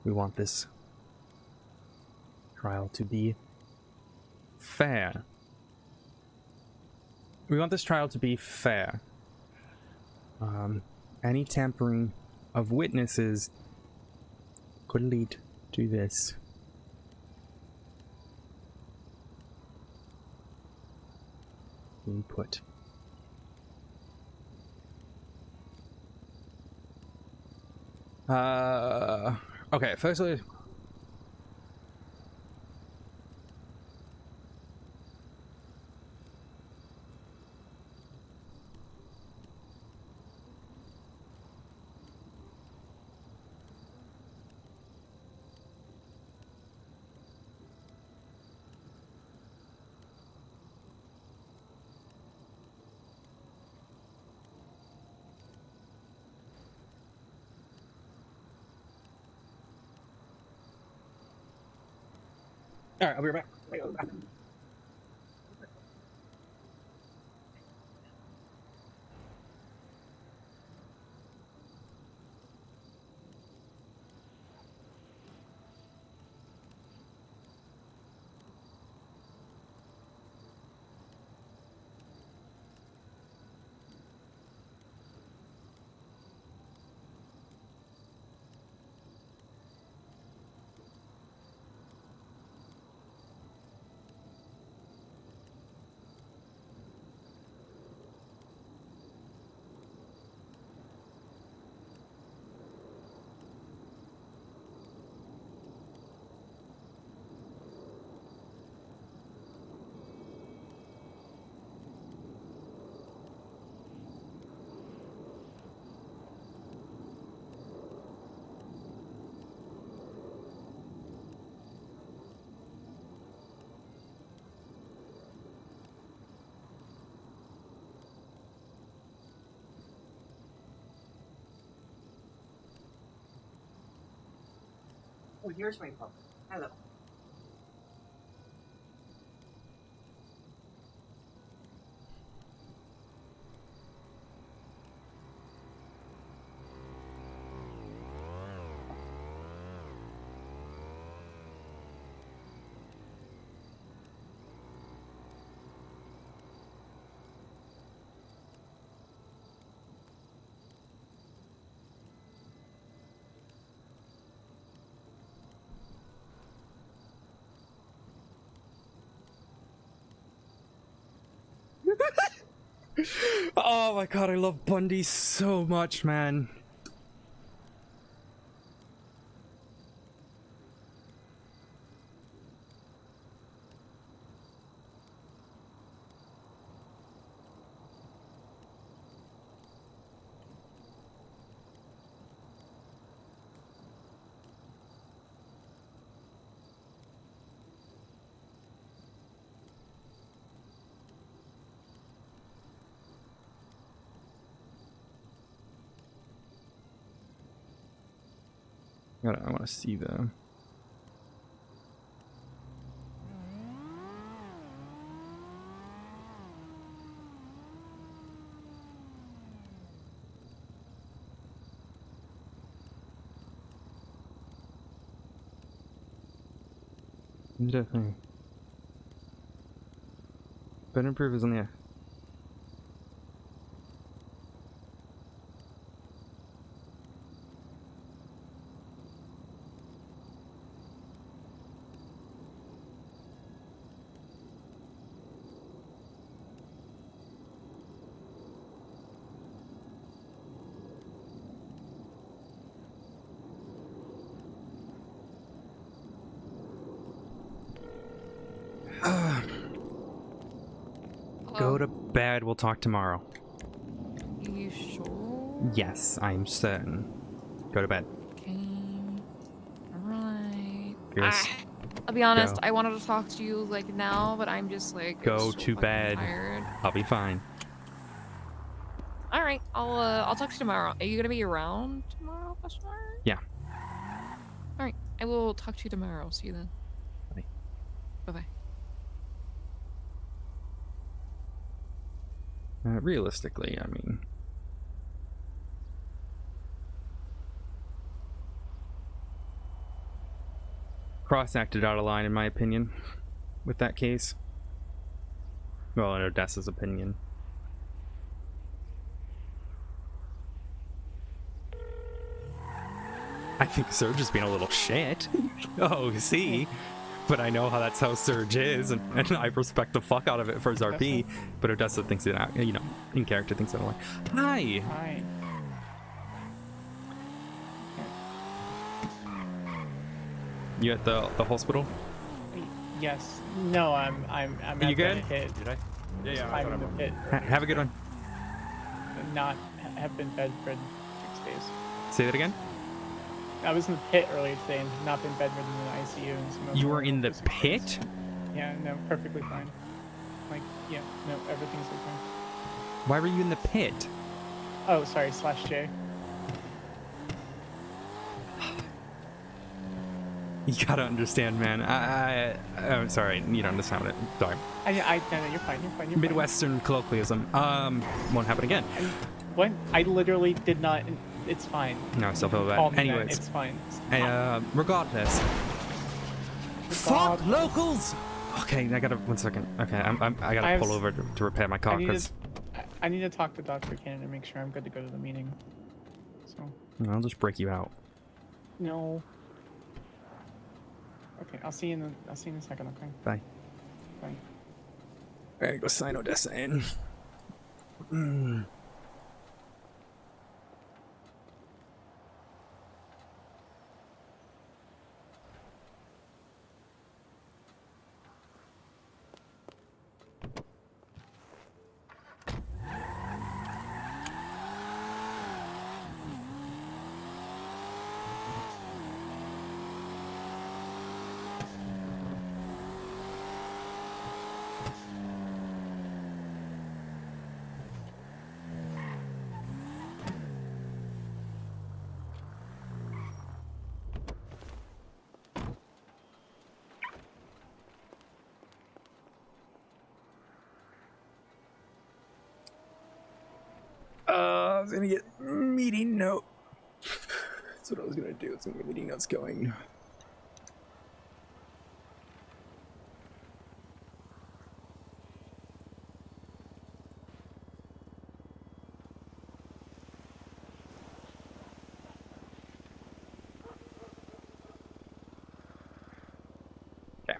We want this trial to be fair. We want this trial to be fair. Any tampering of witnesses could lead to this. Input. Okay, firstly... Alright, I'll be right back. Oh, here's my pup. Hello. Oh my god, I love Bundy so much, man. I want to see them. Definitely. Better improve is on the. Go to bed. We'll talk tomorrow. You sure? Yes, I'm certain. Go to bed. Okay. Alright. Yes. I'll be honest, Go. I wanted to talk to you like now, but I'm just like Go so to fucking bed. tired. I'll be fine. Alright, I'll talk to you tomorrow. Are you gonna be around tomorrow, question mark? Yeah. Alright, I will talk to you tomorrow. See you then. Bye. Bye-bye. Realistically, I mean, Cross acted out of line in my opinion with that case. Well, in Odessa's opinion. I think Surge is being a little shit. Oh, see? But I know that's how Surge is, and I respect the fuck out of it for his RP. But Odessa thinks it, you know, in character thinks it like. Hi! Hi. You at the hospital? Yes. No, I'm at You good? the pit. Did I? Yeah, I'm in the pit. Have a good one. Not have been bedridden 6 days. Say that again? I was in the pit earlier today and not been bedridden in the ICU. And some You were in the pit? Yeah, no, perfectly fine. Like, yeah, no, everything's okay. Why were you in the pit? Oh, sorry, /J. You gotta understand, man. I'm sorry, you don't understand it. Sorry. No, you're fine. You're fine. You're Midwestern colloquialism. Won't happen again. fine. What? I literally did not. It's fine. No, I still feel Call bad. me that, Anyways. it's fine. Regardless. Fuck locals! Okay, I gotta, 1 second. Okay, I gotta pull over to repair my car, because... I need to talk to Dr. Cannon to make sure I'm good to go to the meeting. So. I'll just break you out. No. Okay, I'll see you in a second. Okay. Bye. Bye. I gotta go sign Odessa in. was gonna get meeting note. That's what I was gonna do. It's gonna get meeting notes going. Okay.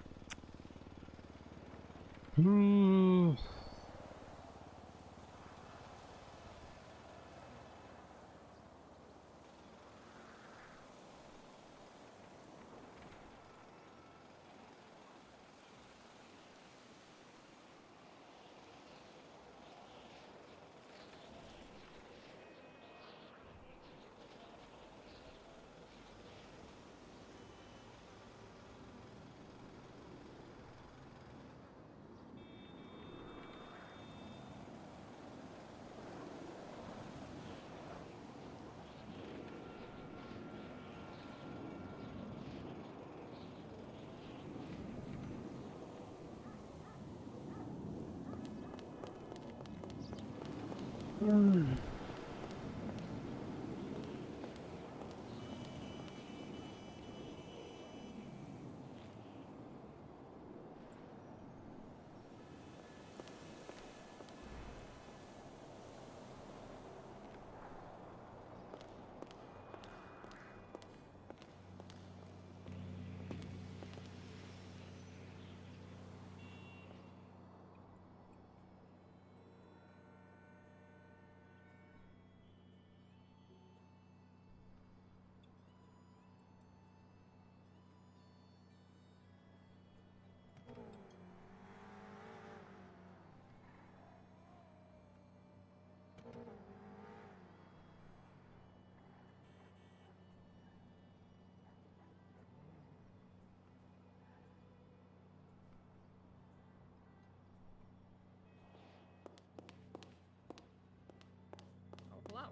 Oh, hello.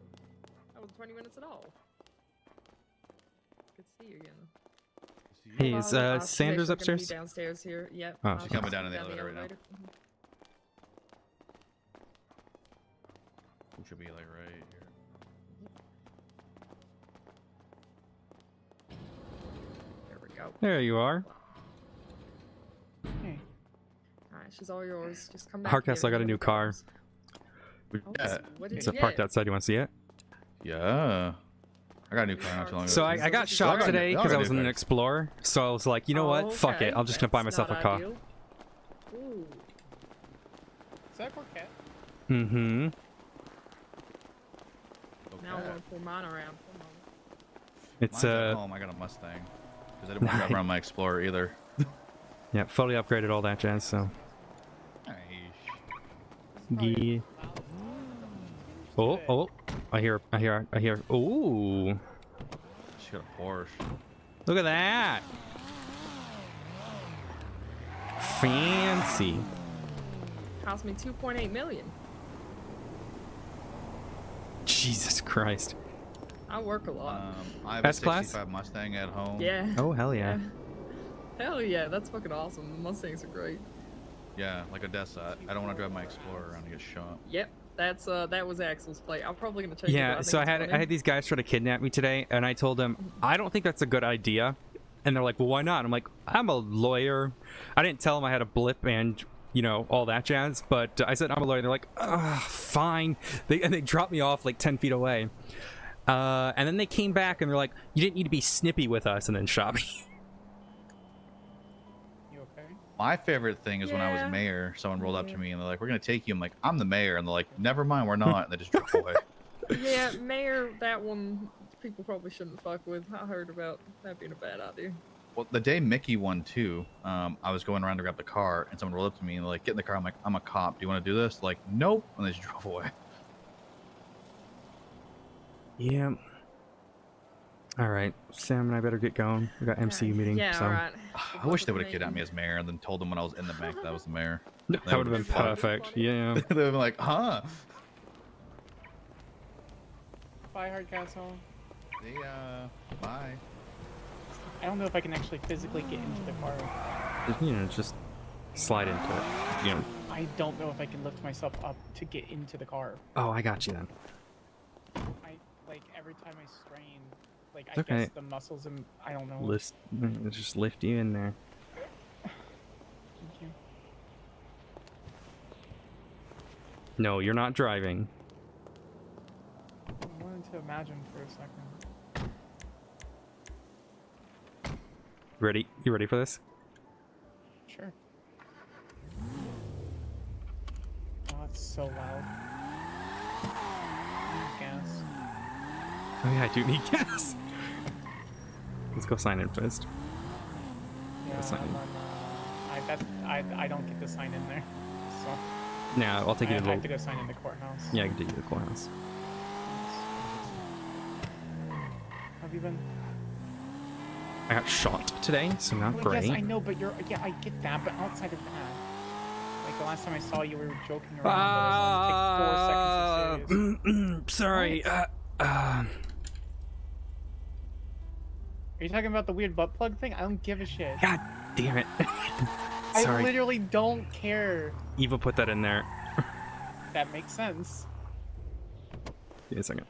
That was 20 minutes at all. Good to see you again. Hey, Hello, is Sanders Sanders gonna be upstairs? downstairs here. Yep. Oh, she's coming down in the elevator right now. Mhm. We should be like right here. There we go. There you are. Hey. Alright, she's all yours. Just come back. Hardcastle, I got a new car. Yeah. What did It's you parked get? outside. You want to see it? Yeah. I got a new car not too long ago. So I got shot today because I was in an an Explorer. So I was like, you know what? Fuck it. I'm just gonna buy myself a car. Ooh. Is that for cat? Mm-hmm. Now I'm gonna pull mine around. It's Mine's at home. I got a Mustang because I didn't want to drive around my Explorer either. Yeah, fully upgraded, all that jazz. So. Yeah. Oh, I hear. Ooh. She got a Porsche. Look at that. Fancy. Cost me 2.8 million. Jesus Christ. I work a lot. I have a S-Class? 65 Mustang at home. Yeah. Oh, hell yeah. Hell yeah, that's fucking awesome. The Mustangs are great. Yeah, like Odessa. I don't want to drive my Explorer around and get shot. Yep, that's that was Axel's plate. I'm probably gonna change it. Yeah, so I had these guys try to kidnap me today, and I told them I don't think that's a good idea, and they're like, "Well, why not?" I'm like, "I'm a lawyer." I didn't tell them I had a blip and all that jazz, but I said I'm a lawyer. They're like, "Fine." They dropped me off like 10 feet away, and then they came back and they're like, "You didn't need to be snippy with us," and then shot me. My favorite thing is when I was mayor, someone rolled up to me and they're like, "We're gonna take you." I'm like, "I'm the mayor," and they're like, "Never mind, we're not," and they just drove away. Yeah, Mayor, that one people probably shouldn't fuck with. I heard about that being a bad idea. Well, the day Mickey won too, I was going around to grab the car, and someone rolled up to me and they're like, "Get in the car." I'm like, "I'm a cop. Do you want to do this?" Like, "Nope," and they just drove away. Yeah. All right, Sam and I better get going. We got MCU meeting. Yeah, so. all right. I wish they would have kidnapped me as mayor and then told them when I was in the bank that I was the mayor. That would have been perfect. Yeah. They'd been like, "Huh?" Bye, Hardcastle. See ya. Bye. I don't know if I can actually physically get into the car. Just slide into it. I don't know if I can lift myself up to get into the car. Oh, I got you then. like every time I strain, like It's I okay. guess the muscles and I don't know. Just lift you in there. Thank you. No, you're not driving. I wanted to imagine for a second. Ready? You ready for this? Sure. Oh, it's so loud. I need gas. Oh yeah, I do need gas. Let's go sign in first. Yeah, Sign in. I don't get to sign in there. So. Yeah, I'll take you to I the. have to go sign in the courthouse. Yeah, I can take you to the courthouse. Have you been? I got shot today, so not Well, great. yes, I know, but yeah, I get that. But outside of that, like the last time I saw you, we were joking around. But it was only take 4 seconds of serious. Sorry. Are you talking about the weird butt plug thing? I don't give a shit. God damn it. I Sorry. literally don't care. Eva put that in there. That makes sense. Give me a second.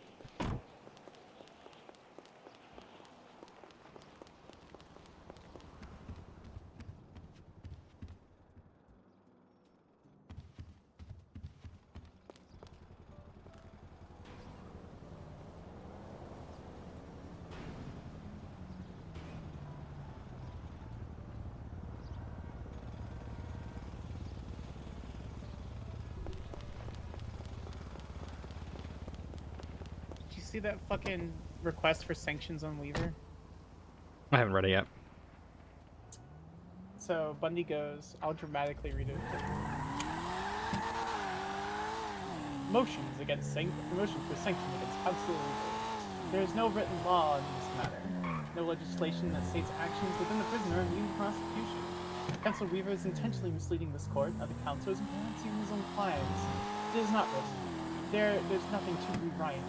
Did you see that fucking request for sanctions on Weaver? I haven't read it yet. So Bundy goes, I'll dramatically read it. Motions for sanctions against council leader. There is no written law on this matter. No legislation that states actions within the prisoner immune prosecution. Council Weaver is intentionally misleading this court, other councilors, and perhaps even his own clients. It is not written. There's nothing to rewrite.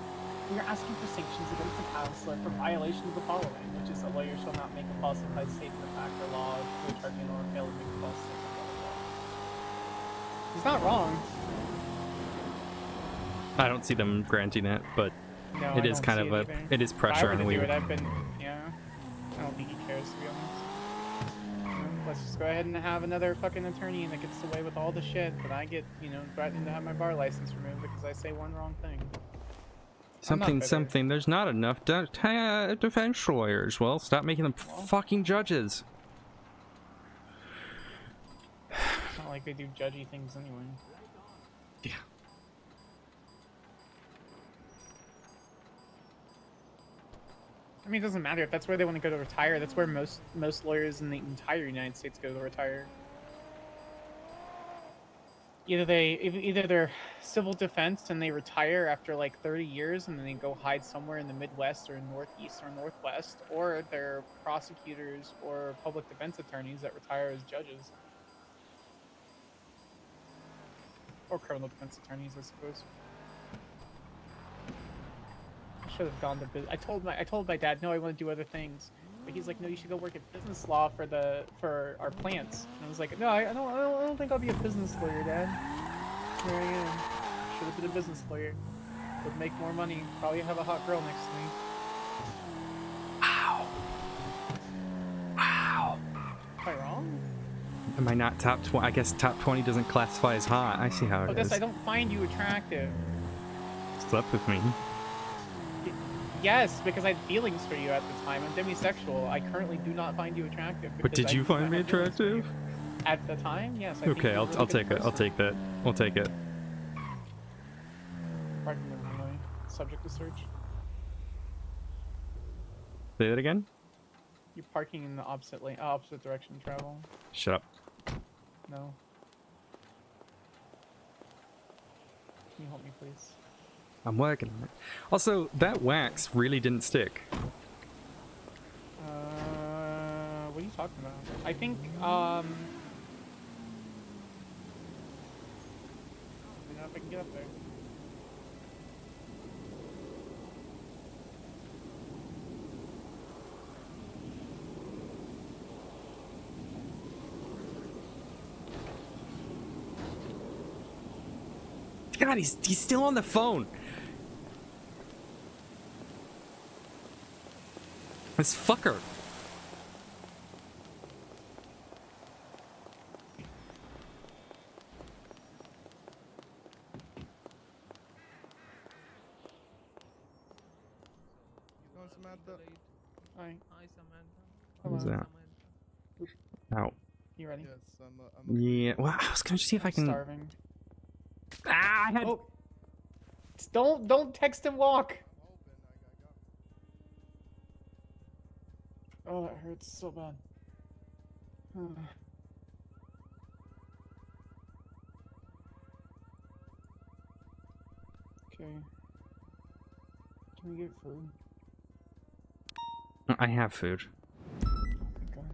We are asking for sanctions against the counselor for violation of the following, which is a lawyer shall not make a falsified statement of fact or law to a tribunal or fail to make a false statement of law. He's not wrong. I don't see them granting it, but No, it I is don't kind see of it either. it is If I pressure were on to do Weaver. it, yeah. I don't think he cares, to be honest. Let's just go ahead and have another fucking attorney that gets away with all the shit, but I get, threatened to have my bar license removed because I say one wrong thing. Something. There's not enough defense lawyers. Well, stop making them fucking judges. It's not like they do judgy things anyway. Yeah. I mean, it doesn't matter if that's where they want to go to retire. That's where most lawyers in the entire United States go to retire. Either they're civil defense and they retire after like 30 years and then they go hide somewhere in the Midwest or Northeast or Northwest, or they're prosecutors or public defense attorneys that retire as judges. Or criminal defense attorneys, I suppose. I should have gone to business. I told my dad, no, I want to do other things. But he's like, no, you should go work at business law for our plants. And I was like, no, I don't think I'll be a business lawyer, Dad. Here I am. Should have been a business lawyer. Would make more money. Probably have a hot girl next to me. Wow. Wow. Am I wrong? Am I not top 20? I guess top 20 doesn't classify as hot. I see how it is. I don't find you attractive. Slept with me. Yes, because I had feelings for you at the time. I'm demisexual. I currently do not find you attractive. But did you find me have feelings for you. attractive? At the time, yes. I think Okay, you're a I'll really take good it. I'll person. take that. I'll take it. Pardon the runway. Subject to search. Say that again? You're parking in the opposite lane, opposite direction travel. Shut up. No. Can you help me, please? I'm working on it. Also, that wax really didn't stick. What are you talking about? I think, I don't know if I can get up there. God, he's still on the phone. This fucker. Samantha. Hi. Hi, Samantha. Who's that? Ow. You ready? Yes, Yeah. Well, I was gonna see if I can. Starving. Ah! I had. Oh. Don't text and walk. Oh, that hurts so bad. Okay. Can we get food? I have food. Thank God.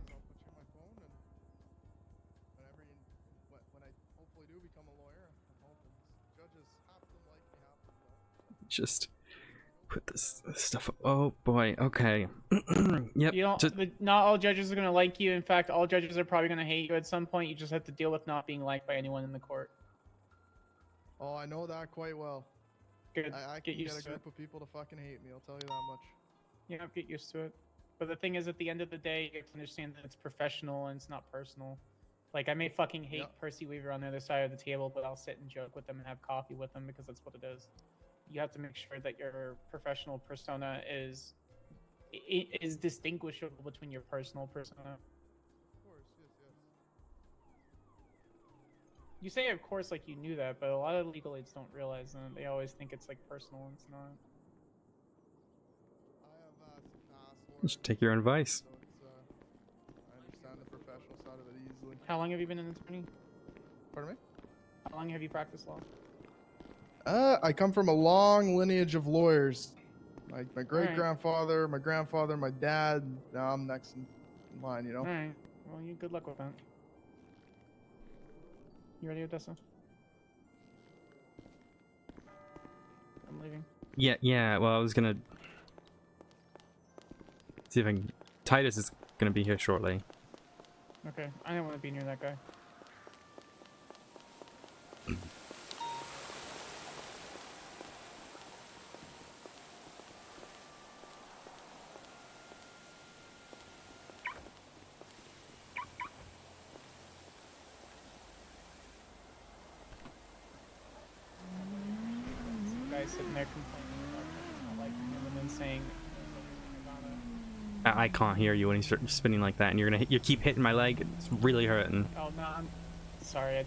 Just put this stuff up. Oh boy. Okay. Yep. You don't. Not all judges are gonna like you. In fact, all judges are probably gonna hate you at some point. You just have to deal with not being liked by anyone in the court. Oh, I know that quite well. Good. I Get can used get a to it. group of people to fucking hate me. I'll tell you that much. Yeah, get used to it. But the thing is, at the end of the day, you have to understand that it's professional and it's not personal. Like, I may fucking hate Percy Weaver on the other side of the table, but I'll sit and joke with them and have coffee with them because that's what it is. You have to make sure that your professional persona is distinguishable between your personal persona. Of course, yes. You say, of course, like you knew that, but a lot of legal aids don't realize that. They always think it's like personal, and it's not. Just take your advice. I understand the professional side of it easily. How long have you been an attorney? Pardon me? How long have you practiced law? I come from a long lineage of lawyers. Like my great grandfather, my grandfather, my dad. Now I'm next in line, you know. All right. Well, you good luck with that. You ready, Odessa? I'm leaving. Yeah. Well, I was gonna see if I can. Titus is gonna be here shortly. Okay. I don't want to be near that guy. Sitting there complaining about not liking him and then saying I can't hear you when you start spinning like that, and you keep hitting my leg. It's really hurting. oh no, I'm sorry, I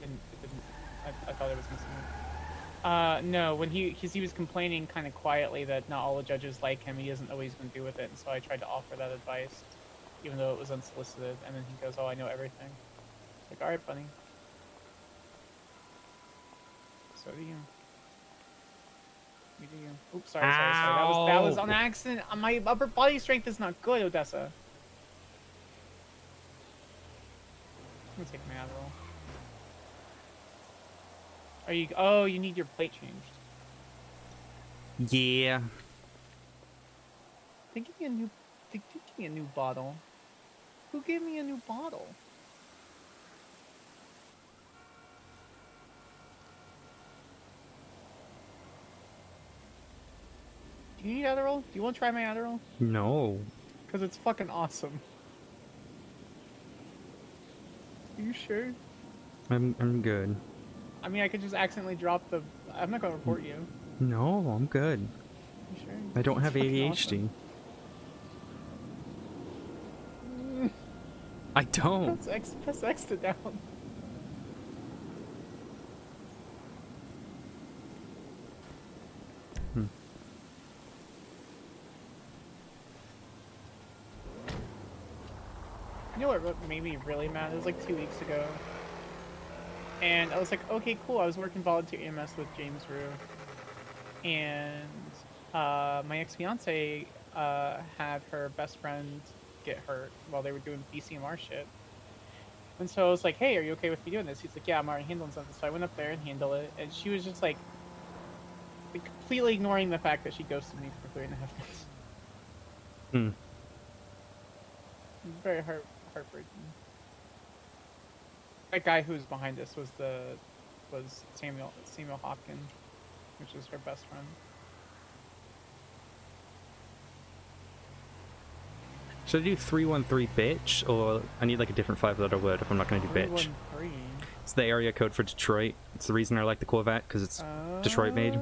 thought it was missing. No, when he was complaining kind of quietly that not all the judges like him, he doesn't know what he's going to do with it, and so I tried to offer that advice, even though it was unsolicited, and then he goes, oh, I know everything. It's like, alright, buddy. So do you. Oops, sorry. That was on accident. My upper body strength is not good, Odessa. I'm gonna take my Adderall. Are you? Oh, you need your plate changed. Yeah. They give me a new. They give me a new bottle. Who gave me a new bottle? Do you need Adderall? Do you want to try my Adderall? No. Because it's fucking awesome. Are you sure? I'm good. I mean, I could just accidentally drop the... I'm not gonna report you. No, I'm good. You sure? I don't have It's fucking ADHD. awesome. I don't. Press X to down. You know what made me really mad? It was like 2 weeks ago. And I was like, okay, cool. I was working volunteer EMS with James Rue. And my ex-fiance had her best friend get hurt while they were doing BCMR shit. And so I was like, hey, are you okay with me doing this? He's like, yeah, I'm already handling something. So I went up there and handled it. And she was just like completely ignoring the fact that she ghosted me for 3.5 months. Very heartbreaking. That guy who's behind this was Samuel Hopkins, which is her best friend. Should I do 313 bitch, or I need like a different 5-letter word if I'm not going to do bitch? 313. It's the area code for Detroit. It's the reason I like the Corvette, because it's Detroit made.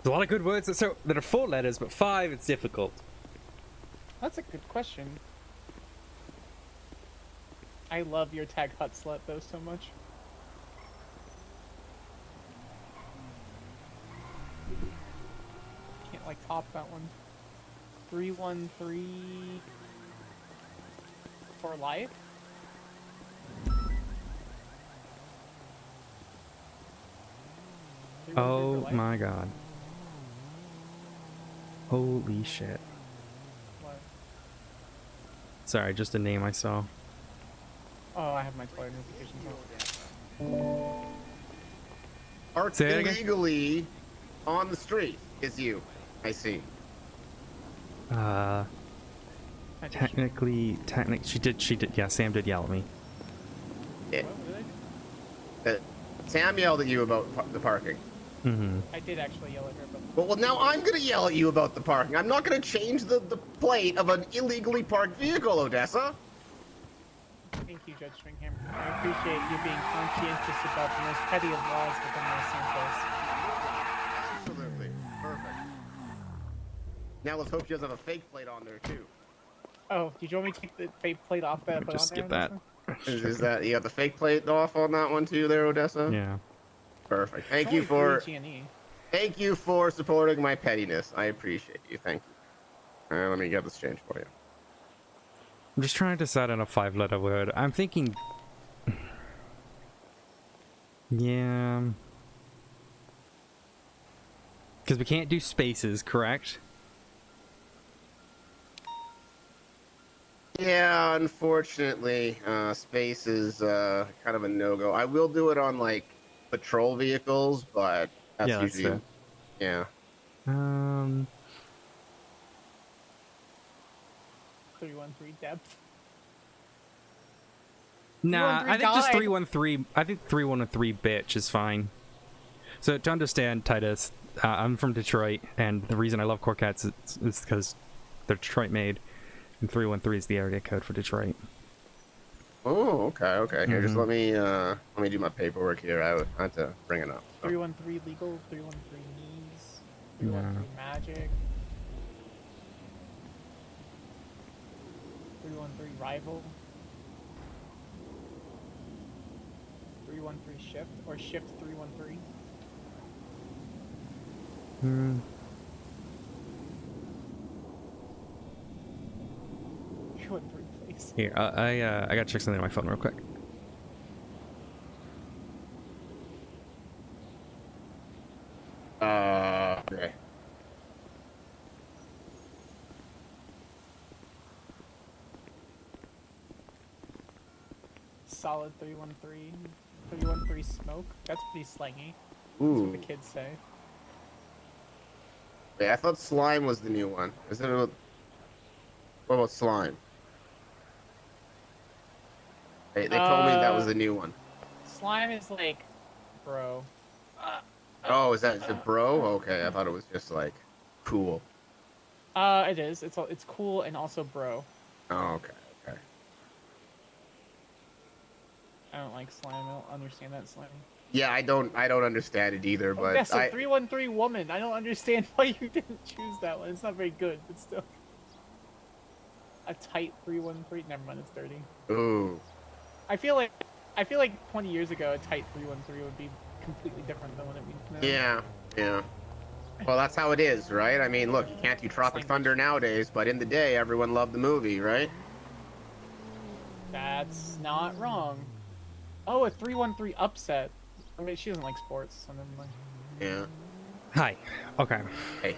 There's a lot of good words that are 4 letters, but 5, it's difficult. That's a good question. I love your tag hut slut though so much. Can't like top that one. 313 for life? Oh my god. Holy shit. What? Sorry, just a name I saw. Oh, I have my Twitter notifications on. Parked Say it again? illegally on the street is you. I see. Technically, she did, yeah, Sam did yell at me. Yeah. Sam yelled at you about the parking. Mm-hmm. I did actually yell at her about Well, now I'm gonna yell at you about the parking. I'm not gonna change the plate of an illegally parked vehicle, Odessa. Thank you, Judge Stringham. I appreciate you being conscientious about the most petty of laws within my samples. Absolutely. Perfect. Now let's hope she doesn't have a fake plate on there, too. Oh, did you want me to take the fake plate off that? Just skip that. Is that, you got the fake plate off on that one, too, there, Odessa? Yeah. Perfect. Thank It's you only for... 3 G&E. Thank you for supporting my pettiness. I appreciate you. Thank you. Let me get this changed for you. I'm just trying to decide on a 5-letter word. I'm thinking... Yeah... Because we can't do spaces, correct? Yeah, unfortunately, space is kind of a no-go. I will do it on, like, patrol vehicles, but that's Yeah, that's usually... fair. Yeah. 313 depth. Nah, 313 I think just died. 313. I think 313 bitch is fine. So to understand, Titus, I'm from Detroit, and the reason I love Corcats is because they're Detroit made, and 313 is the area code for Detroit. Oh, okay. Here, just let me do my paperwork here. I had to bring it up. 313 legal, 313 knees, 313 magic, 313 rival, 313 shift, or shift 313. Hmm. 313 please. Here, I gotta check something on my phone real quick. Okay. Solid 313, 313 smoke. That's pretty slangy. That's what the Ooh. kids say. Wait, I thought slime was the new one. Is it? What about slime? They told me that was the new one. Slime is like, bro. Oh, is it bro? Okay, I thought it was just like cool. It is. It's cool and also bro. Oh, okay. I don't like slime. I don't understand that slime. Yeah, I don't understand it either, but That's a 313 woman. I don't understand why you didn't choose that one. It's not very good, but still. A tight 313. Never mind, it's dirty. Ooh. I feel like 20 years ago, a tight 313 would be completely different than what it means now. Yeah. Well, that's how it is, right? I mean, look, you can't do Tropic Thunder nowadays, but in the day, everyone loved the movie, right? That's not wrong. Oh, a 313 upset. I mean, she doesn't like sports, so never mind. Yeah. Hi. Okay. Hey.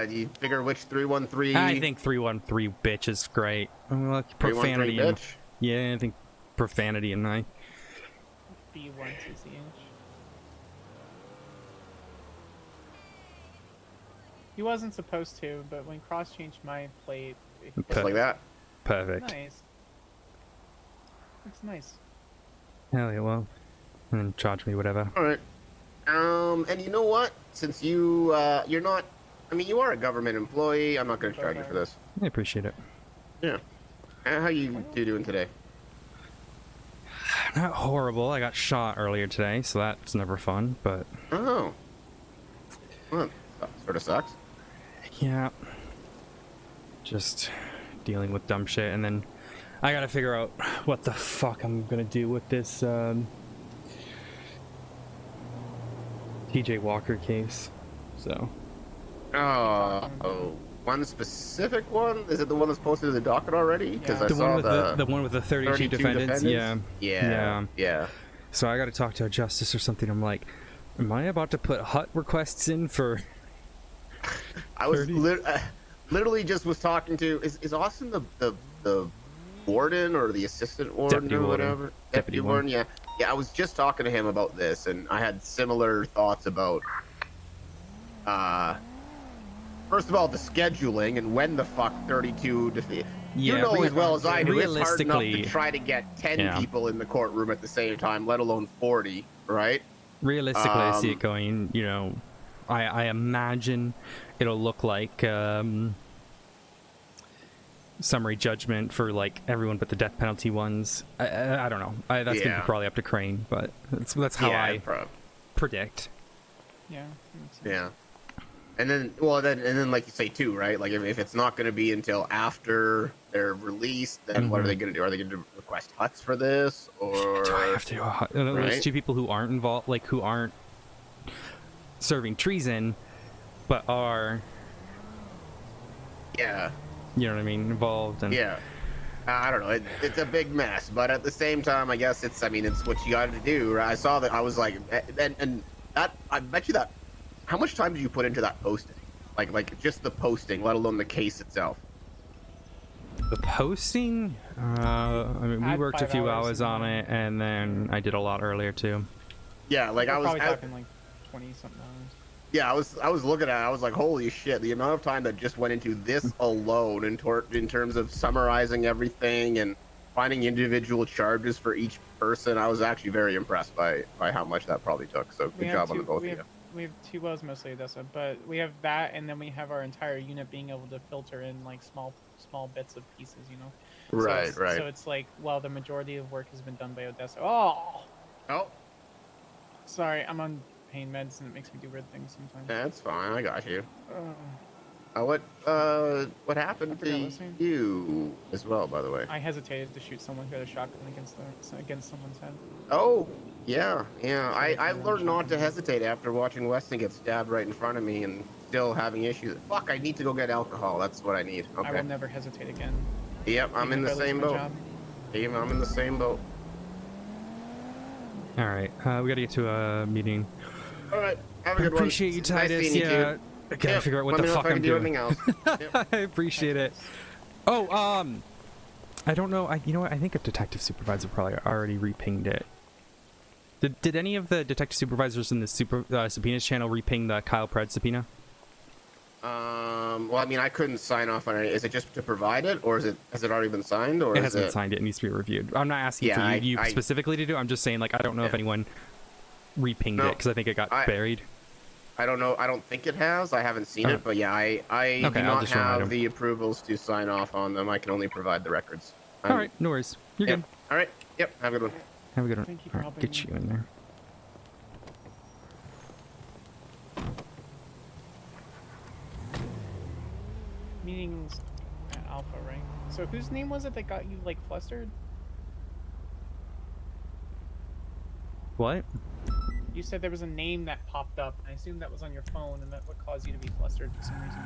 Do you figure which 313? I think 313 bitch is great. I mean, like profanity. 313 bitch? Yeah, I think profanity and I. B1CCH. He wasn't supposed to, but when Cross changed my plate, Just like that? Perfect. Nice. It's nice. Hell yeah, well. And then charge me whatever. All right. And you know what? since you're not, I mean, you are a government employee. I'm not going to charge you for this. I appreciate it. Yeah. How you doing today? Not horrible. I got shot earlier today, so that's never fun, but... Oh. Well, that sort of sucks. Yeah. Just dealing with dumb shit, and then I gotta figure out what the fuck I'm gonna do with this, TJ Walker case, so... Oh, one specific one? Is it the one that's posted to the docket already? Because I saw the one with the 32 defendants. Yeah. So I got to talk to a justice or something. I'm like, am I about to put HUT requests in for? I was literally just was talking to is Austin the warden or the assistant warden Deputy or warden. whatever? Deputy warden. Yeah. I was just talking to him about this, and I had similar thoughts about. First of all, the scheduling and when the fuck 32 defeat. You know as well as I do, it's hard enough to try to get 10 people in the courtroom at the same time, let alone 40, right? Realistically, I see it going, you know, I imagine it'll look like summary judgment for like everyone but the death penalty ones. I don't know. That's gonna be probably up to Crane, but that's how I predict. Yeah. Yeah. And then, like you say too, right? Like if it's not going to be until after they're released, then what are they going to do? Are they going to request HUTs for this, or do I have to? There's two people who aren't involved, like who aren't serving treason, but are. Yeah. You know what I mean? Involved and. Yeah. I don't know. It's a big mess, but at the same time, I guess it's. I mean, it's what you got to do. Right? I saw that. I was like, and that. I bet you that. How much time did you put into that posting? Like just the posting, let alone the case itself? The posting? I mean, we worked a few hours on it, and then I did a lot earlier too. Yeah, like We're I was probably talking like 20-something hours. Yeah, I was looking at it. I was like, holy shit! The amount of time that just went into this alone, in terms of summarizing everything and finding individual charges for each person, I was actually very impressed by how much that probably took. So good job on the both of you. We have two wells, mostly Odessa, but we have that, and then we have our entire unit being able to filter in like small bits of pieces, you know. Right. So it's like, well, the majority of work has been done by Odessa. Oh. Sorry, I'm on pain meds, and it makes me do weird things sometimes. That's fine. I got you. What happened to you as well, by the way? I hesitated to shoot someone who had a shotgun against someone's head. Oh, yeah. I learned not to hesitate after watching Weston get stabbed right in front of me and still having issues. Fuck, I need to go get alcohol. That's what I need. Okay. I will never hesitate again. Yep, I'm in the same boat. I'm in the same boat. All right, we gotta get to a meeting. All right, have a good one. Appreciate you, Titus. Nice I gotta figure out what the fuck I'm doing. Else. I appreciate it. Oh, I don't know. You know what? I think a detective supervisor probably already repinged it. Did any of the detective supervisors in the subpoenas channel reping the Kyle Pred subpoena? Well, I mean, I couldn't sign off on it. Is it just to provide it, or has it already been signed, or it hasn't been signed? It needs to be reviewed. I'm not asking for you I specifically to do. I'm just saying, like, I don't know if anyone repinged it because I think it got buried. I don't know. I don't think it has. I haven't seen it, but yeah, I do not have the approvals to sign off on them. I can only provide the records. All right, no worries. You're good. All right. Yep. Have a good one. Have a good one. Thank you for helping get you in there. Meetings at Alpha, right? So whose name was it that got you like flustered? What? You said there was a name that popped up. I assumed that was on your phone, and that would cause you to be flustered for some reason.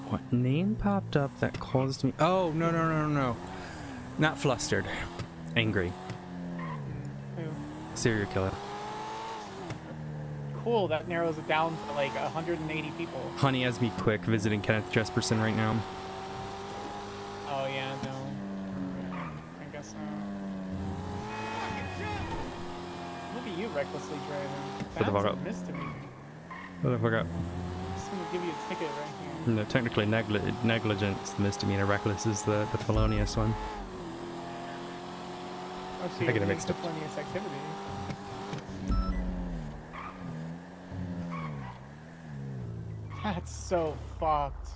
What name popped up that caused me? Oh, no. Not flustered. Angry. Who? Serial killer. Cool, that narrows it down to like 180 people. Honey has me quick visiting Kenneth Jesperson right now. Oh yeah, no. I guess so. Look at you recklessly driving. Shut the fuck That's up. a misdemeanor. Shut the fuck up. I'm just gonna give you a ticket right here. No, technically negligence, the misdemeanor. Reckless is the felonious one. Oh, so I get it you're mixed up. felonious activity. That's so fucked.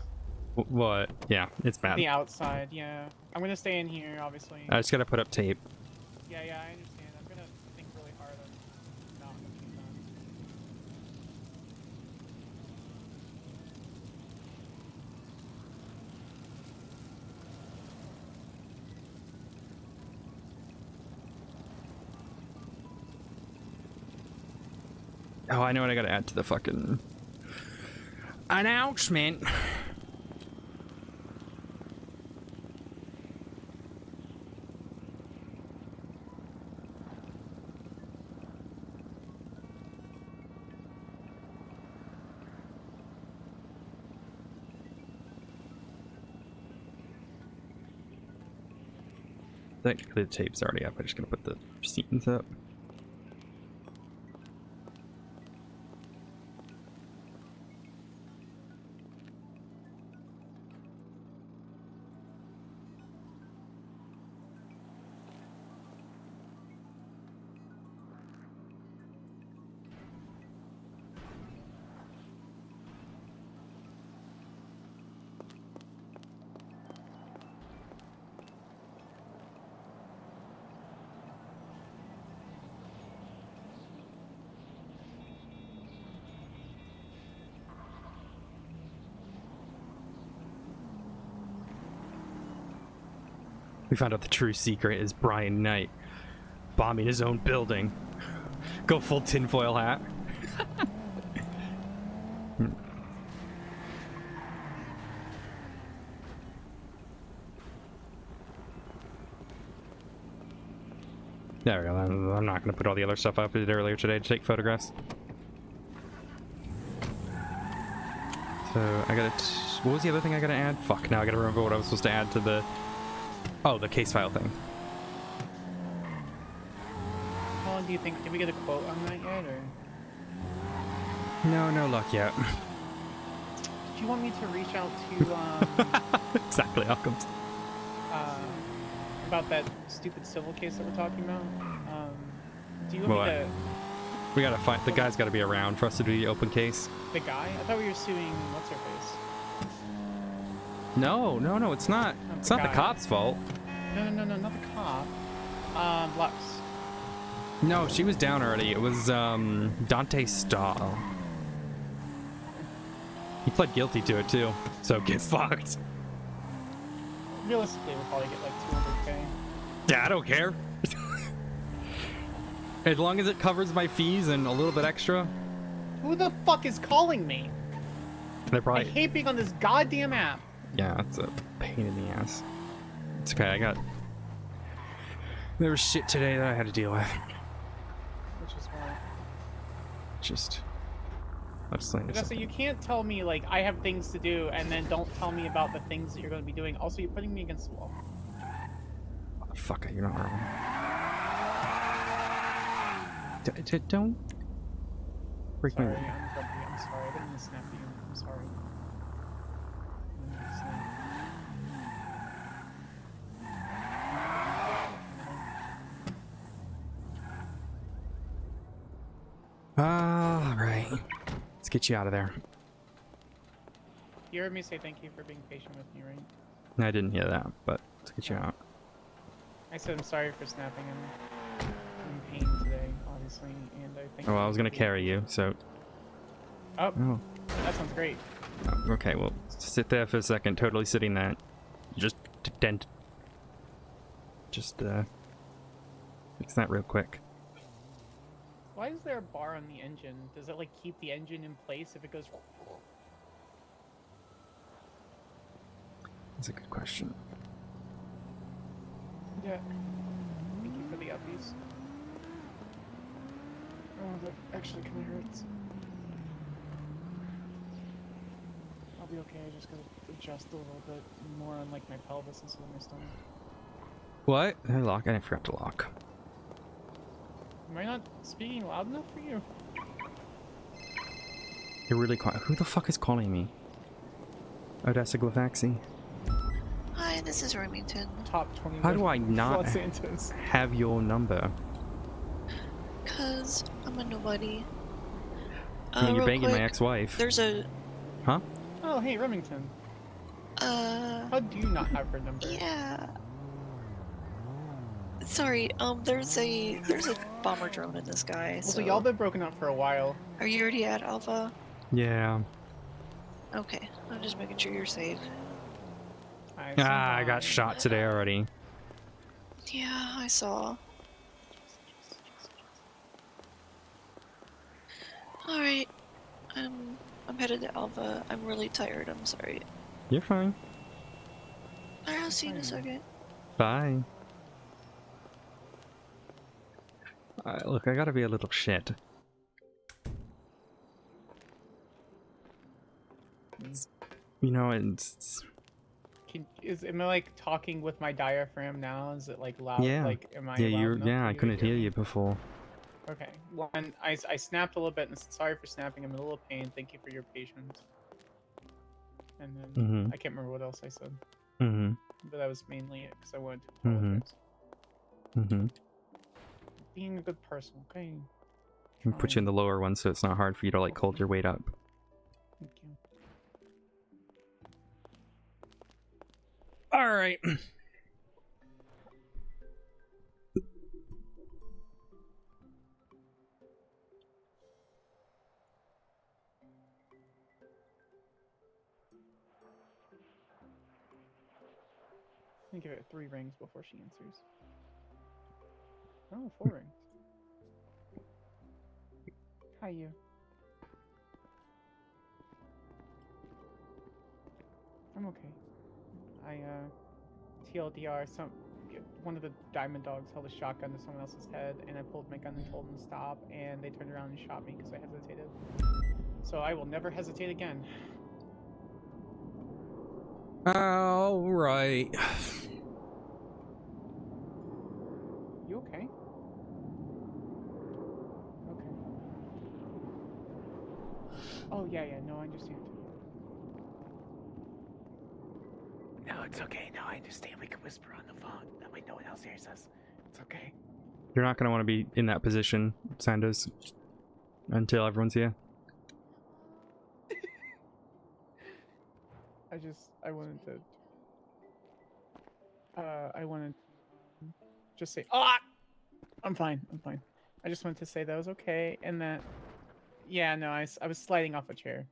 What? Yeah, it's bad. The outside, yeah. I'm gonna stay in here, obviously. I just gotta put up tape. Yeah, I understand. I'm gonna think really hard on not looking done. Oh, I know what I gotta add to the fucking announcement. Technically the tape's already up, I'm just gonna put the scenes up. We found out the true secret is Brian Knight bombing his own building. Go full tinfoil hat. There we go. I'm not going to put all the other stuff up I did earlier today to take photographs. So I gotta... What was the other thing I gotta add? Fuck, now I gotta remember what I was supposed to add to the... Oh, the case file thing. How long do you think? Did we get a quote on that yet, or? No luck yet. Do you want me to reach out to, Exactly, Outcomes. About that stupid civil case that we're talking about? Do you want me to... We gotta find... The guy's gotta be around for us to do the open case. The guy? I thought we were suing what's-her-face. No, it's not. It's not the cop's fault. No, not the cop. Lux. No, she was down already. It was, Dante Stahl. He pled guilty to it, too. So get fucked. Realistically, we'll probably get like 200K. Yeah, I don't care. As long as it covers my fees and a little bit extra. Who the fuck is calling me? They're probably... I hate being on this goddamn app. Yeah, it's a pain in the ass. It's okay, there was shit today that I had to deal with. Which is why. Just... Odessa, you can't tell me, like, I have things to do, and then don't tell me about the things that you're going to be doing. Also, you're putting me against the wall. Fuck it, you're not wrong. Don't... Break Sorry, my... I'm grumpy. I'm sorry. I didn't mean to snap you. I'm sorry. Alright. Let's get you out of there. You heard me say thank you for being patient with me, right? I didn't hear that, but let's get you out. I said I'm sorry for snapping. I'm in pain today, obviously, and I think... Oh, well, I was gonna carry you, so... Oh, that sounds great. Oh, okay, well, sit there for a second, totally sitting there. Just fix that real quick. Why is there a bar on the engine? Does it, like, keep the engine in place if it goes... That's a good question. Yeah. Thank you for the uppies. Oh, that actually kind of hurts. I'll be okay, I just gotta adjust a little bit more on, like, my pelvis instead of my stomach. What? I lock? I forgot to lock. Am I not speaking loud enough for you? You're really quiet. Who the fuck is calling me? Odessa Glafx? Hi, this is Remington. Top 20. How do I not Los Santos. have your number? Cause I'm a nobody. I mean, you're Real banging my quick, ex-wife. There's a... Huh? Oh, hey, Remington. How do you not have her number? Yeah. Sorry, there's a bomber drone in the sky, Well, so y'all been broken up for a while. Are you already at Alpha? Yeah. Okay, I'm just making sure you're safe. I got shot today already. Yeah, I saw. Alright. I'm headed to Alpha. I'm really tired, I'm sorry. You're fine. Alright, I'll see you in a second. Bye. Look, I gotta be a little shit. You know, it's Am I like talking with my diaphragm now? Is it like loud? yeah. Like, am I Yeah, loud you're. enough Yeah, for I you to couldn't hear me? you before. Okay. One, I snapped a little bit and said sorry for snapping. I'm in a little pain. Thank you for your patience. And then I can't remember what else I said. But that was mainly it because I wanted to apologize. Being a good person, okay? I'll put you in the lower one so it's not hard for you to like hold your weight up. Thank you. All right. I give it 3 rings before she answers. Oh, 4 rings. Hi, you. I'm okay. TLDR, one of the diamond dogs held a shotgun to someone else's head, and I pulled my gun and told them to stop, and they turned around and shot me because I hesitated. So I will never hesitate again. All right. You okay? Okay. Oh, yeah, no, I understand. No, it's okay. No, I understand. We can whisper on the phone. That way no one else hears us. It's okay. You're not gonna want to be in that position, Sanders, until everyone's here. I wanted to just say, I'm fine. I just wanted to say that was okay, and that, yeah, no, I was sliding off a chair.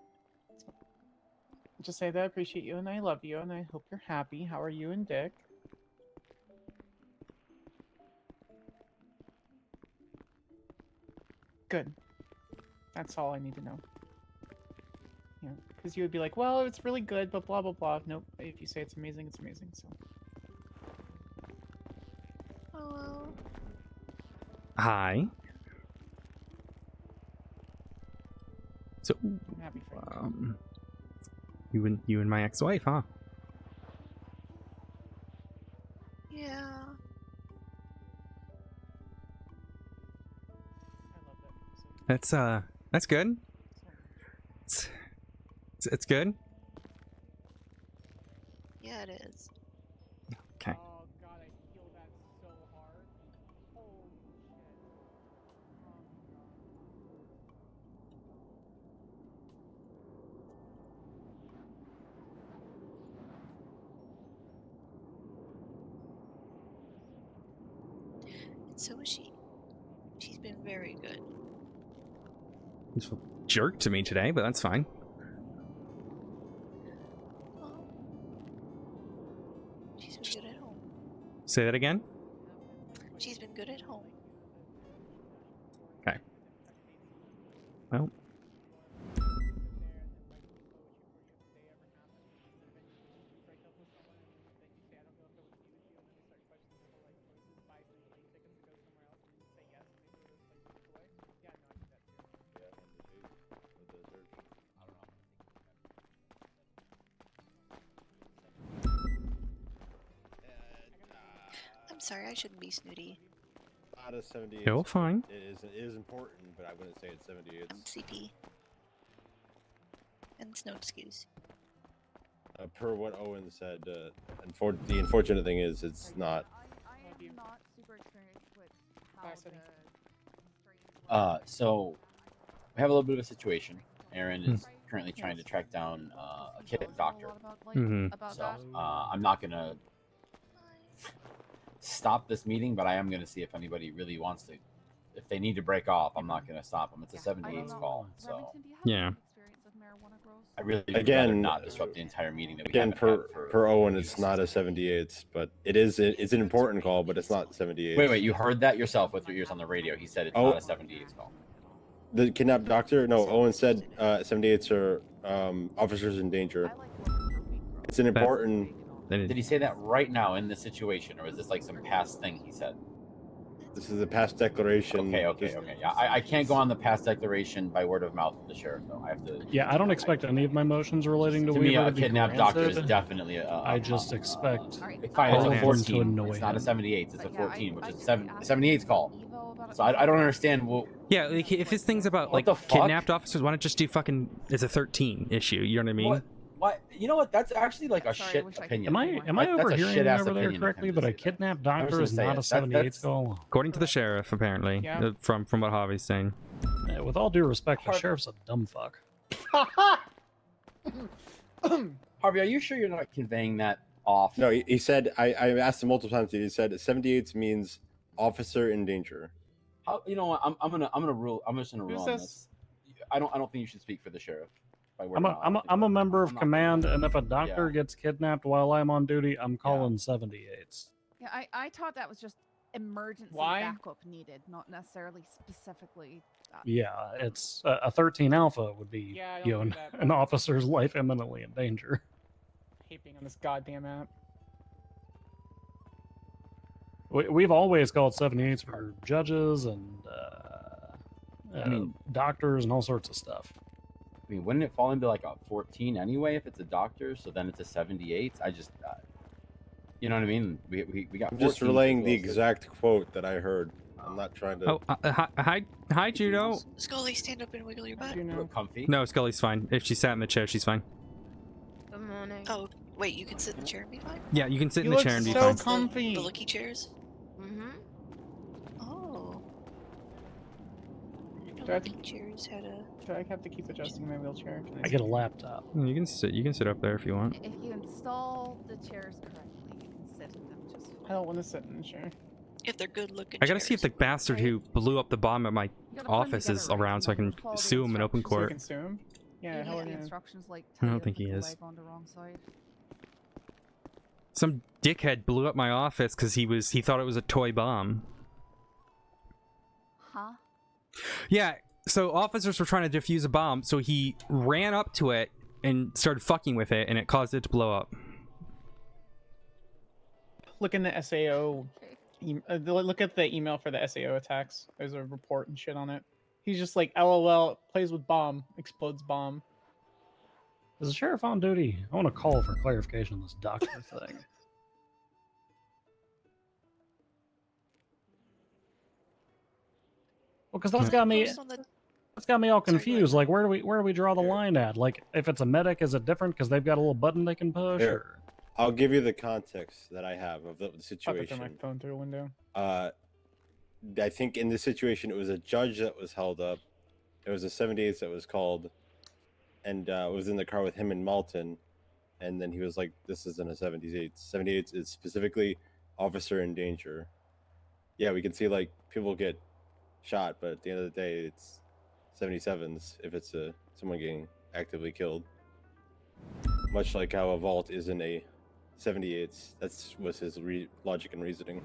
Just say that I appreciate you, and I love you, and I hope you're happy. How are you and Dick? Good. That's all I need to know. Yeah, because you would be like, well, it's really good, but blah, blah, blah. Nope. If you say it's amazing, so. Hello. Hi. So, I'm happy for you. you and my ex-wife, huh? Yeah. That's good. It's good. Yeah, it is. Okay. Oh god, I feel that so hard. Holy shit. And so is she. She's been very good. He's a jerk to me today, but that's fine. Well, she's been good at home. Say that again? She's been good at home. Okay. Well. I'm sorry, I shouldn't be snooty. Out of 70, You're fine. It is important, but I wouldn't say it's 70. It's CP. And it's no excuse. per what Owen said. The unfortunate thing is, it's not. I'm not super experienced with how Bye, so we have a little bit of a situation. Aaron is currently trying to track down a kid doctor. Mhm. So I'm not gonna stop this meeting, but I am gonna see if anybody really wants to. If they need to break off, I'm not gonna stop them. It's a 78 call, so Yeah. I really would rather Again, not disrupt the entire meeting that we Again, haven't had per Owen, it's not a 78, but it's an important call, but it's not 78. Wait, you heard that yourself with your ears on the radio. He said it's not a 78 call. The kidnapped doctor? No, Owen said 78s are officers in danger. It's an important. Did he say that right now in this situation, or is this like some past thing he said? This is a past declaration. Okay. Yeah, I can't go on the past declaration by word of mouth with the sheriff, though. I have to. Yeah, I don't expect any of my motions relating to To me, Weaver a to be kidnapped doctor is granted. definitely I just expect fine. It's all a of them to 14. annoy It's not a him. 78. It's a 14, which is 78's call. So I don't understand. Well, Yeah, like, if this thing's about What like the fuck? kidnapped officers, why not just do fucking? It's a 13 issue. You know what I mean? What? You know what? That's actually like a shit opinion. Am I That's a overhearing shit-ass over there opinion of correctly him that to a say that. kidnapped I'm just doctor gonna is say not it. a 78 call? According to the sheriff, apparently, Yeah. from what Javi's saying. Yeah, with all due respect, the sheriff's a dumb fuck. Harvey, are you sure you're not conveying that off? No, he said. I asked him multiple times. He said 78 means officer in danger. You know what? I'm gonna rule. I'm just gonna Who's rule on this? this. I don't think you should speak for the sheriff. By word I'm of mouth. a member of I'm not- command, and if a doctor Yeah. gets kidnapped while I'm on duty, I'm calling 78s. Yeah, I thought that was just emergency Why? backup needed, not necessarily specifically. Yeah, it's a 13 Alpha would be, Yeah, I don't you know, do that, an officer's life imminently in danger. I hate being on this goddamn app. We've always called 78s for judges and doctors and all sorts of stuff. I mean, wouldn't it fall into like a 14 anyway if it's a doctor? So then it's a 78. I just, you know what I mean? We got. I'm just 14s relaying as the well, so- exact quote that I heard. I'm not trying to. Oh, hi, Judo. Scully, stand up and wiggle your butt. Comfy. No, Scully's fine. If she sat in the chair, she's fine. Good morning. Oh, wait, you can sit in the chair and be fine? Yeah, you can sit in You the look chair and be so fine. comfy. The looky chairs? Mm-hmm. Oh. The Do I have to- looky chairs had a... Do I have to keep adjusting my wheelchair? Can I get a laptop. You can sit up there if you want. If you install the chairs correctly, you can sit in them just I don't want to sit in the chair. If they're good looking I gotta see if the bastard who blew up the bomb at my office is around so I can sue him in open So you court. can sue him? Yeah, You hell get the yeah. instructions like I tell don't you to think put he the is. leg on the wrong side. Some dickhead blew up my office because he thought it was a toy bomb. Huh? Yeah, so officers were trying to defuse a bomb, so he ran up to it and started fucking with it, and it caused it to blow up. Look in the SAO. Look at the email for the SAO attacks. There's a report and shit on it. He's just like, LOL, plays with bomb, explodes bomb. Is the sheriff on duty? I want to call for clarification on this doctor thing. Well, because that's got me. That's got me all confused. Like, where do we draw the line at? Like, if it's a medic, is it different because they've got a little button they can push? Here, Or... I'll give you the context that I have of the I'll situation. throw my phone through a window. I think in this situation it was a judge that was held up. It was a 78 that was called, and was in the car with him and Malton, and then he was like, "This isn't a 78. 78 is specifically officer in danger." Yeah, we can see like people get shot, but at the end of the day, it's 77s if it's someone getting actively killed. Much like how a vault isn't a 78. That's was his logic and reasoning.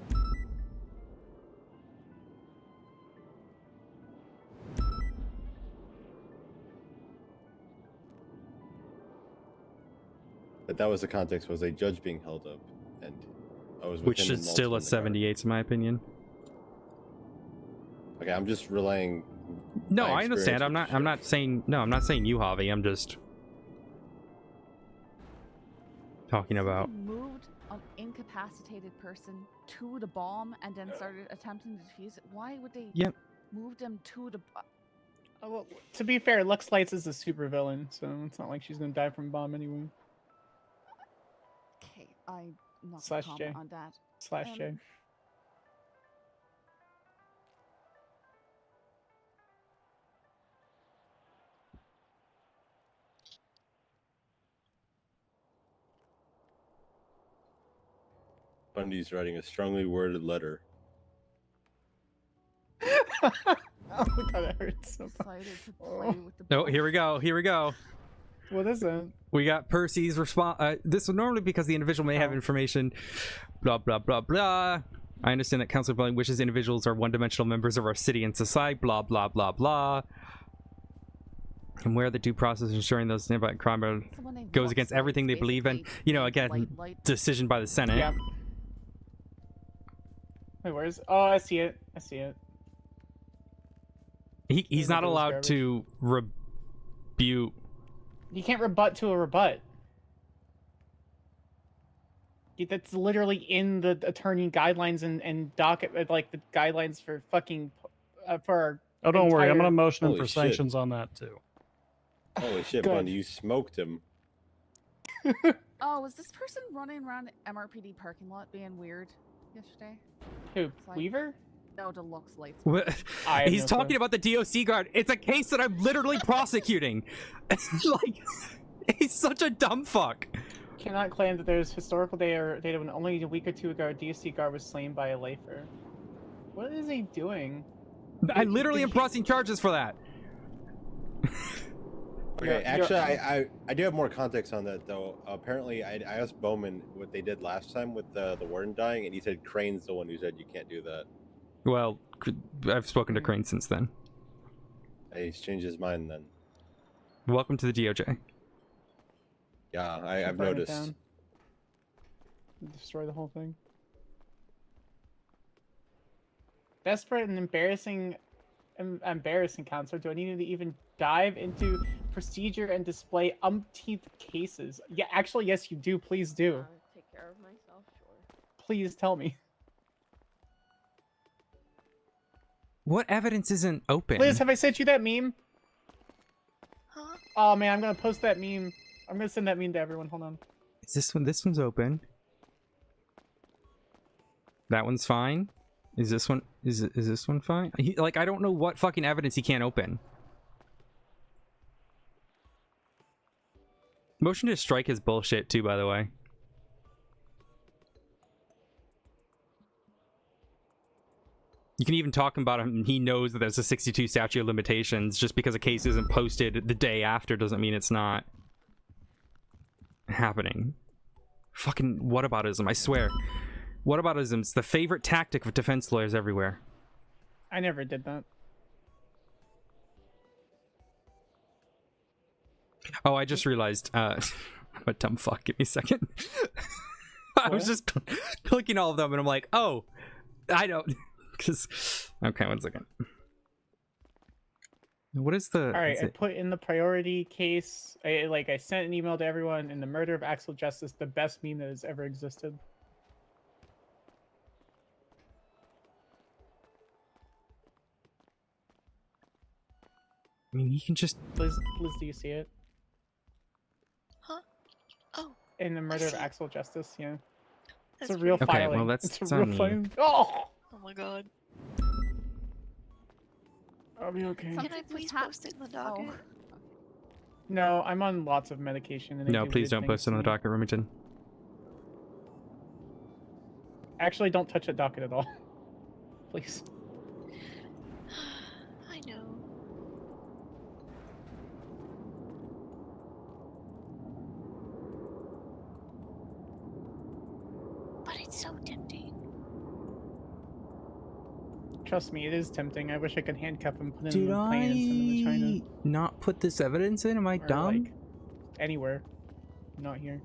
But that was the context, was a judge being held up, and I was with Which him and is still Malton a in the car. 78, in my opinion. Okay, I'm just relaying. No, my I understand. experience I'm not saying you, Javi. I'm just talking about. Moved an incapacitated person to the bomb and then started attempting to defuse it. Why would they Yep. move them to the Oh, well, to be fair, Lux Lights is a super villain, so it's not like she's gonna die from a bomb anyway. Okay, I'm not Slash gonna J. comment on that. Slash J. Bundy's writing a strongly worded letter. Oh god, it hurts so much. Decided to play with the Oh, here we go. Here we go. What is it? We got Percy's response. This would normally because the individual may have information. Blah blah blah blah. I understand that Councilor Blank wishes individuals are one-dimensional members of our city and society. Blah blah blah blah. And where the due process ensuring those nearby crime goes against everything they believe in. You know, again, decision by the Senate. Yeah. Wait, where's? Oh, I see it. I see it. He's not allowed to rebut. You can't rebut to a rebut. That's literally in the attorney guidelines and docket, like the guidelines for fucking for our. Oh, don't worry. I'm entire- gonna motion him Holy for shit. sanctions on that too. Holy shit, Good. Bundy, you smoked him. Oh, was this person running around MRPD parking lot being weird yesterday? Who? It's like- Weaver? No, Deluxe Lights. What? I have He's no talking clue. about the DOC guard. It's a case that I'm literally prosecuting. Like, he's such a dumb fuck. Cannot claim that there's historical data when only a week or two ago a DSC guard was slain by a lifer. What is he doing? I literally am pressing charges for that. Okay, actually, I do have more context on that, though. Apparently, I asked Bowman what they did last time with the warden dying, and he said Crane's the one who said you can't do that. Well, I've spoken to Crane since then. He's changed his mind then. Welcome to the DOJ. Yeah, Should I've burn it noticed. down. Destroy the whole thing. Desperate and embarrassing, counselor. Do I need to even dive into procedure and display umpteenth cases? Yeah, actually, yes, you do. Please do. Take care of myself, sure. Please tell me. What evidence isn't open? Liz, have I sent you that meme? Huh? Oh man, I'm gonna post that meme. I'm gonna send that meme to everyone. Hold on. Is this one? This one's open. That one's fine. Is this one? Is this one fine? Like, I don't know what fucking evidence he can't open. Motion to strike is bullshit too, by the way. You can even talk about him. He knows that there's a 62 statute of limitations. Just because a case isn't posted the day after doesn't mean it's not happening. Fucking whataboutism, I swear. Whataboutism's the favorite tactic of defense lawyers everywhere. I never did that. Oh, I just realized, I'm a dumb fuck. Give me a second. I was just clicking all of them and I'm like, oh, I don't, because, okay, one second. What is the... All right, I put in the priority case. I sent an email to everyone in the murder of Axel Justice, the best meme that has ever existed. I mean, you can just... Liz, do you see it? Huh? Oh. In the murder of see it. Axel Justice, yeah. It's That's a real Okay, filing. well, that's it's a on real me. filing. Oh! Oh my god. I'll be okay. Can I please post it in the docket? No, I'm on lots of medication. And I No, do please weird don't things post it on the to me. docket, Remington. Actually, don't touch that docket at all. Please. I know. But it's so tempting. Trust me, it is tempting. I wish I could handcuff him, put him Did in the plane, and send him to China. not put this evidence in? Am I Or, dumb? like, anywhere. Not here.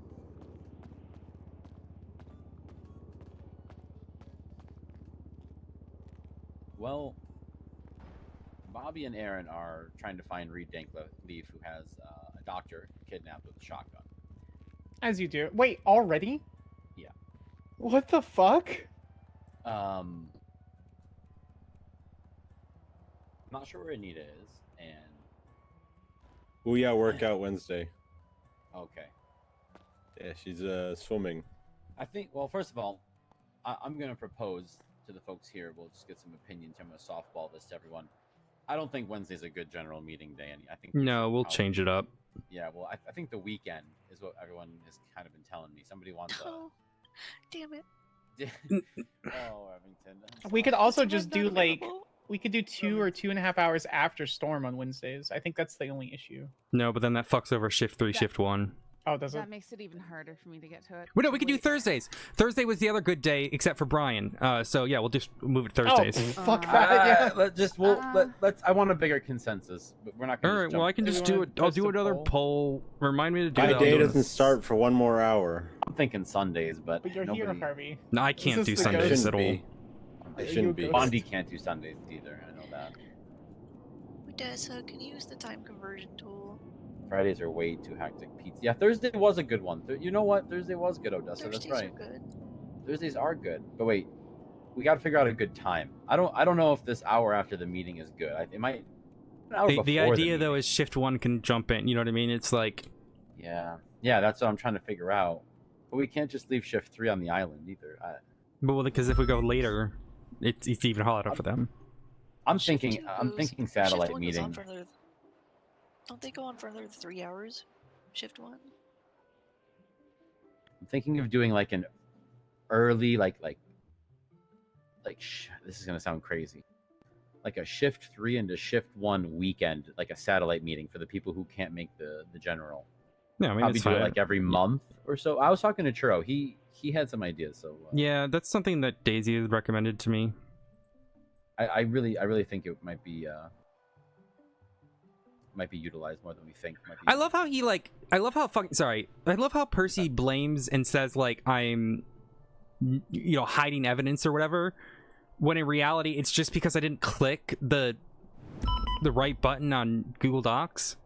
Well, Bobby and Aaron are trying to find Reed Dankleaf, who has a doctor kidnapped with a shotgun. As you do. Wait, already? Yeah. What the fuck? I'm not sure where Anita is, and Oh yeah, workout Wednesday. okay. Yeah, she's swimming. I think. Well, first of all, I'm gonna propose to the folks here. We'll just get some opinions. I'm gonna softball this to everyone. I don't think Wednesday's a good general meeting day. I think No, we'll change it up. Yeah, well, I think the weekend is what everyone has kind of been telling me. Somebody wants a. Oh, damn it. Oh, Remington. We could also just Is do that like available? we could do 2 or 2.5 hours after Storm on Wednesdays. I think that's the only issue. No, but then that fucks over shift 3, shift 1. Oh, does it? That makes it even harder for me to get to it. Well, no, we could do Thursdays. Thursday was the other good day, except for Brian. So yeah, we'll just move it to Thursdays. Fuck that. Yeah. Let's. I want a bigger consensus, but we're not All gonna. right, well, I can just do it. I'll do another poll. Remind me to do My that. day doesn't start for one more hour. I'm thinking Sundays, but But you're nobody... here, Harvey. No, I This can't is do the Sundays ghost. at all. It shouldn't be. Bondi can't do Sundays either. I know that. Odessa, can you use the time conversion tool? Fridays are way too hectic. Pizza. Yeah, Thursday was a good one. You know what? Thursday was good, Odessa. Thursdays That's right. are good. Thursdays are good. But wait, we got to figure out a good time. I don't know if this hour after the meeting is good. It might. An hour The before idea the though is shift 1 can jump in. You know what I mean? It's like. Yeah, that's what I'm trying to figure out. But we can't just leave shift 3 on the island either. But well, because if we go later, it's even harder for them. I'm thinking satellite Shift 1 goes on meeting. for another... Don't they go on for another 3 hours? Shift 1? I'm thinking of doing like an early this is gonna sound crazy, like a shift 3 into shift 1 weekend, like a satellite meeting for the people who can't make the general. Yeah, I mean, Probably it's do it fine. like every month or so. I was talking to Churro. He had some ideas. So Yeah, that's something that Daisy had recommended to me. I really think it might be utilized more than we think. I love how I love how Percy blames and says like I'm hiding evidence or whatever, when in reality it's just because I didn't click the right button on Google Docs.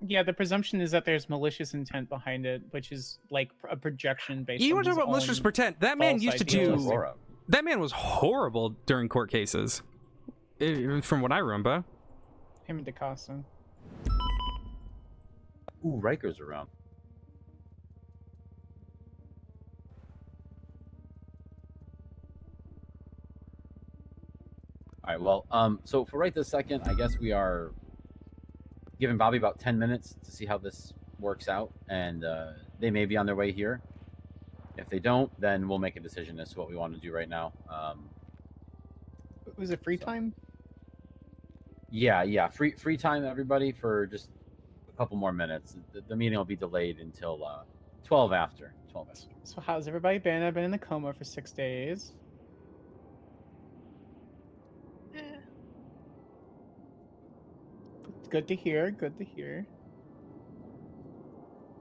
Yeah, the presumption is that there's malicious intent behind it, which is like a projection based on You want to his talk about malicious own pretend? That man false used to do. ideas. That man was horrible during court cases, from what I remember. Him and DaCosta. Ooh, Riker's around. All right. Well, so for right this second, I guess we are giving Bobby about 10 minutes to see how this works out, and they may be on their way here. If they don't, then we'll make a decision as to what we want to do right now. Was it free time? Yeah. Free time, everybody, for just a couple more minutes. The meeting will be delayed until 12 after. 12 after. So how's everybody been? I've been in the coma for 6 days. Good to hear. Good to hear.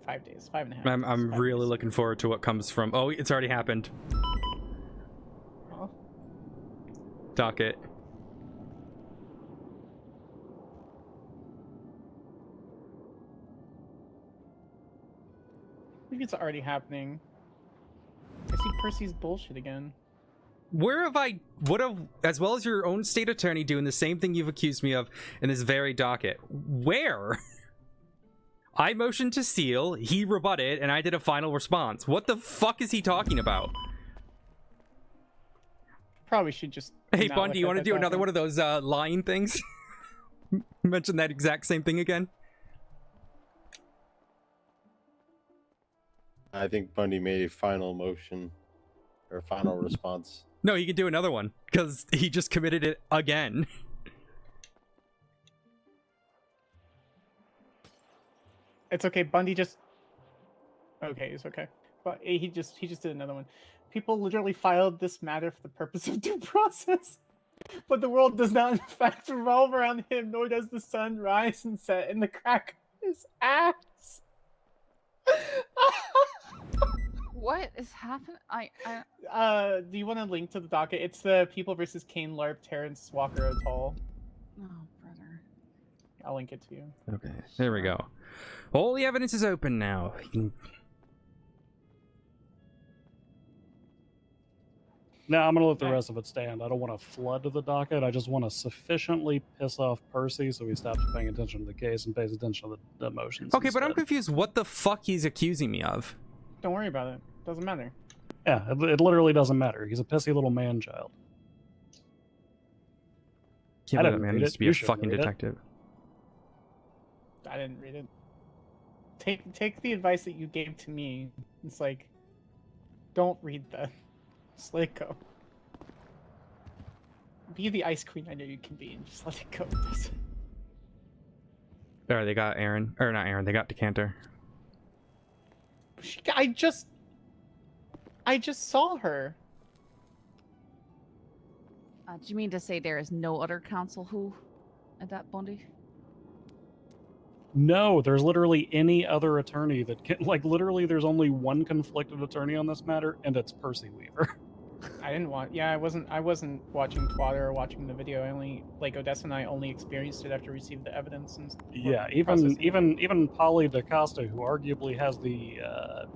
5 days. 5.5. I'm really looking forward to what comes from. Oh, it's already happened. Oh. Docket. I think it's already happening. I see Percy's bullshit again. Where have I, as well as your own state attorney doing the same thing you've accused me of in this very docket, where? I motioned to seal, he rebutted, and I did a final response. What the fuck is he talking about? Probably should just... Hey, not Bun, look do you at want to that do another document. one of those lying things? Mention that exact same thing again? I think Bundy made a final motion or final response. No, he could do another one, because he just committed it again. It's okay. Bundy just... Okay, it's okay. But he just did another one. People literally filed this matter for the purpose of due process. But the world does not in fact revolve around him, nor does the sun rise and set in the crack of his ass. What is happening? Do you want to link to the docket? It's the People versus Kane LARP Terrence Walker Atoll. Oh, brother. I'll link it to you. Okay, there we go. All the evidence is open now. You can... No, I'm gonna let the rest of it stand. I don't want to flood the docket. I just want to sufficiently piss off Percy so he stops paying attention to the case and pays attention to the motions. Okay, but I'm confused what the fuck he's accusing me of. Don't worry about it. Doesn't matter. Yeah, it literally doesn't matter. He's a pissy little man-child. Yeah, I but didn't man read needs it. to be You a shouldn't fucking read it. detective. I didn't read it. Take the advice that you gave to me. It's like, don't read that. Just let it go. Be the ice queen I know you can be and just let it go. There, they got Aaron. Or not Aaron, they got Decanter. I just saw her. Do you mean to say there is no other counsel who at that Bundy? No, there's literally any other attorney that can, like, literally there's only one conflicted attorney on this matter, and it's Percy Weaver. I didn't want. Yeah, I wasn't watching Twitter or watching the video. I only Odessa and I only experienced it after we received the evidence and. Yeah, even Polly DaCosta, who arguably has the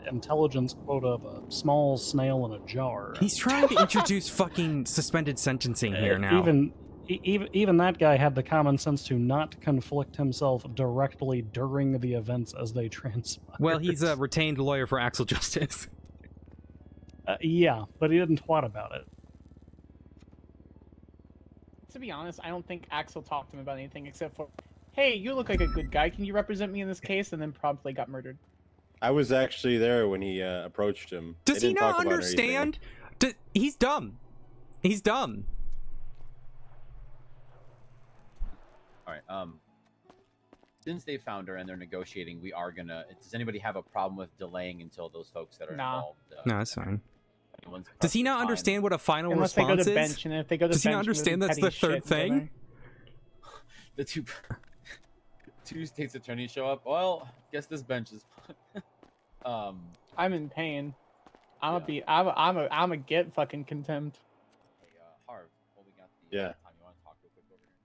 intelligence quota of a small snail in a jar. He's trying to introduce fucking suspended sentencing here now. Even that guy had the common sense to not conflict himself directly during the events as they transpired. Well, he's a retained lawyer for Axel Justice. Yeah, but he didn't twat about it. To be honest, I don't think Axel talked to him about anything except for, "Hey, you look like a good guy. Can you represent me in this case?" And then promptly got murdered. I was actually there when he approached him. Does he not understand? He's dumb. He's dumb. All right. Since they found her and they're negotiating, we are gonna. Does anybody have a problem with delaying until those folks that are involved? No, that's fine. Does he not understand what a final Unless they response go to is? bench, and if they go to Does he bench, not understand that's the third thing? The two state's attorneys show up. Well, guess this bench is. I'm in pain. I'm a get fucking contempt. Hey, Harv, well, we got the Yeah. time. You want to talk real quick over here?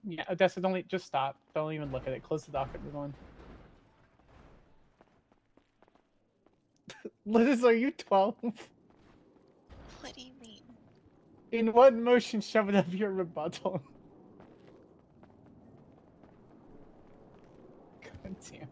Yeah, Odessa, just stop. Don't even look at it. Close the docket. Move on. Liz, are you 12? What do you mean? In what motion shove it up your rebuttal? God damn.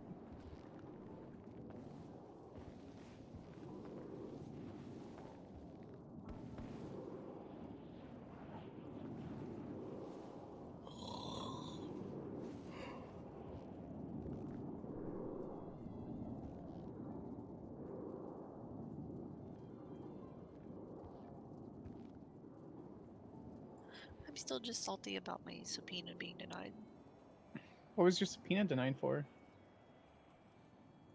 I'm still just salty about my subpoena being denied What was your subpoena denied for?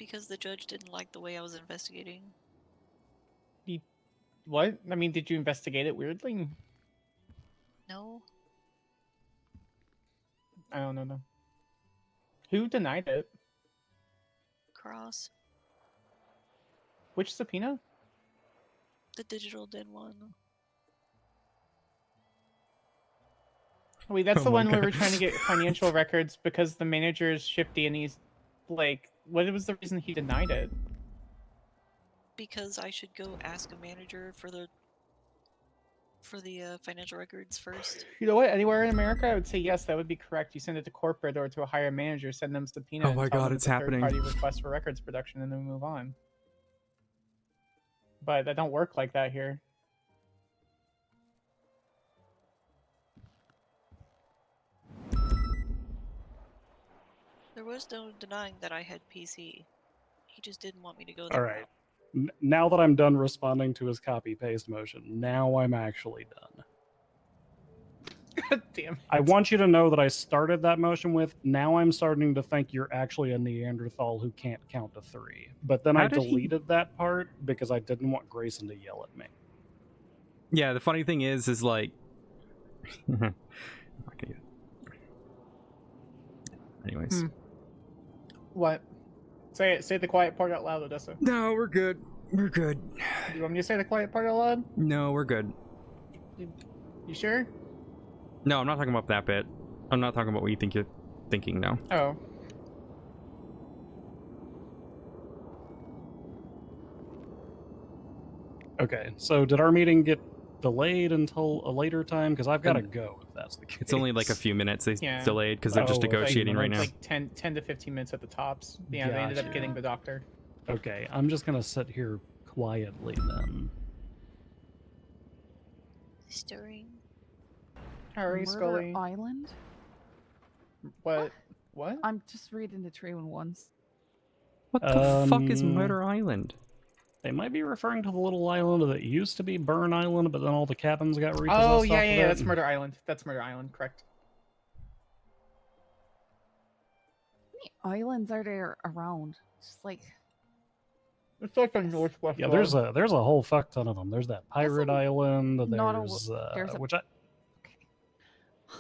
because the judge didn't like the way I was investigating. What? I mean, did you investigate it weirdly? No, I don't know. No. Who denied it? Cross. Which subpoena? The digital did one. Wait, that's Oh the my one where God. we're trying to get financial records because the manager is shifty and he's like, what was the reason he denied it? Because I should go ask a manager for the financial records first. You know what? Anywhere in America, I would say yes, that would be correct. You send it to corporate or to a higher manager, send them subpoena. Oh my and tell God, them it's a happening. third-party request for records production, and then we move on. But that don't work like that here. There was no denying that I had PC. He just didn't want me to go there. All right. Now that I'm done responding to his copy-paste motion, now I'm actually done. God damn it. I want you to know that I started that motion with, now I'm starting to think you're actually a Neanderthal who can't count to 3. But then How I did he- deleted that part because I didn't want Grayson to yell at me. Yeah, the funny thing is like... Okay. Anyways. What? Say it. Say the quiet part out loud, Odessa. No, we're good. We're good. You want me to say the quiet part out loud? No, we're good. You sure? No, I'm not talking about that bit. I'm not talking about what you think you're thinking now. Oh. Okay, so did our meeting get delayed until a later time? Because I've got to go if that's the case. It's only like a few minutes they Yeah. delayed because they're just Oh, negotiating right now. Like 10 to 15 minutes at the tops. Yeah, they ended up Gotcha. getting the doctor. Okay, I'm just going to sit here quietly then. Stirring. Hurry, Murder Scully. Island? What? What? I'm just reading the tree once. What the fuck is Murder Island? They might be referring to the little island that used to be Burn Island, but then all the cabins got repossessed. Oh yeah, off yeah, of yeah. it. That's Murder Island. That's Murder Island. Correct. How many islands are there around? Just like It's like a northwest. Yeah, there's a whole fuck ton of them. There's that Pirate Island. not a There's there's a which I.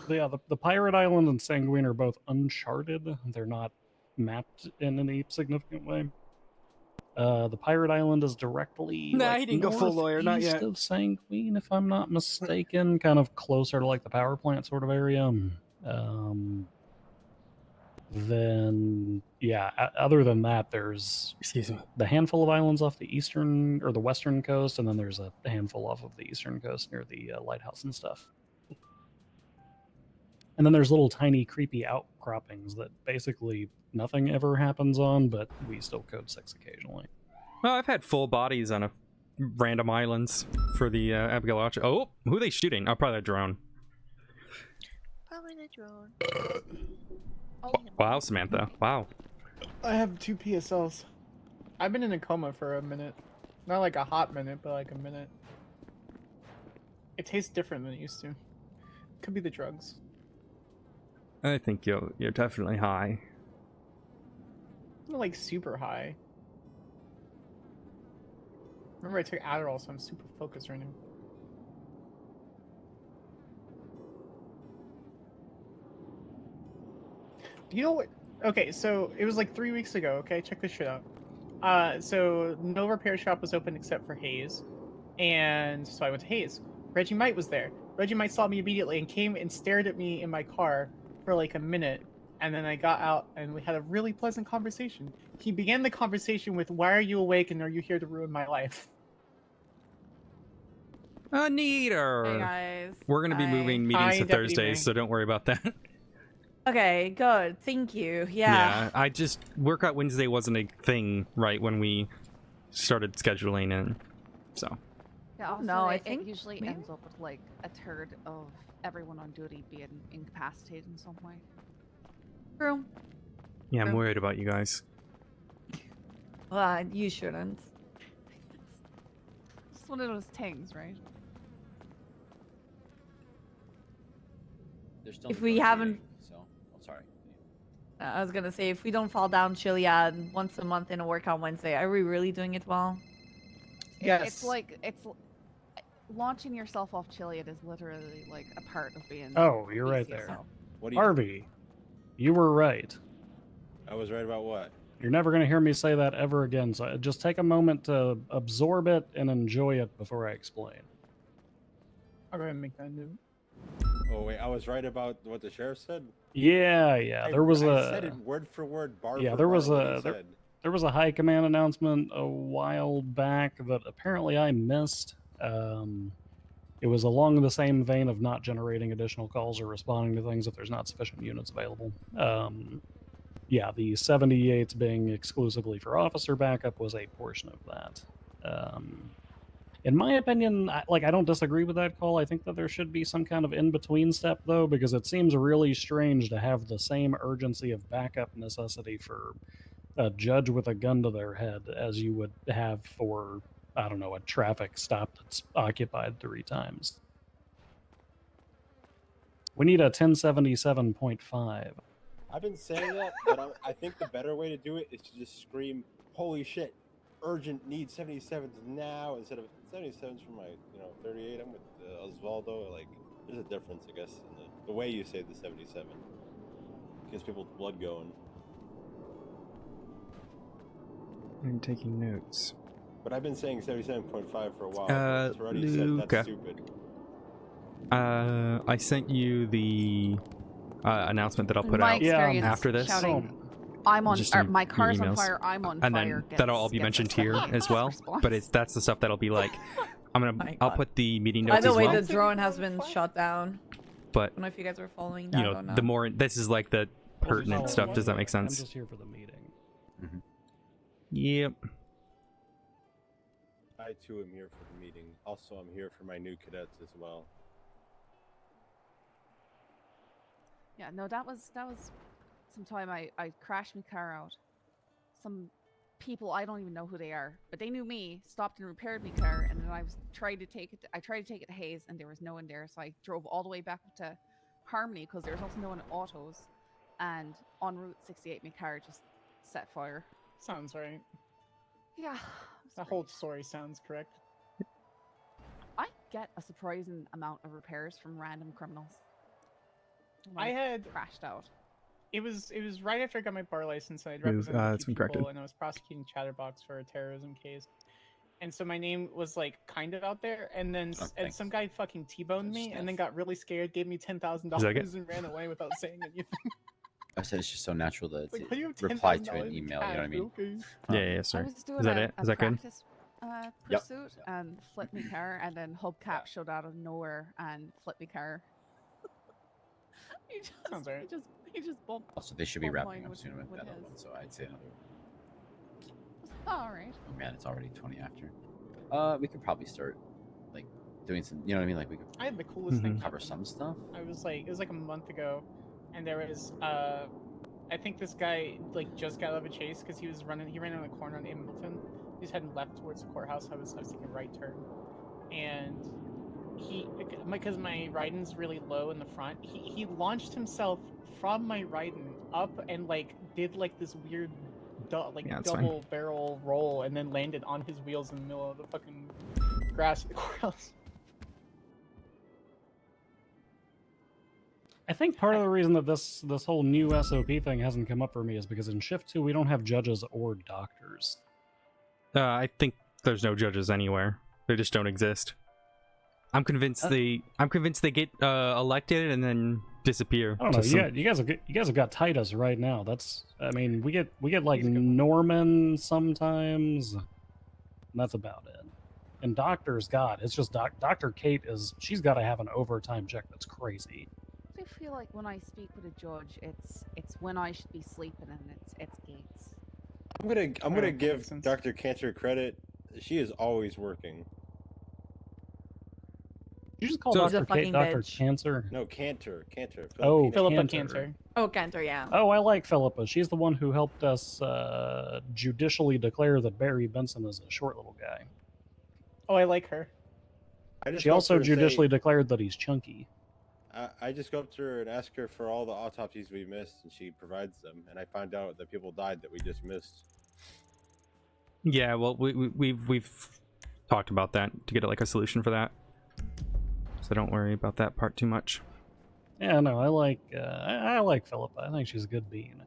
Yeah, the Pirate Island and Sanguine are both uncharted. They're not mapped in any significant way. The Pirate Island is directly Nah, he didn't go full lawyer, not northeast yet. of Sanguine, if I'm not mistaken, kind of closer to like the power plant sort of area. Then yeah, other than that, there's the handful of islands off the eastern or the western coast, and then there's a handful off of the eastern coast near the lighthouse and stuff. And then there's little tiny creepy outcroppings that basically nothing ever happens on, but we still code 6 occasionally. Well, I've had full bodies on a random islands for the Abigail Archer. Oh, who are they shooting? Oh, probably a drone. Probably the drone. Wow, Samantha. Wow. I have 2 PSLs. I've been in a coma for a minute. Not like a hot minute, but like a minute. It tastes different than it used to. Could be the drugs. I think you're definitely high. I'm not like super high. Remember I took Adderall, so I'm super focused right now. You know what? Okay, so it was like 3 weeks ago, okay? Check this shit out. So no repair shop was open except for Hayes. And so I went to Hayes. Reggie Might was there. Reggie Might saw me immediately and came and stared at me in my car for like a minute. And then I got out and we had a really pleasant conversation. He began the conversation with, "Why are you awake and are you here to ruin my life?" Neater. Hey guys. We're gonna be Hi. moving meetings to Hi, Deputy Thursdays, May. so don't worry about that. Okay, good. Thank you. Yeah. I just Workout Wednesday wasn't a thing right when we started scheduling it, so. Yeah, also, No, I it think usually maybe- ends up with like a third of everyone on duty being incapacitated in some way. True. Yeah, I'm True. worried about you guys. Well, you shouldn't. Just one of those things, right? They're still If we haven't, so I'm sorry. I was gonna say, if we don't fall down Chiliad once a month in a workout Wednesday, are we really doing it well? It's like launching yourself off Chiliad is literally like a part of being. Oh, you're right PC there. yourself. What do you? Harvey, you were right. I was right about what? You're never going to hear me say that ever again, so just take a moment to absorb it and enjoy it before I explain. I'll go ahead and make that new. Oh wait, I was right about what the sheriff said. Yeah, there was I said it a word for word, bar yeah, for there bar was what he a said. there was a high command announcement a while back that apparently I missed. It was along the same vein of not generating additional calls or responding to things if there's not sufficient units available. Yeah, the 78s being exclusively for officer backup was a portion of that. In my opinion, I don't disagree with that call. I think that there should be some kind of in-between step, though, because it seems really strange to have the same urgency of backup necessity for a judge with a gun to their head as you would have for, I don't know, a traffic stop that's occupied 3 times. We need a 1077.5. I've been saying that, but I think the better way to do it is to just scream, "Holy shit! Urgent, need 77s now," instead of 77s for my 38. I'm with Osvaldo. Like, there's a difference, I guess, in the way you say the 77. Gets people's blood going. I'm taking notes. But I've been saying 77.5 for a while. But it's already said Luca. that's stupid. I sent you the announcement that I'll put My out experience after this. shouting, I'm on, Just or in my your car's on emails. fire, I'm on and fire. then that'll all be gets mentioned us here the as well. response. But that's the stuff that'll be like, I'll put the meeting By notes the as way, well. the drone has been shut down. But I don't know if you guys were following that or not. the more this is like the pertinent stuff. Does that make sense? I'm just here for the meeting. Yep. I too am here for the meeting. Also, I'm here for my new cadets as well. Yeah, no, that was sometime I crashed my car out. Some people, I don't even know who they are, but they knew me, stopped and repaired my car, and then I tried to take it to Hayes, and there was no one there, so I drove all the way back up to Harmony because there was also no one at Autos, and on Route 68 my car just set fire. Sounds right. Yeah. The whole story sounds correct. I get a surprising amount of repairs from random criminals. I had crashed out. It was right after I got my bar license, and I'd Move, represented a it's few been corrected. people, and I was prosecuting Chatterbox for a terrorism case. And so my name was like kind of out there, and then and some guy fucking T-boned me, and then got really scared, gave me $10,000, and ran away without saying anything. I said it's just so natural to Like, what do you have reply to $10,000 an in email. You know what I cash? mean? Okay. Yeah, sorry. I was doing Is that a, it? a Is that good? practice pursuit and flipped my car, and then hubcap showed out of nowhere and flipped my car. Sounds right. He just bumped. Also, they should be bumped wrapping mine up with- soon with with that other his. one, so I'd say another. All right. Oh man, it's already 20 after. We could probably start like doing some. You know what I mean? Like we could. I had the coolest thing cover happen. some stuff. I was like, it was like a month ago, and there was I think this guy like just got out of a chase because he ran around the corner on Hamilton. He was heading left towards the courthouse. I was taking a right turn, and because my riding's really low in the front, he launched himself from my riding up and like did like this weird double barrel roll, and then landed on his wheels in the middle of the fucking grass of the courthouse. I think part of the reason that this whole new SOP thing hasn't come up for me is because in Shift 2 we don't have judges or doctors. I think there's no judges anywhere. They just don't exist. I'm convinced they get elected and then disappear. I don't know. You guys have got Titus right now. I mean, we get like Norman sometimes. And that's about it. And doctors, God, it's just Dr. Kate she's got to have an overtime check that's crazy. I feel like when I speak with a judge, it's when I should be sleeping, and it's Gates. I'm gonna give Dr. Cantor credit. She is always working. You just call Dr. Kate Dr. Cancer? No, Cantor. Oh, Philippa Cantor. Oh, Cantor, yeah. Oh, I like Philippa. She's the one who helped us judicially declare that Barry Benson is a short little guy. Oh, I like her. She also judicially declared that he's chunky. I just go up to her and ask her for all the autopsies we missed, and she provides them. And I find out that people died that we just missed. Yeah, well, we've talked about that to get like a solution for that. So don't worry about that part too much. Yeah, no, I like Philippa. I think she's a good bean.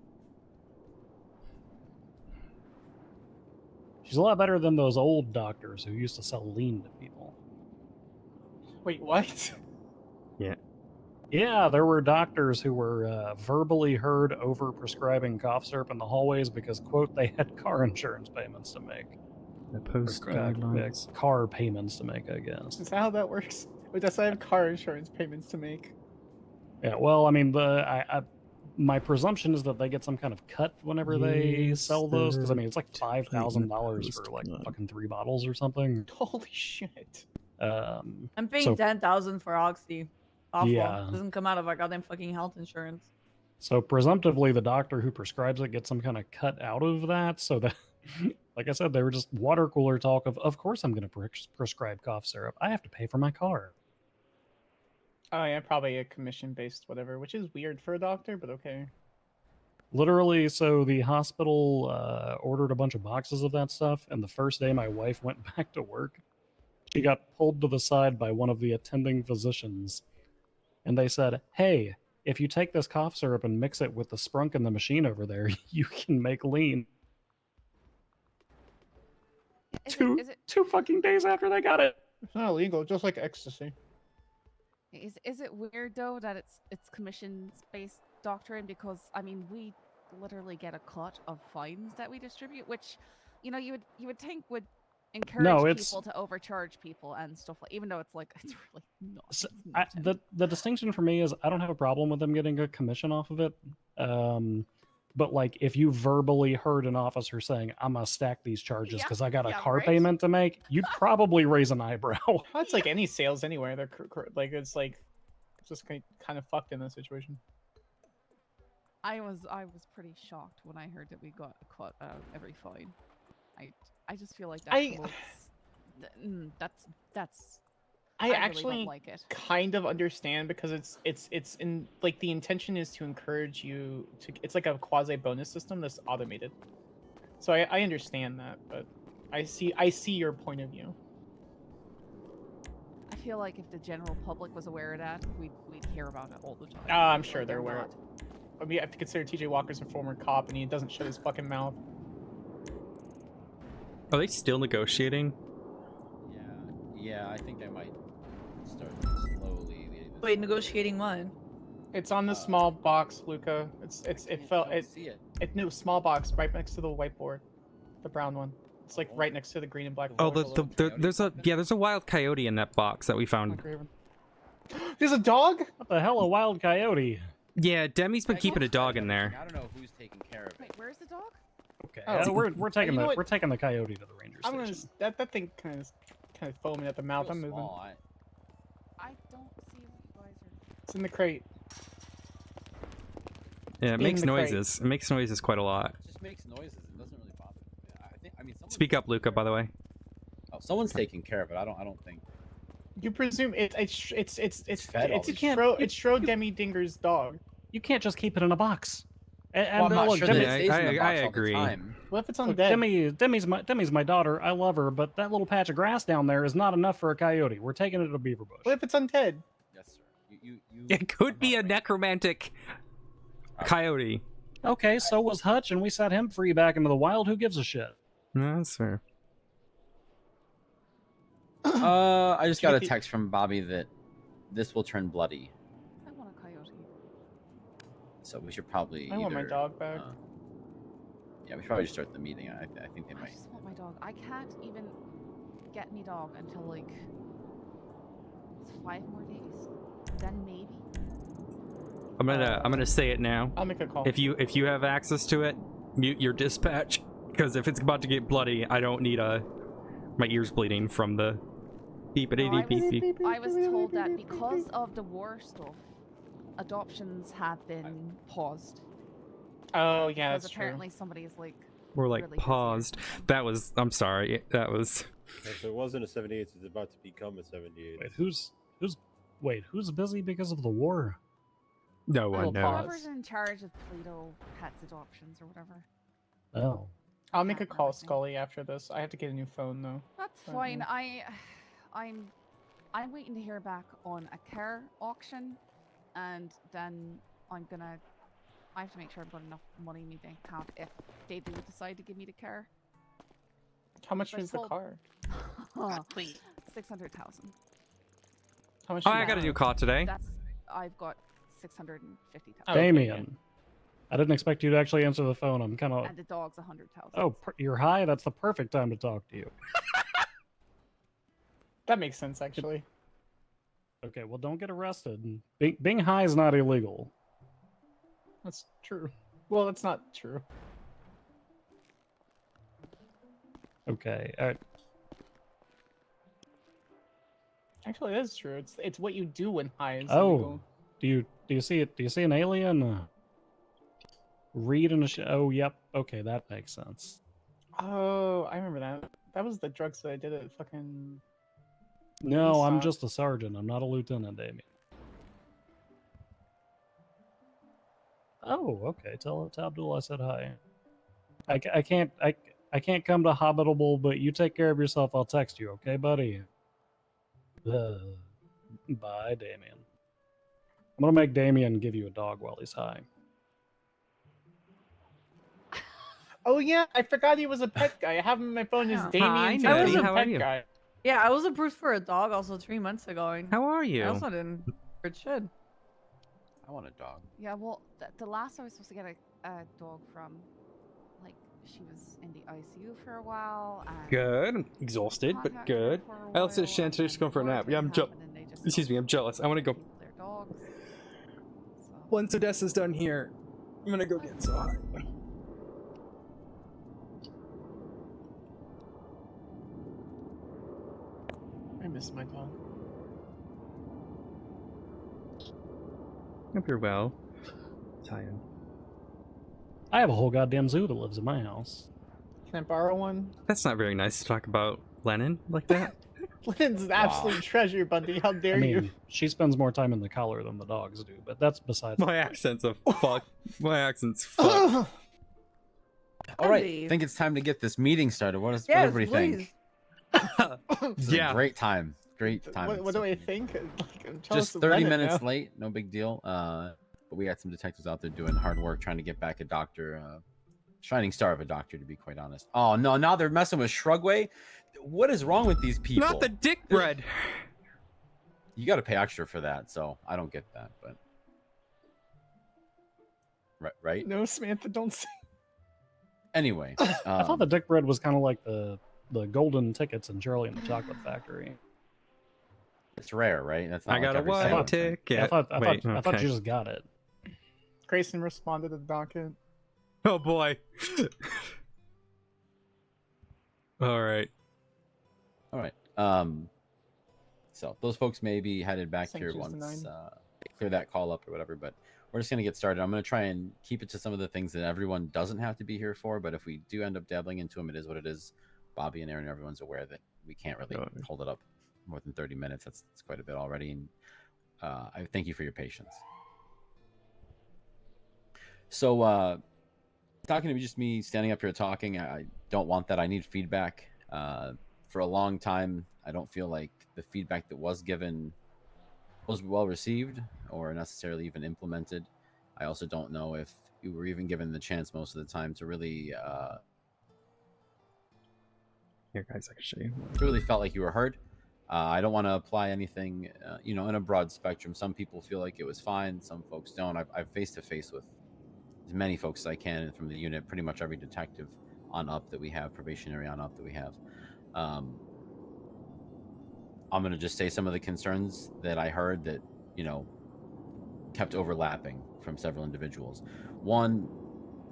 She's a lot better than those old doctors who used to sell lean to people. Wait, what? Yeah. Yeah, there were doctors who were verbally heard over prescribing cough syrup in the hallways because, quote, they had car insurance payments to make. Car payments to make, I guess. Is that how that works? Wait, does I have car insurance payments to make? Yeah, well, I mean, my presumption is that they get some kind of cut whenever they sell those, because I mean, it's like $5,000 for like fucking 3 bottles or something. Holy shit! I'm paying 10,000 for Oxy. Awful. Yeah. Doesn't come out of our goddamn fucking health insurance. So presumptively, the doctor who prescribes it gets some kind of cut out of that, so that, like I said, they were just water cooler talk of course I'm going to prescribe cough syrup. I have to pay for my car. Oh yeah, probably a commission-based whatever, which is weird for a doctor, but okay. Literally, so the hospital ordered a bunch of boxes of that stuff, and the first day my wife went back to work, she got pulled to the side by one of the attending physicians, and they said, "Hey, if you take this cough syrup and mix it with the sprunk in the machine over there, you can make lean." Two fucking days after they got it. It's not illegal, just like ecstasy. Is it weird though that it's commission-based doctoring? Because I mean, we literally get a cut of fines that we distribute, which you would think would encourage people to overcharge people and stuff like. Even though it's like it's really not. So, the distinction for me is I don't have a problem with them getting a commission off of it. But like if you verbally heard an officer saying, "I'm gonna stack these charges because I got a car payment to make," you'd probably raise an eyebrow. Well, it's like any sales anywhere. They're like it's just kind of fucked in this situation. I was pretty shocked when I heard that we got caught every fine. I just feel like that promotes. That's. I really actually don't like it. kind of understand because it's in like the intention is to encourage you to. It's like a quasi bonus system that's automated. So I understand that, but I see your point of view. I feel like if the general public was aware of that, we'd hear about it all the time. I'm But, sure like, they're aware. not. But we have to consider TJ Walker's a former cop and he doesn't shut his fucking mouth. Are they still negotiating? Yeah, I think I might start slowly. Wait, negotiating what? It's on the small box, Luca. See it. No, small box right next to the whiteboard, the brown one. It's like right next to the green and black. Oh, board. there's a wild coyote in that box that we found. There's a dog? What the hell, a wild coyote? Yeah, Demi's been keeping a dog in there. I don't know who's taking care of it. Wait, where's the dog? Okay, Oh. we're taking You know the what? we're taking the coyote to the ranger I'm station. gonna that thing kind of foaming at the mouth. I'm moving. I don't see what you guys are. It's in the crate. Yeah, it in makes the crate. noises. It makes noises quite a lot. It just makes noises. It doesn't really bother me. I mean, Speak up, Luca, by the way. Oh, someone's taking care of it. I don't think. You presume it's fed all it's Schro Demi Dinger's dog. You can't just keep it in a box. And Well, I'm not look, sure Demi, that it stays in the box all the agree. time. What if it's look, undead? Demi's my daughter. I love her, but that little patch of grass down there is not enough for a coyote. We're taking it to Beaver Bush. What if it's undead? Yes, sir. You It could be a necromantic coyote. Okay, so was Hutch, and we set him free back into the wild. Who gives a shit? No, that's fair. I just got a text from Bobby that this will turn bloody. I want a coyote. So we should probably. I want my either, dog back. Yeah, we should probably start the meeting. I think they I might. just want my dog. I can't even get me dog until like it's 5 more days. Then maybe. I'm gonna say it now. I'll make a call. If you have access to it, mute your dispatch, because if it's about to get bloody, I don't need my ears bleeding from the beep No, beep beep beep. I was told that because of the war stuff, adoptions have been paused. Oh yeah, Because that's apparently somebody's like. We're like really busy. paused. That was. I'm sorry. That was. If it wasn't a 78, it's about to become a 78. Wait, who's busy because of the war? No one knows. Whoever's in charge of Pluto pets adoptions or whatever. Oh. I'll make a call, Scully, after this. I have to get a new phone though. That's So, fine. I'm waiting to hear back on a car auction, and then I have to make sure I've got enough money in my bank account if they do decide to give me the car. How much But was the told- car? Wait. 600,000. How much? Oh, I got a new car today. I've got 650,000. Damien. I didn't expect you to actually answer the phone. I'm kind of. And the dog's 100,000. Oh, you're high? That's the perfect time to talk to you. That makes sense, actually. Okay, well, don't get arrested. Being high is not illegal. That's true. Well, that's not true. Okay. Actually, that is true. It's what you do when high is Oh, illegal. do you see it? Do you see an alien? Read in a oh, yep. Okay, that makes sense. Oh, I remember that. That was the drugs that I did at fucking. No, I'm Ubisoft. just a sergeant. I'm not a lieutenant, Damien. Oh, okay. Tell Abdul I said hi. I can't come to Hobbitable, but you take care of yourself. I'll text you, okay, buddy? Bye, Damien. I'm gonna make Damien give you a dog while he's high. Oh yeah, I forgot he was a pet guy. I have him on my phone as Hi, Damien. Nelly. He's a How are pet you? guy. Yeah, I was approved for a dog also 3 months ago. And How are you? I also didn't. It should. I want a dog. Yeah, well, the last I was supposed to get a dog from, like, she was in the ICU for a while. And Good. I'm exhausted, but good. I also said Shantae to go for a nap. Yeah, I'm Excuse me, I'm jealous. I want to go. their dogs. Once Odessa's done here, I'm gonna go get so high. I miss my dog. Hope you're well. Tired. I have a whole goddamn zoo that lives in my house. Can I borrow one? That's not very nice to talk about Lennon like that. Lynn's an absolute treasure, Bundy. How dare I mean, you? she spends more time in the collar than the dogs do, but that's besides. My accent's a fuck. My accent's fuck. All right, I think it's time to get this meeting started. What does what Yes, everybody think? This is Yeah. a great time. Great time. What do I think? Like, I'm jealous Just of 30 Lennon minutes now. late, no big deal. But we got some detectives out there doing hard work trying to get back a doctor, shining star of a doctor, to be quite honest. Oh no, now they're messing with Shrugway. What is wrong with these people? Not the dick bread. You got to pay extra for that, so I don't get that. But right? No, Samantha, don't say. Anyway, I thought the dick bread was kind of like the golden tickets in Charlie and the Chocolate Factory. It's rare, right? That's not I got a every white sandwich. ticket. I thought Wait, you okay. just got it. Grayson responded to the docket. Oh boy. All right. All right. So those folks may be headed back here Sanctions once denied. they clear that call up or whatever. But we're just gonna get started. I'm gonna try and keep it to some of the things that everyone doesn't have to be here for. But if we do end up dabbling into them, it is what it is. Bobby and Aaron, everyone's aware that we can't really hold it up more than 30 minutes. That's quite a bit already. And I thank you for your patience. So talking to just me standing up here talking, I don't want that. I need feedback. For a long time, I don't feel like the feedback that was given was well received or necessarily even implemented. I also don't know if you were even given the chance most of the time to really Here, guys, I can show you. really felt like you were heard. I don't want to apply anything, in a broad spectrum. Some people feel like it was fine. Some folks don't. I've face to face with as many folks as I can from the unit, pretty much every detective on up that we have, probationary on up that we have. I'm going to just say some of the concerns that I heard that, kept overlapping from several individuals. One,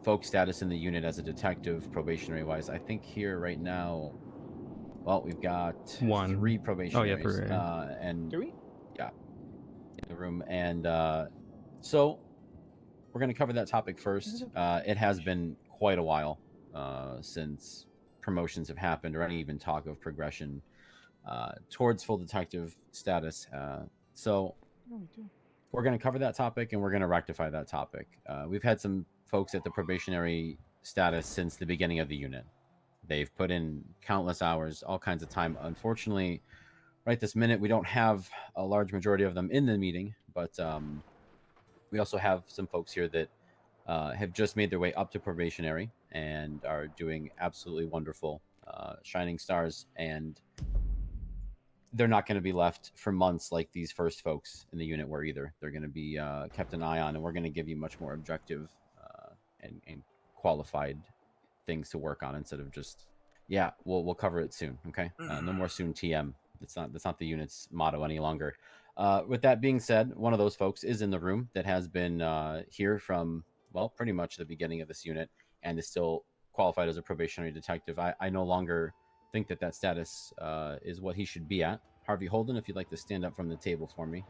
folks' status in the unit as a detective, probationary wise. I think here right now, well, we've got 3 probationaries. Oh, yeah, 3. And do we? Yeah, in the room. And so we're going to cover that topic first. It has been quite a while since promotions have happened or any even talk of progression towards full detective status. So we're going to cover that topic and we're going to rectify that topic. We've had some folks at the probationary status since the beginning of the unit. They've put in countless hours, all kinds of time. Unfortunately, right this minute, we don't have a large majority of them in the meeting, but we also have some folks here that have just made their way up to probationary and are doing absolutely wonderful, shining stars. And they're not going to be left for months like these first folks in the unit were either. They're going to be kept an eye on, and we're going to give you much more objective and qualified things to work on instead of just, yeah, we'll cover it soon. Okay. No more soon TM. That's not the unit's motto any longer. With that being said, one of those folks is in the room that has been here from, well, pretty much the beginning of this unit and is still qualified as a probationary detective. I no longer think that status is what he should be at. Harvey Holden, if you'd like to stand up from the table for me.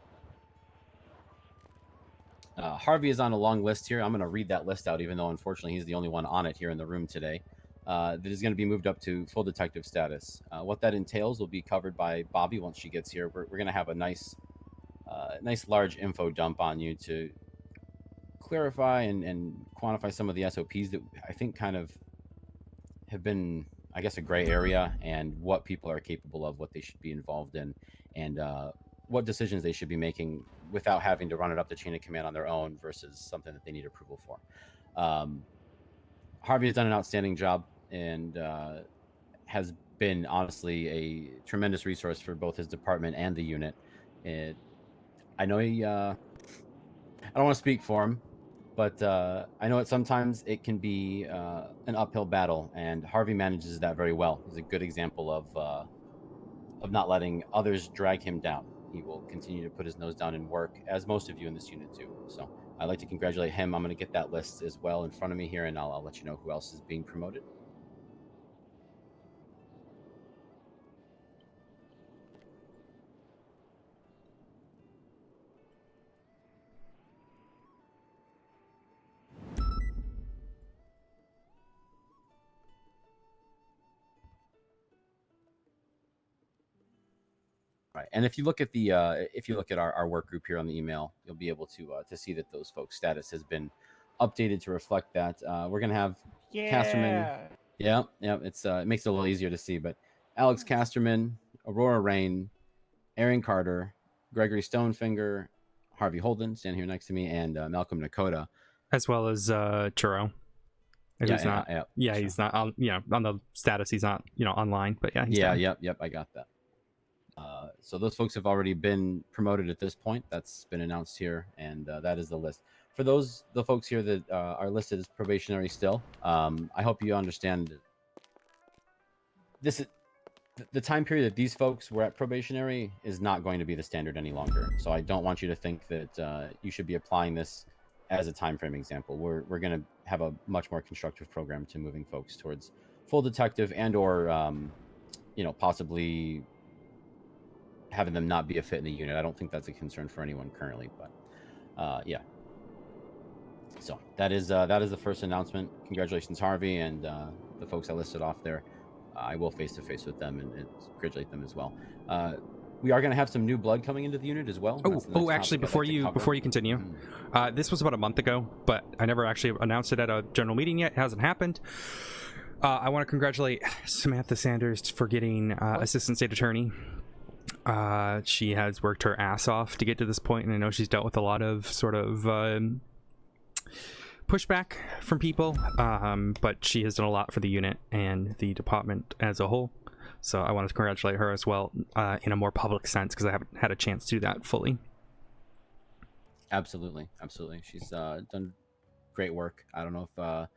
Harvey is on a long list here. I'm going to read that list out, even though unfortunately he's the only one on it here in the room today. That is going to be moved up to full detective status. What that entails will be covered by Bobby once she gets here. We're going to have a nice large info dump on you to clarify and quantify some of the SOPs that I think kind of have been, I guess, a gray area, and what people are capable of, what they should be involved in, and what decisions they should be making without having to run it up the chain of command on their own versus something that they need approval for. Harvey has done an outstanding job and has been honestly a tremendous resource for both his department and the unit. I know he, I don't want to speak for him, but I know sometimes it can be an uphill battle, and Harvey manages that very well. He's a good example of not letting others drag him down. He will continue to put his nose down and work, as most of you in this unit do. So I'd like to congratulate him. I'm going to get that list as well in front of me here, and I'll let you know who else is being promoted. right. And if you look at the our work group here on the email, you'll be able to see that those folks' status has been updated to reflect that. We're gonna have Casterman. Yeah, it's it makes it a little easier to see. But Alex Casterman, Aurora Rain, Aaron Carter, Gregory Stonefinger, Harvey Holden, standing here next to me, and Malcolm Nakota, as well as Churro. Yeah, Who's not? Yeah, he's not on. On the status, he's not. Online, but yeah, he's down. Yep, I got that. So those folks have already been promoted at this point. That's been announced here, and that is the list. For the folks here that are listed as probationary still, I hope you understand. This is the time period that these folks were at probationary is not going to be the standard any longer. So I don't want you to think that you should be applying this as a time frame example. We're going to have a much more constructive program to moving folks towards full detective and or possibly having them not be a fit in the unit. I don't think that's a concern for anyone currently, but yeah. So that is the first announcement. Congratulations, Harvey, and the folks I listed off there. I will face-to-face with them and congratulate them as well. We are going to have some new blood coming into the unit as well. Actually, before you continue, this was about a month ago, but I never actually announced it at a general meeting yet. It hasn't happened. I want to congratulate Samantha Sanders for getting Assistant State Attorney. She has worked her ass off to get to this point, and I know she's dealt with a lot of sort of pushback from people, but she has done a lot for the unit and the department as a whole. So I want to congratulate her as well in a more public sense, because I haven't had a chance to do that fully. Absolutely. She's done great work. I don't know if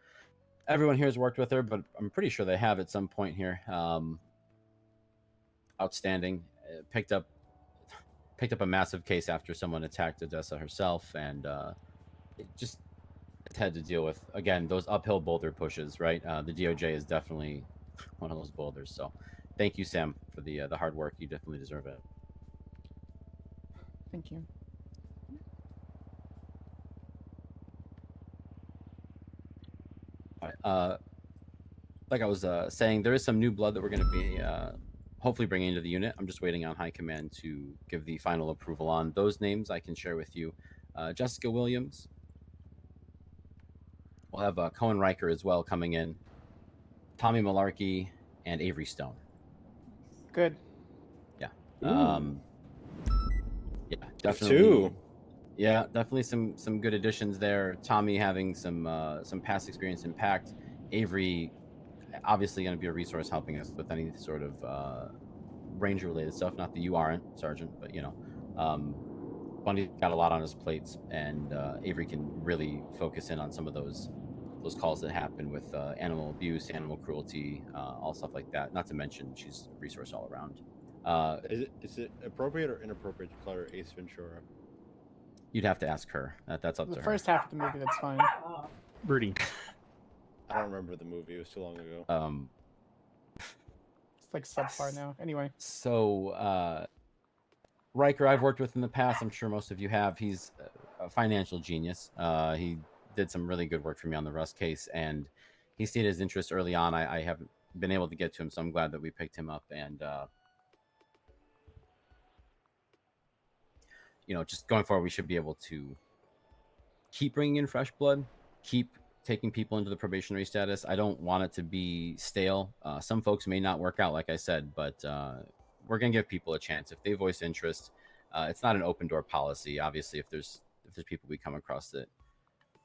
everyone here has worked with her, but I'm pretty sure they have at some point here. Outstanding. Picked up a massive case after someone attacked Odessa herself, and it just had to deal with, again, those uphill boulder pushes, right? The DOJ is definitely one of those boulders. So thank you, Sam, for the hard work. You definitely deserve it. Thank you. All right. Like I was saying, there is some new blood that we're going to be hopefully bringing into the unit. I'm just waiting on High Command to give the final approval on those names. I can share with you Jessica Williams. We'll have Cohen Riker as well coming in, Tommy Malarkey, and Avery Stone. Good. Yeah. Yeah, definitely. Two. Yeah, definitely some good additions there. Tommy having some past experience in PACT. Avery, obviously going to be a resource helping us with any sort of Ranger related stuff. Not that you aren't, Sergeant, but Bundy's got a lot on his plates, and Avery can really focus in on some of those calls that happen with animal abuse, animal cruelty, all stuff like that. Not to mention she's a resource all around. Is it appropriate or inappropriate to call her Ace Ventura? You'd have to ask her. That's up to The her. first half of the movie, that's fine. Rudy. I don't remember the movie. It was too long ago. It's like subpar now. Anyway. So, Riker, I've worked with in the past. I'm sure most of you have. He's a financial genius. He did some really good work for me on the Rust case, and he stated his interest early on. I haven't been able to get to him, so I'm glad that we picked him up. And just going forward, we should be able to keep bringing in fresh blood, keep taking people into the probationary status. I don't want it to be stale. Some folks may not work out, like I said, but we're going to give people a chance. If they voice interest, it's not an open door policy. Obviously, if there's people we come across that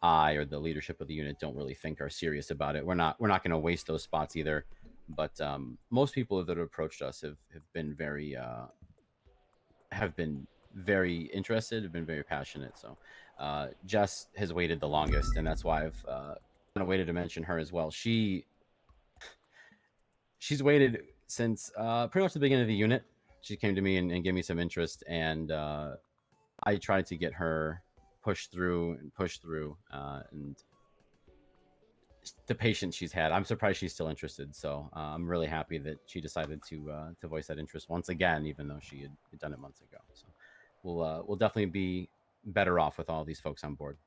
I or the leadership of the unit don't really think are serious about it, we're not going to waste those spots either. But most people that have approached us have been very interested, have been very passionate. So Jess has waited the longest, and that's why I've kind of waited to mention her as well. She's waited since pretty much the beginning of the unit. She came to me and gave me some interest, and I tried to get her pushed through, and the patience she's had, I'm surprised she's still interested. So I'm really happy that she decided to voice that interest once again, even though she had done it months ago. So we'll definitely be better off with all these folks on board.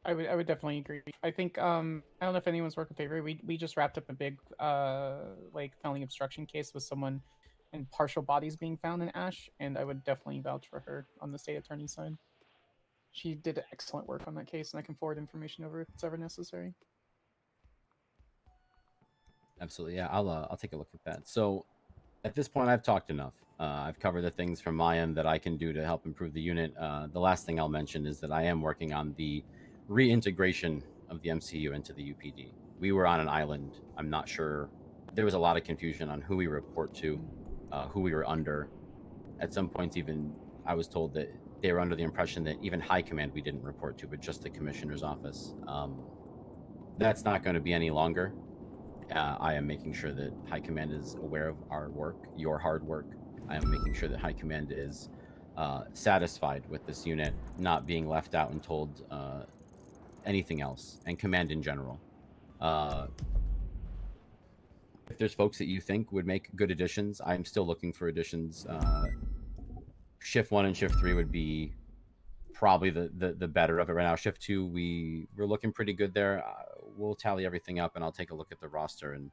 I would definitely agree. I think I don't know if anyone's worked with Avery. We just wrapped up a big like felony obstruction case with someone and partial bodies being found in Ash, and I would definitely vouch for her on the state attorney's side. She did excellent work on that case, and I can forward information over if it's ever necessary. Absolutely, yeah. I'll take a look at that. So, at this point, I've talked enough. I've covered the things from my end that I can do to help improve the unit. The last thing I'll mention is that I am working on the reintegration of the MCU into the UPD. We were on an island. I'm not sure. There was a lot of confusion on who we report to, who we were under. At some points, even I was told that they were under the impression that even high command we didn't report to, but just the commissioner's office. That's not going to be any longer. I am making sure that high command is aware of our work, your hard work. I am making sure that high command is satisfied with this unit not being left out and told anything else, and command in general. If there's folks that you think would make good additions, I'm still looking for additions. Shift 1 and Shift 3 would be probably the better of it right now. Shift 2, we're looking pretty good there. We'll tally everything up, and I'll take a look at the roster. And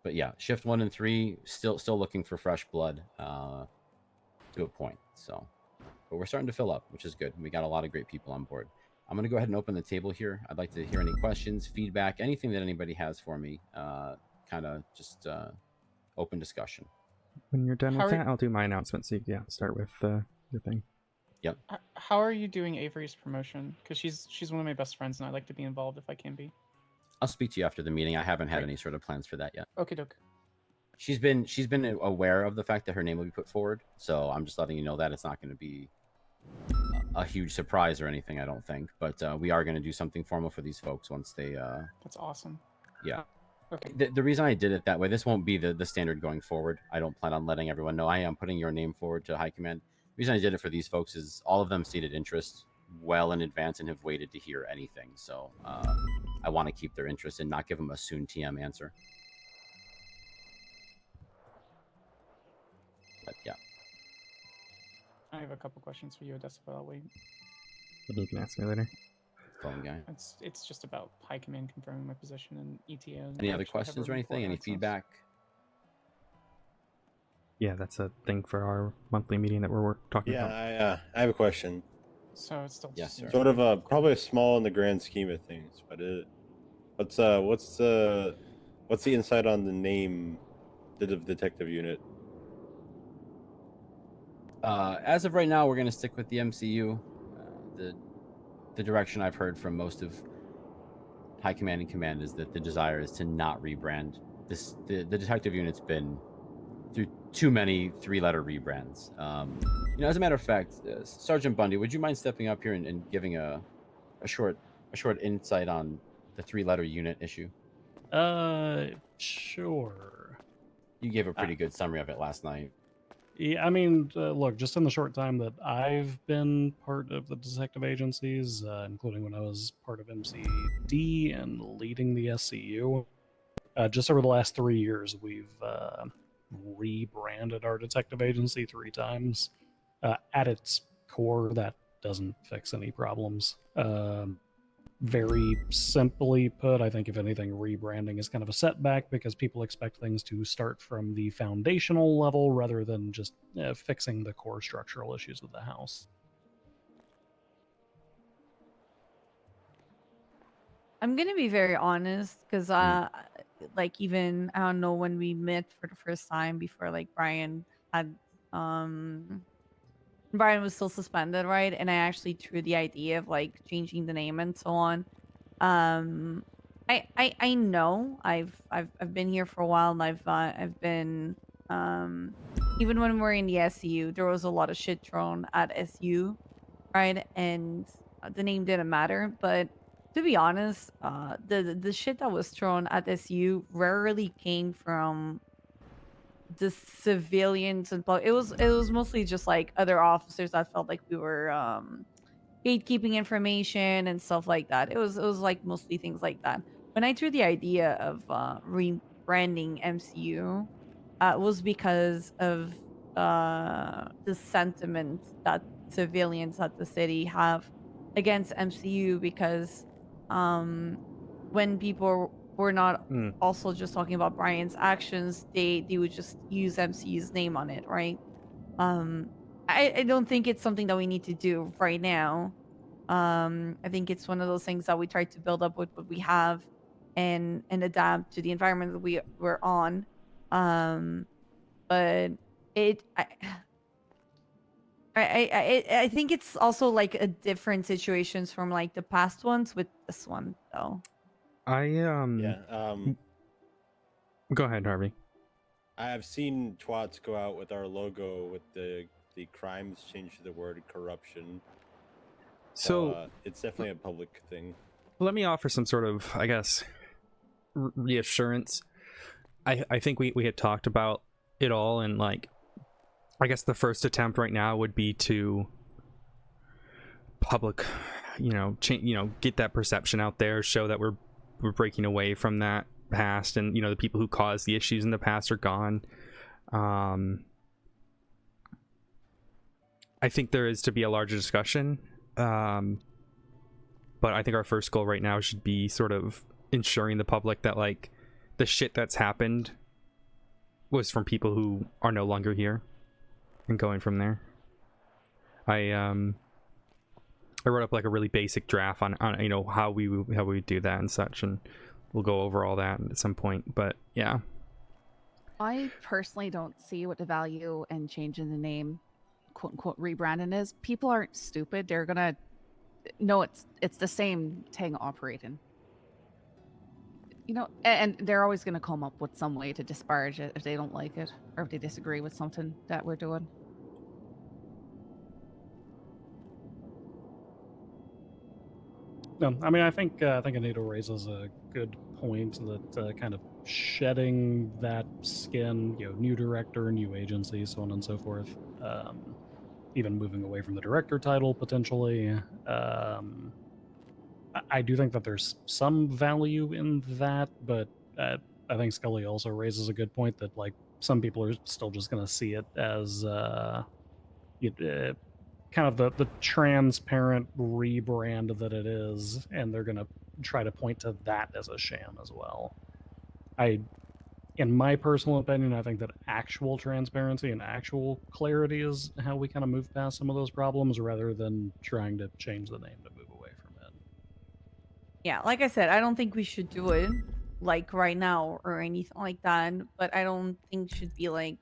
but yeah, Shift 1 and 3 still looking for fresh blood to a point. So, but we're starting to fill up, which is good. We got a lot of great people on board. I'm going to go ahead and open the table here. I'd like to hear any questions, feedback, anything that anybody has for me. Kind of just open discussion. When you're done with that, I'll do my announcement. So yeah, start with your thing. Yep. How are you doing Avery's promotion? Because she's one of my best friends, and I'd like to be involved if I can be. I'll speak to you after the meeting. I haven't had any sort of plans for that yet. Okay, doke. She's been aware of the fact that her name will be put forward, so I'm just letting you know that it's not going to be a huge surprise or anything. I don't think, but we are going to do something formal for these folks once they. That's awesome. Yeah. Okay. The reason I did it that way, this won't be the standard going forward. I don't plan on letting everyone know. I am putting your name forward to high command. The reason I did it for these folks is all of them stated interest well in advance and have waited to hear anything. So I want to keep their interest and not give them a soon TM answer. But yeah. I have a couple questions for you, Odessa, but I'll wait. You can ask me later. Phone guy. It's just about high command confirming my position and ETA. And Any other questions or anything? Any feedback? Yeah, that's a thing for our monthly meeting that we're talking about. Yeah, I have a question. So it's still yes, sir. Sort of probably small in the grand scheme of things, but what's the insight on the name, the detective unit? As of right now, we're going to stick with the MCU. The direction I've heard from most of high command and command is that the desire is to not rebrand. The detective unit's been through too many 3-letter rebrands. As a matter of fact, Sergeant Bundy, would you mind stepping up here and giving a short insight on the 3-letter unit issue? Sure. You gave a pretty good summary of it last night. Yeah, I mean, look, just in the short time that I've been part of the detective agencies, including when I was part of MCD and leading the SCU, just over the last 3 years, we've rebranded our detective agency 3 times. At its core, that doesn't fix any problems. Very simply put, I think if anything, rebranding is kind of a setback because people expect things to start from the foundational level rather than just fixing the core structural issues of the house. I'm gonna be very honest because like even I don't know when we met for the first time before like Brian was still suspended, right? And I actually threw the idea of like changing the name and so on. I know I've been here for a while and I've been even when we were in the SCU, there was a lot of shit thrown at SU, right? And the name didn't matter, but to be honest, the shit that was thrown at SU rarely came from the civilians and it was mostly just like other officers that felt like we were gatekeeping information and stuff like that. It was like mostly things like that. When I threw the idea of rebranding MCU, it was because of the sentiment that civilians at the city have against MCU because when people we're not Hmm. also just talking about Brian's actions. They would just use MCU's name on it, right? I don't think it's something that we need to do right now. I think it's one of those things that we try to build up with what we have and adapt to the environment that we're on. But it I think it's also like a different situations from like the past ones with this one though. Go ahead, Harvey. I have seen twats go out with our logo with the crimes changed to the word corruption. So it's definitely a public thing. let me offer some sort of, I guess, reassurance. I think we had talked about it all, and like, I guess the first attempt right now would be to public, get that perception out there, show that we're breaking away from that past, and the people who caused the issues in the past are gone. I think there is to be a larger discussion, but I think our first goal right now should be sort of ensuring the public that like the shit that's happened was from people who are no longer here, and going from there. I wrote up like a really basic draft on how we would do that and such, and we'll go over all that at some point. But yeah, I personally don't see what the value in changing the name, quote unquote, rebranding is. People aren't stupid. They're gonna know it's the same thing operating. And they're always gonna come up with some way to disparage it if they don't like it or if they disagree with something that we're doing. No, I mean, I think Anita raises a good point that kind of shedding that skin, new director, new agency, so on and so forth, even moving away from the director title potentially. I do think that there's some value in that, but I think Scully also raises a good point that like some people are still just going to see it as kind of the transparent rebrand that it is, and they're going to try to point to that as a sham as well. In my personal opinion, I think that actual transparency and actual clarity is how we kind of move past some of those problems rather than trying to change the name to move away from it. Yeah, like I said, I don't think we should do it like right now or anything like that, but I don't think should be like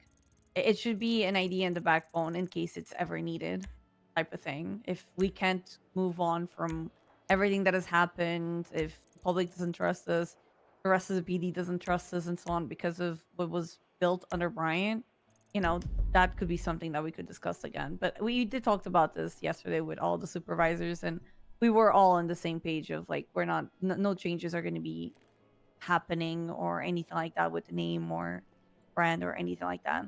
it should be an idea in the backbone in case it's ever needed type of thing. If we can't move on from everything that has happened, if the public doesn't trust us, the rest of the PD doesn't trust us and so on because of what was built under Bryant, that could be something that we could discuss again. But we did talk about this yesterday with all the supervisors, and we were all on the same page of like we're not no changes are going to be happening or anything like that with the name or brand or anything like that.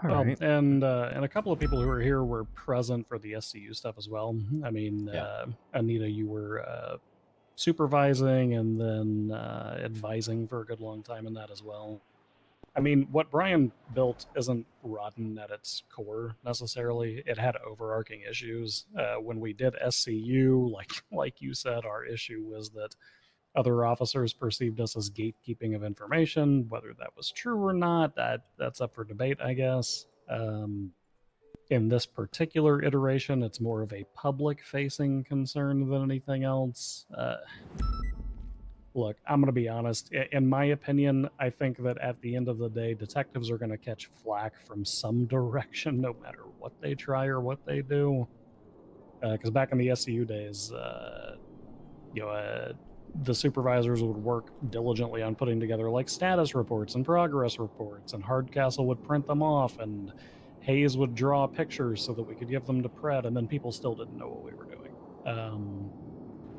Well, and a couple of people who were here were present for the SCU stuff as well. I mean, Anita, you were supervising and then advising for a good long time in that as well. I mean, what Brian built isn't rotten at its core necessarily. It had overarching issues. When we did SCU, like you said, our issue was that other officers perceived us as gatekeeping of information. Whether that was true or not, that's up for debate, I guess. In this particular iteration, it's more of a public-facing concern than anything else. Look, I'm going to be honest. In my opinion, I think that at the end of the day, detectives are going to catch flack from some direction, no matter what they try or what they do. Because back in the SCU days, the supervisors would work diligently on putting together like status reports and progress reports, and Hardcastle would print them off, and Hayes would draw pictures so that we could give them to Pred, and then people still didn't know what we were doing.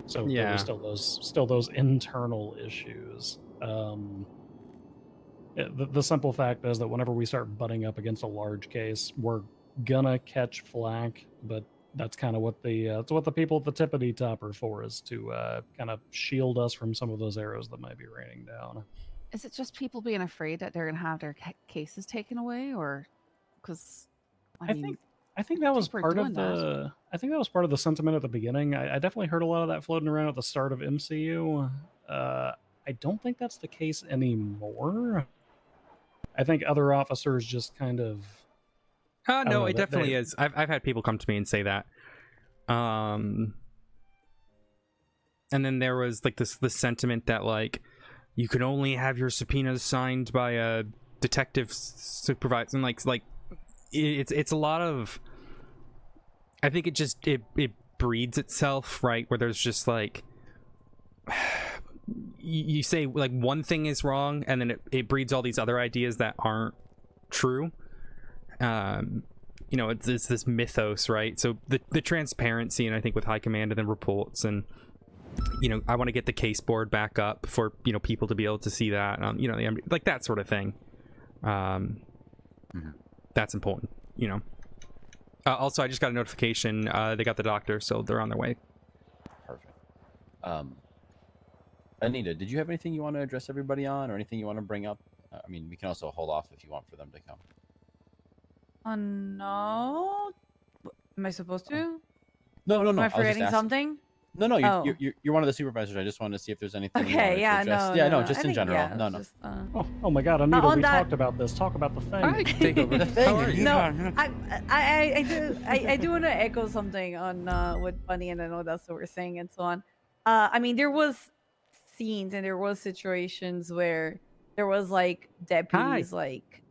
So there were still those internal issues. The simple fact is that whenever we start butting up against a large case, we're gonna catch flack, but that's kind of what the people at the tippity top are for, is to kind of shield us from some of those arrows that might be raining down. Is it just people being afraid that they're going to have their cases taken away, or Because I think that was people are part of doing that. the. I think that was part of the sentiment at the beginning. I definitely heard a lot of that floating around at the start of MCU. I don't think that's the case anymore. I think other officers just kind of. I don't No, know, it definitely is. I've had people come to me and say that. And then there was like this sentiment that like you can only have your subpoenas signed by a detective supervisor, and like it's a lot of. I think it just it breeds itself, right? Where there's just like you say like one thing is wrong, and then it breeds all these other ideas that aren't true. You know, it's this mythos, right? So the transparency, and I think with high command and then reports, and you know, I want to get the case board back up for, you know, people to be able to see that, you know, like that sort of thing. That's important, you know. Also, I just got a notification. They got the doctor, so they're on their way. Perfect. Anita, did you have anything you want to address everybody on, or anything you want to bring up? I mean, we can also hold off if you want for them to come. No. Am I supposed to? No. Am I was just forgetting asking. something? No, Oh. you're one of the supervisors. I just wanted to see if there's anything. You wanted Okay, to yeah, address. no. Yeah, no, just I in think, general. yeah, No. just, Oh my God, Anita, on we that- talked about this. Talk about the thing. Okay. The thing. I do want to echo something on what Bunny and I know that's what we're saying and so on. I mean, there was scenes and there was situations where there was like deputies like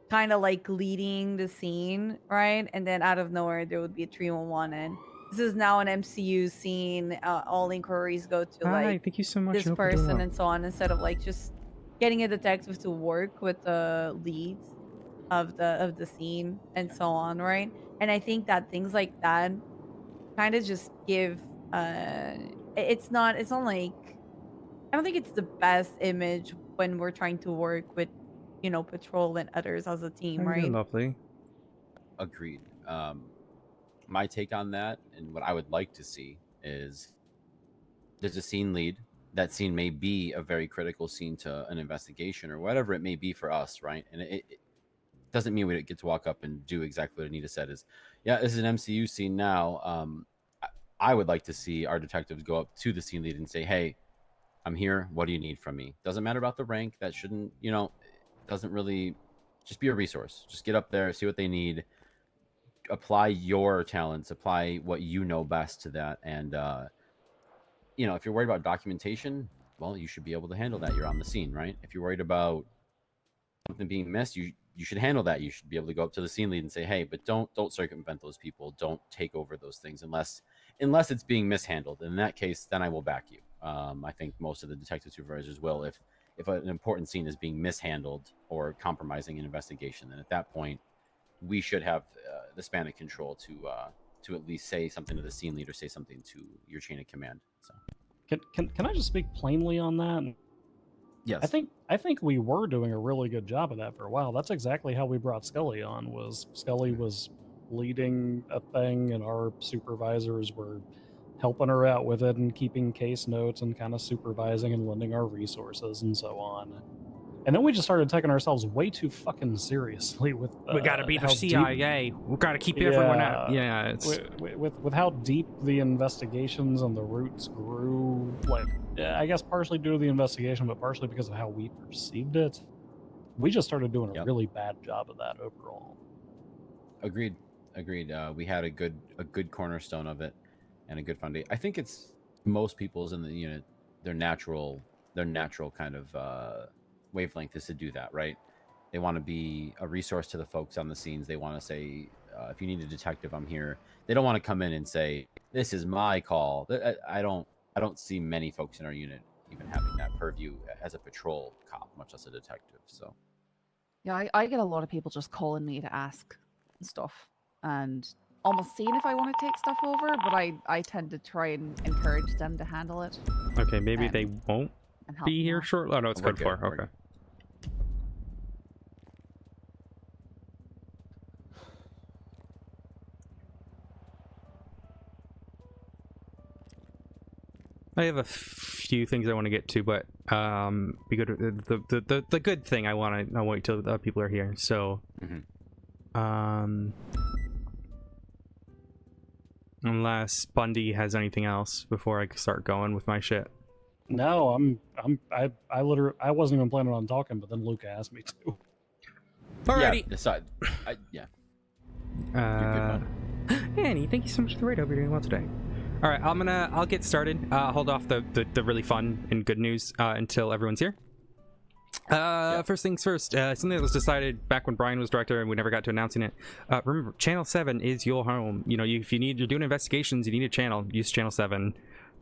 kind of like leading the scene, right? And then out of nowhere there would be a 311, and this is now an MCU scene. All inquiries go to like thank you so much. this and open the door person up. and so on, instead of like just getting a detective to work with the leads of the scene and so on, right? And I think that things like that kind of just give it's not like, I don't think it's the best image when we're trying to work with, you know, patrol and others as a team, How you doing, right? lovely? Agreed. My take on that, and what I would like to see, is there's a scene lead. That scene may be a very critical scene to an investigation or whatever it may be for us, right? And it doesn't mean we get to walk up and do exactly what Anita said. Is, yeah, this is an MCU scene now. I would like to see our detectives go up to the scene lead and say, hey, I'm here. What do you need from me? Doesn't matter about the rank. That shouldn't, you know, doesn't really, just be a resource. Just get up there, see what they need, apply your talents, apply what you know best to that. And, you know, if you're worried about documentation, well, you should be able to handle that. You're on the scene, right? If you're worried about something being missed, you should handle that. You should be able to go up to the scene lead and say, hey, but don't circumvent those people. Don't take over those things unless it's being mishandled. In that case, then I will back you. I think most of the detective supervisors will, if an important scene is being mishandled or compromising an investigation, then at that point we should have the span of control to at least say something to the scene lead or say something to your chain of command. So Can I just speak plainly on that? yes, I think we were doing a really good job of that for a while. That's exactly how we brought Scully on. Was Scully was leading a thing, and our supervisors were helping her out with it and keeping case notes and kind of supervising and lending our resources and so on. And then we just started taking ourselves way too fucking seriously with We gotta be the how CIA. We gotta keep everyone out. Yeah, it's with how deep the investigations and the roots grew. Like, I guess partially due to the investigation, but partially because of how we perceived it. We just started doing a really bad job of that overall. agreed. We had a good cornerstone of it and a good foundation. I think it's most people's in the unit, their natural kind of wavelength is to do that, right? They want to be a resource to the folks on the scenes. They want to say, if you need a detective, I'm here. They don't want to come in and say, this is my call. I don't see many folks in our unit even having that purview as a patrol cop, much less a detective. So Yeah, I get a lot of people just calling me to ask stuff and almost seeing if I want to take stuff over, but I tend to try and encourage them to handle it. okay. Maybe they won't and help be me here out. shortly. Oh no, it's We're code good, 4. we're Okay. I have a few things I want to get to, but be good. The good thing I want to wait till people are here. So, Unless Bundy has anything else before I start going with my shit. No, I literally wasn't even planning on talking, but then Luca asked me to. Alrighty. Yeah, decide. Yeah. Annie, thank you so much for the raid. Hope you're doing well today. All right, I'll get started. Hold off the really fun and good news until everyone's here. First things first, something that was decided back when Brian was director and we never got to announcing it. Remember, Channel 7 is your home. You know, if you're doing investigations, you need a channel, use Channel 7.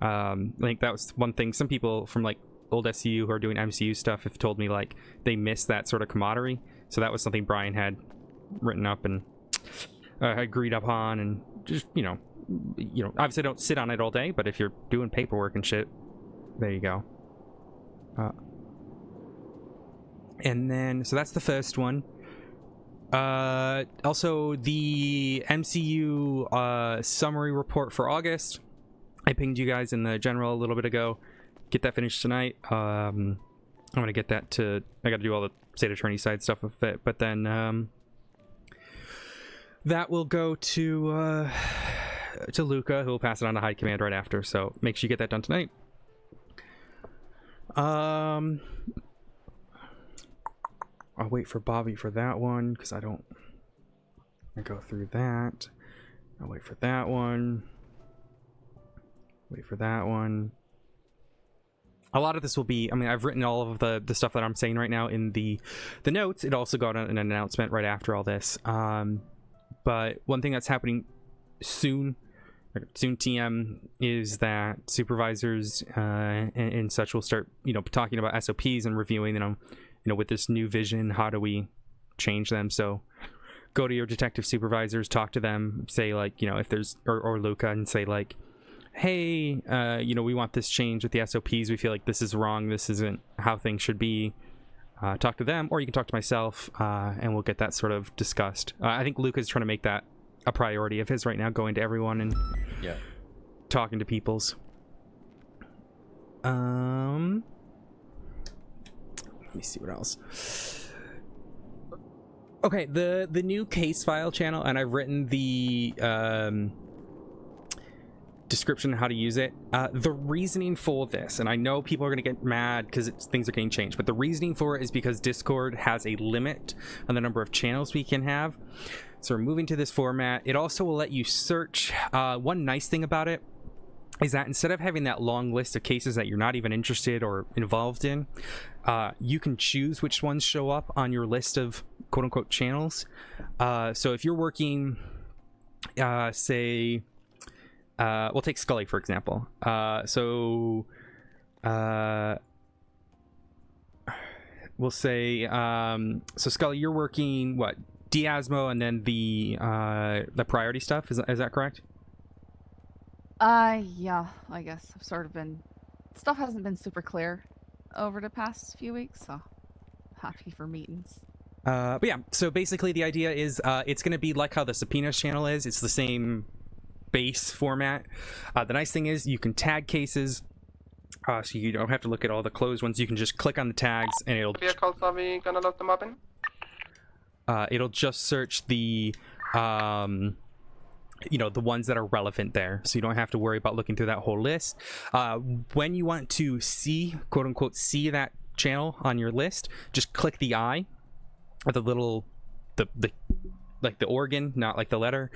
I think that was one thing. Some people from like old SCU who are doing MCU stuff have told me like they miss that sort of camaraderie. So that was something Brian had written up and agreed upon, and just you know, obviously don't sit on it all day, but if you're doing paperwork and shit, there you go. And then, so that's the first one. Also, the MCU summary report for August. I pinged you guys in the general a little bit ago. Get that finished tonight. I'm gonna get that to. I got to do all the state attorney side stuff with it, but then that will go to Luca, who will pass it on to High Command right after. So make sure you get that done tonight. I'll wait for Bobby for that one because I go through that. I'll wait for that one. Wait for that one. A lot of this will be, I mean, I've written all of the stuff that I'm saying right now in the notes. It also got an announcement right after all this. But one thing that's happening soon TM, is that supervisors and such will start, talking about SOPs and reviewing them, with this new vision. How do we change them? So go to your detective supervisors, talk to them, say like, if there's, or Luca, and say like, hey, we want this change with the SOPs. We feel like this is wrong. This isn't how things should be. Talk to them, or you can talk to myself, and we'll get that sort of discussed. I think Luca's trying to make that a priority of his right now, going to everyone and talking to peoples. Let me see what else. Okay, the new case file channel, and I've written the description of how to use it. The reasoning for this, and I know people are going to get mad because things are getting changed, but the reasoning for it is because Discord has a limit on the number of channels we can have. So we're moving to this format. It also will let you search. One nice thing about it is that instead of having that long list of cases that you're not even interested or involved in, you can choose which ones show up on your list of quote-unquote channels. So if you're working, say, we'll take Scully, for example. So we'll say, so Scully, you're working, what, Diasmo and then the priority stuff? Is that correct? Yeah, I guess I've sort of been... Stuff hasn't been super clear over the past few weeks, so happy for meetings. But yeah, so basically the idea is it's going to be like how the Subpoenas channel is. It's the same base format. The nice thing is you can tag cases, so you don't have to look at all the closed ones. You can just click on the tags and it'll just search the the ones that are relevant there, so you don't have to worry about looking through that whole list. When you want to see, quote unquote, see that channel on your list, just click the eye, or the little like the organ, not like the letter.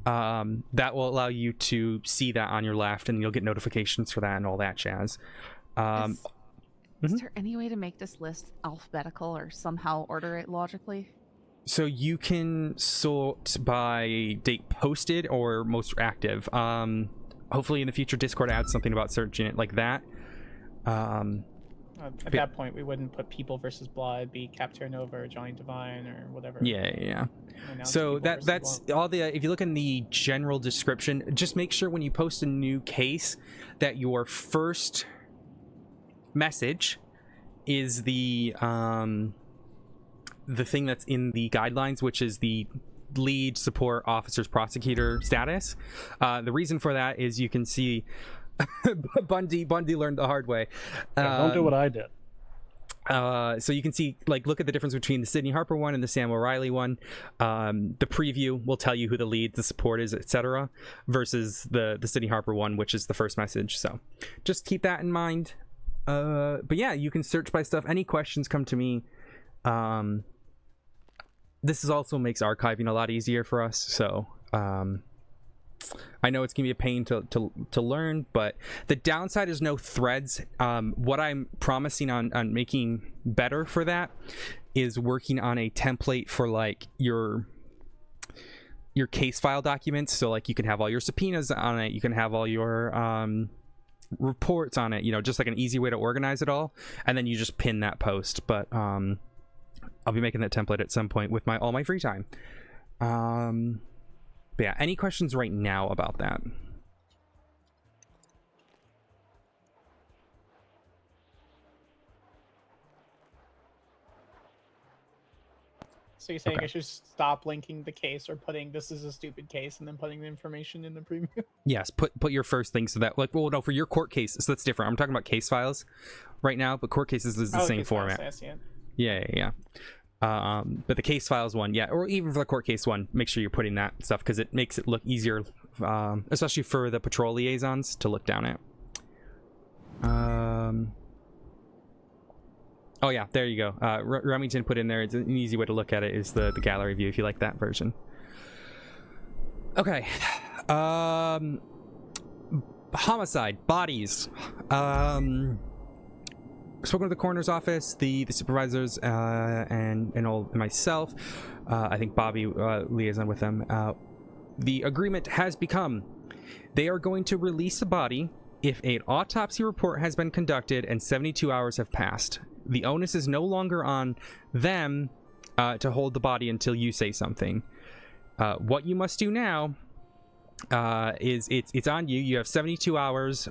That will allow you to see that on your left, and you'll get notifications for that and all that jazz. Is there any way to make this list alphabetical or somehow order it logically? So you can sort by date posted or most active. Hopefully in the future Discord adds something about searching it like that. At that point, we wouldn't put People versus Blood, it'd be Capture Nova or Johnny Divine or whatever. Yeah. So that's all the. If you look in the general description, just make sure when you post a new case that your first message is the thing that's in the guidelines, which is the lead, support, officers, prosecutor status. The reason for that is you can see Bundy learned the hard way. Don't do what I did. So you can see, like, look at the difference between the Sydney Harper one and the Sam O'Reilly one. The preview will tell you who the lead, the support is, etc., versus the Sydney Harper one, which is the first message. So just keep that in mind. But yeah, you can search by stuff. Any questions, come to me. This is also makes archiving a lot easier for us. So I know it's gonna be a pain to learn, but the downside is no threads. What I'm promising on making better for that is working on a template for like your case file documents. So like you can have all your subpoenas on it, you can have all your reports on it, you know, just like an easy way to organize it all, and then you just pin that post. But I'll be making that template at some point with all my free time. But yeah, any questions right now about that? So you're saying Okay. I should stop linking the case or putting this is a stupid case and then putting the information in the preview? Yes, put your first thing so that, like, well, no, for your court case, so that's different. I'm talking about case files right now, but court cases is the same case files, format. I see it. Yeah. But the case files one, yeah, or even for the court case one, make sure you're putting that stuff because it makes it look easier, especially for the patrol liaisons to look down at. Oh yeah, there you go. Remington put in there. It's an easy way to look at it is the gallery view if you like that version. Okay. Homicide, bodies. Spoken with the coroner's office, the supervisors, and myself. I think Bobby liaison with them. The agreement has become: they are going to release the body if an autopsy report has been conducted and 72 hours have passed. The onus is no longer on them to hold the body until you say something. What you must do now is it's on you. You have 72 hours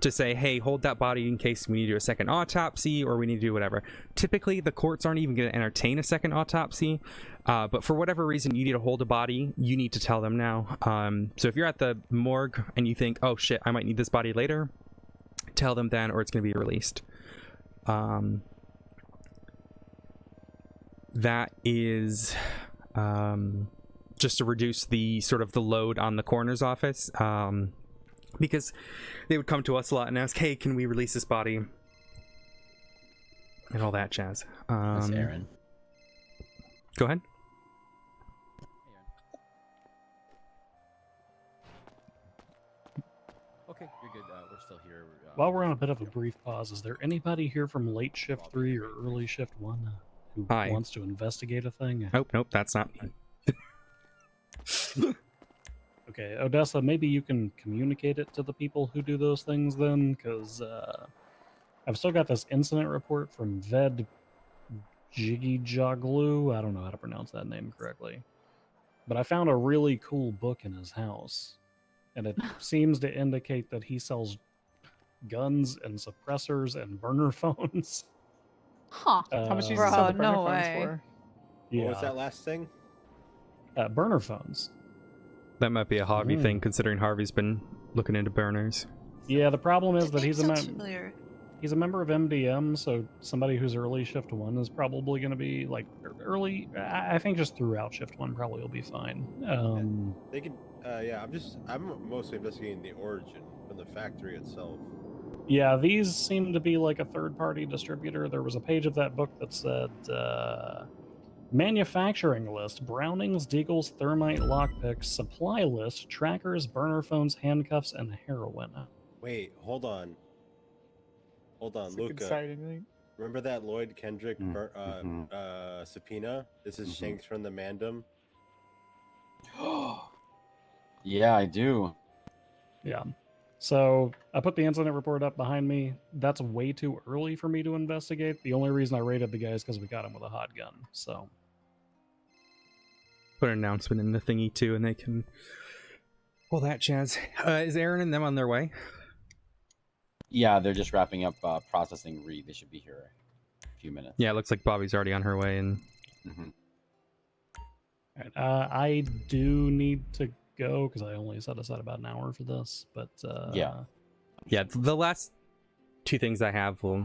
to say, hey, hold that body in case we need to do a second autopsy or we need to do whatever. Typically, the courts aren't even going to entertain a second autopsy, but for whatever reason you need to hold a body, you need to tell them now. So if you're at the morgue and you think, oh shit, I might need this body later, tell them then, or it's going to be released. That is just to reduce the sort of the load on the coroner's office, because they would come to us a lot and ask, hey, can we release this body and all that jazz. That's Aaron. Go ahead. Okay, you're good. We're still here. While we're on a bit of a brief pause, is there anybody here from late shift 3 or early shift 1 who Hi. wants to investigate a thing? Nope, that's not me. Okay, Odessa, maybe you can communicate it to the people who do those things then, because I've still got this incident report from Ved Jiggy Joglu. I don't know how to pronounce that name correctly. But I found a really cool book in his house, and it seems to indicate that he sells guns and suppressors and burner phones. Huh. How much do you Bro, sell the burner no phones way. for? What was that last thing? Burner phones. That might be a Harvey thing, considering Harvey's been looking into burners. Yeah, the problem is that he's a Sounds familiar. he's a member of MDM, so somebody who's early shift 1 is probably going to be like early. I think just throughout shift 1 probably will be fine. They could, yeah. I'm mostly investigating the origin from the factory itself. Yeah, these seem to be like a third-party distributor. There was a page of that book that said manufacturing list: Brownings, Deagles, thermite, lockpicks, supply list, trackers, burner phones, handcuffs, and heroin. Wait, hold on. Hold on, It's a good Luca. sighting, right? Remember that Lloyd Kendrick subpoena? This is Shanks from the Mandem. Yeah, I do. Yeah. So I put the incident report up behind me. That's way too early for me to investigate. The only reason I raided the guy is because we got him with a hot gun. So Put an announcement in the thingy too, and they can. Well, that jazz. Is Aaron and them on their way? Yeah, they're just wrapping up processing read. They should be here in a few minutes. Yeah, it looks like Bobby's already on her way, and. Alright, I do need to go because I only set aside about an hour for this. But yeah, the last two things I have will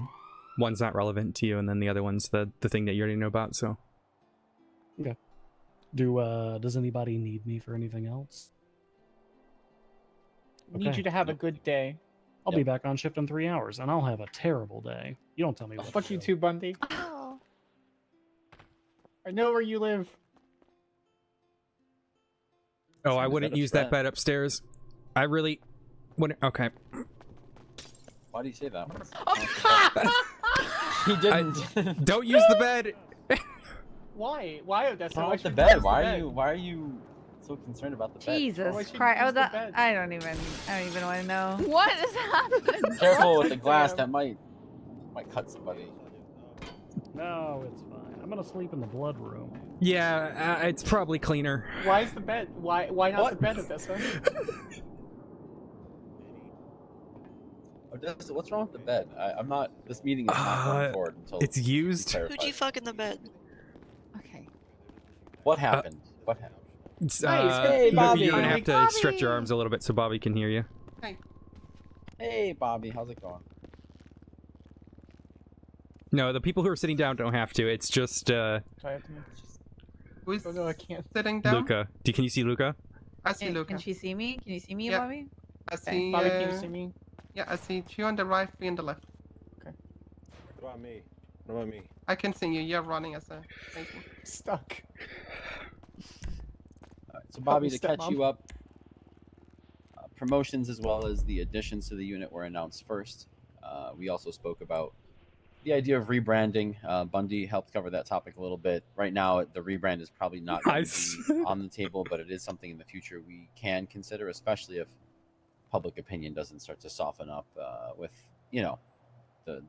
one's not relevant to you, and then the other one's the thing that you already know about. So. Okay. Does anybody need me for anything else? Need you to have a good day. I'll be back on shift in 3 hours, and I'll have a terrible day. You don't tell me what to Fuck you do. too, Bundy. I know where you live. Oh, I wouldn't use that bed upstairs. I really wouldn't. Okay. Why do you say that? He didn't. Don't use the bed. Why? Why, Odessa? What's Why the should we bed? use the Why are you so concerned about the bed? Jesus Why should we Christ! use Oh, the that bed? I don't even want to know. What is happening? Careful with the glass. That might cut somebody. No, it's fine. I'm gonna sleep in the blood room. Yeah, it's probably cleaner. Why is the bed? Why not the bed, Odessa? Odessa, what's wrong with the bed? I'm not. This meeting is not going forward until it's used. Who'd you fuck in the bed? Okay. What happened? What happened? Hey, Bobby. You're gonna have to Bobby. stretch your arms a little bit so Bobby can hear you. Hey, Bobby, how's it going? No, the people who are sitting down don't have to. It's just Who's no, I can't. sitting down? Luca. Can you see Luca? I see Luca. Can she see me? Can you see me, Yeah. Bobby? I Okay. see. Bobby, can you see me? Yeah, I see 2 on the right, 3 on the left. What about me? What about me? I can see you. You're running as a. Thank you. Stuck. So, Bobby, Oh, to catch stepmom. you up, promotions as well as the additions to the unit were announced first. We also spoke about the idea of rebranding. Bundy helped cover that topic a little bit. Right now, the rebrand is probably not going to be on the table, but it is something in the future we can consider, especially if public opinion doesn't start to soften up with, the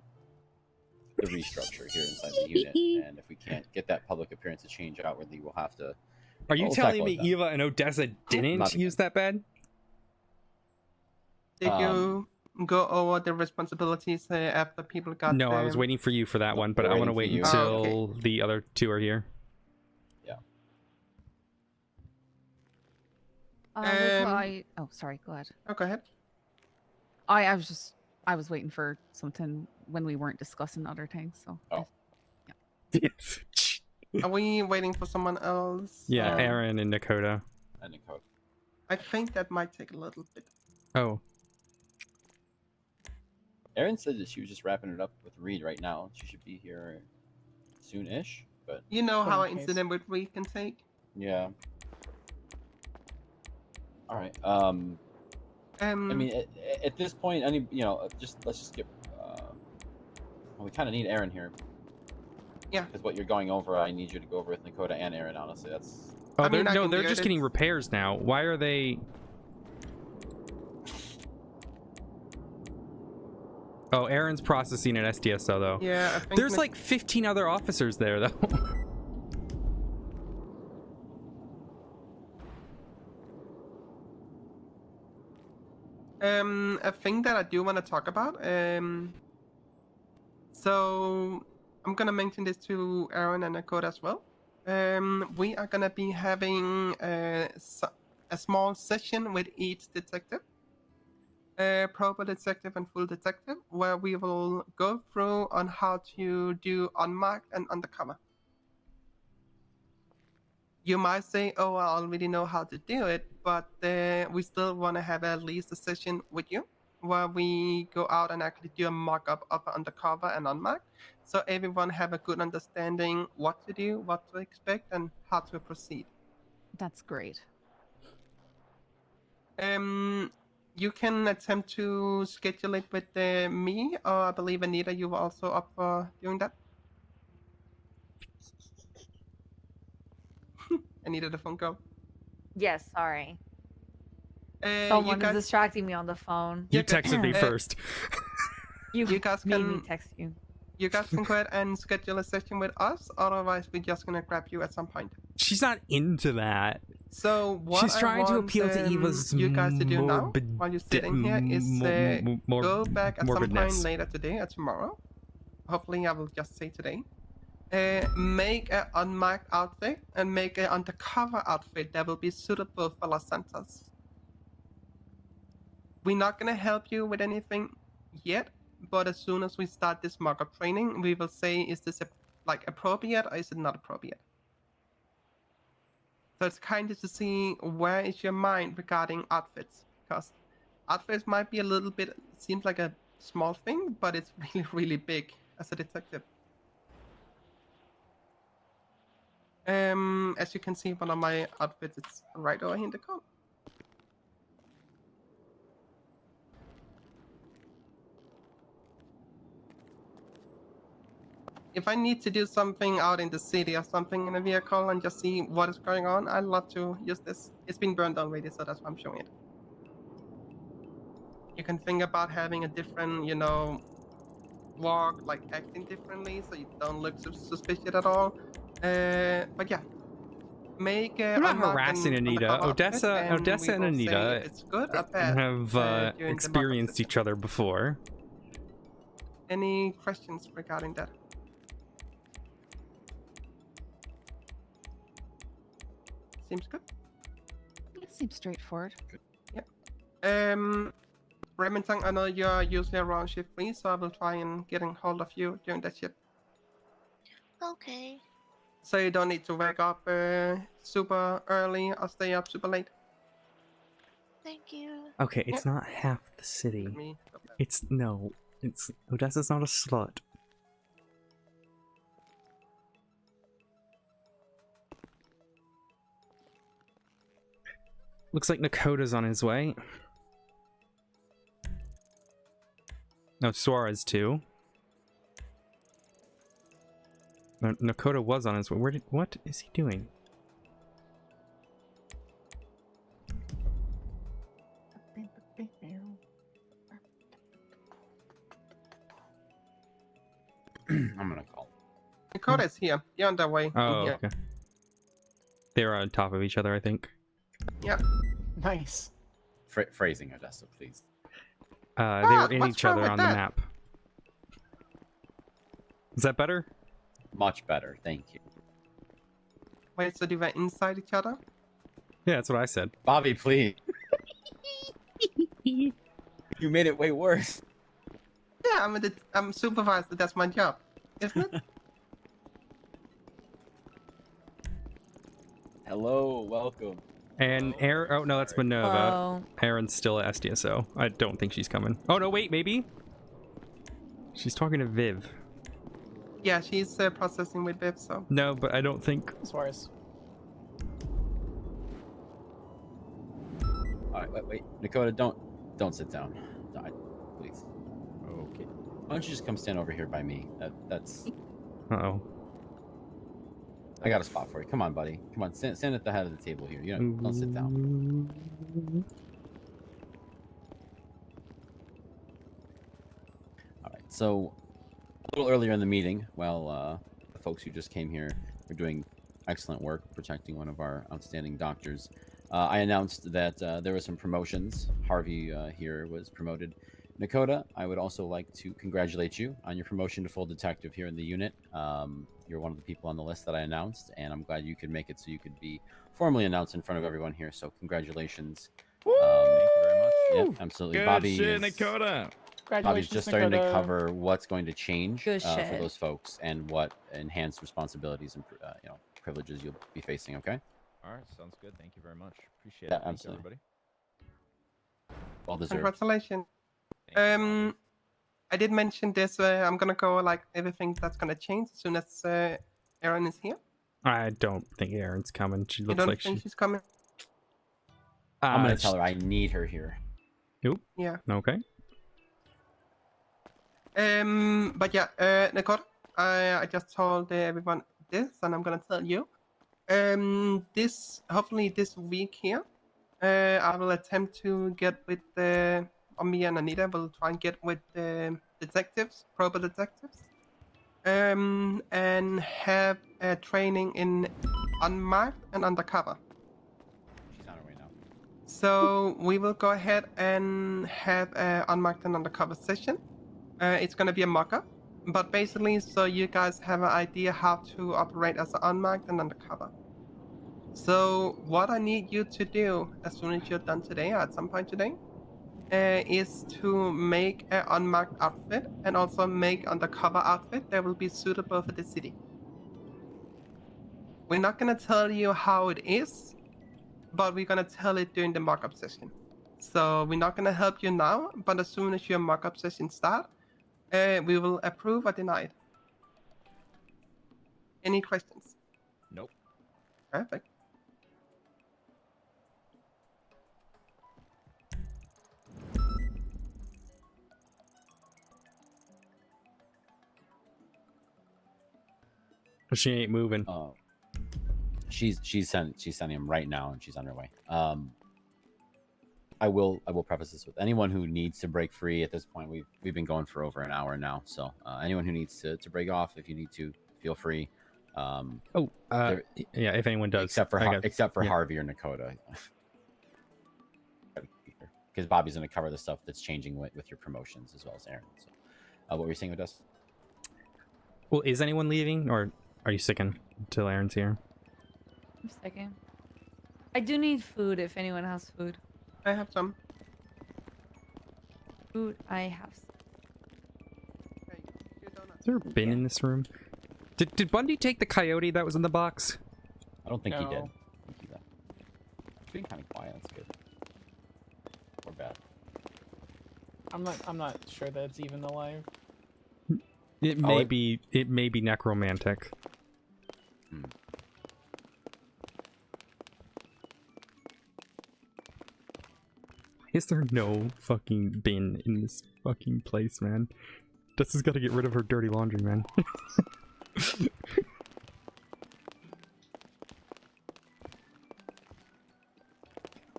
restructure here inside the unit. And if we can't get that public appearance to change outwardly, we'll have to. Are you we'll telling tackle me it then. Eva and Odessa didn't Not use that bed? Did you go over the responsibilities after people got? No, I was waiting for you for that one, but I want to wait you. until Oh, the other two are here. Luca, oh, sorry. Go ahead. Oh, go ahead. I was waiting for something when we weren't discussing other things. So. Oh. Are we waiting for someone else? Yeah, Aaron and Dakota. And Dakota. I think that might take a little bit. Oh. Erin said that she was just wrapping it up with Reed right now. She should be here soon-ish, but You know how an Case. incident with Reed can take. yeah. All right. I mean, at this point, let's just get. Well, we kind of need Aaron here. Yeah. Because what you're going over, I need you to go over with Dakota and Aaron. Honestly, that's. Oh, I mean, I no, can they're do just it. getting repairs now. Why are they? Oh, Aaron's processing an SDSO though. Yeah, I think There's like 15 other officers there though. a thing that I do want to talk about. So I'm gonna mention this to Aaron and Dakota as well. We are gonna be having a small session with each detective, proper detective and full detective, where we will go through on how to do unmarked and undercover. You might say, "Oh, I already know how to do it," but we still want to have at least a session with you where we go out and actually do a mock-up of undercover and unmarked, so everyone have a good understanding what to do, what to expect, and how to proceed. That's great. You can attempt to schedule it with me, or I believe Anita, you were also up for doing that. Anita, the phone call. Yes, sorry. You Someone is guys, distracting me on the phone. You texted me first. you guys made can me text you. You guys can go ahead and schedule a session with us. Otherwise, we're just gonna grab you at some point. She's not into that. So what She's I trying to want, appeal to Eva's you guys to do now morbid- while you're sitting here is go back at some point morbidness. later today or tomorrow. Hopefully, I will just say today. Make an unmarked outfit and make an undercover outfit that will be suitable for Los Santos. We're not gonna help you with anything yet, but as soon as we start this mock-up training, we will say, is this like appropriate or is it not appropriate? So it's kind of to see where is your mind regarding outfits, because outfits might be a little bit, seems like a small thing, but it's really, really big as a detective. As you can see, one of my outfits, it's right over here in the corner. If I need to do something out in the city or something in a vehicle and just see what is going on, I'd love to use this. It's been burned already, so that's why I'm showing it. You can think about having a different, you know, walk, like acting differently, so you don't look suspicious at all. But yeah, make I'm not unmarked harassing and Anita. undercover outfit, Odessa and we will say Anita if it's good or bad have during the mock-up experienced session. each other before. Any questions regarding that? Seems good. It seems straightforward. Yep. Remington, I know you're usually around shift 3, so I will try and get in hold of you during that shift. Okay. So you don't need to wake up super early or stay up super late. Thank you. Okay, it's not half the city. It's Odessa's not a slut. Looks like Nakota's on his way. No, Suarez too. No, Nakota was on his way. What is he doing? I'm gonna call. Nakota's here. You're on the way. Oh, Here. okay. They're on top of each other, I think. Yep. Nice. Phrasing, Odessa, please. They were in what's each wrong other with on that? the map. Is that better? Much better, thank you. Wait, so they were inside each other? Yeah, that's what I said. Bobby, please. You made it way worse. Yeah, I'm supervisor. That's my job, isn't it? Hello, welcome. And Aaron, oh no, that's Minerva. Hello. Aaron's still at SDSO. I don't think she's coming. Oh no, wait, maybe? She's talking to Viv. Yeah, she's processing with Viv, so. No, but I don't think... Suarez. Alright, wait. Nakota, don't sit down. Please. Okay. Why don't you just come stand over here by me? That's... Uh-oh. I got a spot for you. Come on, buddy. Come on, stand at the head of the table here. You don't sit down. Alright, so a little earlier in the meeting, well, the folks who just came here were doing excellent work protecting one of our outstanding doctors. I announced that there were some promotions. Harvey here was promoted. Nakota, I would also like to congratulate you on your promotion to full detective here in the unit. You're one of the people on the list that I announced, and I'm glad you could make it so you could be formally announced in front of everyone here. So congratulations. Thank you very much. Yeah, absolutely. Good Bobby shit, is- Nakota. Bobby's just starting to Nakota. cover what's going to change Good for shit. those folks and what enhanced responsibilities and privileges you'll be facing. Okay. All right, sounds good. Thank you very much. Appreciate Yeah, it. Thank absolutely. you, everybody. Well deserved. Congratulations. I did mention this. I'm gonna go like everything that's gonna change as soon as Aaron is here. I don't think Aaron's coming. She You looks don't like think she... she's coming? I'm gonna tell her I need her here. Nope. Yeah. Okay. But yeah, Nicole, I just told everyone this, and I'm gonna tell you. Hopefully this week here, I will attempt to get with me and Anita will try and get with the detectives, proper detectives, and have a training in unmarked and undercover. She's on her way now. So we will go ahead and have a unmarked and undercover session. It's going to be a mock-up, but basically so you guys have an idea how to operate as an unmarked and undercover. So what I need you to do as soon as you're done today, at some point today, is to make an unmarked outfit and also make undercover outfit that will be suitable for the city. We're not gonna tell you how it is, but we're gonna tell it during the mock-up session. So we're not gonna help you now, but as soon as your mock-up session start, we will approve or deny it. Any questions? Nope. Perfect. She ain't moving. She's sending him right now, and she's on her way. I will preface this with anyone who needs to break free at this point. We've been going for over an hour now, so anyone who needs to break off, if you need to, feel free. Yeah, if anyone does, except for yeah. Harvey or Nakota, because Bobby's going to cover the stuff that's changing with your promotions as well as Aaron. So, what were you saying with us? Well, is anyone leaving, or are you sticking till Aaron's here? I'm sticking. I do need food if anyone has food. I have some. Food, I have some. Has there been in this room? Did Bundy take the coyote that was in the box? I don't think he did. No. It's being kind of quiet. That's good. Or bad. I'm not sure that it's even alive. It may be necromantic. Is there no fucking bin in this fucking place, man? Dustin's got to get rid of her dirty laundry, man.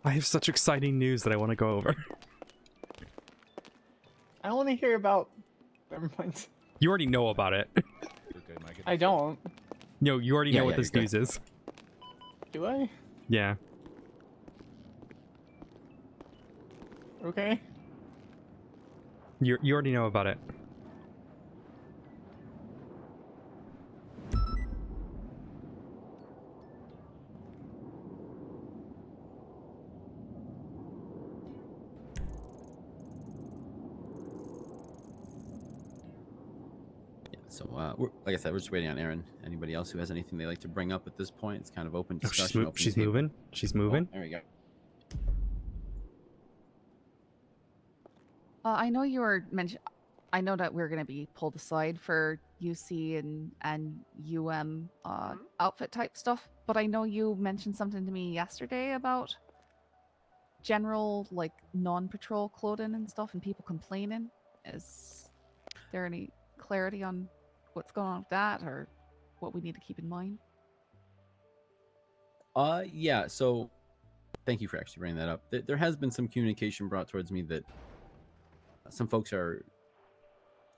I have such exciting news that I want to go over. I want to hear about. Never mind. You already know about it. I don't. No, you already know what this news is. Do I? Yeah. Okay. You already know about it. So, like I said, we're just waiting on Aaron. Anybody else who has anything they'd like to bring up at this point? It's kind of open discussion. Oh, she's moving. She's moving. Oh, there we go. I know you were I know that we're going to be pulled aside for UC and UM outfit type stuff, but I know you mentioned something to me yesterday about general like non-patrol clothing and stuff, and people complaining. Is there any clarity on what's going on with that, or what we need to keep in mind? Yeah. So, thank you for actually bringing that up. There has been some communication brought towards me that some folks are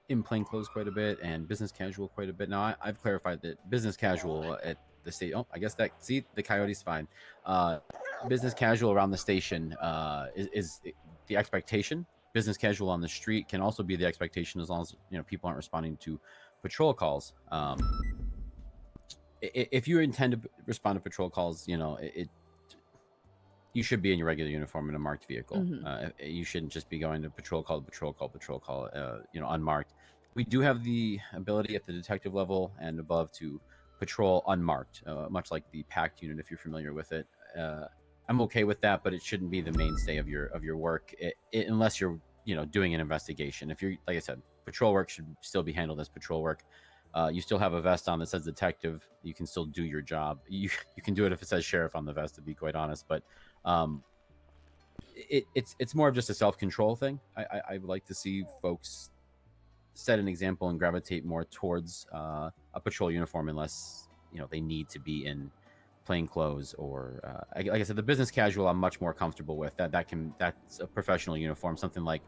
in plain clothes quite a bit and business casual quite a bit. Now, I've clarified that business casual at the state. Oh, I guess that. See, the coyote's fine. Business casual around the station is the expectation. Business casual on the street can also be the expectation, as long as people aren't responding to patrol calls. If you intend to respond to patrol calls, you should be in your regular uniform in a marked vehicle. You shouldn't just be going to patrol call, unmarked. We do have the ability at the detective level and above to patrol unmarked, much like the packed unit, if you're familiar with it. I'm okay with that, but it shouldn't be the mainstay of your work, unless you're doing an investigation. If you're, like I said, patrol work should still be handled as patrol work. You still have a vest on that says detective. You can still do your job. You can do it if it says sheriff on the vest, to be quite honest. But it's more of just a self-control thing. I would like to see folks set an example and gravitate more towards a patrol uniform, unless they need to be in plain clothes or like I said, the business casual I'm much more comfortable with. That's a professional uniform, something like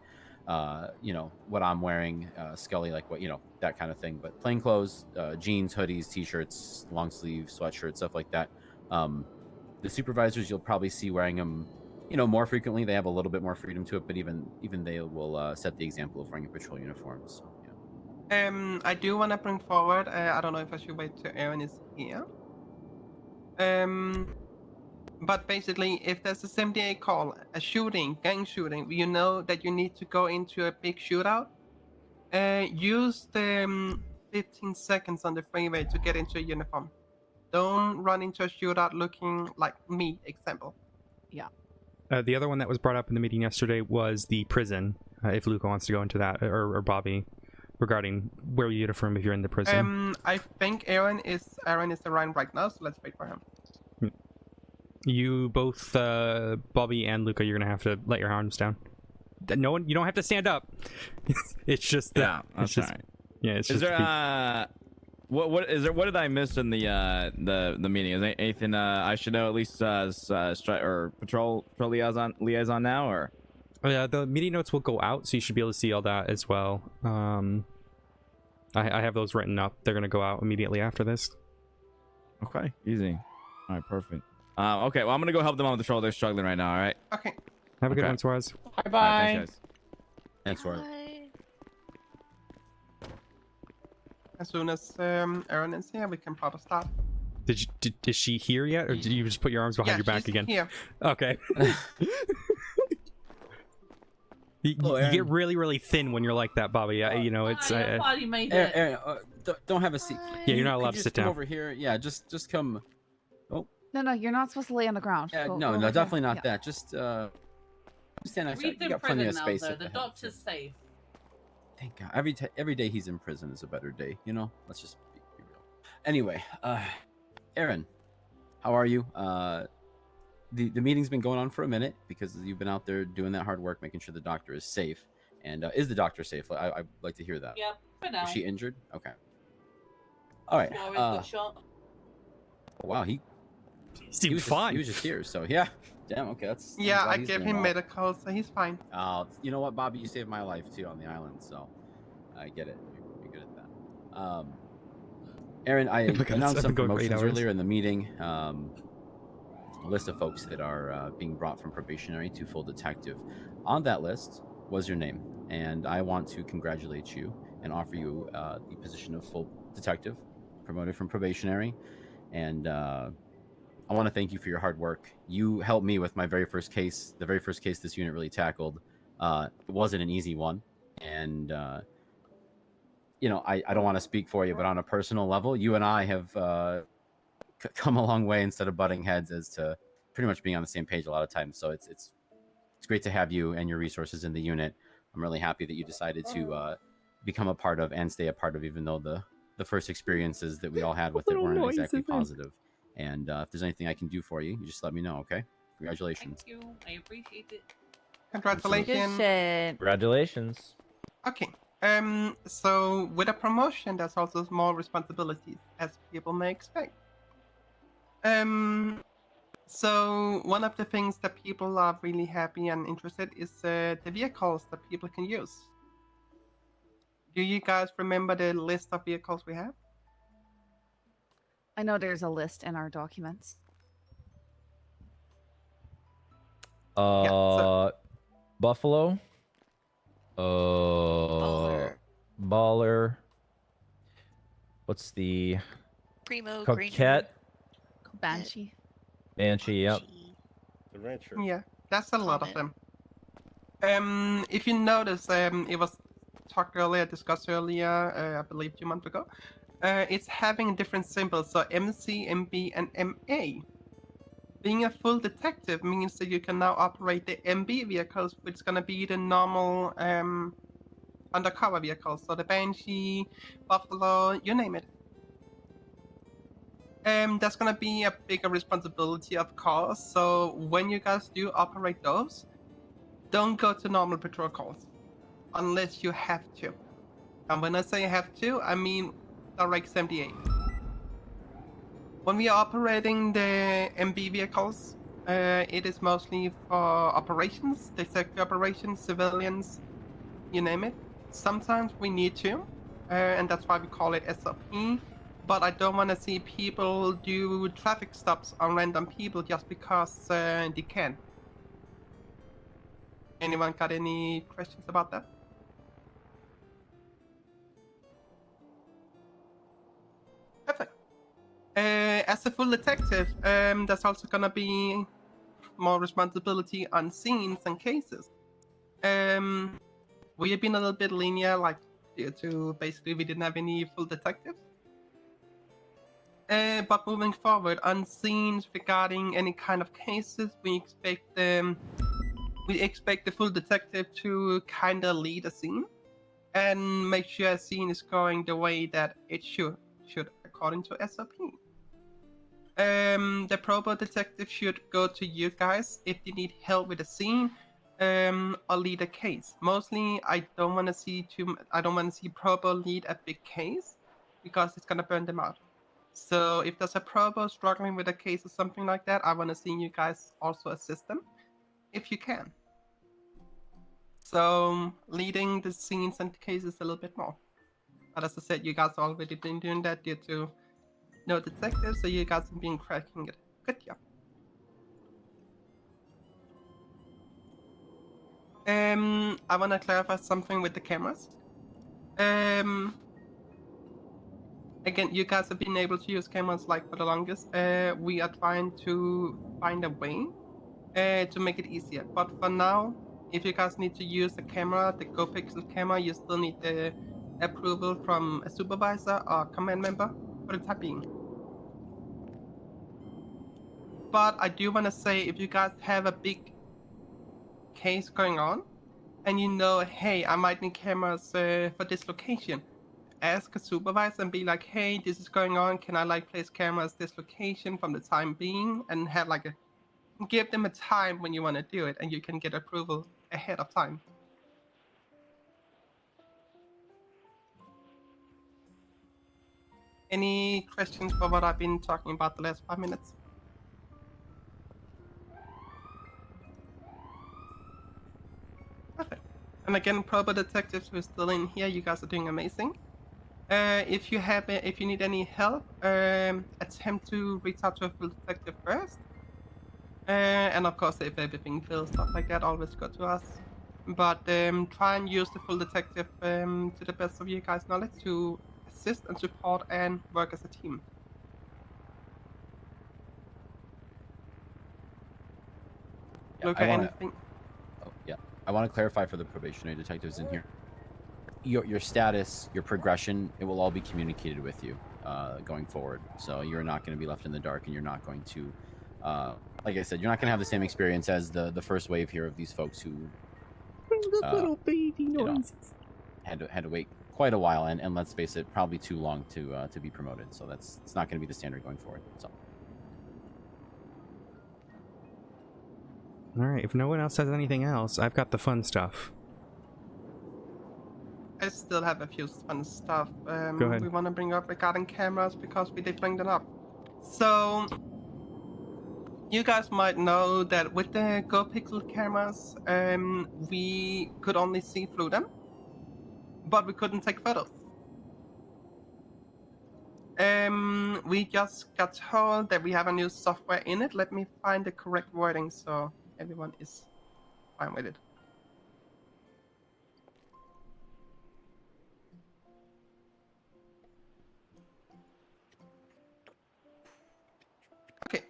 what I'm wearing, Scully, like what that kind of thing. But plain clothes, jeans, hoodies, t-shirts, long sleeve sweatshirts, stuff like that. The supervisors you'll probably see wearing them more frequently. They have a little bit more freedom to it, but even they will set the example of wearing a patrol uniform. So I do want to bring forward. I don't know if I should wait till Aaron is here. But basically, if there's a 78 call, a shooting, gang shooting, you know that you need to go into a big shootout. Use the 15 seconds on the freeway to get into a uniform. Don't run into a shootout looking like me, example. Yeah. The other one that was brought up in the meeting yesterday was the prison. If Luca wants to go into that, or Bobby, regarding wear your uniform if you're in the prison. I think Aaron is around right now, so let's wait for him. You both, Bobby and Luca, you're gonna have to let your arms down. No one, you don't have to stand up. It's just that. Yeah, that's it's just, all right. Yeah, it's Is just. there what is there? What did I miss in the meeting? Is there anything I should know at least or patrol liaison now or? Yeah, the meeting notes will go out, so you should be able to see all that as well. I have those written up. They're gonna go out immediately after this. Okay, easy. All right, perfect. Okay, well I'm gonna go help them on the patrol. They're struggling right now. All right. Okay. Have a good one, Suarez. Bye bye. All right, thanks, guys. Thanks, Suarez. As soon as Aaron is here, we can probably start. Is she here yet, or did you just put your arms behind Yeah, your back she's again? here. Okay. You get really, really thin when you're like that, Bobby. You know, it's. Aaron, don't have a seat. Yeah, you're not Could allowed you to just sit come down. over here. Yeah, just come. Oh, No, you're not supposed to lay on the ground. yeah, Go no, over no, here. definitely not Yeah. that. Just stand outside. Read You the got plenty prison of now, space. though. at The the house. doctor's safe. Thank God. Every day he's in prison is a better day. You know. Let's just be real. Anyway, Aaron, how are you? The meeting's been going on for a minute because you've been out there doing that hard work, making sure the doctor is safe. And is the doctor safe? I'd like to hear that. Yeah, for now. Is she injured? Okay. All right. Suarez got shot. Wow, he seemed was fine. He was just here, so yeah. Damn. Okay, that's. I'm Yeah, glad I he's gave doing him well. medical, so he's fine. You know what, Bobby? You saved my life too on the island, so I get it. You're good at that. Aaron, I announced some promotions earlier in the meeting. A list of folks that are being brought from probationary to full detective. On that list was your name, and I want to congratulate you and offer you the position of full detective, promoted from probationary, and I want to thank you for your hard work. You helped me with my very first case, the very first case this unit really tackled. It wasn't an easy one, and you know, I don't want to speak for you, but on a personal level, you and I have come a long way instead of butting heads as to pretty much being on the same page a lot of times. So it's great to have you and your resources in the unit. I'm really happy that you decided to become a part of and stay a part of, even though the first experiences that we all had with it weren't exactly positive. And if there's anything I can do for you, you just let me know, okay? Congratulations. Thank you. I appreciate it. Congratulations. Congratulations. Okay. So with a promotion, there's also more responsibilities, as people may expect. So one of the things that people are really happy and interested is the vehicles that people can use. Do you guys remember the list of vehicles we have? I know there's a list in our documents. Buffalo. Baller. What's the Primo, Coquette? Banshee. Banshee, yep. The rancher. Yeah, that's a lot of them. If you notice, it was discussed earlier, I believe 2 months ago. It's having different symbols, so MC, MB, and MA. Being a full detective means that you can now operate the MB vehicles, which is going to be the normal undercover vehicles, so the Banshee, Buffalo, you name it. There's going to be a bigger responsibility, of course, so when you guys do operate those, don't go to normal patrol calls, unless you have to. And when I say have to, I mean Direct 78. When we are operating the MB vehicles, it is mostly for operations, detective operations, civilians, you name it. Sometimes we need to, and that's why we call it SOP. But I don't want to see people do traffic stops on random people just because they can. Anyone got any questions about that? Perfect. as a full detective, there's also gonna be more responsibility on scenes and cases. We have been a little bit linear, like due to basically we didn't have any full detectives. But moving forward on scenes regarding any kind of cases, we expect the full detective to kind of lead a scene and make sure a scene is going the way that it should according to SOP. The proper detective should go to you guys if they need help with a scene or lead a case. Mostly, I don't want to see proper lead a big case because it's gonna burn them out. So if there's a proper struggling with a case or something like that, I want to see you guys also assist them if you can. So leading the scenes and cases a little bit more. But as I said, you guys already been doing that due to no detectives, so you guys have been cracking it. Good job. I want to clarify something with the cameras. Again, you guys have been able to use cameras like for the longest. We are trying to find a way to make it easier. But for now, if you guys need to use the camera, the GoPixel camera, you still need the approval from a supervisor or command member for the time being. But I do want to say, if you guys have a big case going on, and you know, hey, I might need cameras for this location, ask a supervisor and be like, hey, this is going on, can I like place cameras this location from the time being, and have like give them a time when you want to do it, and you can get approval ahead of time. Any questions for what I've been talking about the last 5 minutes? Perfect. And again, proper detectives who are still in here, you guys are doing amazing. If you need any help, attempt to reach out to a full detective first. And of course, if everything fails, stuff like that, always go to us. But try and use the full detective to the best of your guys' knowledge to assist and support and work as a team. Yeah, Look I at wanna, anything. oh, yeah, I want to clarify for the probationary detectives in here. Your status, your progression, it will all be communicated with you going forward. So you're not going to be left in the dark, and you're not going to, like I said, you're not going to have the same experience as the first wave here of these folks who little baby noises. Had to wait quite a while, and let's face it, probably too long to be promoted. So it's not going to be the standard going forward. So. All right. If no one else has anything else, I've got the fun stuff. I still have a few fun stuff Go ahead. we want to bring up regarding cameras because we did bring them up. So you guys might know that with the GoPixel cameras, we could only see through them, but we couldn't take photos. We just got told that we have a new software in it. Let me find the correct wording so everyone is fine with it. Okay,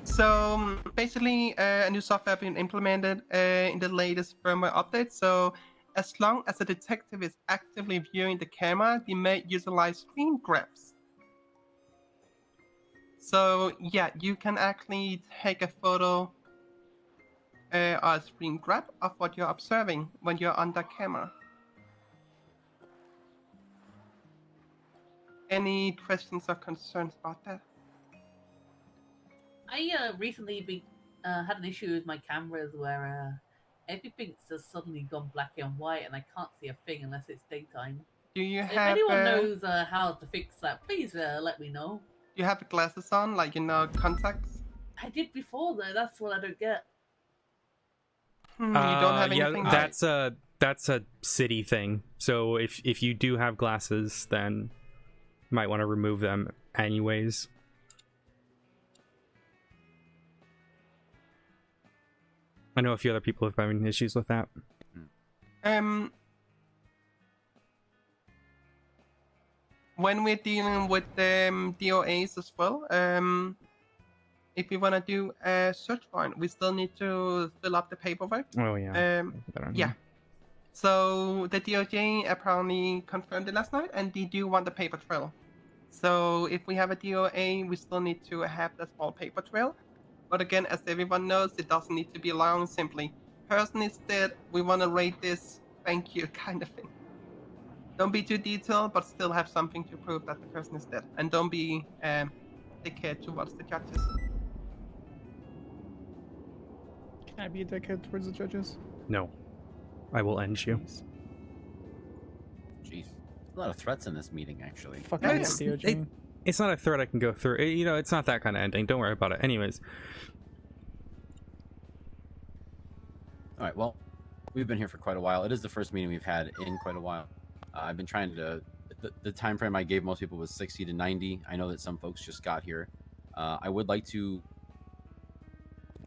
so basically a new software been implemented in the latest firmware update. So as long as a detective is actively viewing the camera, they may utilize screen grabs. So yeah, you can actually take a photo or a screen grab of what you're observing when you're on the camera. Any questions or concerns about that? I recently had an issue with my cameras where everything's just suddenly gone black and white, and I can't see a thing unless it's daytime. Do you So if have anyone knows how to fix that, please let me know. You have glasses on, like contacts? I did before though. That's what I don't get. You don't have yeah, anything. that's a city thing. So if you do have glasses, then you might want to remove them anyways. I know a few other people have having issues with that. when we're dealing with DOAs as well, if we want to do a search warrant, we still need to fill up the paperwork. Oh yeah. Put that on Yeah. here. So the DOJ apparently confirmed it last night, and they do want the paper trail. So if we have a DOA, we still need to have that small paper trail. But again, as everyone knows, it doesn't need to be long. Simply, person is dead. We want to rate this. Thank you, kind of thing. Don't be too detailed, but still have something to prove that the person is dead, and don't be dickhead towards the judges. Can I be a dickhead towards the judges? No. I will end you. Jeez. A lot of threats in this meeting, actually. Fuck No, yeah, it's, DOJ. it's not a threat I can go through. It's not that kind of ending. Don't worry about it. Anyways. All right, well, we've been here for quite a while. It is the first meeting we've had in quite a while. I've been trying to... The time frame I gave most people was 60 to 90. I know that some folks just got here. I would like to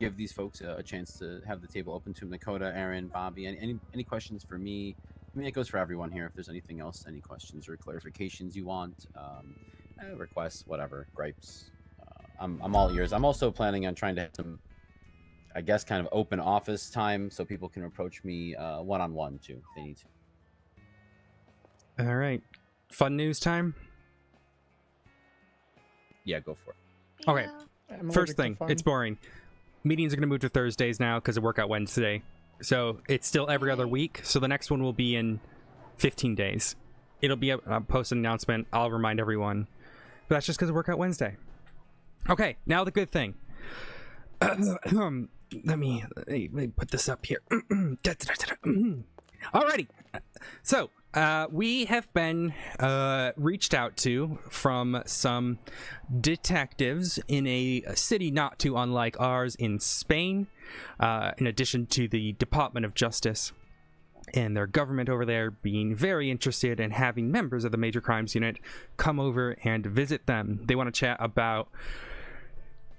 give these folks a chance to have the table open to Nakota, Aaron, Bobby. Any questions for me? I mean, it goes for everyone here. If there's anything else, any questions or clarifications you want, requests, whatever, gripes, I'm all ears. I'm also planning on trying to have some, I guess, kind of open office time so people can approach me one-on-one too, if they need to. All right. Fun news time? Yeah, go for it. Okay. I'm First allergic to thing, fun. it's boring. Meetings are going to move to Thursdays now because of Workout Wednesday. So it's still every other week. So the next one will be in 15 days. It'll be a post announcement. I'll remind everyone. But that's just because of Workout Wednesday. Okay, now the good thing. Let me put this up here. Alrighty. So, we have been reached out to from some detectives in a city not too unlike ours in Spain, in addition to the Department of Justice and their government over there being very interested in having members of the Major Crimes Unit come over and visit them. They want to chat about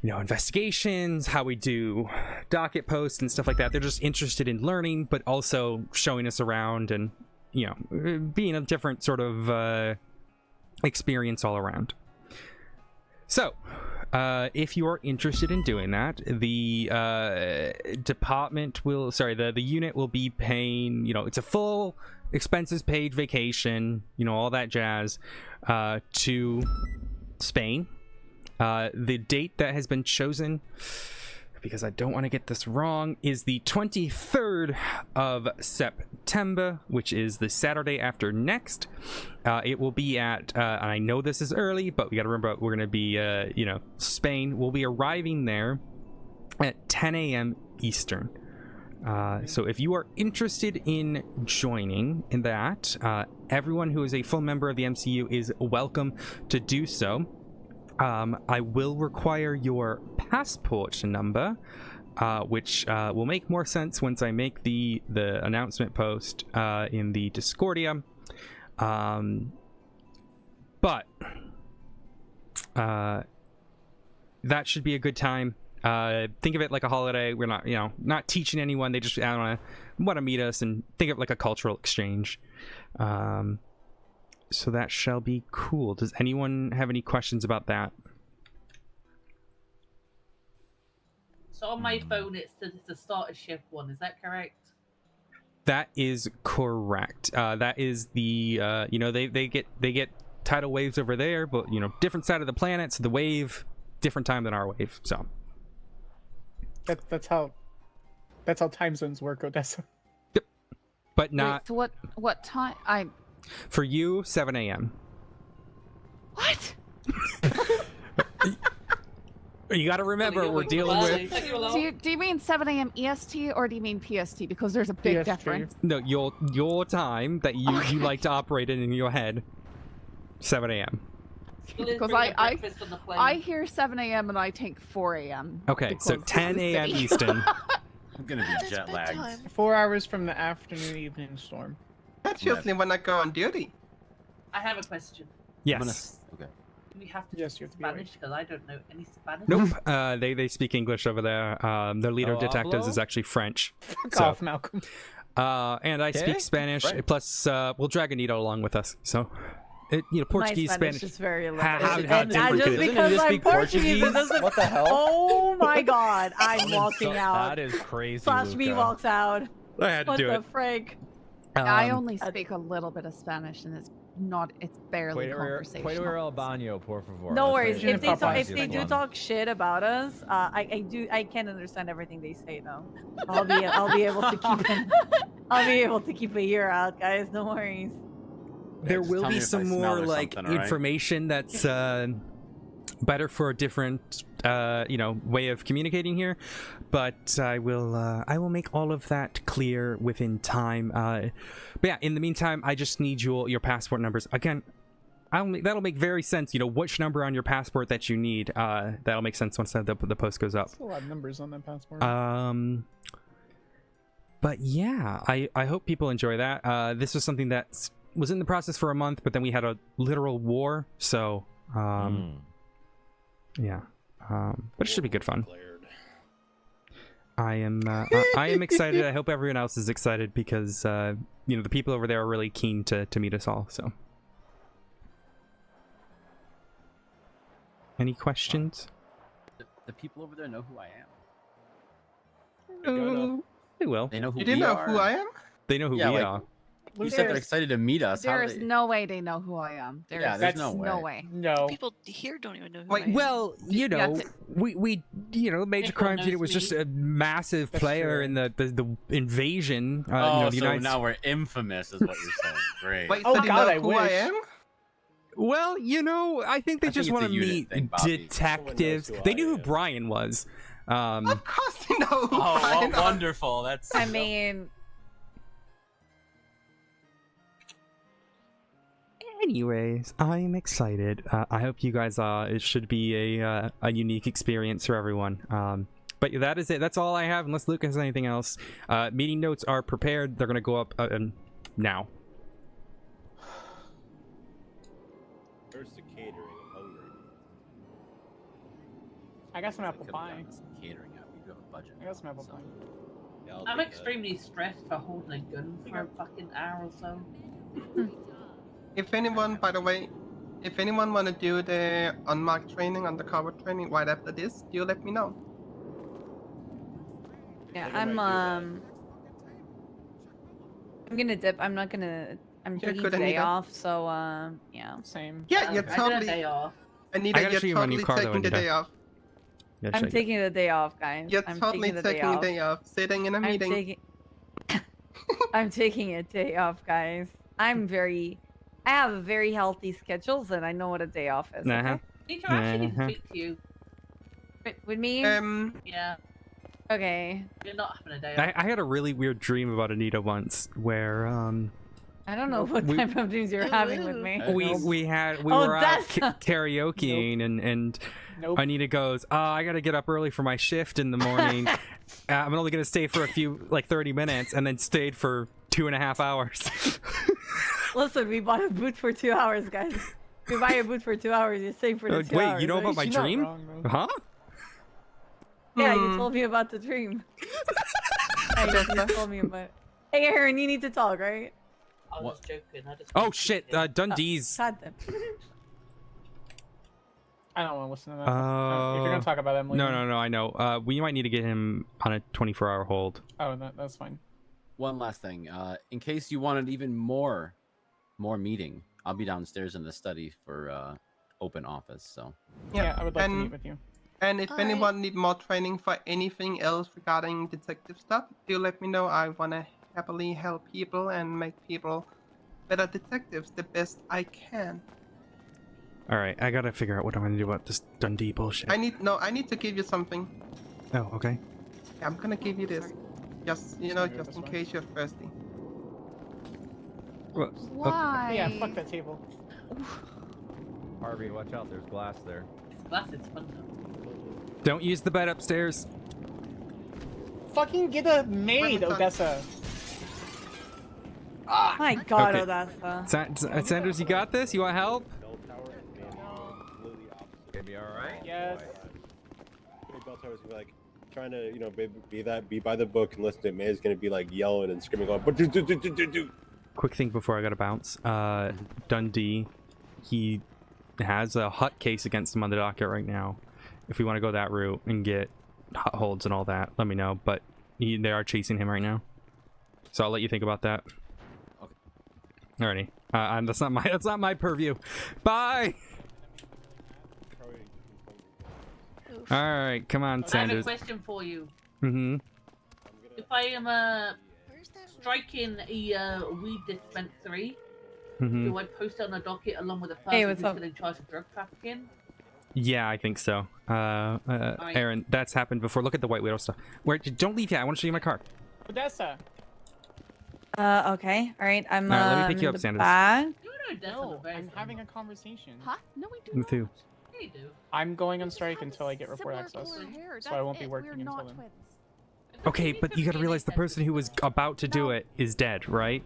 investigations, how we do docket posts and stuff like that. They're just interested in learning, but also showing us around and, being a different sort of experience all around. So, if you are interested in doing that, the the unit will be paying, it's a full expenses paid vacation, all that jazz, to Spain. The date that has been chosen, because I don't want to get this wrong, is the 23rd of September, which is the Saturday after next. It will be at, and I know this is early, but we got to remember we're going to be, Spain. We'll be arriving there at 10 a.m. Eastern. So if you are interested in joining in that, everyone who is a full member of the MCU is welcome to do so. I will require your passport number, which will make more sense once I make the announcement post in the Discordia. But that should be a good time. Think of it like a holiday. We're not, not teaching anyone. They just want to meet us and think of it like a cultural exchange. So that shall be cool. Does anyone have any questions about that? So on my phone, it's the start of shift 1. Is that correct? That is correct. That is the they get tidal waves over there, but different side of the planet. So the wave, different time than our wave. So That's how time zones work, Odessa. Yep. But not. Wait, so what time? For you, 7 a.m. What? You got to remember, we're dealing with. Do you mean 7 a.m. EST or do you mean PST? Because there's a big PST. difference. No, your time that you like to operate in your head, 7 a.m. Because I hear 7 a.m. and I think 4 a.m. Okay, so 10 a.m. Eastern. I'm gonna be jet lagged. 4 hours from the afternoon evening storm. That's usually when I go on duty. I have a question. Yes. Okay. Do we have to Yes, speak you have to be Spanish? Because I don't know any Spanish. Nope. They speak English over there. Their leader of detectives hablo? is actually French. Fuck off, Malcolm. And I speak Spanish. French. Plus, we'll drag Anita along with us. So. Portuguese, My Spanish Spanish. is very limited. how And different just could it- because Doesn't it I'm speak Portuguese, it Portuguese? doesn't. What the hell? Oh my god, I'm That is walking so- out. That is crazy. Slash me Luca. walks out. I had to what do the it. frick? I only speak a little bit of Spanish, and it's barely Puedo conversational. el baño, por favor. No That's worries. my- If they that's my talk, if they easiest do one. talk shit about us, I can't understand everything they say though. I'll be able to keep an, I'll be able to keep a ear out, guys. No worries. There just will tell be me if I some smell more or like something, all right? information that's better for a different way of communicating here, but I will make all of that clear within time. But yeah, in the meantime, I just need your passport numbers again. That'll make very sense. Which number on your passport that you need. That'll make sense once the post goes up. That's a lot of numbers on that passport. But yeah, I hope people enjoy that. This was something that was in the process for a month, but then we had a literal war, so yeah. But it should be good fun. I am excited. I hope everyone else is excited because the people over there are really keen to meet us all. So, any questions? The people over there know who I am. They will. They know who You we didn't know are. who I am? They know who Yeah, we like, are. You said they're excited to meet us. How There's they... no way they know who I am. There's there's no no way. No. People here don't even know who I am. Well, we Major Crimes Unit was just a massive player in the invasion. Oh, the so United now we're infamous, is what you're saying. Great. Wait, so they know who I am? Well, I think they I just think want it's to a unit meet thing, Bobby. detectives. They knew who Brian was. Of course they know who Oh, Brian well, is. wonderful. That's. I mean, anyways, I'm excited. I hope you guys it should be a unique experience for everyone. But that is it. That's all I have, unless Luke has anything else. Meeting notes are prepared. They're gonna go up now. First to catering. I'm hungry. I got some apple pie. Catering out. You do have a budget. I got some apple pie. Yeah, I'll I'm take that. extremely stressed for holding a gun for a fucking hour or so. If anyone, by the way, if anyone want to do the unmarked training, undercover training right after this, do let me know. yeah, I'm gonna dip. I'm not gonna. I'm taking good, today Anita. off, so yeah. Same. Yeah, you're I got a totally. day off. Anita, I gotta you're show you my new totally car, though, taking the Anita. day off. Yeah, I'm check it. taking the day off, guys. You're I'm totally taking the day taking off. a day off. Sitting in a meeting. I'm taking a day off, guys. I have a very healthy schedule, and I know what a day off is. Uh-huh. Okay? Peter, I actually need to Uh-huh. speak to you. With me? Yeah, Okay. you're not having a day off. I had a really weird dream about Anita once, where I don't know what we- type of dreams you're having with me. we Oh, were out that's- karaokeing and Nope. Anita goes, I gotta get up early for my shift in the morning. I'm only gonna stay for 30 minutes, and then stayed for 2.5 hours. Listen, we bought a boot for 2 hours, guys. We buy a boot for 2 hours, you stay for the 2 hours. Wait, you know about my She's not dream? wrong, though. Huh? Yeah, you told me about the dream. Yeah, you told me about it. Hey, Aaron, you need to talk, right? I was joking. I just Oh shit, Dundee's. God damn. I don't want to listen to that. If you're gonna talk about Emily. No, I know. We might need to get him on a 24-hour hold. Oh, that's fine. One last thing. In case you wanted even more meeting, I'll be downstairs in the study for open office. So. Yeah, I would like to and- meet with you. And if Alright. anyone need more training for anything else regarding detective stuff, do let me know. I wanna happily help people and make people better detectives the best I can. All right, I gotta figure out what I'm gonna do about this Dundee bullshit. I need to give you something. Oh, okay. I'm gonna give you this. Just just in case you're thirsty. Well, Why? Yeah, fuck that table. Harvey, watch out. There's glass there. Glass is fun though. don't use the bed upstairs. Fucking get a maid, Remington. Odessa. My God, Okay. Odessa. Sanders, you got this? You want help? Gonna be all right. Yes. Bell Tower's gonna be like trying to be by the book and listen to it. May's gonna be like yelling and screaming, going, but do. Quick thing before I gotta bounce. Dundee, he has a hut case against him on the docket right now. If we want to go that route and get hut holds and all that, let me know. But they are chasing him right now, so I'll let you think about that. Okay. Alrighty. That's not my purview. Bye. All right, come on, I have a Sanders. question for you. Mm-hmm. If I am striking a weed dispensary, do I post it on a docket along with a person who's still in charge of drug trafficking? Yeah, I think so. Aaron, that's happened before. Look at the White Widow stuff. Don't leave yet. I want to show you my car. Odessa. Okay. All right. I'm. All right, let me I'm pick in you up, the Sanders. back. No, I'm having a conversation. Huh? No, we do With who? Yeah, you do. I'm going on strike until I get report access, colored hair, so I won't be that's it, working we're until not then. twins. Okay, but you gotta realize the person who was about to do it is dead, right?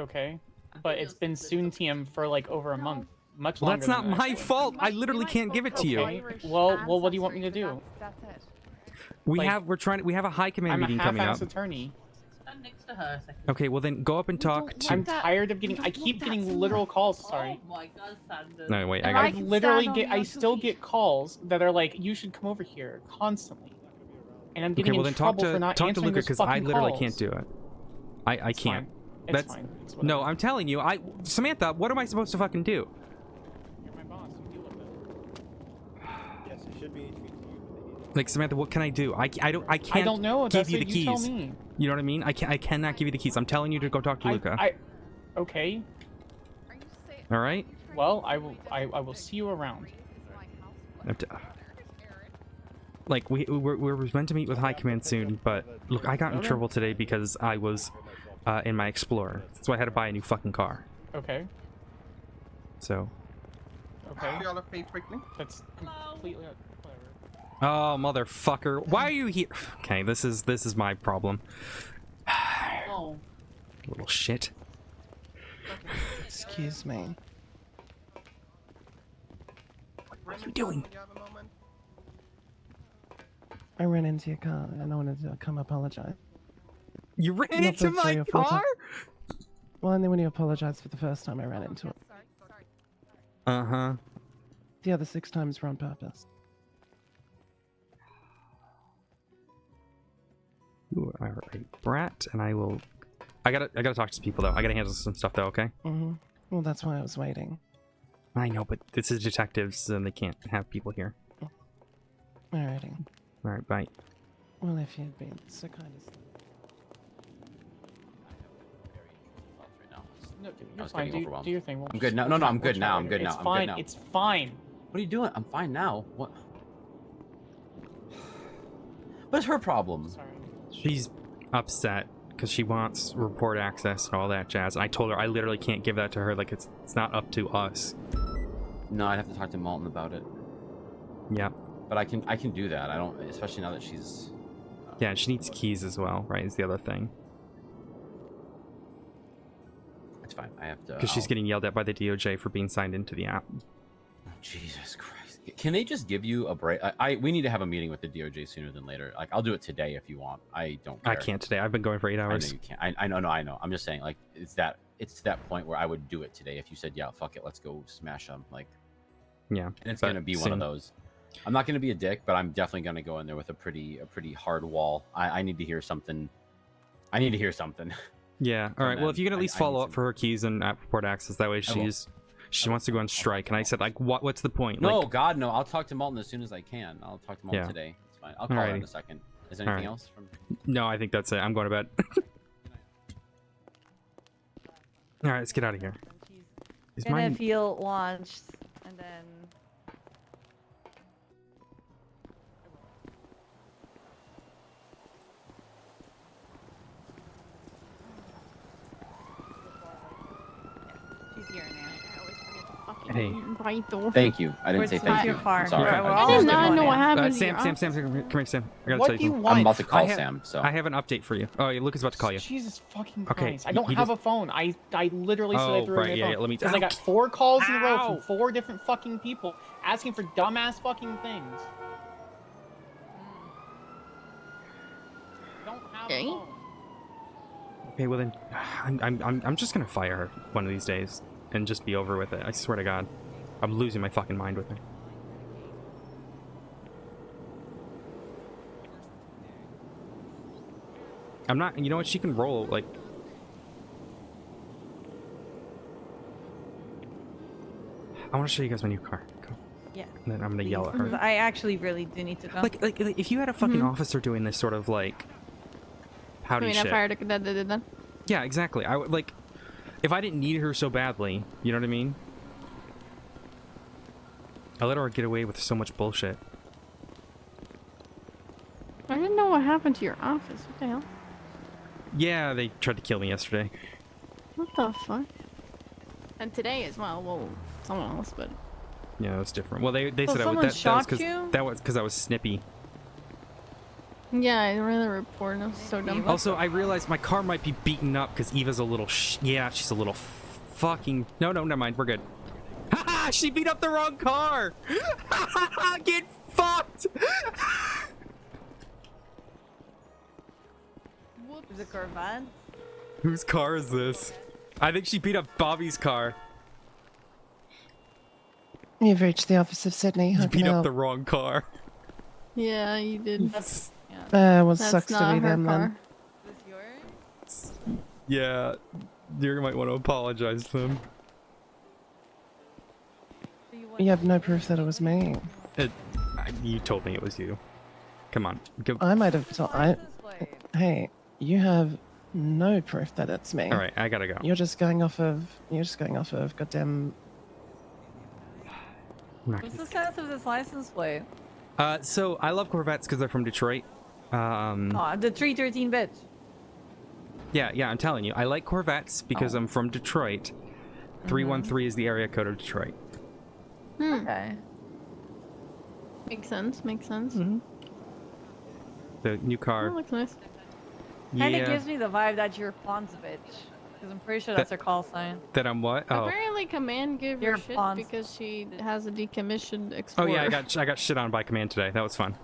Okay, but it's been Soontium for like over a month, much Well, longer. that's not than that, my actually. fault. I literally can't give it to you. Okay. Well, what do you want me to do? That's it. We have a high command I'm meeting a coming up. half-ass attorney. Stand next to her a second. Okay, well then go up and talk to. I'm tired of getting. I keep getting literal calls. Sorry. Oh my God, Sanders. No, wait, I I got. literally get. I still get calls that are like, "You should come over here," constantly, and I'm Okay, getting well in then talk trouble for to not Luca answering those because I fucking literally calls. can't do it. I can't. Fine. It's That's fine. It's no. I'm telling you. Samantha, what am I supposed to fucking do? You're my boss. You deal with it. Yes, it should be Like Samantha, what can I do? I can't. I don't know. Give That's you the what keys. you tell me. You know what I mean? I cannot give you the keys. I'm telling you to go talk to Luca. Okay. All right. Well, I will see you around. Like we're meant to meet with High Command soon, but look, I got in Okay. trouble today because I was in my Explorer. That's why I had to buy a new fucking car. Okay. So. Okay. Y'all are paid quickly. That's completely whatever. Oh motherfucker! Why are you here? Okay, this is my problem. Oh. Little shit. Excuse me. What are you doing? I ran into your car and I wanted to come apologize. You ran Not into the my 3 or 4 car? Well, and then when you apologized for the first time I ran into it. Uh-huh. The other 6 times were on purpose. Ooh, all right, brat, and I gotta talk to some people though. I gotta handle some stuff though. Okay. Mm-hmm. Well, that's why I was waiting. I know, but this is detectives, and they can't have people here. Alrighty. All right, bye. Well, if you'd been so kind as. No, I you're was fine. getting Do overwhelmed. your thing. I'm good now. No, I'm good now. I'm good now. It's I'm fine. good now. It's fine. What are you doing? I'm fine now. What? What's her problem? Sorry. She's upset because she wants report access and all that jazz. And I told her I literally can't give that to her. Like it's not up to us. No, I'd have to talk to Malton about it. Yeah. But I can do that. I don't, especially now that she's. Yeah, and she needs keys as well, right? Is the other thing. It's fine. I have to. Because she's getting yelled at by the DOJ for being signed into the app. Oh, Jesus Christ! Can they just give you a break? We need to have a meeting with the DOJ sooner than later. Like I'll do it today if you want. I don't care. I can't today. I've been going for 8 hours. I know you can't. I know. I know. I'm just saying. Like it's to that point where I would do it today if you said, yeah, fuck it, let's go smash them. Like. Yeah. And it's gonna be one of those. I'm not gonna be a dick, but I'm definitely gonna go in there with a pretty hard wall. I need to hear something. I need to hear something. Yeah. All right. Well, if you can at least I follow need up for her keys and app report access, that way she wants to go on strike. And I said, like, what's the point? No, like, God, no. I'll talk to Malton as soon as I can. I'll talk to Malton Yeah. today. It's fine. I'll call her in Alrighty. a second. Is there anything Alright. else from? No, I think that's it. I'm going to bed. All right, let's get out of here. Is And mine? if you'll launch, and then. She's here now. I always forget to fucking Hey. invite though. Thank you. I didn't Where's say thank you. your car? I'm sorry. We're I all just- on the phone know what now. happens Sam, here. Sam, come here, Sam. I gotta What tell do you something. want? I'm about to call I have- Sam. So I have an update for you. Oh, yeah, Luke is about to call you. Jesus fucking Okay, Christ! I don't he have just- a phone. I literally said I Oh, threw right, away yeah, my yeah, phone let me- because I got Ow! 4 calls in a row Ow! from 4 different fucking people asking for dumbass fucking things. I don't have Okay. a phone. Okay, well then, I'm just gonna fire her one of these days. and just be over with it. I swear to God. I'm losing my fucking mind with her. I'm not, you know what, she can roll, like... I want to show you guys my new car. Go. Yeah. And then I'm gonna yell at her. I actually really do need to go. Like if you had a fucking officer doing this sort of like howdy shit. I fired a cadet that did that. Yeah, exactly. I would like if I didn't need her so badly. You know what I mean? I let her get away with so much bullshit. I didn't know what happened to your office. What the hell? Yeah, they tried to kill me yesterday. What the fuck? And today as well. Well, someone else, but. Yeah, it was different. Well, they So said someone that shot was you? that was because I was snippy. Yeah, I read the report and I was so dumb. Also, I realized my car might be beaten up because Eva's a little yeah, she's a little fucking... No, never mind. We're good. Haha, she beat up the wrong car! Get fucked! Is it Corvette? Whose car is this? I think she beat up Bobby's car. You've reached the office of Sydney. How You can beat I up help? the wrong car. Yeah, you did. Well, That's sucks to not be her them car. then. Yeah, you might want to apologize to them. You have no proof that it was me. You told me it was you. Come on. Go. I might have told. Hey, you have no proof that it's me. All right, I gotta go. You're just going off of. You're just going off of goddamn. What's the sense of this license plate? So I love Corvettes because they're from Detroit. Aw, the 313 bitch. Yeah, I'm telling you, I like Corvettes because I'm from Detroit. 313 is the area code of Detroit. Okay. Makes sense. Makes sense. The new car. Oh, looks nice. Kinda gives me the vibe that you're Pon's bitch. Because I'm pretty sure that's her call sign. That I'm what? Oh. Apparently, Command gave You're her shit Pon's. because she has a decommissioned Oh Explorer. yeah, I got shit on by Command today. That was fun.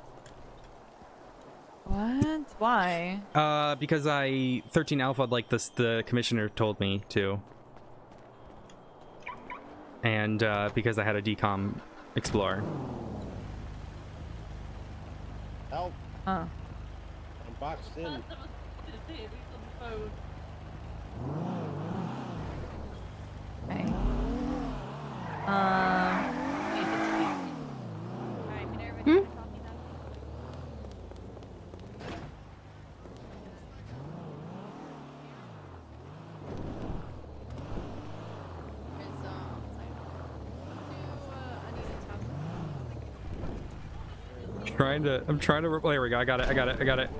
What? Why? Because I 13 Alpha like the commissioner told me to. And because I had a decom Explorer. Help! Huh. I'm boxed in. Okay. I'm trying to there we go. I got it.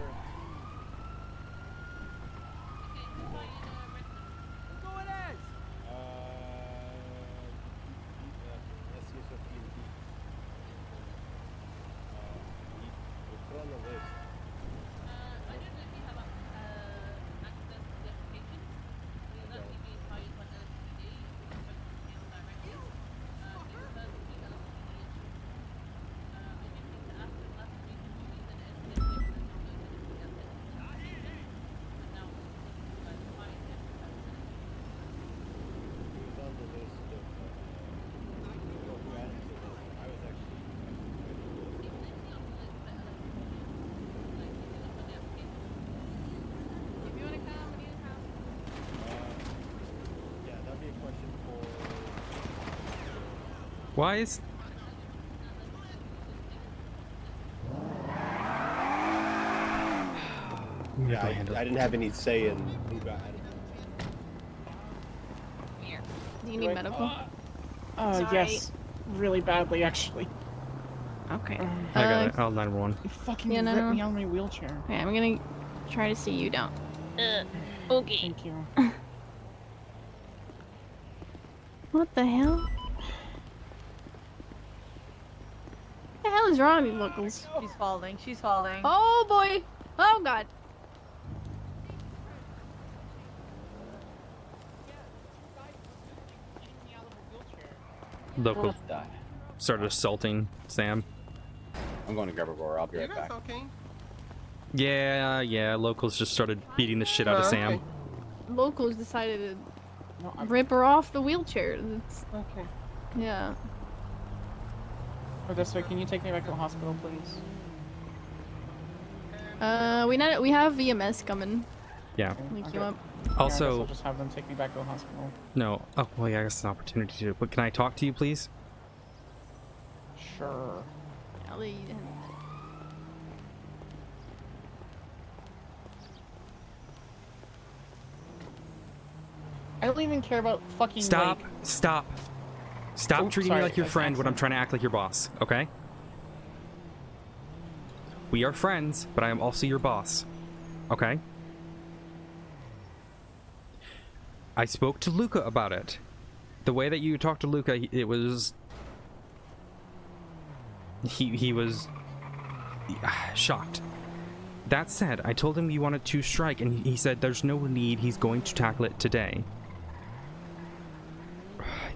Why is... Yeah, I didn't have any say in who got added. Do you need medical? Yes. Really badly, actually. Okay. I got it. I'll 911. You fucking You ripped know. me out of my wheelchair. Okay, I'm gonna try to see you down. Okay. Thank you. What the hell? What the hell is wrong with these locals? She's falling. She's falling. Oh boy! Oh god! Local started assaulting Sam. I'm going to grab a roar. I'll be right back. Okay. Yeah. Locals just started beating the shit out of Sam. Locals decided to rip her off the wheelchair. It's, Okay. yeah. Odessa, can you take me back to the hospital, please? We have VMS coming. Yeah. Link Okay. you up. Yeah, I guess Also, I'll just have them take me back to the hospital. no. Oh, well, yeah, I guess it's an opportunity to. But can I talk to you, please? Sure. I'll let you handle I don't even care about fucking. Stop. Like... Stop. Stop Oh, treating sorry, me like your that's friend when I'm accident. trying to act like your boss, okay? We are friends, but I am also your boss, okay? I spoke to Luca about it. The way that you talked to Luca, it was... He was... shocked. That said, I told him you wanted to strike, and he said there's no need, he's going to tackle it today.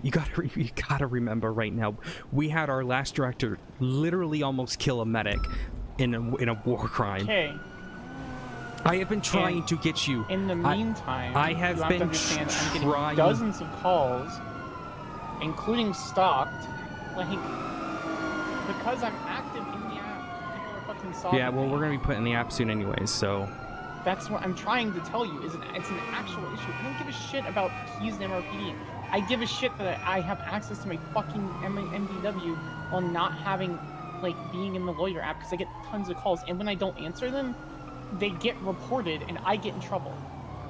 You gotta remember right now, we had our last director literally almost kill a medic in a war crime. Okay. I have been trying to get you. In the meantime, I have you have been to understand, I'm getting trying. dozens of calls, including stalked, like because I'm active in the app. People are fucking stalking Yeah, well, me. we're gonna be put in the app soon anyways, so. That's what I'm trying to tell you. It's an actual issue. I don't give a shit about keys and MRPD. I give a shit that I have access to my fucking MDW while not having, like, being in the lawyer app because I get tons of calls, and when I don't answer them, they get reported and I get in trouble.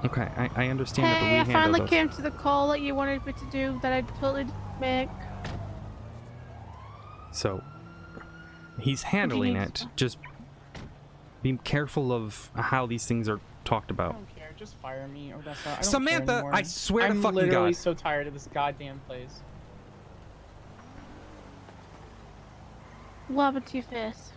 Okay, I understand that, but we Hey, I handle finally those. came to the call that you wanted me to do that I totally didn't make. So, he's handling need it. Just be careful of how these things are talked I about. don't care. Just fire me, Odessa. I don't Samantha, care anymore. I swear to I'm fucking literally God. so tired of this goddamn place. What happened to your face?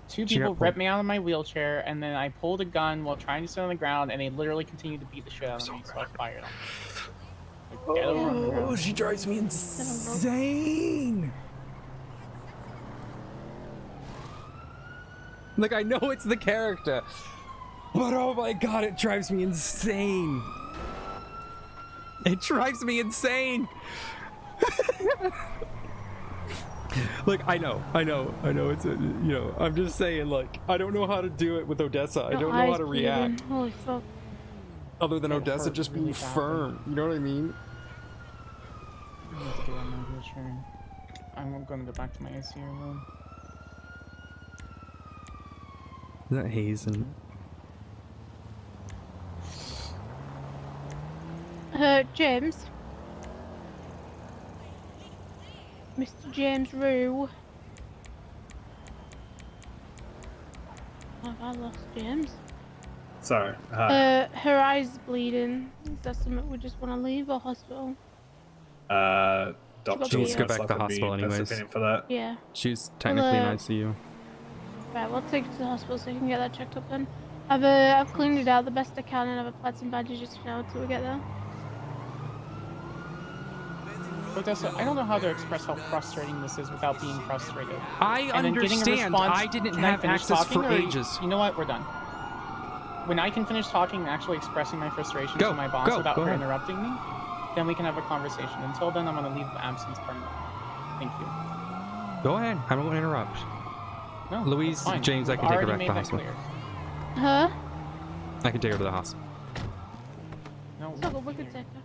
Two She got people pulled. ripped me out of my wheelchair, and then I pulled a gun while trying to sit on the ground, and they literally continued to beat the shit out of me, so I fired them. Like, get over on the ground. She drives me insane. Like, I know it's the character, but oh my God, it drives me insane. It drives me insane. Like, I know, it's a, you know, I'm just saying, like, I don't know how to do it with Odessa. I Your don't know eyes how to react. bleeding. Holy fuck. Other than It Odessa hurt just really being badly. firm. You know what I mean? I need to get on my wheelchair. I'm gonna go back to my ICU room. Is that Hazen? James? Mr. James Rue. Have I lost James? Sorry. Hi. Her eye's bleeding. Is that something we just want to leave or hospital? Doctor Let's go back to the would be hospital best anyways. opinion for that. Yeah. She's technically in Well, ICU. Right, we'll take it to the hospital so you can get that checked up then. I've cleaned it out the best I can and I've applied some bandages for now until we get there. Odessa, I don't know how to express how frustrating this is without being frustrated. I And then getting a understand. response, I didn't "Can I have finish access talking?" for Or, ages. You know what? We're done. When I can finish talking and actually expressing my frustration Go, to my boss go, without go her ahead. interrupting me, then we can have a conversation. Until then, I'm going to leave the absence permanently. Thank you. Go ahead. I don't interrupt. No, Louise, that's fine. James, I We've can take her already back to the made that hospital. clear. Huh? I can take her to the hospital. No. So we could take her.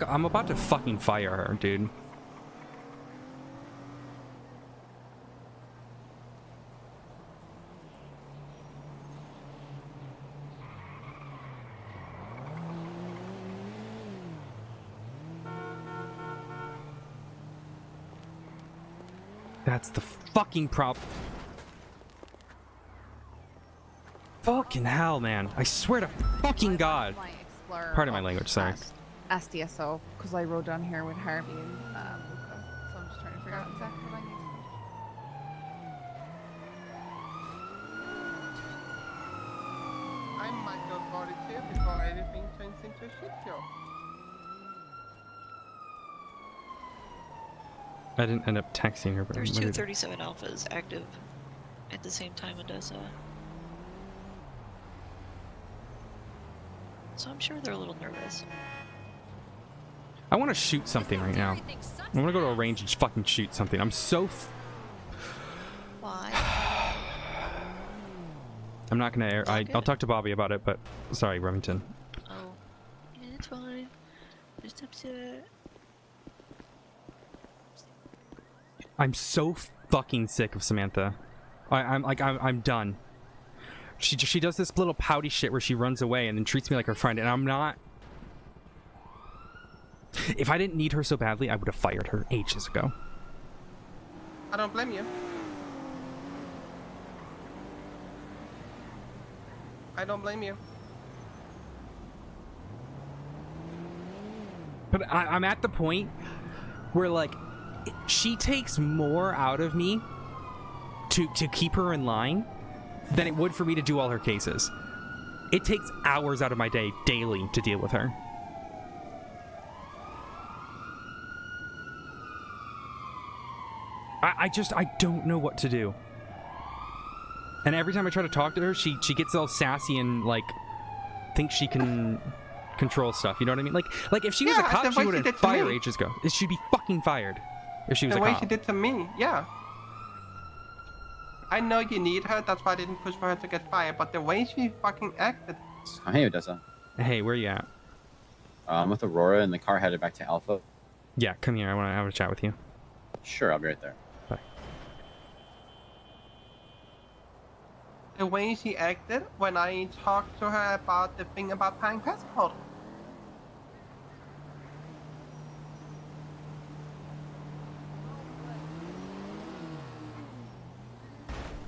I'm about to fucking fire her, dude. That's the fucking problem. Fucking hell, man. I swear to fucking God. Pardon my language, sorry. SDSO, because I rode down here with Harvey and Luca, so I'm just trying to figure out exactly what I need to do. I might go for it too before everything turns into a shit show. I didn't end up texting her, but There's what two did- 37 alphas active at the same time, Odessa. So I'm sure they're a little nervous. I want to shoot something right now. I want to go to a range and fucking shoot something. I'm so. Why? I'm not gonna air. I'll talk to Bobby about it, but sorry, Remington. Oh, yeah, it's fine. Just upset. I'm so fucking sick of Samantha. I'm done. She does this little pouty shit where she runs away and then treats me like her friend, and I'm not. If I didn't need her so badly, I would have fired her ages ago. I don't blame you. I don't blame you. But I'm at the point where, like, she takes more out of me to keep her in line than it would for me to do all her cases. It takes hours out of my day daily to deal with her. I don't know what to do. And every time I try to talk to her, she gets all sassy and, like, thinks she can control stuff. You know what I mean? Like if she was a cop, she would have fired ages ago. She'd be fucking fired if she was a cop. The way she did to me, yeah. I know you need her, that's why I didn't push for her to get fired, but the way she fucking acted. Oh, hey, Odessa. Hey, where you at? I'm with Aurora in the car headed back to Alpha. Yeah, come here. I want to have a chat with you. Sure, I'll be right there. Bye. The way she acted when I talked to her about the thing about paying passport.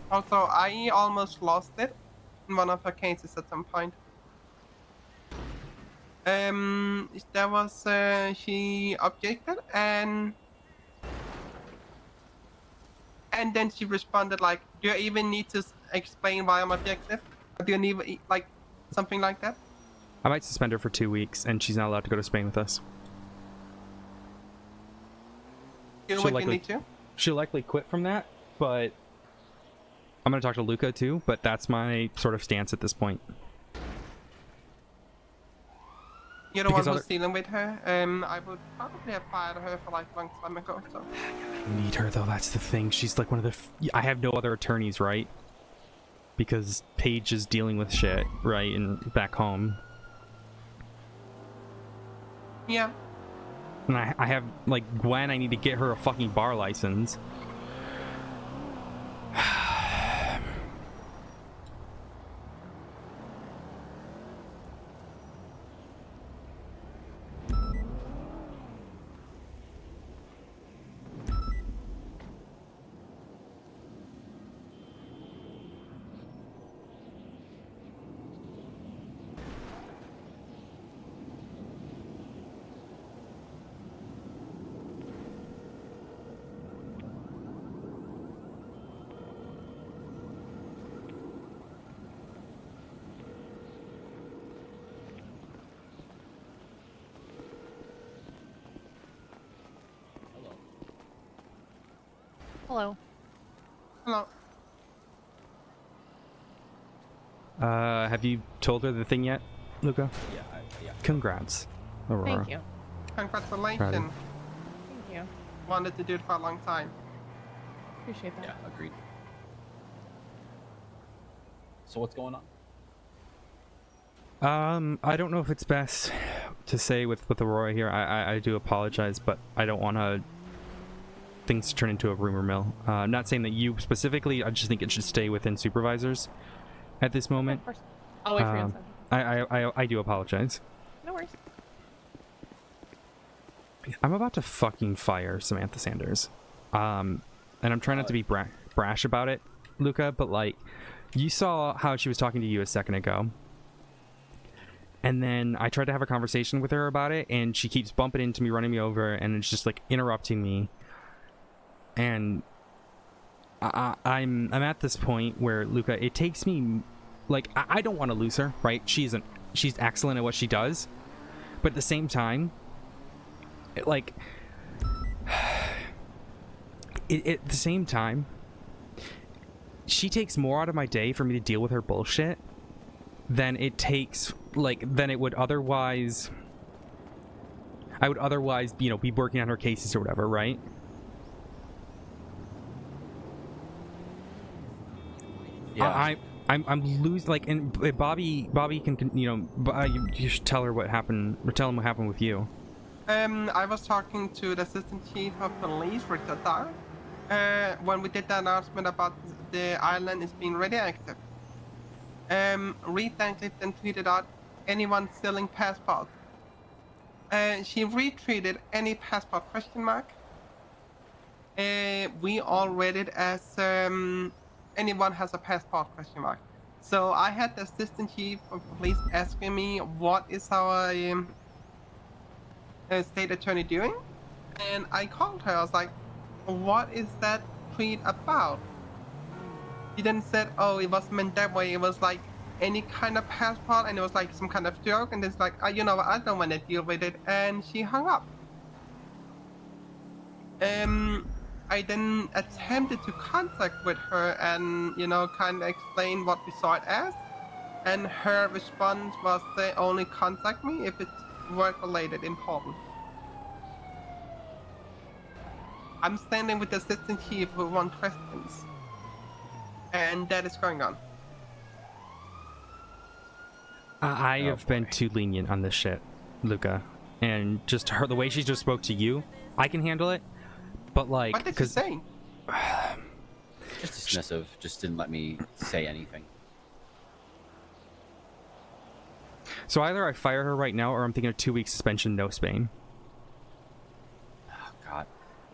Also, I almost lost it in one of her cases at some point. There was, she objected and then she responded like, do you even need to explain why I'm objective? Do you need, like, something like that? I might suspend her for 2 weeks, and she's not allowed to go to Spain with us. She'll likely quit from that, but I'm going to talk to Luca too, but that's my sort of stance at this point. You're the one who's dealing with her. I would probably have fired her for like a long time ago, so. I need her though, that's the thing. She's like one of the I have no other attorneys, right? Because Paige is dealing with shit, right, and back home. Yeah. And I have, like, Gwen, I need to get her a fucking bar license. Hello. Hello. Have you told her the thing yet, Luca? Yeah. Congrats, Aurora. Thank you. Congratulations. Proud of Thank you. Wanted to do it for a long time. Appreciate that. Yeah, agreed. So what's going on? I don't know if it's best to say with Aurora here. I do apologize, but I don't want things to turn into a rumor mill. I'm not saying that you specifically. I just think it should stay within supervisors at this moment. Of course. I'll wait for you inside. I do apologize. No worries. I'm about to fucking fire Samantha Sanders. And I'm trying not to be brash about it, Luca, but like, you saw how she was talking to you a second ago. And then I tried to have a conversation with her about it, and she keeps bumping into me, running me over, and it's just like interrupting me. And I'm at this point where, Luca, it takes me, like, I don't want to lose her, right? She's excellent at what she does, but at the same time, at the same time, she takes more out of my day for me to deal with her bullshit than it takes like, then it would otherwise... I would otherwise, you know, be working on her cases or whatever, right? Yeah. I'm losing, like, and Bobby can, you know, you should tell her what happened, or tell him what happened with you. I was talking to the assistant chief of police, Richard Dar, when we did the announcement about the island is being radioactive. Reed then tweeted out, anyone stealing passports? She retweeted any passport question mark. We all read it as anyone has a passport question mark. So I had the assistant chief of police asking me what is our state attorney doing, and I called her. I was like, what is that tweet about? He then said, oh, it was meant that way. It was like any kind of passport, and it was like some kind of joke, and it's like, oh, you know what, I don't want to deal with it, and she hung up. I then attempted to contact with her and, you know, kind of explain what we saw it as, and her response was they only contact me if it's work-related important. I'm standing with the assistant chief who wants questions, and that is going on. I have been too lenient on this shit, Luca, and just her, the way she just spoke to you, I can handle it, but like, what did she say? Just dismissive, just didn't let me say anything. So either I fire her right now, or I'm thinking a 2-week suspension, no Spain. Oh God,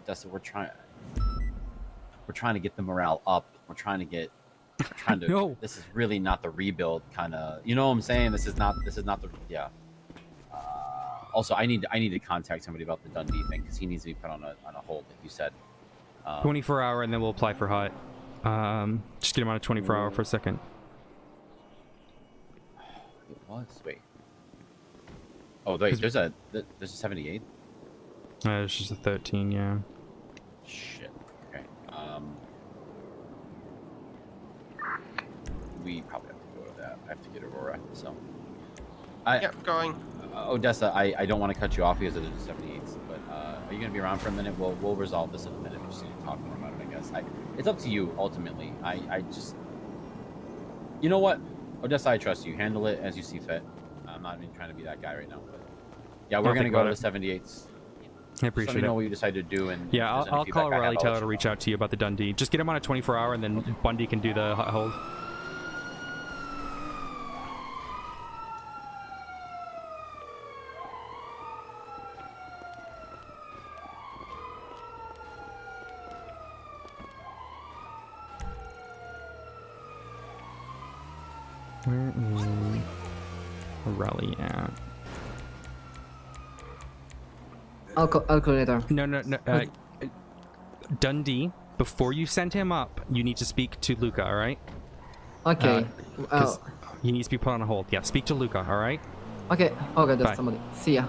Odessa, we're trying to get the morale up. We're trying to No. This is really not the rebuild kind of, you know what I'm saying? This is not the, yeah. Also, I need to contact somebody about the Dundee thing, because he needs to be put on a hold, like you said. 24-hour, and then we'll apply for HUT. Just get him on a 24-hour for a second. It was, wait. Oh, wait, there's a 78? It's just a 13, yeah. Shit. Okay. We probably have to go to that. I have to get Aurora, so. Yep, going. Odessa, I don't want to cut you off because it is 78s, but are you going to be around for a minute? We'll resolve this in a minute. We just need to talk more about it, I guess. It's up to you, ultimately. I just... You know what? Odessa, I trust you. Handle it as you see fit. I'm not even trying to be that guy right now, but... Yeah, we're going to go to the 78s. I appreciate it. Let me know what you decide to do, and yeah, I'll call Riley Taylor to reach out to you about the Dundee. Just get him on a 24-hour, and then Bundy can do the HUT hold. Where is Riley at? I'll call later. No. Dundee, before you send him up, you need to speak to Luca, alright? Okay. Because he needs to be put on a hold. Yeah, speak to Luca, alright? Okay, there's Bye. somebody. See ya.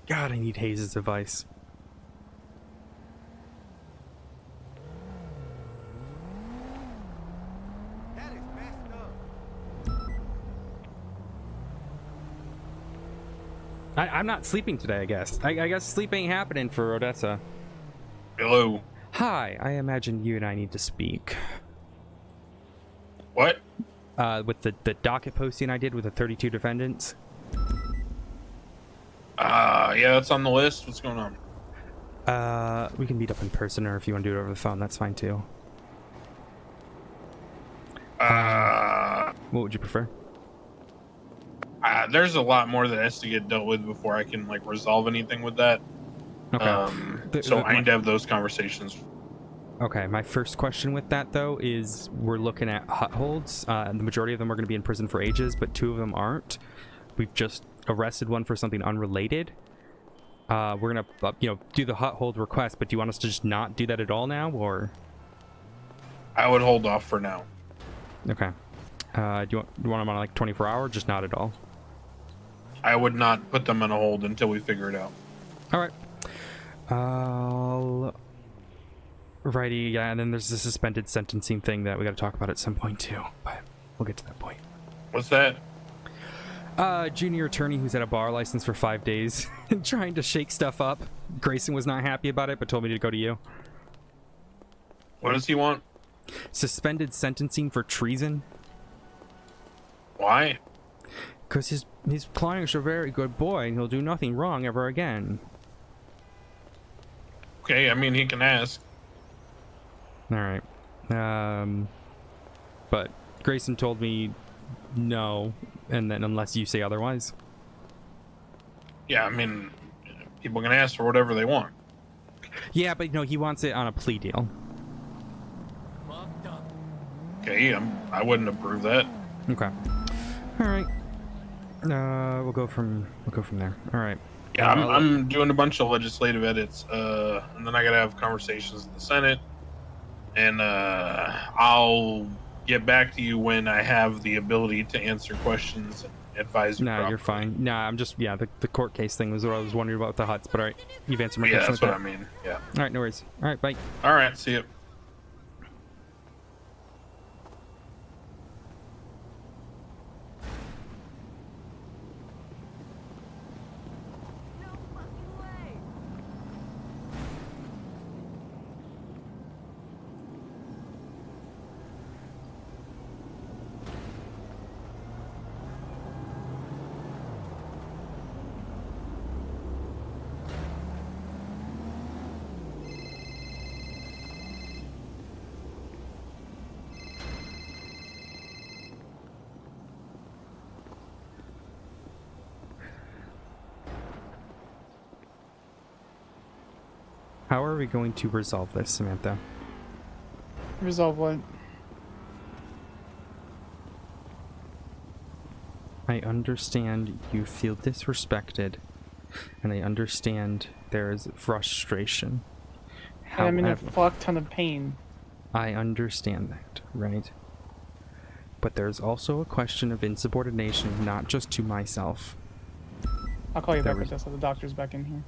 God, I need Hayes' advice. I'm not sleeping today, I guess. I guess sleep ain't happening for Odessa. Hello. Hi, I imagine you and I need to speak. What? With the docket posting I did with the 32 defendants. Yeah, that's on the list. What's going on? We can meet up in person, or if you want to do it over the phone, that's fine too. What would you prefer? There's a lot more that has to get dealt with before I can like resolve anything with that. Okay. So I need to have those conversations. Okay, my first question with that, though, is we're looking at hut holds. The majority of them are going to be in prison for ages, but 2 of them aren't. We've just arrested one for something unrelated. We're going to, do the hut hold request, but do you want us to just not do that at all now, or? I would hold off for now. Okay. Do you want them on, like, 24-hour, just not at all? I would not put them on a hold until we figure it out. All right. Righty, yeah, and then there's the suspended sentencing thing that we got to talk about at some point too, but we'll get to that point. What's that? Junior attorney who's had a bar license for 5 days trying to shake stuff up. Grayson was not happy about it, but told me to go to you. What does he want? Suspended sentencing for treason. Why? Because his client's a very good boy and he'll do nothing wrong ever again. Okay, I mean, he can ask. All right. But Grayson told me no, and then unless you say otherwise. Yeah, I mean, people can ask for whatever they want. Yeah, but he wants it on a plea deal. Okay, I wouldn't approve that. Okay. All right. We'll go from there. All right. Yeah, I'm doing a bunch of legislative edits, and then I gotta have conversations in the Senate, and I'll get back to you when I have the ability to answer questions and advise you. Nah, you're fine. Nah, I'm just the court case thing was what I was wondering about with the huts, but all right, you've answered my question. Yeah, that's what I mean. Yeah. All right, no worries. All right, bye. All right, see you. How are we going to resolve this, Samantha? Resolve what? I understand you feel disrespected, and I understand there is frustration. And I'm in a fuck ton of pain. I understand that, right? But there's also a question of insubordination, not just to myself. I'll call you back, Odessa. The doctor's back in here.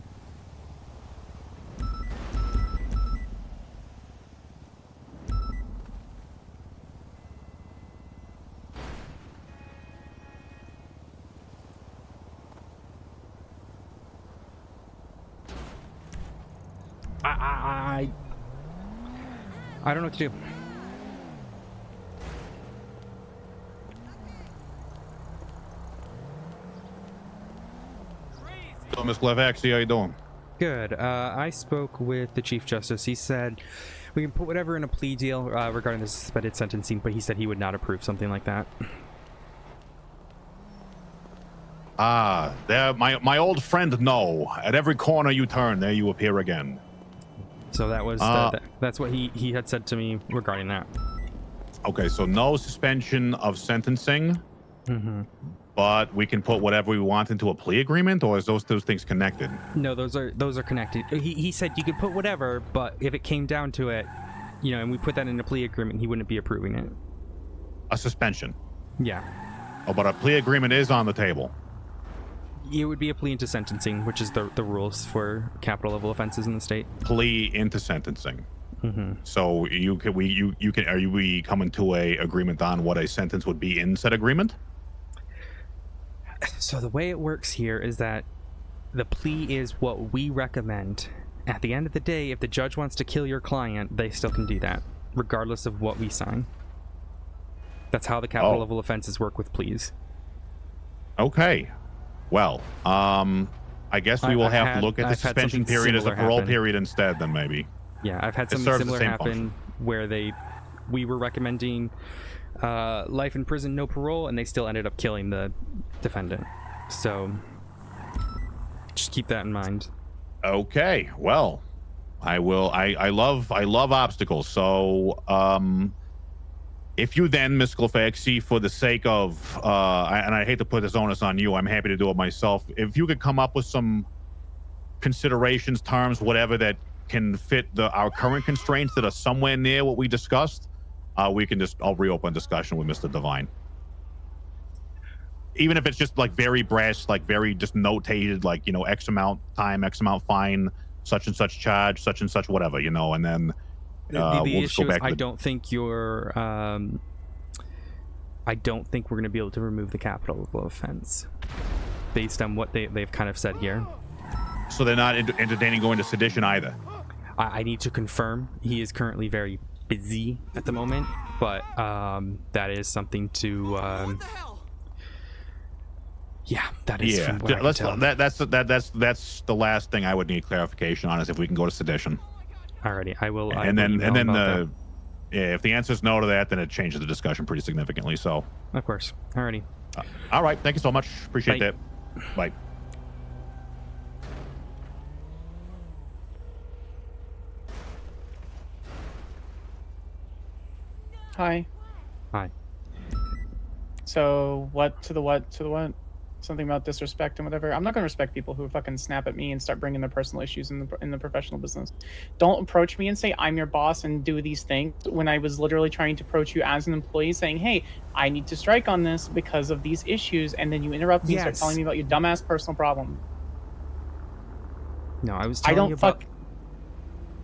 I don't know what to do. So, Miss Glafx, how you doing? Good. I spoke with the Chief Justice. He said we can put whatever in a plea deal regarding the suspended sentencing, but he said he would not approve something like that. There, my old friend, no. At every corner you turn, there you appear again. So that was that's what he had said to me regarding that. Okay, so no suspension of sentencing, but we can put whatever we want into a plea agreement, or is those things connected? No, those are connected. He said you could put whatever, but if it came down to it, and we put that in a plea agreement, he wouldn't be approving it. A suspension. Yeah. Oh, but a plea agreement is on the table. It would be a plea into sentencing, which is the rules for capital level offenses in the state. Plea into sentencing. So are we coming to a agreement on what a sentence would be in said agreement? So the way it works here is that the plea is what we recommend. At the end of the day, if the judge wants to kill your client, they still can do that, regardless of what we sign. That's how the capital level offenses work with pleas. Okay. Well, I guess we will have to look at the suspension period as a parole period instead, then maybe. Yeah, I've had something similar happen where we were recommending life in prison, no parole, and they still ended up killing the defendant. So just keep that in mind. Okay, well, I will. I love obstacles. So, if you then, Miss Glafx, see for the sake of, and I hate to put this onus on you, I'm happy to do it myself. If you could come up with some considerations, terms, whatever that can fit our current constraints that are somewhere near what we discussed, we can I'll reopen discussion with Mr. Divine. Even if it's just like very brass, like very just notated, like, you know, X amount time, X amount fine, such and such charge, such and such, whatever, you know, and then The we'll just go issue is back to I don't think you're I don't think we're going to be able to remove the capital offense based on what they've kind of said here. So they're not entertaining going to sedition either. I need to confirm. He is currently very busy at the moment, but that is something to yeah, that is from what I can tell. That's the last thing I would need clarification on, is if we can go to sedition. Alrighty, I will. And then if the answer is no to that, then it changes the discussion pretty significantly. So of course. Alrighty. All right. Thank you so much. Appreciate that. Bye. Hi. Hi. So what to the what to the what? Something about disrespect and whatever. I'm not gonna respect people who fucking snap at me and start bringing their personal issues in the professional business. Don't approach me and say I'm your boss and do these things when I was literally trying to approach you as an employee, saying, "Hey, I need to strike on this because of these issues," and then you interrupt me and start telling me about your dumbass personal problem. No, I was telling you about.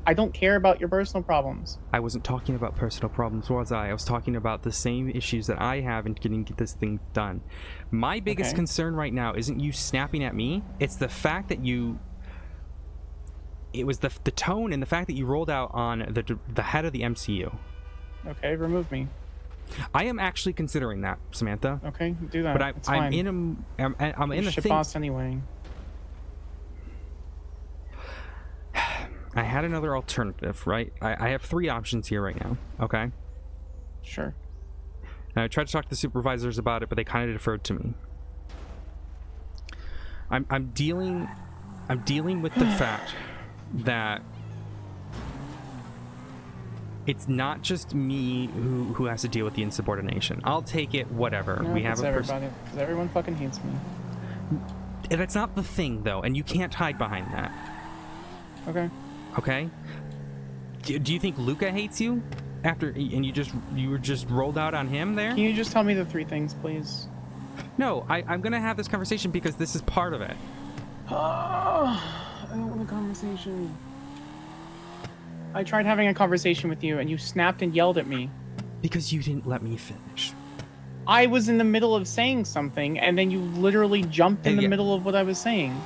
I don't care about your personal problems. I wasn't talking about personal problems, was I? I was talking about the same issues that I have in getting this thing done. My biggest concern right now isn't you snapping at me. It's the fact that it was the tone and the fact that you rolled out on the head of the MCU. Okay, remove me. I am actually considering that, Samantha. Okay, do that. But I'm in a shit thing. boss anyway. I had another alternative, right? I have 3 options here right now, okay? Sure. And I tried to talk to the supervisors about it, but they kind of deferred to me. I'm dealing with the fact that it's not just me who has to deal with the insubordination. I'll take it, whatever. No, we have everybody, because everyone fucking hates me. And that's not the thing, though, and you can't hide behind that. Okay. Okay. Do you think Luca hates you and you were just rolled out on him there? Can you just tell me the 3 things, please? No, I'm gonna have this conversation because this is part of it. I don't want a conversation. I tried having a conversation with you and you snapped and yelled at me. Because you didn't let me finish. I was in the middle of saying something and then you literally jumped in the middle of what I was saying.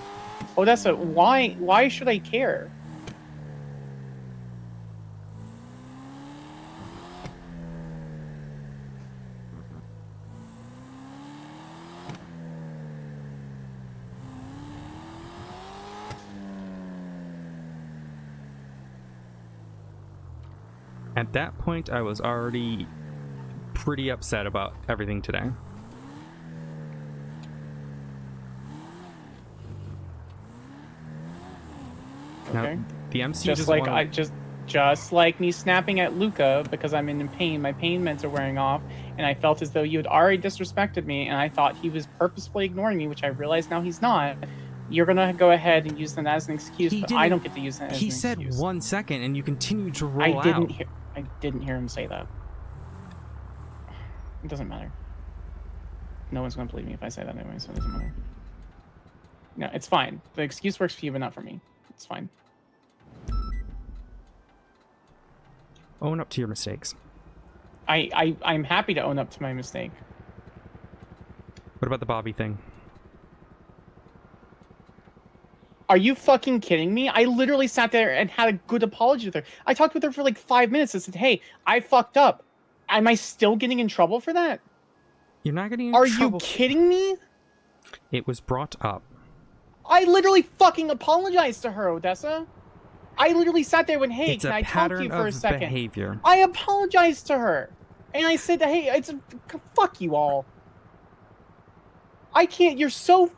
Odessa, why should I care? At that point, I was already pretty upset about everything today. Okay. Now, the MC just like me snapping at Luca because I'm in pain. My pain meds are wearing off, and I felt as though you had already disrespected me, and I thought he was purposefully ignoring me, which I realize now he's not. You're gonna go ahead and use that as an excuse, but I don't get to use that as an excuse. He said 1 second, and you continued to roll out. I didn't hear him say that. It doesn't matter. No one's gonna believe me if I say that anyway, so it doesn't matter. No, it's fine. The excuse works for you, but not for me. It's fine. Own up to your mistakes. I'm happy to own up to my mistake. What about the Bobby thing? Are you fucking kidding me? I literally sat there and had a good apology with her. I talked with her for like 5 minutes and said, "Hey, I fucked up." Am I still getting in trouble for that? You're not getting in trouble. Are trouble. you kidding me? It was brought up. I literally fucking apologized to her, Odessa. I literally sat there and went, "Hey, can I talk to you for a second?" Behavior. I apologized to her. And I said, "Hey, fuck you all. I can't, you're so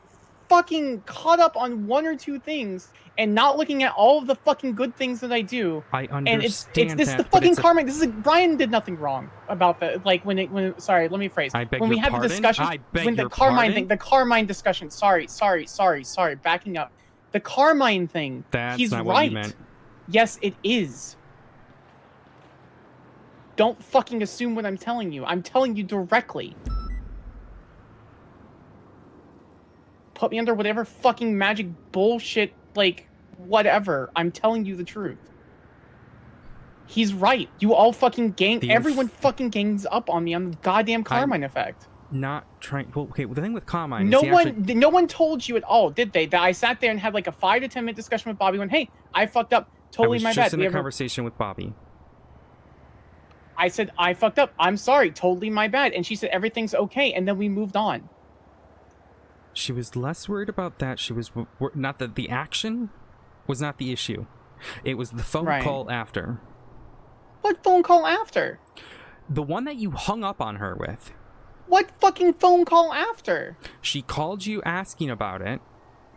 fucking caught up on 1 or 2 things and not looking at all of the fucking good things that I do. I And it's understand this is the that, but fucking it's a- karma. This is Brian did nothing wrong about the like when sorry, let me phrase. I beg when we your had the pardon? discussion I beg when the your Carmine pardon? thing, the Carmine discussion. Sorry, backing up. The Carmine thing. That's he's not right. what you meant. Yes, it is. Don't fucking assume what I'm telling you. I'm telling you directly. Put me under whatever fucking magic bullshit, like, whatever. I'm telling you the truth. He's right. You all fucking everyone fucking gangs up on me on the goddamn Carmine effect. Not trying. Well, okay. Well, the thing with Carmine No is he one, actually, no one told you at all, did they? That I sat there and had like a 5 to 10 minute discussion with Bobby. When hey, I fucked up. Totally I was my just bad. in a conversation with Bobby. I said I fucked up. I'm sorry. Totally my bad. And she said everything's okay. And then we moved on. She was less worried about that. She was not that the action was not the issue. It was the phone Right. call after. What phone call after? The one that you hung up on her with. What fucking phone call after? She called you asking about it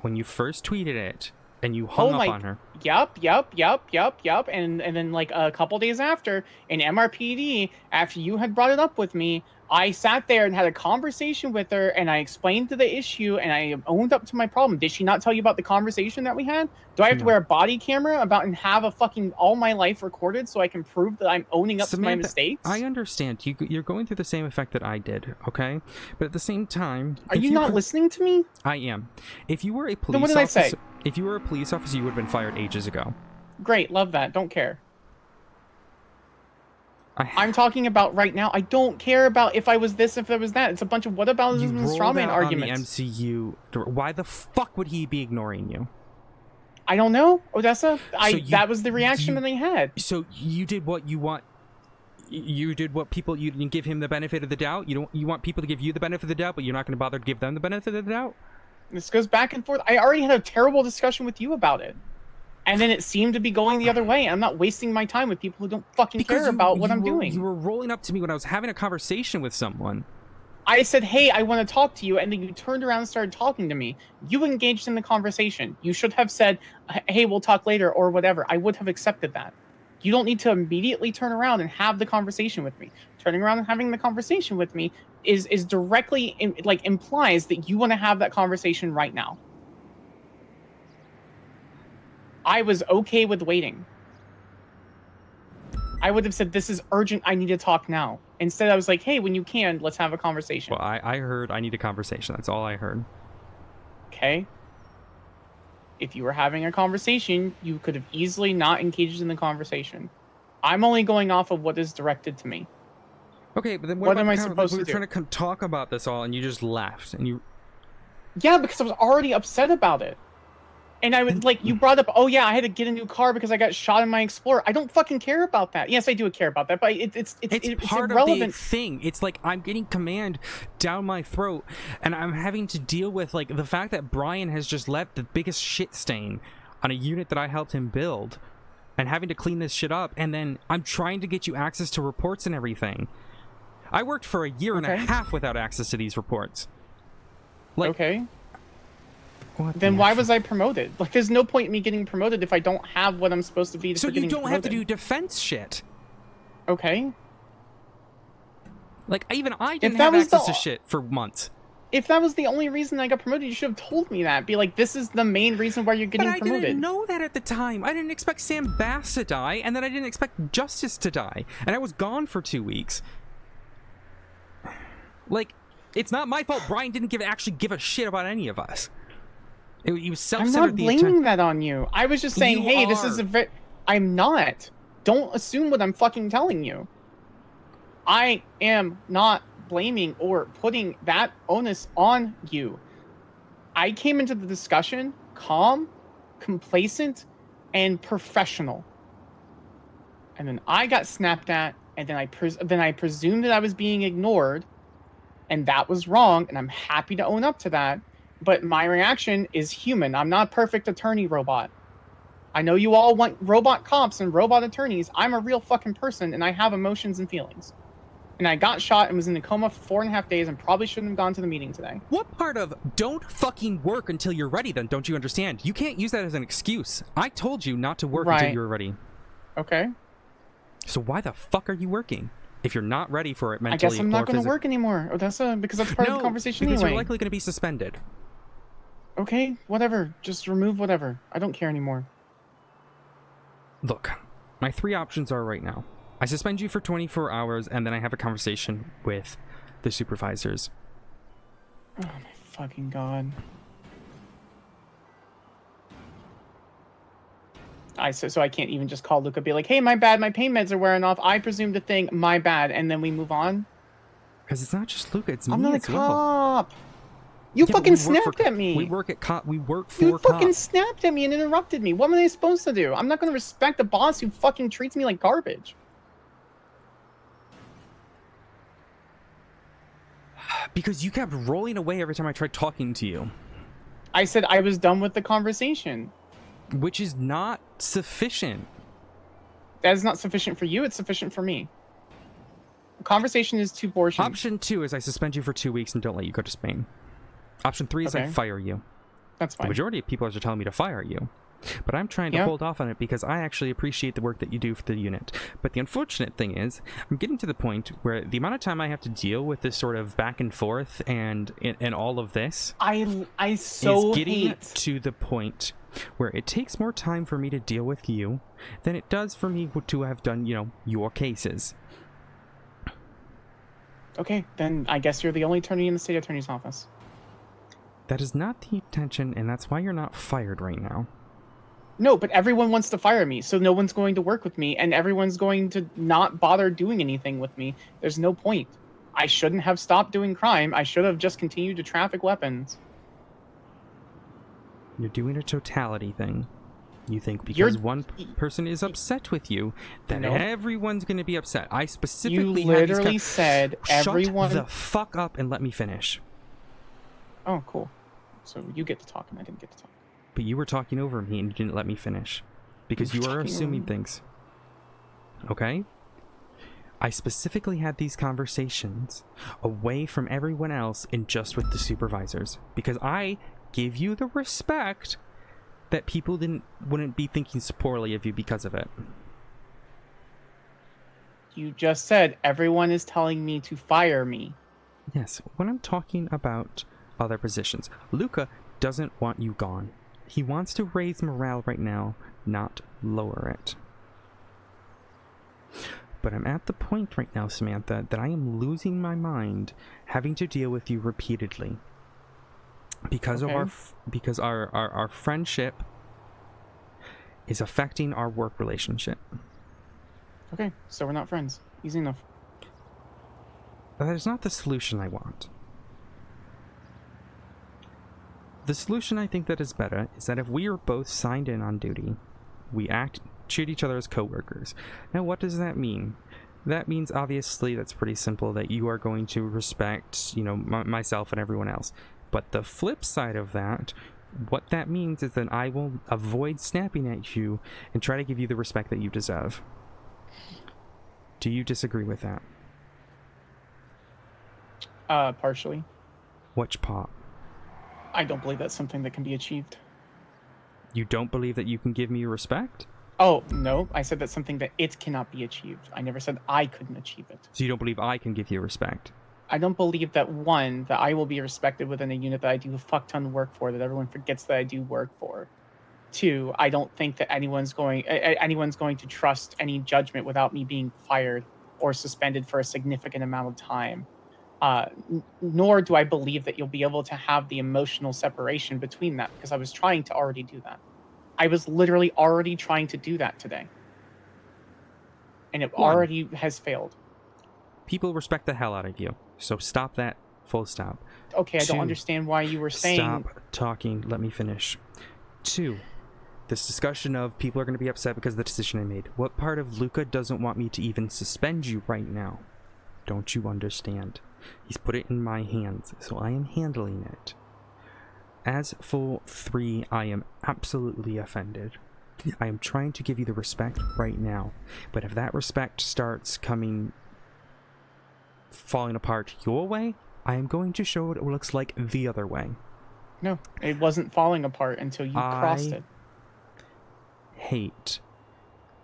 when you first tweeted it, and you hung up on her. Yup. And then like a couple days after, in MRPD, after you had brought it up with me, I sat there and had a conversation with her, and I explained the issue, and I owned up to my problem. Did she not tell you about the conversation that we had? Do I have to wear a body camera about and have a fucking all my life recorded so I can prove that I'm owning up to my mistakes? I understand. You're going through the same effect that I did, okay? But at the same time... Are you not listening to me? I am. If you were a police Then what did I officer... say? If you were a police officer, you would have been fired ages ago. Great, love that. Don't care. I'm talking about right now. I don't care about if I was this, if I was that. It's a bunch of whataboutism and strawman arguments. On the MCU. Why the fuck would he be ignoring you? I don't know, Odessa. That was the reaction that they had. So you did what you want. You did what people. You didn't give him the benefit of the doubt. You want people to give you the benefit of the doubt, but you're not going to bother to give them the benefit of the doubt. This goes back and forth. I already had a terrible discussion with you about it. And then it seemed to be going the other way. I'm not wasting my time with people who don't fucking care about what I'm doing. You were rolling up to me when I was having a conversation with someone. I said, hey, I want to talk to you. And then you turned around and started talking to me. You engaged in the conversation. You should have said, hey, we'll talk later or whatever. I would have accepted that. You don't need to immediately turn around and have the conversation with me. Turning around and having the conversation with me is directly implies that you want to have that conversation right now. I was okay with waiting. I would have said, this is urgent. I need to talk now. Instead, I was like, hey, when you can, let's have a conversation. Well, I heard I need a conversation. That's all I heard. Okay. If you were having a conversation, you could have easily not engaged in the conversation. I'm only going off of what is directed to me. Okay, but then what am I supposed to do? We were trying to talk about this all, and you just left, and you... Yeah, because I was already upset about it. And I would, you brought up, oh yeah, I had to get a new car because I got shot in my Explorer. I don't fucking care about that. Yes, I do care about that, but it's part irrelevant. of the thing. It's like I'm getting command down my throat, and I'm having to deal with the fact that Brian has just left the biggest shit stain on a unit that I helped him build, and having to clean this shit up, and then I'm trying to get you access to reports and everything. I worked for a year and a half without access to these reports. Okay. Then why was I promoted? There's no point in me getting promoted if I don't have what I'm supposed to be. So you don't have to do defense shit. Okay. Even I didn't have access to shit for months. If that was the only reason I got promoted, you should have told me that. Be like, this is the main reason why you're getting promoted. I didn't know that at the time. I didn't expect Sam Bass to die, and then I didn't expect Justice to die, and I was gone for 2 weeks. It's not my fault Brian didn't actually give a shit about any of us. He was self-centered. I'm not blaming that on you. I was just saying, hey, this is a very... I'm not. Don't assume what I'm fucking telling you. I am not blaming or putting that onus on you. I came into the discussion calm, complacent, and professional. And then I got snapped at, and then I presumed that I was being ignored, and that was wrong, and I'm happy to own up to that. But my reaction is human. I'm not a perfect attorney robot. I know you all want robot cops and robot attorneys. I'm a real fucking person, and I have emotions and feelings. And I got shot and was in a coma for 4.5 days and probably shouldn't have gone to the meeting today. What part of don't fucking work until you're ready then don't you understand? You can't use that as an excuse. I told you not to work until you were ready. Okay. So why the fuck are you working? If you're not ready for it mentally, I guess I'm not going to work anymore, Odessa, because that's part of the conversation because anyway. you're likely going to be suspended. Okay, whatever. Just remove whatever. I don't care anymore. Look, my 3 options are right now. I suspend you for 24 hours, and then I have a conversation with the supervisors. Oh my fucking god. So I can't even just call Luca, be like, hey, my bad, my pain meds are wearing off. I presume to think my bad, and then we move on? Because it's not just Luca, it's me I'm not a as well. cop. You fucking snapped at me. We work for You fucking cops. snapped at me and interrupted me. What am I supposed to do? I'm not going to respect a boss who fucking treats me like garbage. Because you kept rolling away every time I tried talking to you. I said I was done with the conversation. Which is not sufficient. That is not sufficient for you. It's sufficient for me. The conversation is 2 portions. Option 2 is I suspend you for 2 weeks and don't let you go to Spain. Option 3 is I Okay. fire you. That's fine. The majority of people are telling me to fire you. But I'm trying to Yeah. hold off on it because I actually appreciate the work that you do for the unit. But the unfortunate thing is, I'm getting to the point where the amount of time I have to deal with this sort of back and forth and all of this I so is getting hate to the point where it takes more time for me to deal with you than it does for me to have done, your cases. Okay, then I guess you're the only attorney in the state attorney's office. That is not the intention, and that's why you're not fired right now. No, but everyone wants to fire me, so no one's going to work with me, and everyone's going to not bother doing anything with me. There's no point. I shouldn't have stopped doing crime. I should have just continued to traffic weapons. You're doing a totality thing. You think because one person is upset with you, that No. everyone's going to be upset. I specifically You had these literally said everyone... Shut the fuck up and let me finish. Oh, cool. So you get to talk and I didn't get to talk. But you were talking over me and you didn't let me finish. Because you are assuming things. Okay? I specifically had these conversations away from everyone else and just with the supervisors. Because I give you the respect that people wouldn't be thinking so poorly of you because of it. You just said everyone is telling me to fire me. Yes, when I'm talking about other positions, Luca doesn't want you gone. He wants to raise morale right now, not lower it. But I'm at the point right now, Samantha, that I am losing my mind having to deal with you repeatedly. Because of our friendship is affecting our work relationship. Okay, so we're not friends. Easy enough. That is not the solution I want. The solution I think that is better is that if we are both signed in on duty, we treat each other as co-workers. Now, what does that mean? That means, obviously, that's pretty simple, that you are going to respect, myself and everyone else. But the flip side of that, what that means is that I will avoid snapping at you and try to give you the respect that you deserve. Do you disagree with that? Partially. Which part? I don't believe that's something that can be achieved. You don't believe that you can give me respect? Oh, no. I said that's something that it cannot be achieved. I never said I couldn't achieve it. So you don't believe I can give you respect? I don't believe that, one, that I will be respected within a unit that I do a fuck ton of work for, that everyone forgets that I do work for. Two, I don't think that anyone's going to trust any judgment without me being fired or suspended for a significant amount of time. Nor do I believe that you'll be able to have the emotional separation between that, because I was trying to already do that. I was literally already trying to do that today. And it already has failed. People respect the hell out of you, so stop that. Full stop. Okay, I don't understand why you were saying... Stop talking. Let me finish. 2. This discussion of people are going to be upset because of the decision I made. What part of Luca doesn't want me to even suspend you right now? Don't you understand? He's put it in my hands, so I am handling it. As for 3, I am absolutely offended. I am trying to give you the respect right now, but if that respect starts coming falling apart your way, I am going to show what it looks like the other way. No, it wasn't falling apart until you crossed it. Hate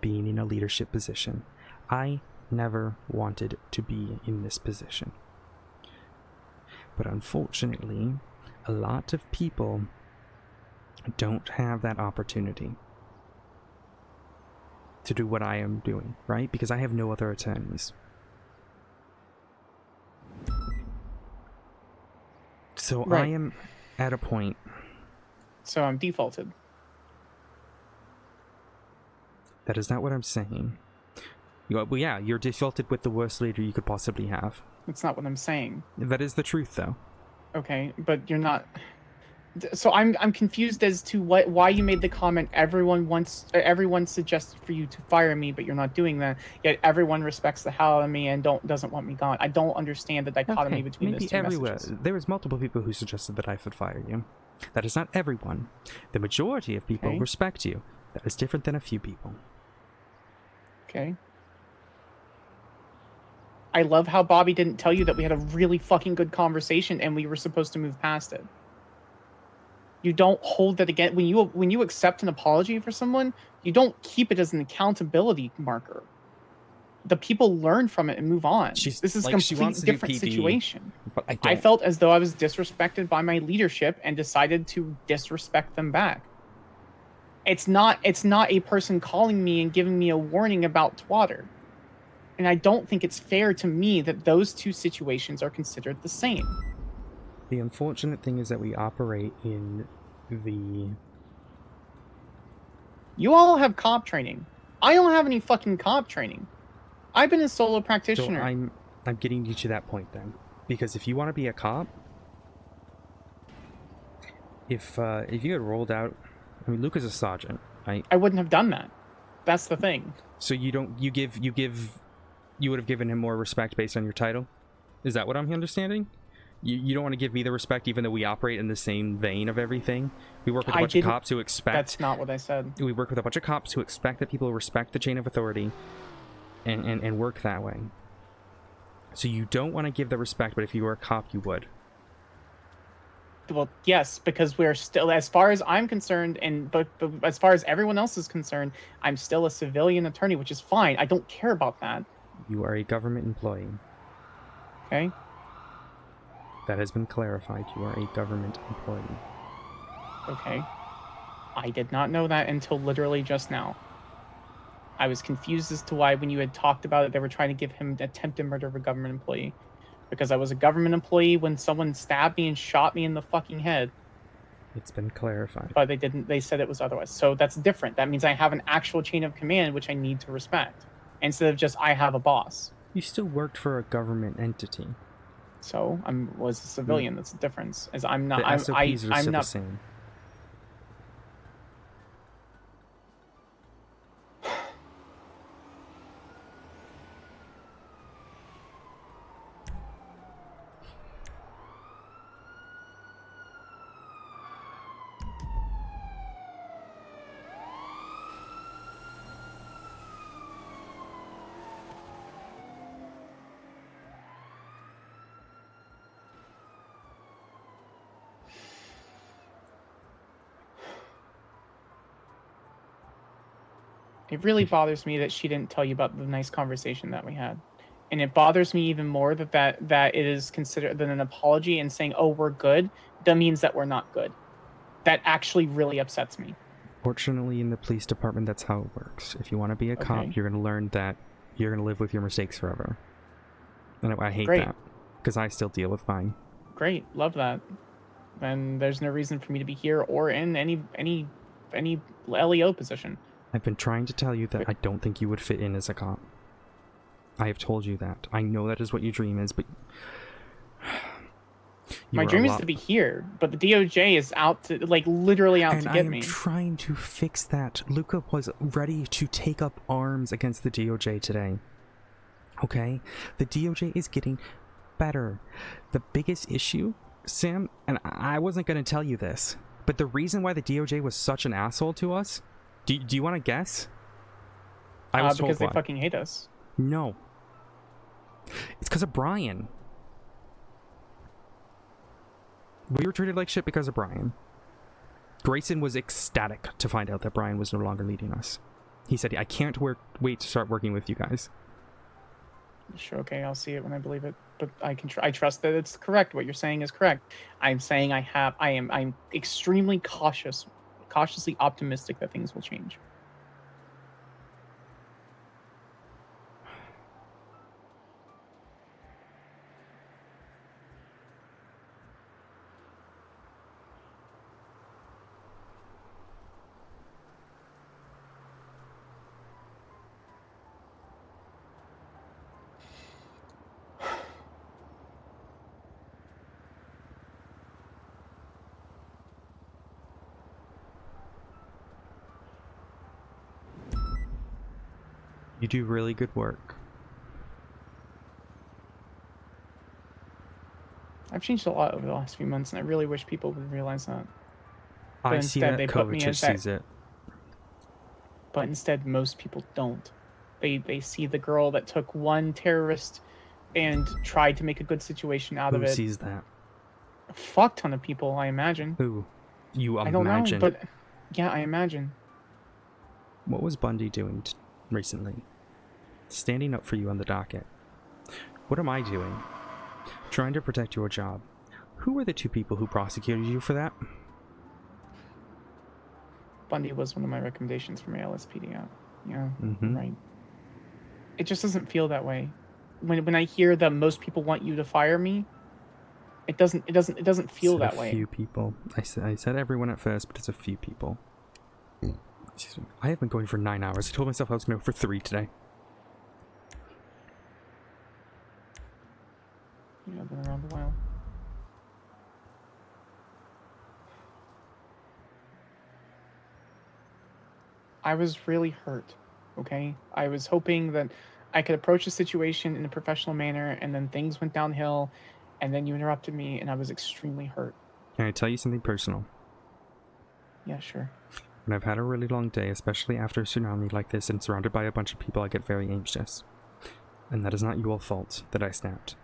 being in a leadership position. I never wanted to be in this position. But unfortunately, a lot of people don't have that opportunity to do what I am doing, right? Because I have no other attorneys. So Right. I am at a point. So I'm defaulted. That is not what I'm saying. Well, yeah, you're defaulted with the worst leader you could possibly have. That's not what I'm saying. That is the truth, though. Okay, but you're not. So I'm confused as to why you made the comment. Everyone suggested for you to fire me, but you're not doing that. Yet everyone respects the hell out of me and doesn't want me gone. I don't understand the dichotomy between maybe those two everywhere. messages. There was multiple people who suggested that I should fire you. That is not everyone. The majority of people respect you. That is different than a few people. Okay. I love how Bobby didn't tell you that we had a really fucking good conversation and we were supposed to move past it. You don't hold that again when you accept an apology for someone. You don't keep it as an accountability marker. The people learn from it and move on. This is a completely different situation. But I felt as though I was disrespected by my leadership and decided to disrespect them back. It's not a person calling me and giving me a warning about twatter. And I don't think it's fair to me that those two situations are considered the same. The unfortunate thing is that we operate in the... You all have cop training. I don't have any fucking cop training. I've been a solo practitioner. So I'm getting you to that point then. Because if you want to be a cop, if you had rolled out... I mean, Luke is a sergeant, right? I wouldn't have done that. That's the thing. So you would have given him more respect based on your title? Is that what I'm understanding? You don't want to give me the respect even though we operate in the same vein of everything? We work with a bunch of cops who expect... That's not what I said. We work with a bunch of cops who expect that people respect the chain of authority and work that way. So you don't want to give the respect, but if you were a cop, you would. Well, yes, because we're still, as far as I'm concerned, but as far as everyone else is concerned, I'm still a civilian attorney, which is fine. I don't care about that. You are a government employee. Okay. That has been clarified. You are a government employee. Okay. I did not know that until literally just now. I was confused as to why, when you had talked about it, they were trying to give him attempted murder of a government employee. Because I was a government employee when someone stabbed me and shot me in the fucking head. It's been clarified. But they didn't. They said it was otherwise. So that's different. That means I have an actual chain of command, which I need to respect, instead of just I have a boss. You still worked for a government entity. So I was a civilian. That's the difference. As I'm not. The SOPs are I'm still not. the same. It really bothers me that she didn't tell you about the nice conversation that we had. And it bothers me even more that it is considered an apology and saying, oh, we're good. That means that we're not good. That actually really upsets me. Fortunately, in the police department, that's how it works. If you want to be a cop, you're going to learn that you're going to live with your mistakes forever. And I hate that. Because I still deal with mine. Great. Love that. And there's no reason for me to be here or in any LEO position. I've been trying to tell you that I don't think you would fit in as a cop. I have told you that. I know that is what your dream is, but... My dream is to be here, but the DOJ is out to, literally out to get me. And I am trying to fix that. Luca was ready to take up arms against the DOJ today. Okay? The DOJ is getting better. The biggest issue, Sam, and I wasn't going to tell you this, but the reason why the DOJ was such an asshole to us... Do you want to guess? I was told because they why. fucking hate us. No. It's because of Brian. We were treated like shit because of Brian. Grayson was ecstatic to find out that Brian was no longer leading us. He said, I can't wait to start working with you guys. Sure, okay, I'll see it when I believe it. But I trust that it's correct. What you're saying is correct. I'm saying I'm extremely cautiously optimistic that things will change. You do really good work. I've changed a lot over the last few months, and I really wish people would realize that. But I see that, they put me as Kovacic sees it. But instead, most people don't. They see the girl that took one terrorist and tried to make a good situation out of it. Who sees that? A fuck ton of people, I imagine. Who? You I don't imagine? know, but yeah, I imagine. What was Bundy doing recently? Standing up for you on the docket. What am I doing? Trying to protect your job. Who were the two people who prosecuted you for that? Bundy was one of my recommendations for my LSPD out. Yeah, Mm-hmm. right. It just doesn't feel that way. When I hear that most people want you to fire me, it doesn't feel that way. A few people. I said everyone at first, but it's a few people. Excuse me. I have been going for 9 hours. I told myself I was going to go for 3 today. Yeah, I've been around a while. I was really hurt, okay? I was hoping that I could approach the situation in a professional manner, and then things went downhill, and then you interrupted me, and I was extremely hurt. Can I tell you something personal? Yeah, sure. When I've had a really long day, especially after a tsunami like this and surrounded by a bunch of people, I get very anxious. And that is not your fault that I snapped.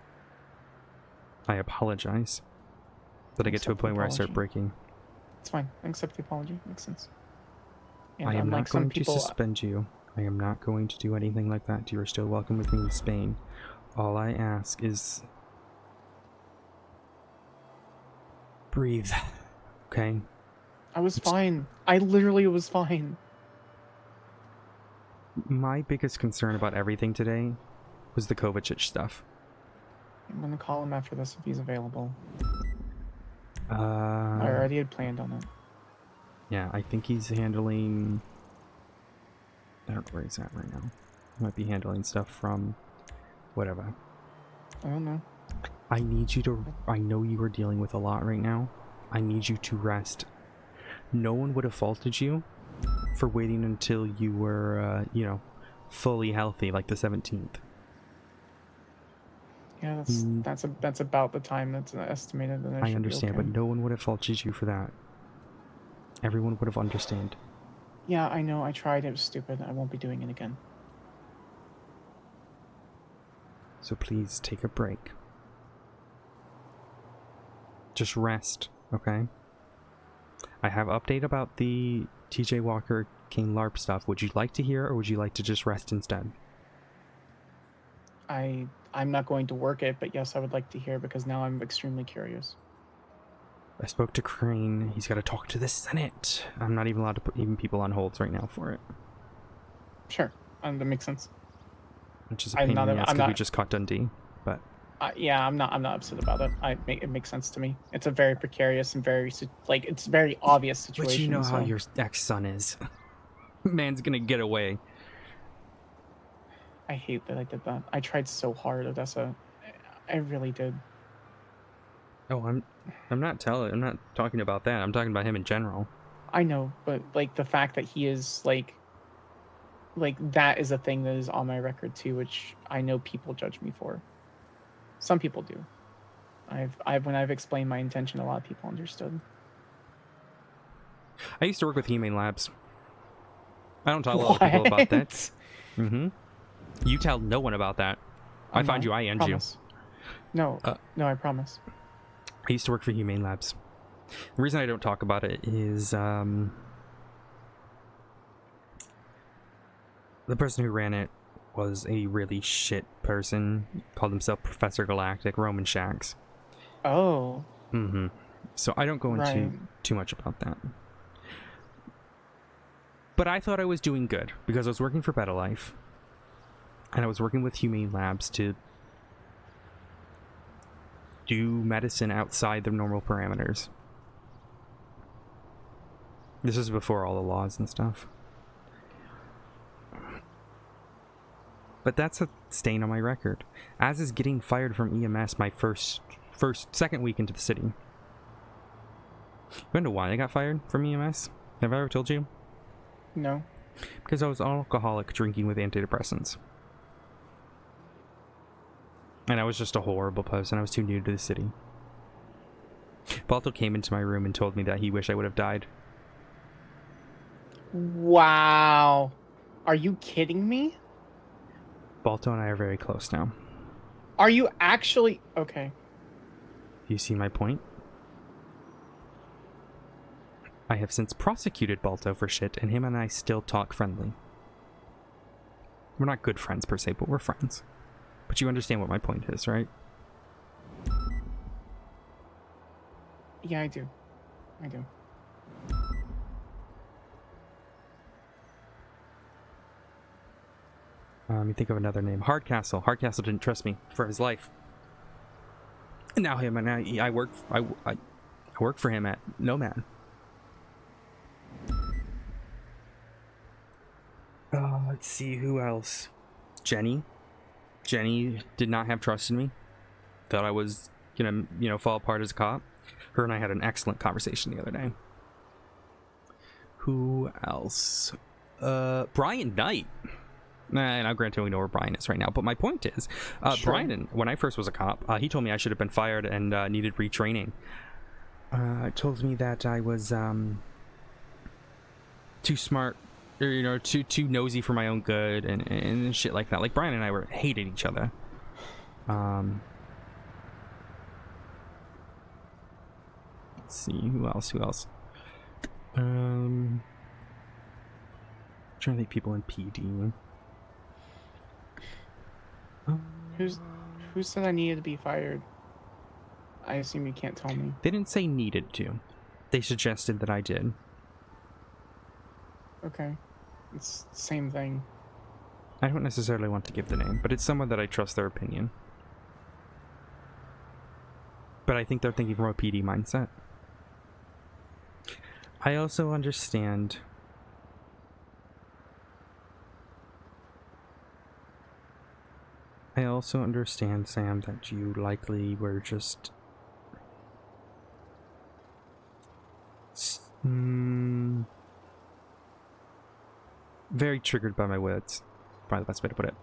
I apologize. But I get to a point where I start breaking. It's fine. I accept the apology. Makes sense. And I am not unlike some going to people, suspend you. I am not going to do anything like that. You are still welcome with me in Spain. All I ask is... breathe. Okay? I was fine. I literally was fine. My biggest concern about everything today was the Kovacic stuff. I'm gonna call him after this if he's available. I I already had planned on it. Yeah, I think he's handling... I don't know where he's at right now. He might be handling stuff from... whatever. I don't know. I need you to... I know you are dealing with a lot right now. I need you to rest. No one would have faulted you for waiting until you were, you know, fully healthy, like the 17th. Yeah, that's about the time that's estimated that I I should understand, be okay. but no one would have faulted you for that. Everyone would have understood. Yeah, I know. I tried. It was stupid. I won't be doing it again. So please take a break. Just rest, okay? I have update about the TJ Walker King LARP stuff. Would you like to hear, or would you like to just rest instead? I'm not going to work it, but yes, I would like to hear because now I'm extremely curious. I spoke to Crane. He's got to talk to the Senate. I'm not even allowed to put even people on holds right now for it. Sure, that makes sense. Which is a pain in the ass because we just caught Dundee, but... yeah, I'm not upset about it. It makes sense to me. It's a very precarious and it's very obvious situation. But you know how your ex-son is. Man's gonna get away. I hate that I did that. I tried so hard, Odessa. I really did. Oh, I'm not talking about that. I'm talking about him in general. I know, but like the fact that he is like that is a thing that is on my record too, which I know people judge me for. Some people do. When I've explained my intention, a lot of people understood. I used to work with Humane Labs. I don't tell a lot of people about that. Mm-hmm. You tell no one about that. I find you, I end you. Promise. No, no, I promise. I used to work for Humane Labs. The reason I don't talk about it is the person who ran it was a really shit person. Called himself Professor Galactic, Roman Shax. Oh. Mm-hmm. So I don't go into Right. too much about that. But I thought I was doing good because I was working for Better Life. And I was working with Humane Labs to do medicine outside the normal parameters. This is before all the laws and stuff. But that's a stain on my record. As is getting fired from EMS my second week into the city. You wonder why I got fired from EMS? Have I ever told you? No. Because I was alcoholic drinking with antidepressants. And I was just a horrible person. I was too new to the city. Balto came into my room and told me that he wished I would have died. Wow. Are you kidding me? Balto and I are very close now. Are you actually... Okay. Do you see my point? I have since prosecuted Balto for shit, and him and I still talk friendly. We're not good friends per se, but we're friends. But you understand what my point is, right? Yeah, I do. I do. Let me think of another name. Hardcastle. Hardcastle didn't trust me for his life. And now him and I work for him at Nomad. Let's see who else. Jenny. Jenny did not have trust in me. Thought I was gonna, fall apart as a cop. Her and I had an excellent conversation the other day. Who else? Brian Knight. Now, granted, we know where Brian is right now, but my point is, Sure. Brian, when I first was a cop, he told me I should have been fired and needed retraining. Told me that I was too smart, or too nosy for my own good, and shit like that. Like, Brian and I hated each other. Let's see, who else? Trying to think people in PD. Who said I needed to be fired? I assume you can't tell me. They didn't say needed to. They suggested that I did. Okay. It's the same thing. I don't necessarily want to give the name, but it's someone that I trust their opinion. But I think they're thinking from a PD mindset. I also understand... Sam, that you likely were just... very triggered by my words. Probably the best way to put it.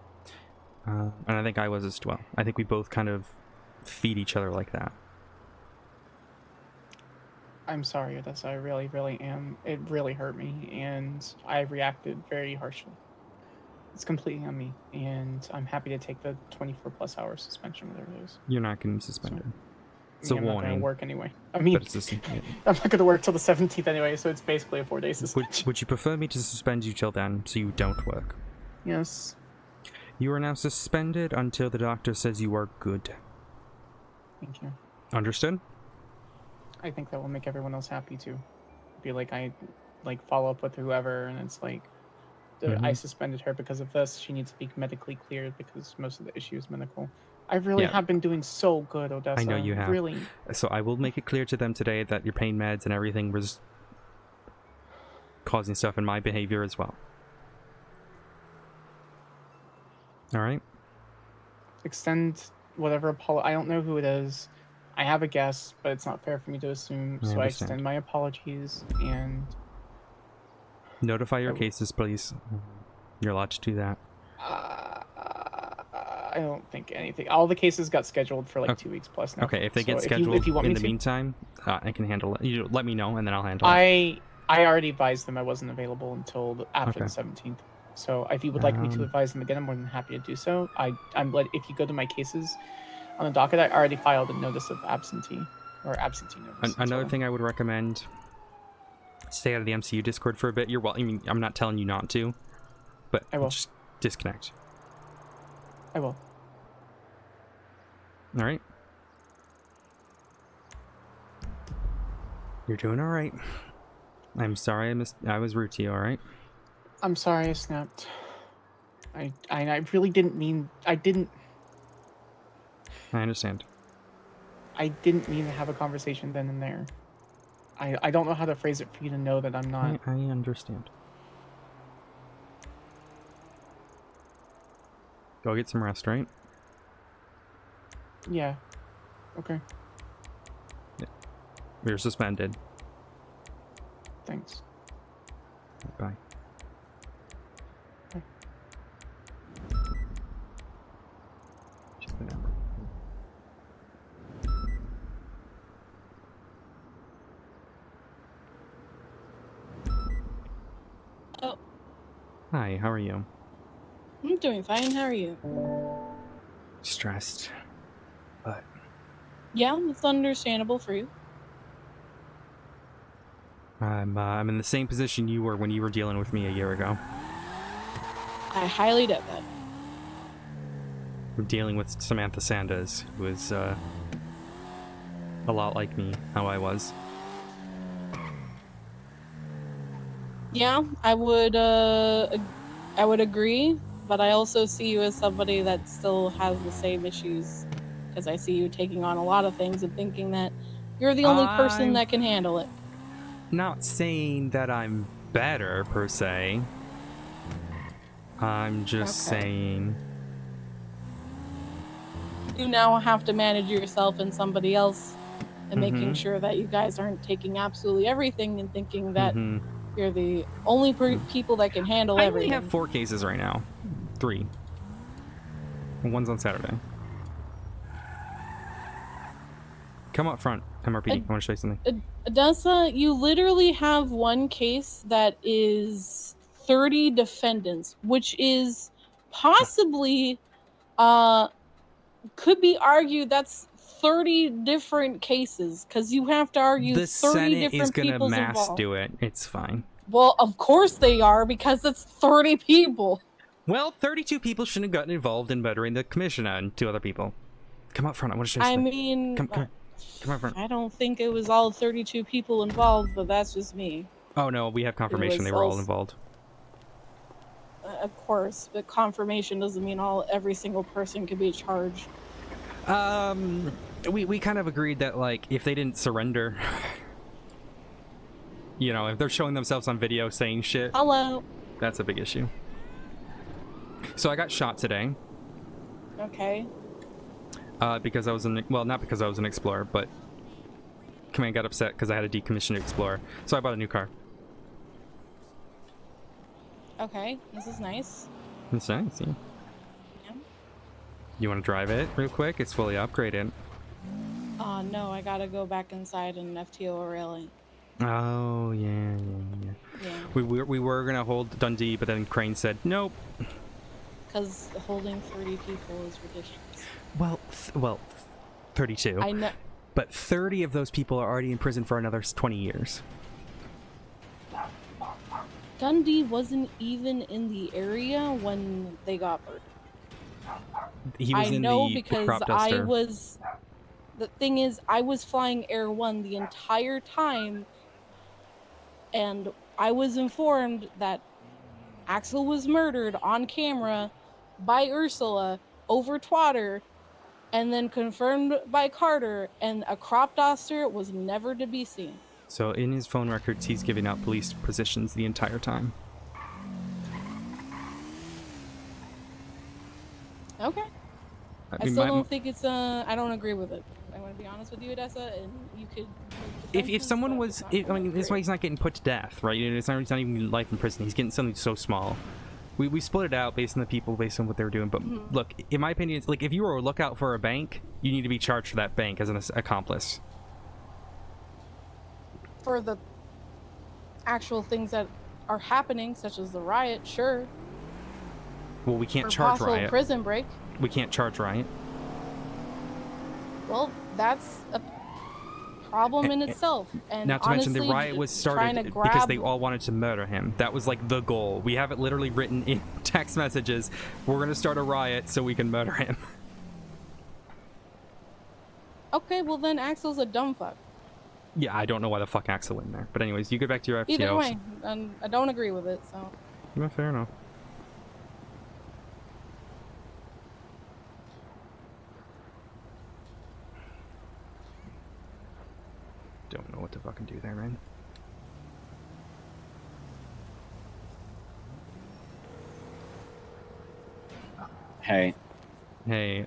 And I think I was as well. I think we both kind of feed each other like that. I'm sorry, Odessa. I really, really am. It really hurt me, and I reacted very harshly. It's completely on me, and I'm happy to take the 24+ hour suspension, whatever it is. You're not going to be suspended. It's I a mean, I'm not warning. going to work anyway. I mean, But it's I'm not going to work till the 17th anyway, so it's basically a 4-day suspension. Would you prefer me to suspend you till then, so you don't work? Yes. You are now suspended until the doctor says you are good. Thank you. Understood? I think that will make everyone else happy too. Be like, I follow up with whoever, and it's like, I suspended her because of this. She needs to be medically cleared because most of the issue is medical. I really have been doing so good, Odessa. I know you have. Really. So I will make it clear to them today that your pain meds and everything was causing stuff in my behavior as well. All right? Extend whatever apology. I don't know who it is. I have a guess, but it's not fair for me to assume. I So I understand. extend my apologies, and Notify your cases, please. You're allowed to do that. I don't think anything. All the cases got scheduled for like 2 weeks plus now. Okay, if they So get scheduled if you want in me the to, meantime, I can handle it. Let me know, and then I'll handle it. I already advised them I wasn't available until after Okay. the 17th. So if you would like me to advise them again, I'm more than happy to do so. If you go to my cases on the docket, I already filed a notice of absentee notice. Another thing I would recommend: stay out of the MCU Discord for a bit. You're well. I mean, I'm not telling you not to, but I will. just disconnect. I will. All right. You're doing all right. I'm sorry I was rude to you. All right. I'm sorry I snapped. I really didn't mean. I understand. I didn't mean to have a conversation then and there. I don't know how to phrase it for you to know that I'm not. I understand. Go get some rest, right? Yeah. Okay. Yeah. You're suspended. Thanks. Bye. Bye. Check the number. Oh, Hi, how are you? I'm doing fine. How are you? Stressed, but Yeah, it's understandable for you. I'm in the same position you were when you were dealing with me a year ago. I highly doubt that. I'm dealing with Samantha Sanders, who is a lot like me, how I was. Yeah, I would agree, but I also see you as somebody that still has the same issues, because I see you taking on a lot of things and thinking that you're the only person that can handle it. Not saying that I'm better, per se. I'm just saying... You now have to manage yourself and somebody else, and making sure that you guys aren't taking absolutely everything and thinking that you're the only people that can handle everything. I only have 4 cases right now. 3. And one's on Saturday. Come up front, MRPD. I want to show you something. Odessa, you literally have one case that is 30 defendants, which is possibly, could be argued that's 30 different cases, because you have to argue The 30 Senate different is gonna people's mass involved. do it. It's fine. Well, of course they are, because it's 30 people. Well, 32 people shouldn't have gotten involved in murdering the commissioner and 2 other people. Come up front. I want to show you I something. mean, Come up front. I don't think it was all 32 people involved, but that's just me. Oh no, we have confirmation they were all involved. Of course, but confirmation doesn't mean every single person could be charged. We kind of agreed that, like, if they didn't surrender, you know, if they're showing themselves on video saying shit, hello, that's a big issue. So I got shot today. Okay. Because I was not because I was an Explorer, but Command got upset because I had a decommissioned Explorer, so I bought a new car. Okay, this is nice. It's nice, yeah. You want to drive it real quick? It's fully upgraded. No, I gotta go back inside and FTO Rally. Oh, yeah. We were gonna hold Dundee, but then Crane said, nope. Because holding 30 people is ridiculous. Well, 32. I know. But 30 of those people are already in prison for another 20 years. Dundee wasn't even in the area when they got murdered. He was in the crop duster. The thing is, I was flying Air 1 the entire time, and I was informed that Axel was murdered on camera by Ursula over Twitter, and then confirmed by Carter, and a crop duster was never to be seen. So in his phone records, he's giving out police positions the entire time. Okay. I still don't think it's I don't agree with it. I want to be honest with you, Odessa, and you could. If someone was, I mean, that's why he's not getting put to death, right? It's not even life in prison. He's getting something so small. We split it out based on the people, based on what they were doing. But look, in my opinion, it's like if you were a lookout for a bank, you need to be charged for that bank as an accomplice. For the actual things that are happening, such as the riot, sure. Well, we can't for charge possible riot. prison break. We can't charge riot. Well, that's a problem in itself. And Not to mention the honestly, riot was trying to started grab because they all wanted to murder him. That was like the goal. We have it literally written in text messages. We're gonna start a riot so we can murder him. Okay, well then Axel's a dumb fuck. Yeah, I don't know why the fuck Axel went there. But anyways, you get back to your FTO. Either way, I don't agree with it, so. No, fair enough. Don't know what to fucking do there, man. Hey. Hey,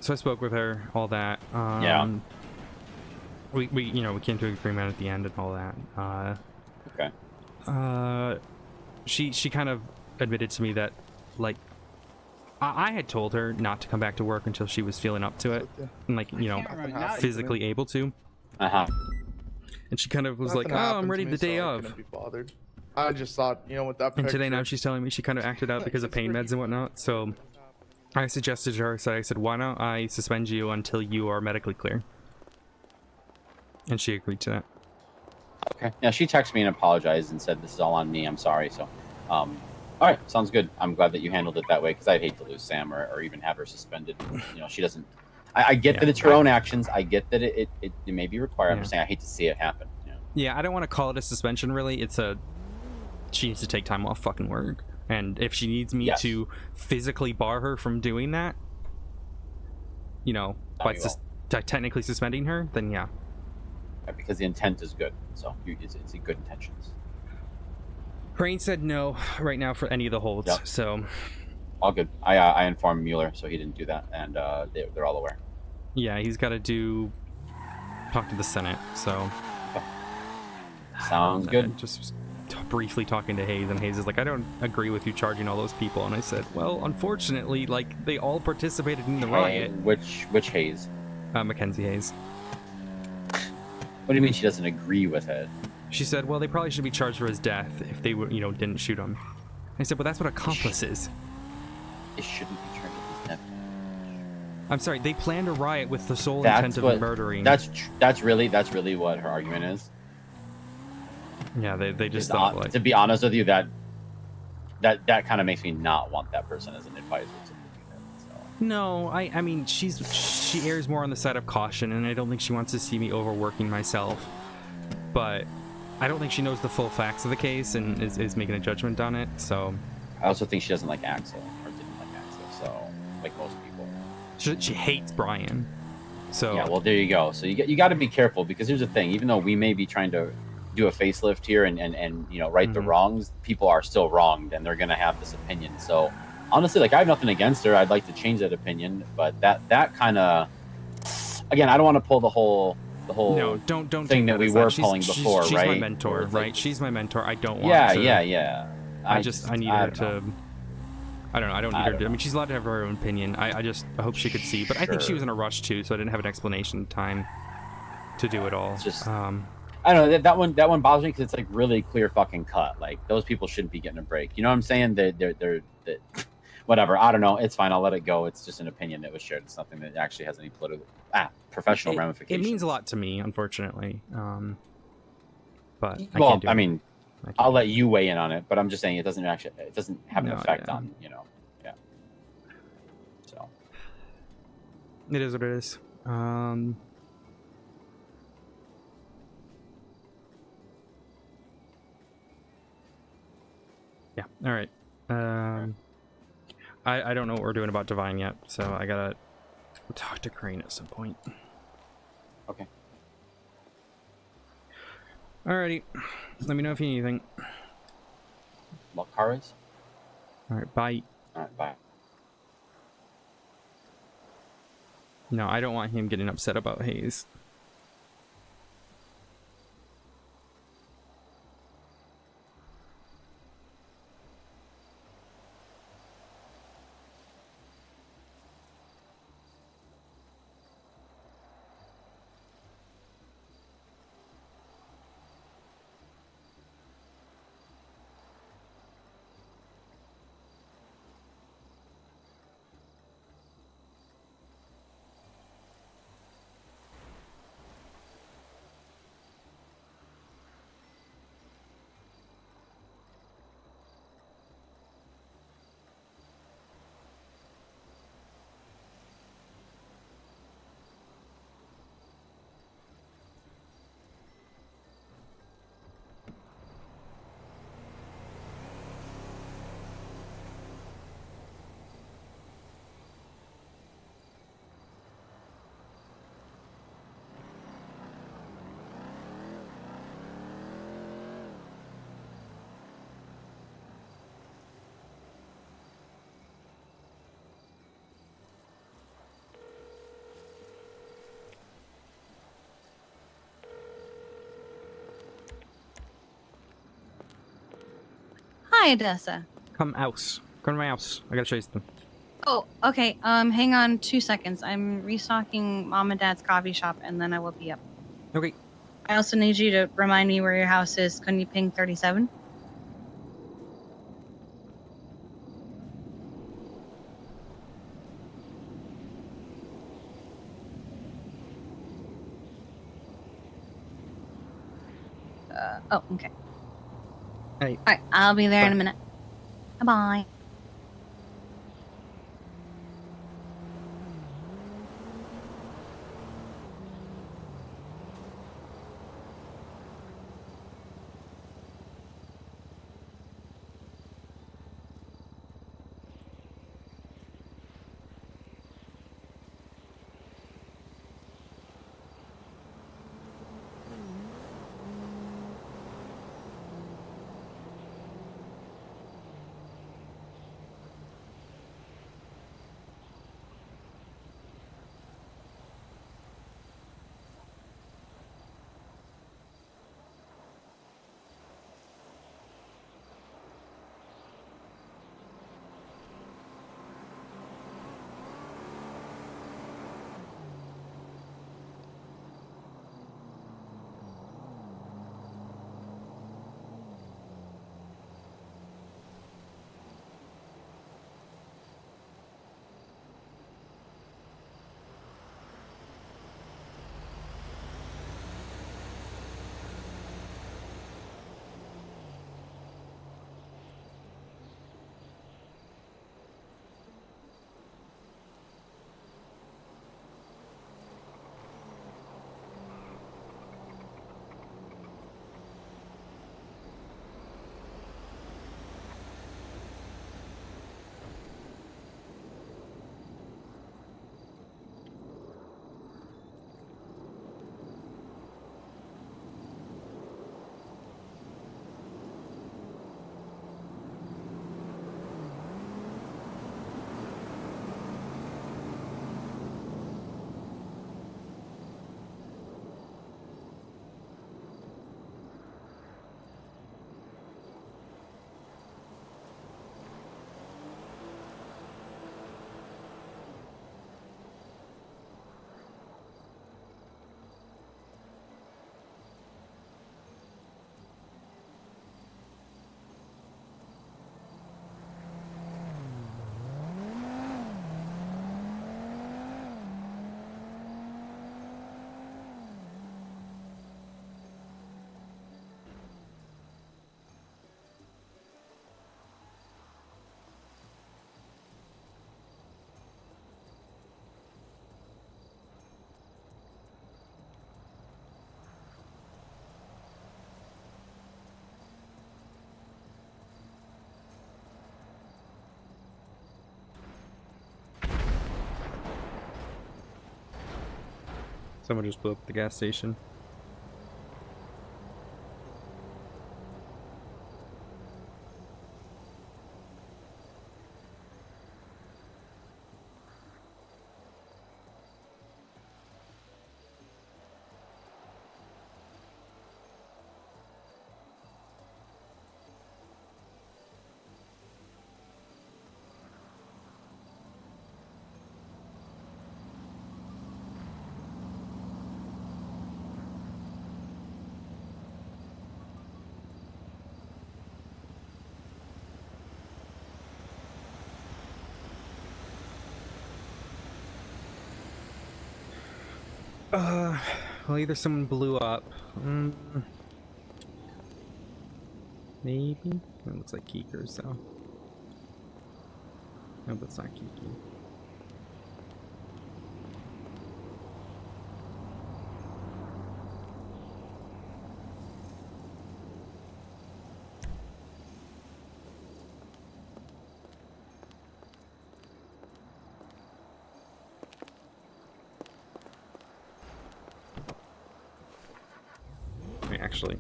so I spoke with her, all that. Yeah. We you know, we came to an agreement at the end and all that. Okay. She kind of admitted to me that, like, I had told her not to come back to work until she was feeling up to it, and, like, you know, physically able to. Uh-huh. And she kind of was Nothing like, "Oh, I'm happened ready to the me, so day I of." couldn't be bothered. I just thought, you know, with that And today now picture- she's telling me she kind of acted out because of pain meds and whatnot. So I suggested to her, so I said, "Why don't I suspend you until you are medically clear?" And she agreed to that. Okay. Yeah, she texted me and apologized and said, "This is all on me. I'm sorry." So, all right, sounds good. I'm glad that you handled it that way because I'd hate to lose Sam or even have her suspended. You know, she doesn't. I get that it's her own actions. I get that it may be required. I'm just saying I hate to see it happen. You know? Yeah, I don't want to call it a suspension. Really, it's a she needs to take time off fucking work, and if she needs me to physically bar her from doing that, you know, by technically suspending her, then yeah. Because the intent is good. So it's a good intentions. Crane said no right now for any of the holds. Yep. So all good. I informed Mueller, so he didn't do that, and they're all aware. yeah, he's got to talk to the Senate. So sounds good. Just briefly talking to Hayes, and Hayes is like, "I don't agree with you charging all those people." And I said, "Well, unfortunately, like, they all participated in the riot." Which Hayes? Mackenzie Hayes. What do you mean she doesn't agree with it? She said, "Well, they probably should be charged for his death if they were, you know, didn't shoot him." I said, "Well, that's what accomplice is." It shouldn't be charged with his death. I'm sorry, they planned a riot with the sole intent of murdering. That's really what her argument is. Yeah, they just thought, like, to be honest with you, that kind of makes me not want that person as an advisor to do that. So. No, I mean, she errs more on the side of caution, and I don't think she wants to see me overworking myself. But I don't think she knows the full facts of the case and is making a judgment on it. So I also think she doesn't like Axel, or didn't like Axel. So, like most people, she hates Brian. So yeah, well, there you go. So you got to be careful, because here's the thing: even though we may be trying to do a facelift here and you know, right the wrongs, people are still wronged, and they're gonna have this opinion. So honestly, like, I have nothing against her. I'd like to change that opinion, but that kind of, again, I don't want to pull the whole no, don't thing that we were pulling before, she's right? my mentor, like, right? She's my mentor. I don't want to. Yeah. I need her to. know. I don't know. I don't need her to. I mean, she's allowed to have her own opinion. I hope she could see. But I think she was in a rush too, so I didn't have an explanation time to do it all. It's just, I don't know, that one bothers me because it's like really clear fucking cut. Like, those people shouldn't be getting a break. You know what I'm saying? They're whatever. I don't know. It's fine. I'll let it go. It's just an opinion that was shared. It's nothing that actually has any professional ramifications. It means a lot to me, unfortunately. But I mean, I'll let you weigh in on it, but I'm just saying it doesn't have an effect on, you know. Yeah. So it is what it is. Yeah. All right. I don't know what we're doing about Divine yet, so I gotta talk to Crane at some point. Okay. Alrighty. Let me know if you need anything. What car is? Alright, bye. Alright, bye. No, I don't want him getting upset about Hayes. Hi, Odessa. Come house. Come to my house. I gotta show you something. Oh, okay. Hang on 2 seconds. I'm restocking Mom and Dad's coffee shop, and then I will be up. Okay. I also need you to remind me where your house is. Can you ping 37? Oh, okay. Hey. Alright, I'll be there in a Bye. minute. Bye-bye. Someone just blew up the gas station. Well, either someone blew up. Maybe? It looks like Keeker's, though. No, that's not Kiki. Wait, actually.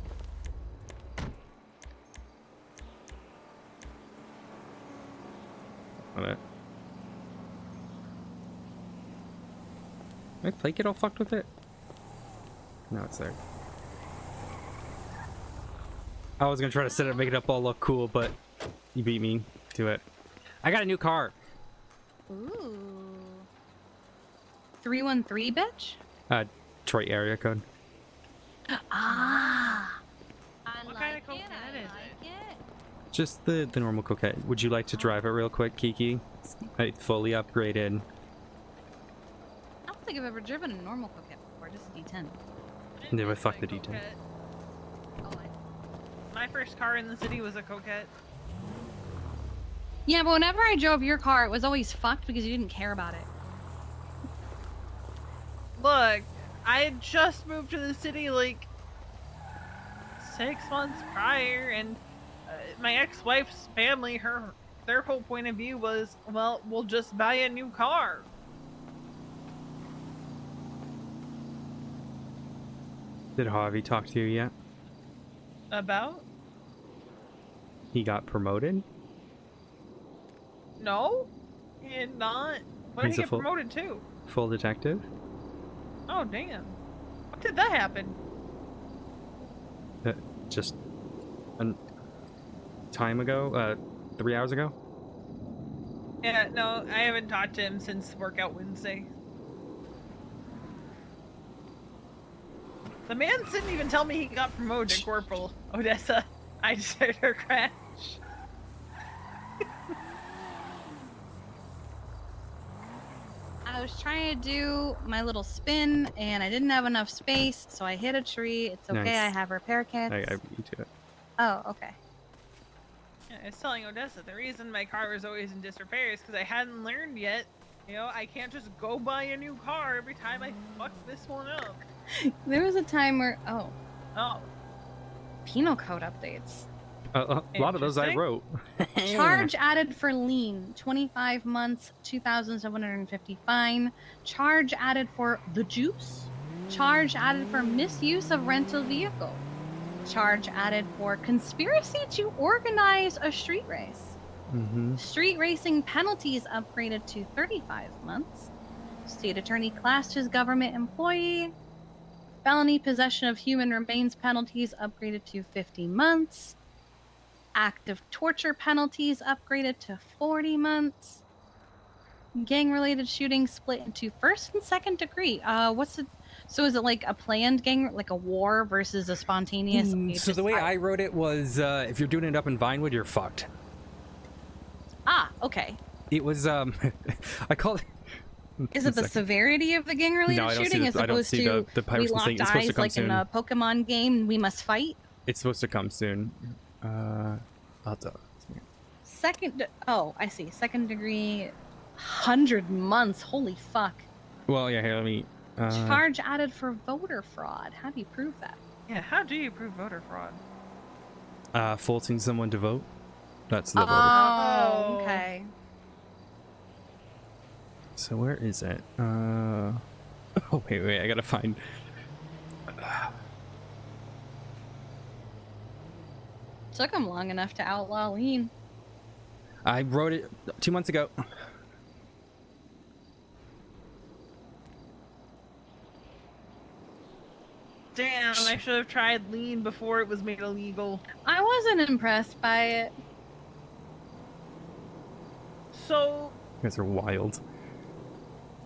What? My plate get all fucked with it? No, it's there. I was gonna try to set it, make it up all look cool, but You beat me to it. I got a new car. Ooh. 313, bitch? Detroit area code. Ah. What kind of coconut is it? Just the normal coquette. Would you like to drive it real quick, Kiki? It's fully upgraded. I don't think I've ever driven a normal coquette before, just a D10. Never fuck the D10. My first car in the city was a coquette. Yeah, but whenever I drove your car, it was always fucked because you didn't care about it. Look, I had just moved to the city like 6 months prior, and my ex-wife's family, their whole point of view was, well, we'll just buy a new car. Did Javi talk to you yet? About? He got promoted? No, and not. What did He's he a get full- promoted to? Full detective? Oh, damn. When did that happen? Just a time ago? 3 hours ago? Yeah, no, I haven't talked to him since Workout Wednesday. The man didn't even tell me he got promoted to Corporal, Odessa. I just heard her crash. I was trying to do my little spin, and I didn't have enough space, so I hit a tree. It's okay, Nice. I have repair kits. I beat you to it. Oh, okay. Yeah, I was telling Odessa, the reason my car was always in disrepair is because I hadn't learned yet. You know, I can't just go buy a new car every time I fuck this one up. There was a time where, oh, Oh. penal code updates. A lot of those I Interesting. wrote. Charge added for lien, 25 months, 2,750 fine. Charge added for the juice. Charge added for misuse of rental vehicle. Charge added for conspiracy to organize a street race. Mm-hmm. Street racing penalties upgraded to 35 months. State attorney classed as government employee. Felony possession of human remains penalties upgraded to 50 months. Active torture penalties upgraded to 40 months. Gang-related shootings split into first and second degree. So is it like a planned gang, like a war versus a spontaneous? So the way I wrote it was, if you're doing it up in Vinewood, you're fucked. Ah, okay. It was, I call it... Is it the severity of the gang-related No, I don't see shooting the- as I don't opposed see to the we Pirates locked thing. It's supposed to eyes come like in soon. a Pokemon game, we must fight? It's supposed to come soon. Oh, I see. Second degree, 100 months. Holy fuck. Well, yeah, here, let me... Charge added for voter fraud. How do you prove that? Yeah, how do you prove voter fraud? Forcing someone to vote. That's the voter. Oh, okay. So where is it? Oh, wait, I gotta find... Took him long enough to outlaw lean. I wrote it 2 months ago. Damn, I should have tried lean before it was made illegal. I wasn't impressed by it. So, You guys are wild.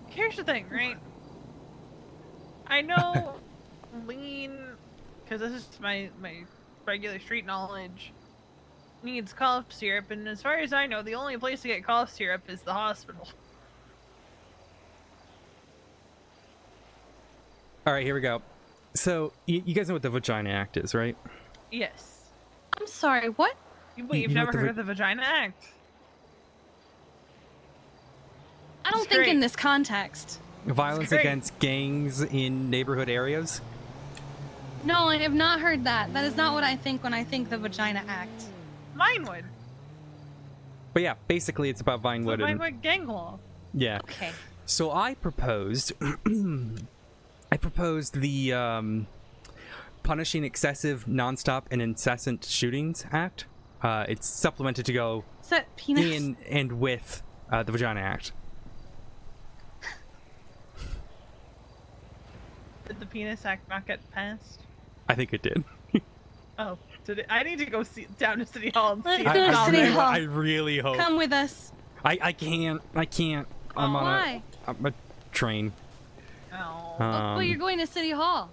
here's the thing, right? I know lean, because this is my regular street knowledge, needs cough syrup, and as far as I know, the only place to get cough syrup is the hospital. All right, here we go. So, you guys know what the Vagina Act is, right? Yes. I'm sorry, what? Wait, you've you know never what the heard va- of the Vagina Act? I don't It's think in great. this context. Violence great. against gangs in neighborhood areas. No, I have not heard that. That is not what I think when I think the Vagina Act. Mine would. But yeah, basically it's about So Vinewood mine and... would gang law. Yeah. Okay. So I proposed... I proposed the Punishing Excessive, Nonstop, and Incessant Shootings Act. It's supplemented to go Is that penis? in and with the Vagina Act. Did the Penis Act not get passed? I think it did. Oh, I need to go down to City Hall and Let's see go if to it's on City there. Hall. I really hope. Come with us. I can't. I'm on Why? a train. Oh. Well, you're going to City Hall.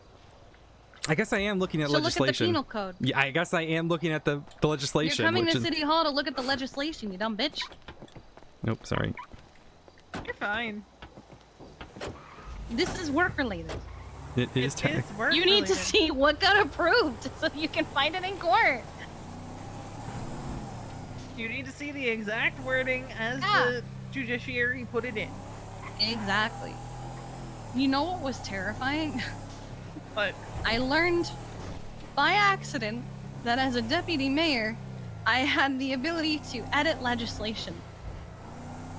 I guess I am looking at So look at the legislation. penal code. Yeah, I guess I am looking at the legislation. You're coming which to is- City Hall to look at the legislation, you dumb bitch. Nope, sorry. You're fine. This is work related. It is. You need to see what got approved so you can find it in court. You need to see the exact wording as the judiciary put it in. Exactly. You know what was terrifying? What? I learned by accident that as a deputy mayor, I had the ability to edit legislation.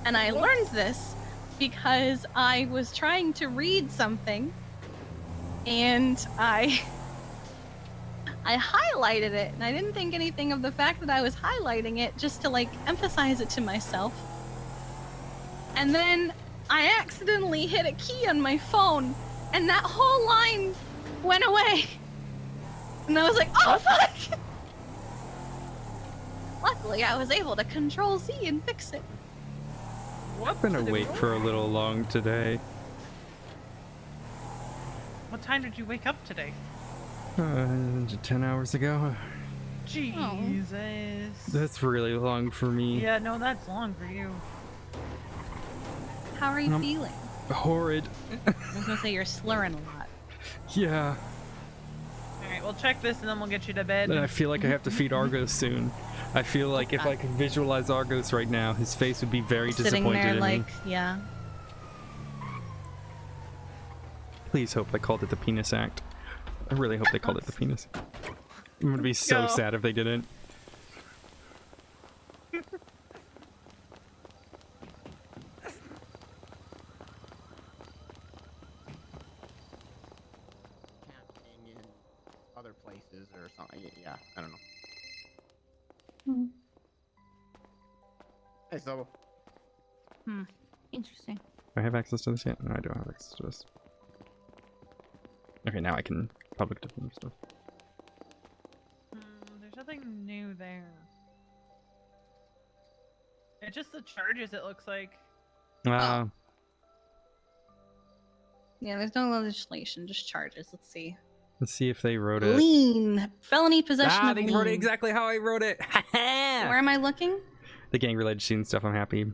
And I learned this because I was trying to read something and I highlighted it, and I didn't think anything of the fact that I was highlighting it just to like emphasize it to myself. And then I accidentally hit a key on my phone and that whole line went away. And I was like, oh fuck! Luckily I was able to Control Z and fix it. I've been awake for a little long today. What time did you wake up today? 10 hours ago. Jesus. That's really long for me. Yeah, no, that's long for you. How are you feeling? Horrid. I was gonna say you're slurring a lot. Yeah. Alright, we'll check this and then we'll get you to bed. And I feel like I have to feed Argos soon. I feel like if I could visualize Argos right now, his face would be very Sitting disappointed there in like, me. yeah. Please hope they called it the Penis Act. I really hope they called it the Penis. I'm gonna be so sad if they didn't. Other places or something. Yeah, I don't know. Hmm. Hey, so Interesting. Do I have access to this yet? No, I don't have access to this. Okay, now I can public defend stuff. There's nothing new there. It's just the charges, it looks like. Yeah, there's no legislation, just charges. Let's see. Let's see if they wrote it. Lean. Felony possession of they lean. wrote it exactly how I wrote it. Where am I looking? The gang related student stuff, I'm happy.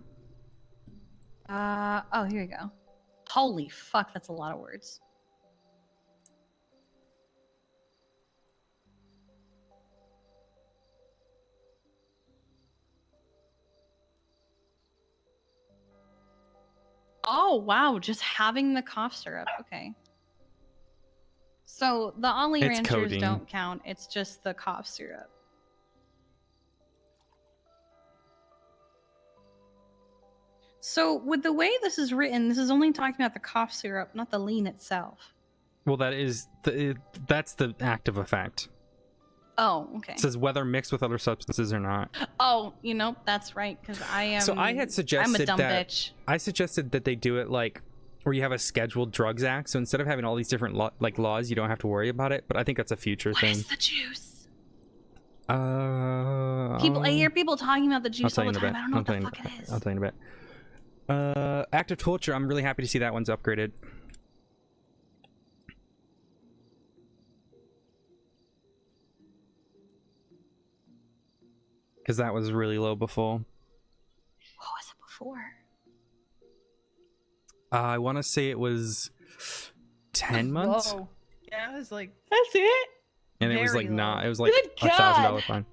Oh, here we go. Holy fuck, that's a lot of words. Oh, wow, just having the cough syrup. Okay. So the Ollie It's Ranchers coding. don't count, it's just the cough syrup. So with the way this is written, this is only talking about the cough syrup, not the lean itself. Well, that's the active effect. Oh, okay. It says whether mixed with other substances or not. Oh, you know, that's right, because I am. So I had suggested I'm a dumb that bitch. I suggested that they do it like where you have a scheduled drugs act. So instead of having all these different laws, you don't have to worry about it. But I think that's a future thing. What is the juice? People, I hear people talking about the I'll juice tell all you the in a time. bit. I don't know what the fuck it is. I'll tell you in a bit. Active torture. I'm really happy to see that one's upgraded. Because that was really low before. What was it before? I want to say it was 10 months. Whoa. Yeah, I was like, that's it? And it was Very like low. not. It was like Good $1,000 God. fine.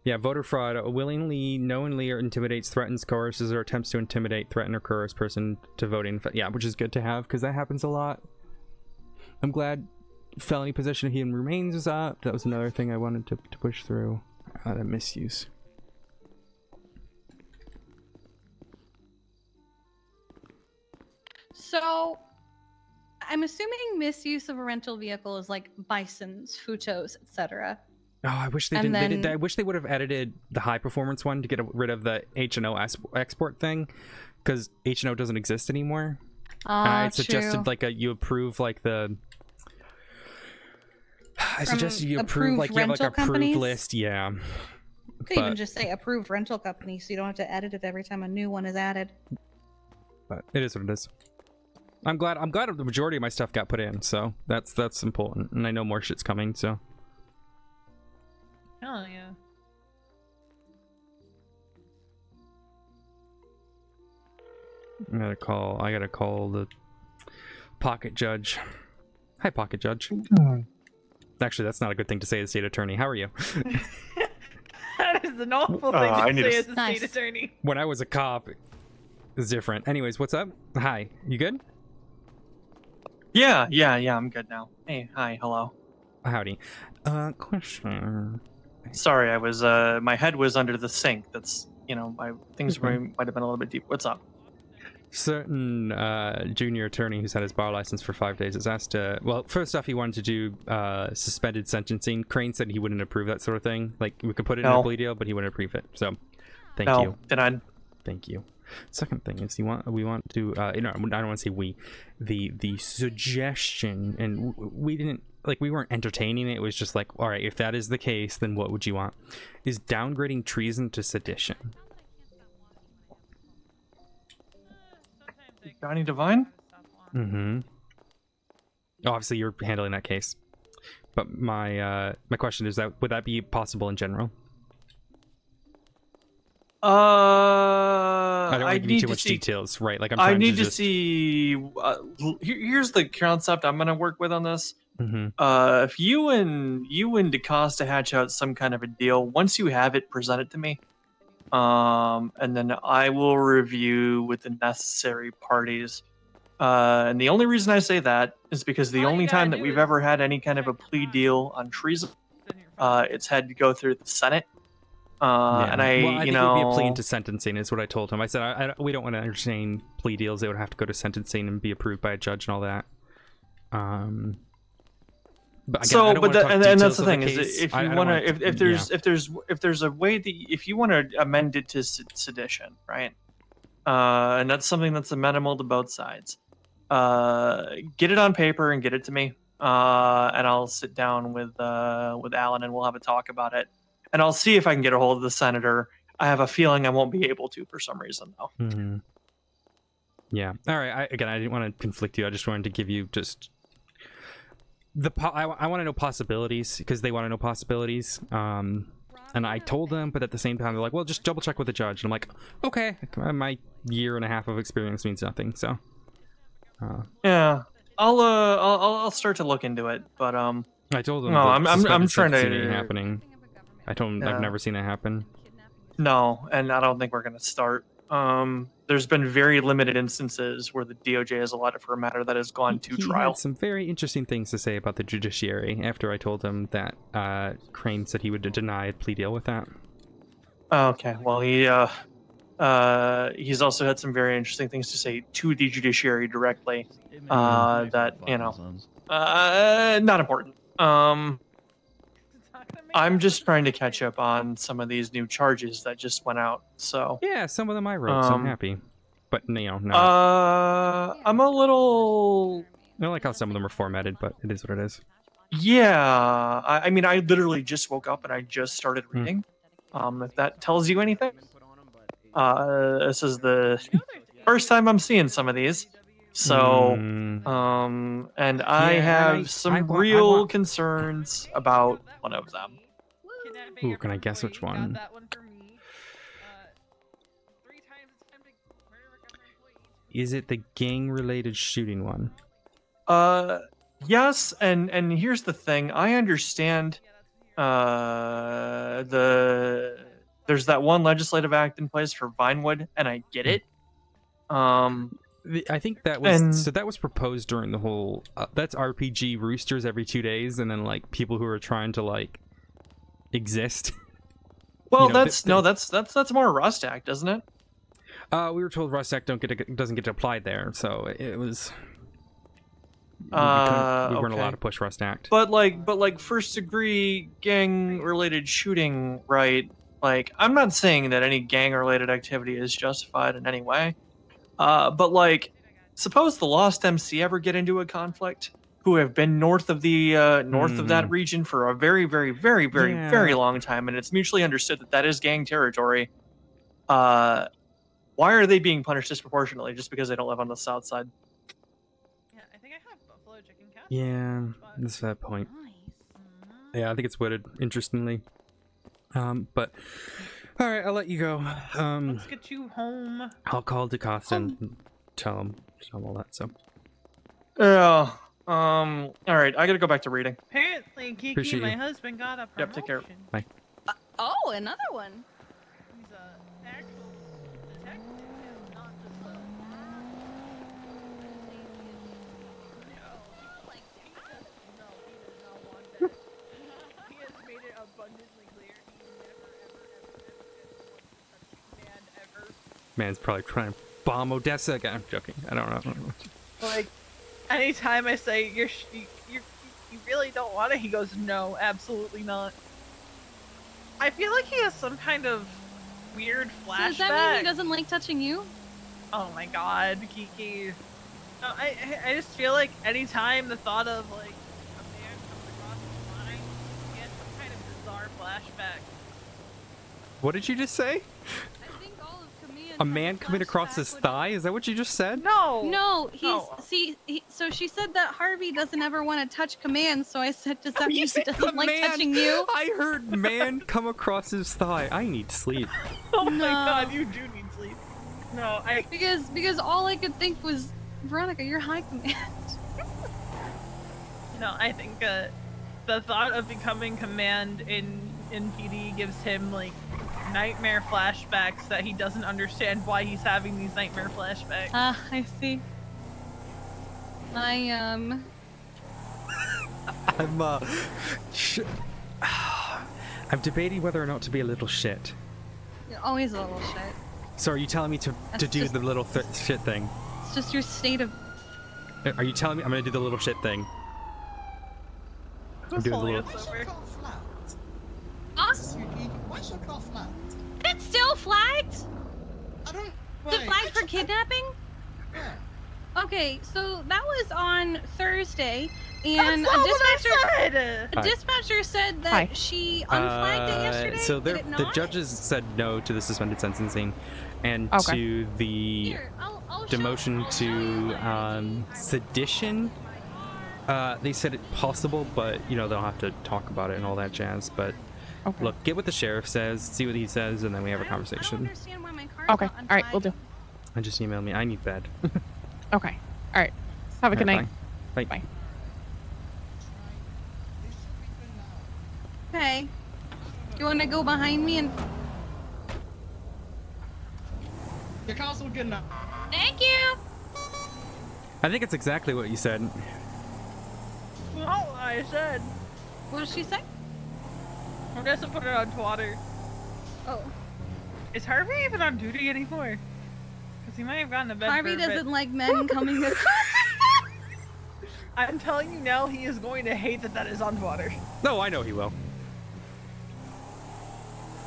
Yeah, voter fraud willingly, knowingly, or intimidates, threatens, coerces, or attempts to intimidate, threaten, or coerce person to voting. Yeah, which is good to have because that happens a lot. I'm glad felony possession of human remains is up. That was another thing I wanted to push through. The misuse. So, I'm assuming misuse of a rental vehicle is like bisons, futos, etc. Oh, I wish they And didn't. then- I wish they would have edited the high performance one to get rid of the H&O export thing, because H&O doesn't exist anymore. And I had suggested True. like you approve like the I from suggested you approve, like, you have, like, rental approved companies? list, yeah. You could even But- just say approved rental company, so you don't have to edit it every time a new one is added. But it is what it is. I'm glad the majority of my stuff got put in, so that's important. And I know more shit's coming, so. Hell yeah. I gotta call the pocket judge. Hi, pocket judge. Actually, that's not a good thing to say as state attorney. How are you? That is an awful I thing need to to say s- as a state attorney. When I was a cop, it's different. Anyways, what's up? Hi, you good? Yeah, I'm good now. Hey, hi, hello. Howdy. Question. Sorry, I was my head was under the sink. That's my things Okay. might have been a little bit deep. What's up? Certain junior attorney who's had his bar license for 5 days has asked, well, first off, he wanted to do suspended sentencing. Crane said he wouldn't approve that sort of thing. Like, we could put it in a No. plea deal, but he wouldn't approve it. So, thank No, you. denied. Thank you. Second thing is, we want to, I don't want to say we, the suggestion, and we didn't, like, we weren't entertaining it. It was just like, all right, if that is the case, then what would you want? Is downgrading treason to sedition. Johnny Divine? Mm-hmm. Obviously, you're handling that case, but my question is that would that be possible in general? I don't want to give you too much details, right? Like, I'm trying I need to just... see. Here's the concept I'm gonna work with on this. Mm-hmm. If you and DaCosta hatch out some kind of a deal, once you have it, present it to me. And then I will review with the necessary parties. And the only reason I say that is because the only time that we've ever had any kind of a plea deal on treason, it's had to go through the Senate. And I think it would be a plea into sentencing, is what I told him. I said, we don't want to entertain plea deals. They would have to go to sentencing and be approved by a judge and all that. But again, I don't wanna talk and details that's the of the thing is, case. if I you don't want wanna- to, if there's a way that if you want to amend it to sedition, right? And that's something that's amenable to both sides. Get it on paper and get it to me, and I'll sit down with Alan and we'll have a talk about it. And I'll see if I can get a hold of the senator. I have a feeling I won't be able to for some reason, though. Mm-hmm. Yeah. All right. I didn't want to conflict you. I just wanted to give you just I want to know possibilities, because they want to know possibilities. And I told them, but at the same time, they're like, well, just double check with the judge. And I'm like, okay. My year and a half of experience means nothing. So. Yeah. I'll start to look into it, but I told them. No, I'm trying sentencing to ain't happening. I told them I've Yeah. never seen that happen. No, and I don't think we're going to start. There's been very limited instances where the DOJ has allowed it for a matter that has gone to He trial. had some very interesting things to say about the judiciary after I told him that Crane said he would deny a plea deal with that. Okay, well, he's also had some very interesting things to say to the judiciary directly. That not important. I'm just trying to catch up on some of these new charges that just went out. So yeah, some of them I wrote, so I'm happy. But no. I'm a little. I don't like how some of them are formatted, but it is what it is. Yeah, I mean, I literally just woke up and I just started reading. If that tells you anything. This is the first time I'm seeing some of these. So, and I have some real concerns about one of them. Ooh, can I guess which one? Is it the gang-related shooting one? Yes, and here's the thing. I understand there's that one legislative act in place for Vinewood, and I get it. I think that was that was proposed during the whole that's RPG roosters every 2 days, and then like people who are trying to like exist. Well, that's more Rust Act, isn't it? We were told Rust Act doesn't get applied there, so it was we weren't allowed to push Rust Act. But like first degree gang related shooting, right? Like, I'm not saying that any gang related activity is justified in any way. But like, suppose the Lost MC ever get into a conflict, who have been north of the north of that region for a very, very, very, very, very Yeah. long time, and it's mutually understood that that is gang territory. Why are they being punished disproportionately just because they don't live on the south side? Yeah, I think I have buffalo chicken casserole. Yeah, that's that point. Yeah, I think it's wooded, interestingly. But all right, I'll let you go. Let's get you home. I'll call DeCosta and tell him all that. So Yeah. All right, I gotta go back to reading. Apparently, Kiki, Appreciate my you. husband got a promotion. Yep, take care. Bye. Oh, another one. He's a actual detective, and not just a. He has made it abundantly clear he never, ever, ever, ever, ever wants to touch command ever. Man's probably trying to bomb Odessa again. I'm joking. I don't know. Like, anytime I say you really don't want it, he goes, no, absolutely not. I feel like he has some kind of weird flashback. So does that mean he doesn't like touching you? Oh my god, Kiki. No, I just feel like anytime the thought of like a man comes across his mind, he has some kind of bizarre flashback. What did you just say? A man coming across his thigh? Is that what you just said? No. So she said that Harvey doesn't ever want to touch Command, so I said, does that mean he doesn't like Command? touching you? I heard man come across his thigh. I need sleep. Oh my god, you do need sleep. No, because all I could think was, Veronica, you're high Command. No, I think the thought of becoming Command in PD gives him like nightmare flashbacks that he doesn't understand why he's having these nightmare flashbacks. I see. I'm I'm debating whether or not to be a little shit. You're always a little shit. So are you telling me to do the little shit thing? It's just your state of. Are you telling me I'm gonna do the little shit thing? I'm doing the little. Why's your car flat? It's still flagged? I don't. Is it flagged for kidnapping? Yeah. Okay, so that was on Thursday, and That's not what I said! a dispatcher said that she unflagged it yesterday. So Did it the not? judges said no to the suspended sentencing, and to the demotion to sedition. They said it's possible, but they'll have to talk about it and all that jazz. But look, get what the sheriff says, see what he says, and then we have a conversation. Okay. All right, we'll do. And just email me. I need bed. Okay. All right. Have a good night. Bye. Bye. Okay. You want to go behind me and? Your car's all good now. Thank you. I think it's exactly what you said. Well, I said. What did she say? Odessa put it on Twitter. Oh. Is Harvey even on duty anymore? Because he might have gotten to bed. Harvey for a doesn't bit. like men coming across. I'm telling you now, he is going to hate that is on Twitter. No, I know he will.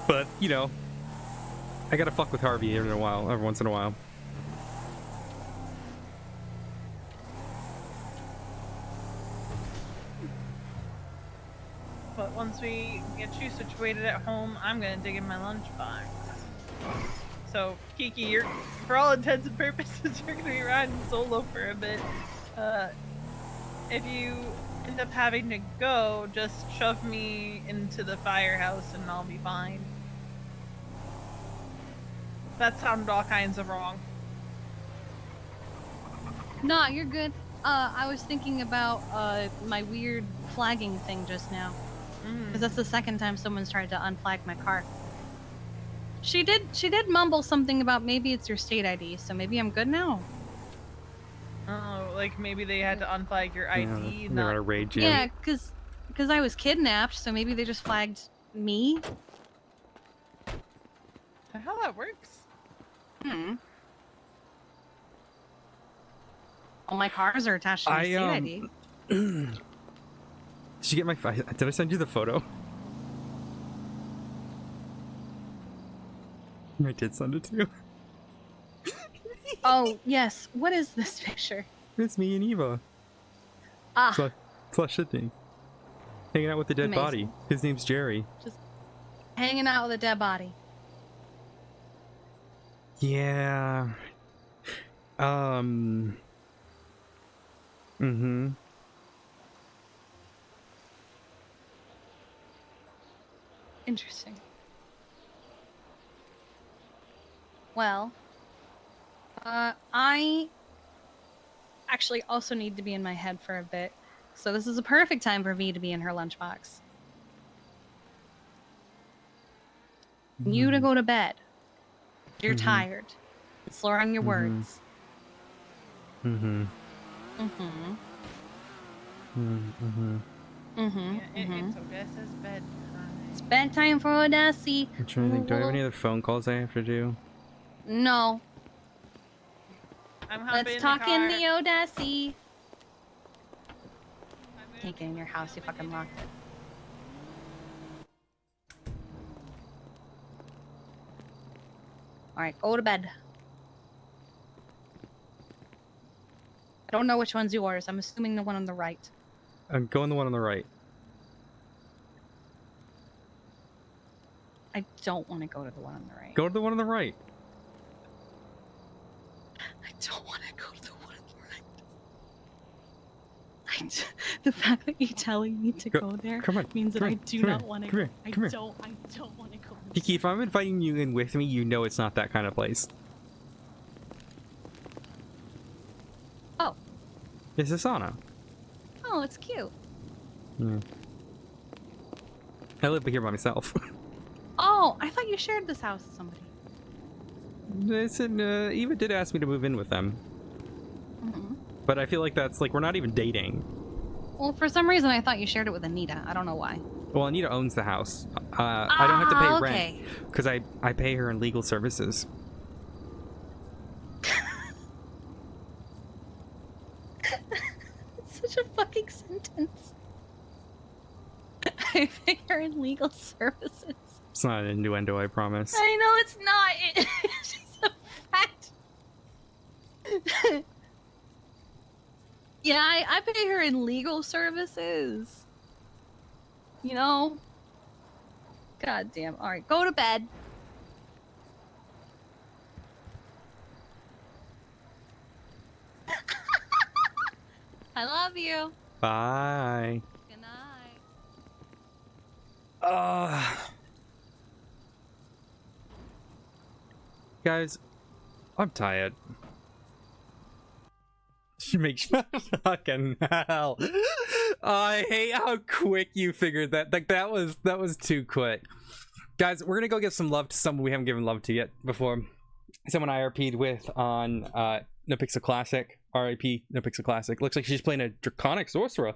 But I gotta fuck with Harvey every once in a while. But once we get you situated at home, I'm gonna dig in my lunchbox. So, Kiki, you're, for all intents and purposes, you're gonna be riding solo for a bit. If you end up having to go, just shove me into the firehouse and I'll be fine. That sounded all kinds of wrong. No, you're good. I was thinking about my weird flagging thing just now. Because that's the second time someone's tried to unflag my car. She did mumble something about maybe it's your state ID, so maybe I'm good now. Oh, like maybe they had to unflag your ID. They're on a rage. Yeah, because I was kidnapped, so maybe they just flagged me. How that works? All my cars are attached to my state ID. Did you get my? Did I send you the photo? I did send it to you. Oh yes. What is this picture? It's me and Eva. So Sydney. Hanging out with the dead body. Amazing. His name's Jerry. Just hanging out with a dead body. Yeah. Mm-hmm. Interesting. Well, I actually also need to be in my head for a bit. So this is a perfect time for V to be in her lunchbox. You to go to bed. You're tired. Slow on your words. Mm-hmm. Mm-hmm. Mm-hmm. Mm-hmm. It's Odessa's bedtime. It's bedtime for Odessa. I'm trying to think. Do I have any other phone calls I have to do? No. I'm Let's talk in the Odessa. Can't get in your house. You fucking locked it. All right, go to bed. I don't know which one's yours. I'm assuming the one on the right. I'm going the one on the right. I don't want to go to the one on the right. Go to the one on the right. I don't want to go to the one on the right. The fact that you're telling me to go there means that I do not want to go. I don't want to go. Kiki, if I'm inviting you in with me, you know it's not that kind of place. Oh. It's a sauna. Oh, it's cute. Yeah. I live here by myself. Oh, I thought you shared this house with somebody. Listen, Eva did ask me to move in with them. Mm-hmm. But I feel like that's like, we're not even dating. Well, for some reason, I thought you shared it with Anita. I don't know why. Well, Anita owns the house. I don't have to pay okay. rent because I pay her in legal services. It's such a fucking sentence. I pay her in legal services. It's not an innuendo, I promise. I know it's not. It's just a fact. Yeah, I pay her in legal services. You know? God damn. Alright, go to bed. I love you. Bye. Good night. Guys, I'm tired. She makes fucking hell. I hate how quick you figured that. Like that was too quick. Guys, we're gonna go give some love to someone we haven't given love to yet before. Someone I RP'd with on NoPixel Classic. RIP NoPixel Classic. Looks like she's playing a Draconic Sorcerer.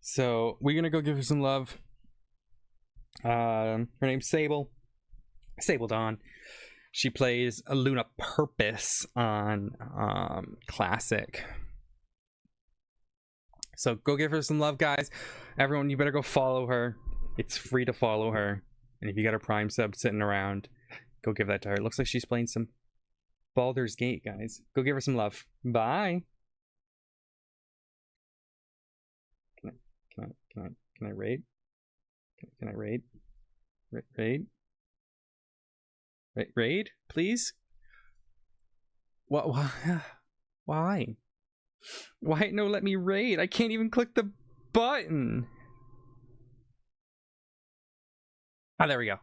So we're gonna go give her some love. Her name's Sable. Sable Dawn. She plays a Luna Purpose on Classic. So go give her some love, guys. Everyone, you better go follow her. It's free to follow her. And if you got a Prime sub sitting around, go give that to her. It looks like she's playing some Baldur's Gate, guys. Go give her some love. Bye. Can I raid? Can I raid? Raid? Raid, please? What? Why? Why no let me raid? I can't even click the button. Ah, there we go.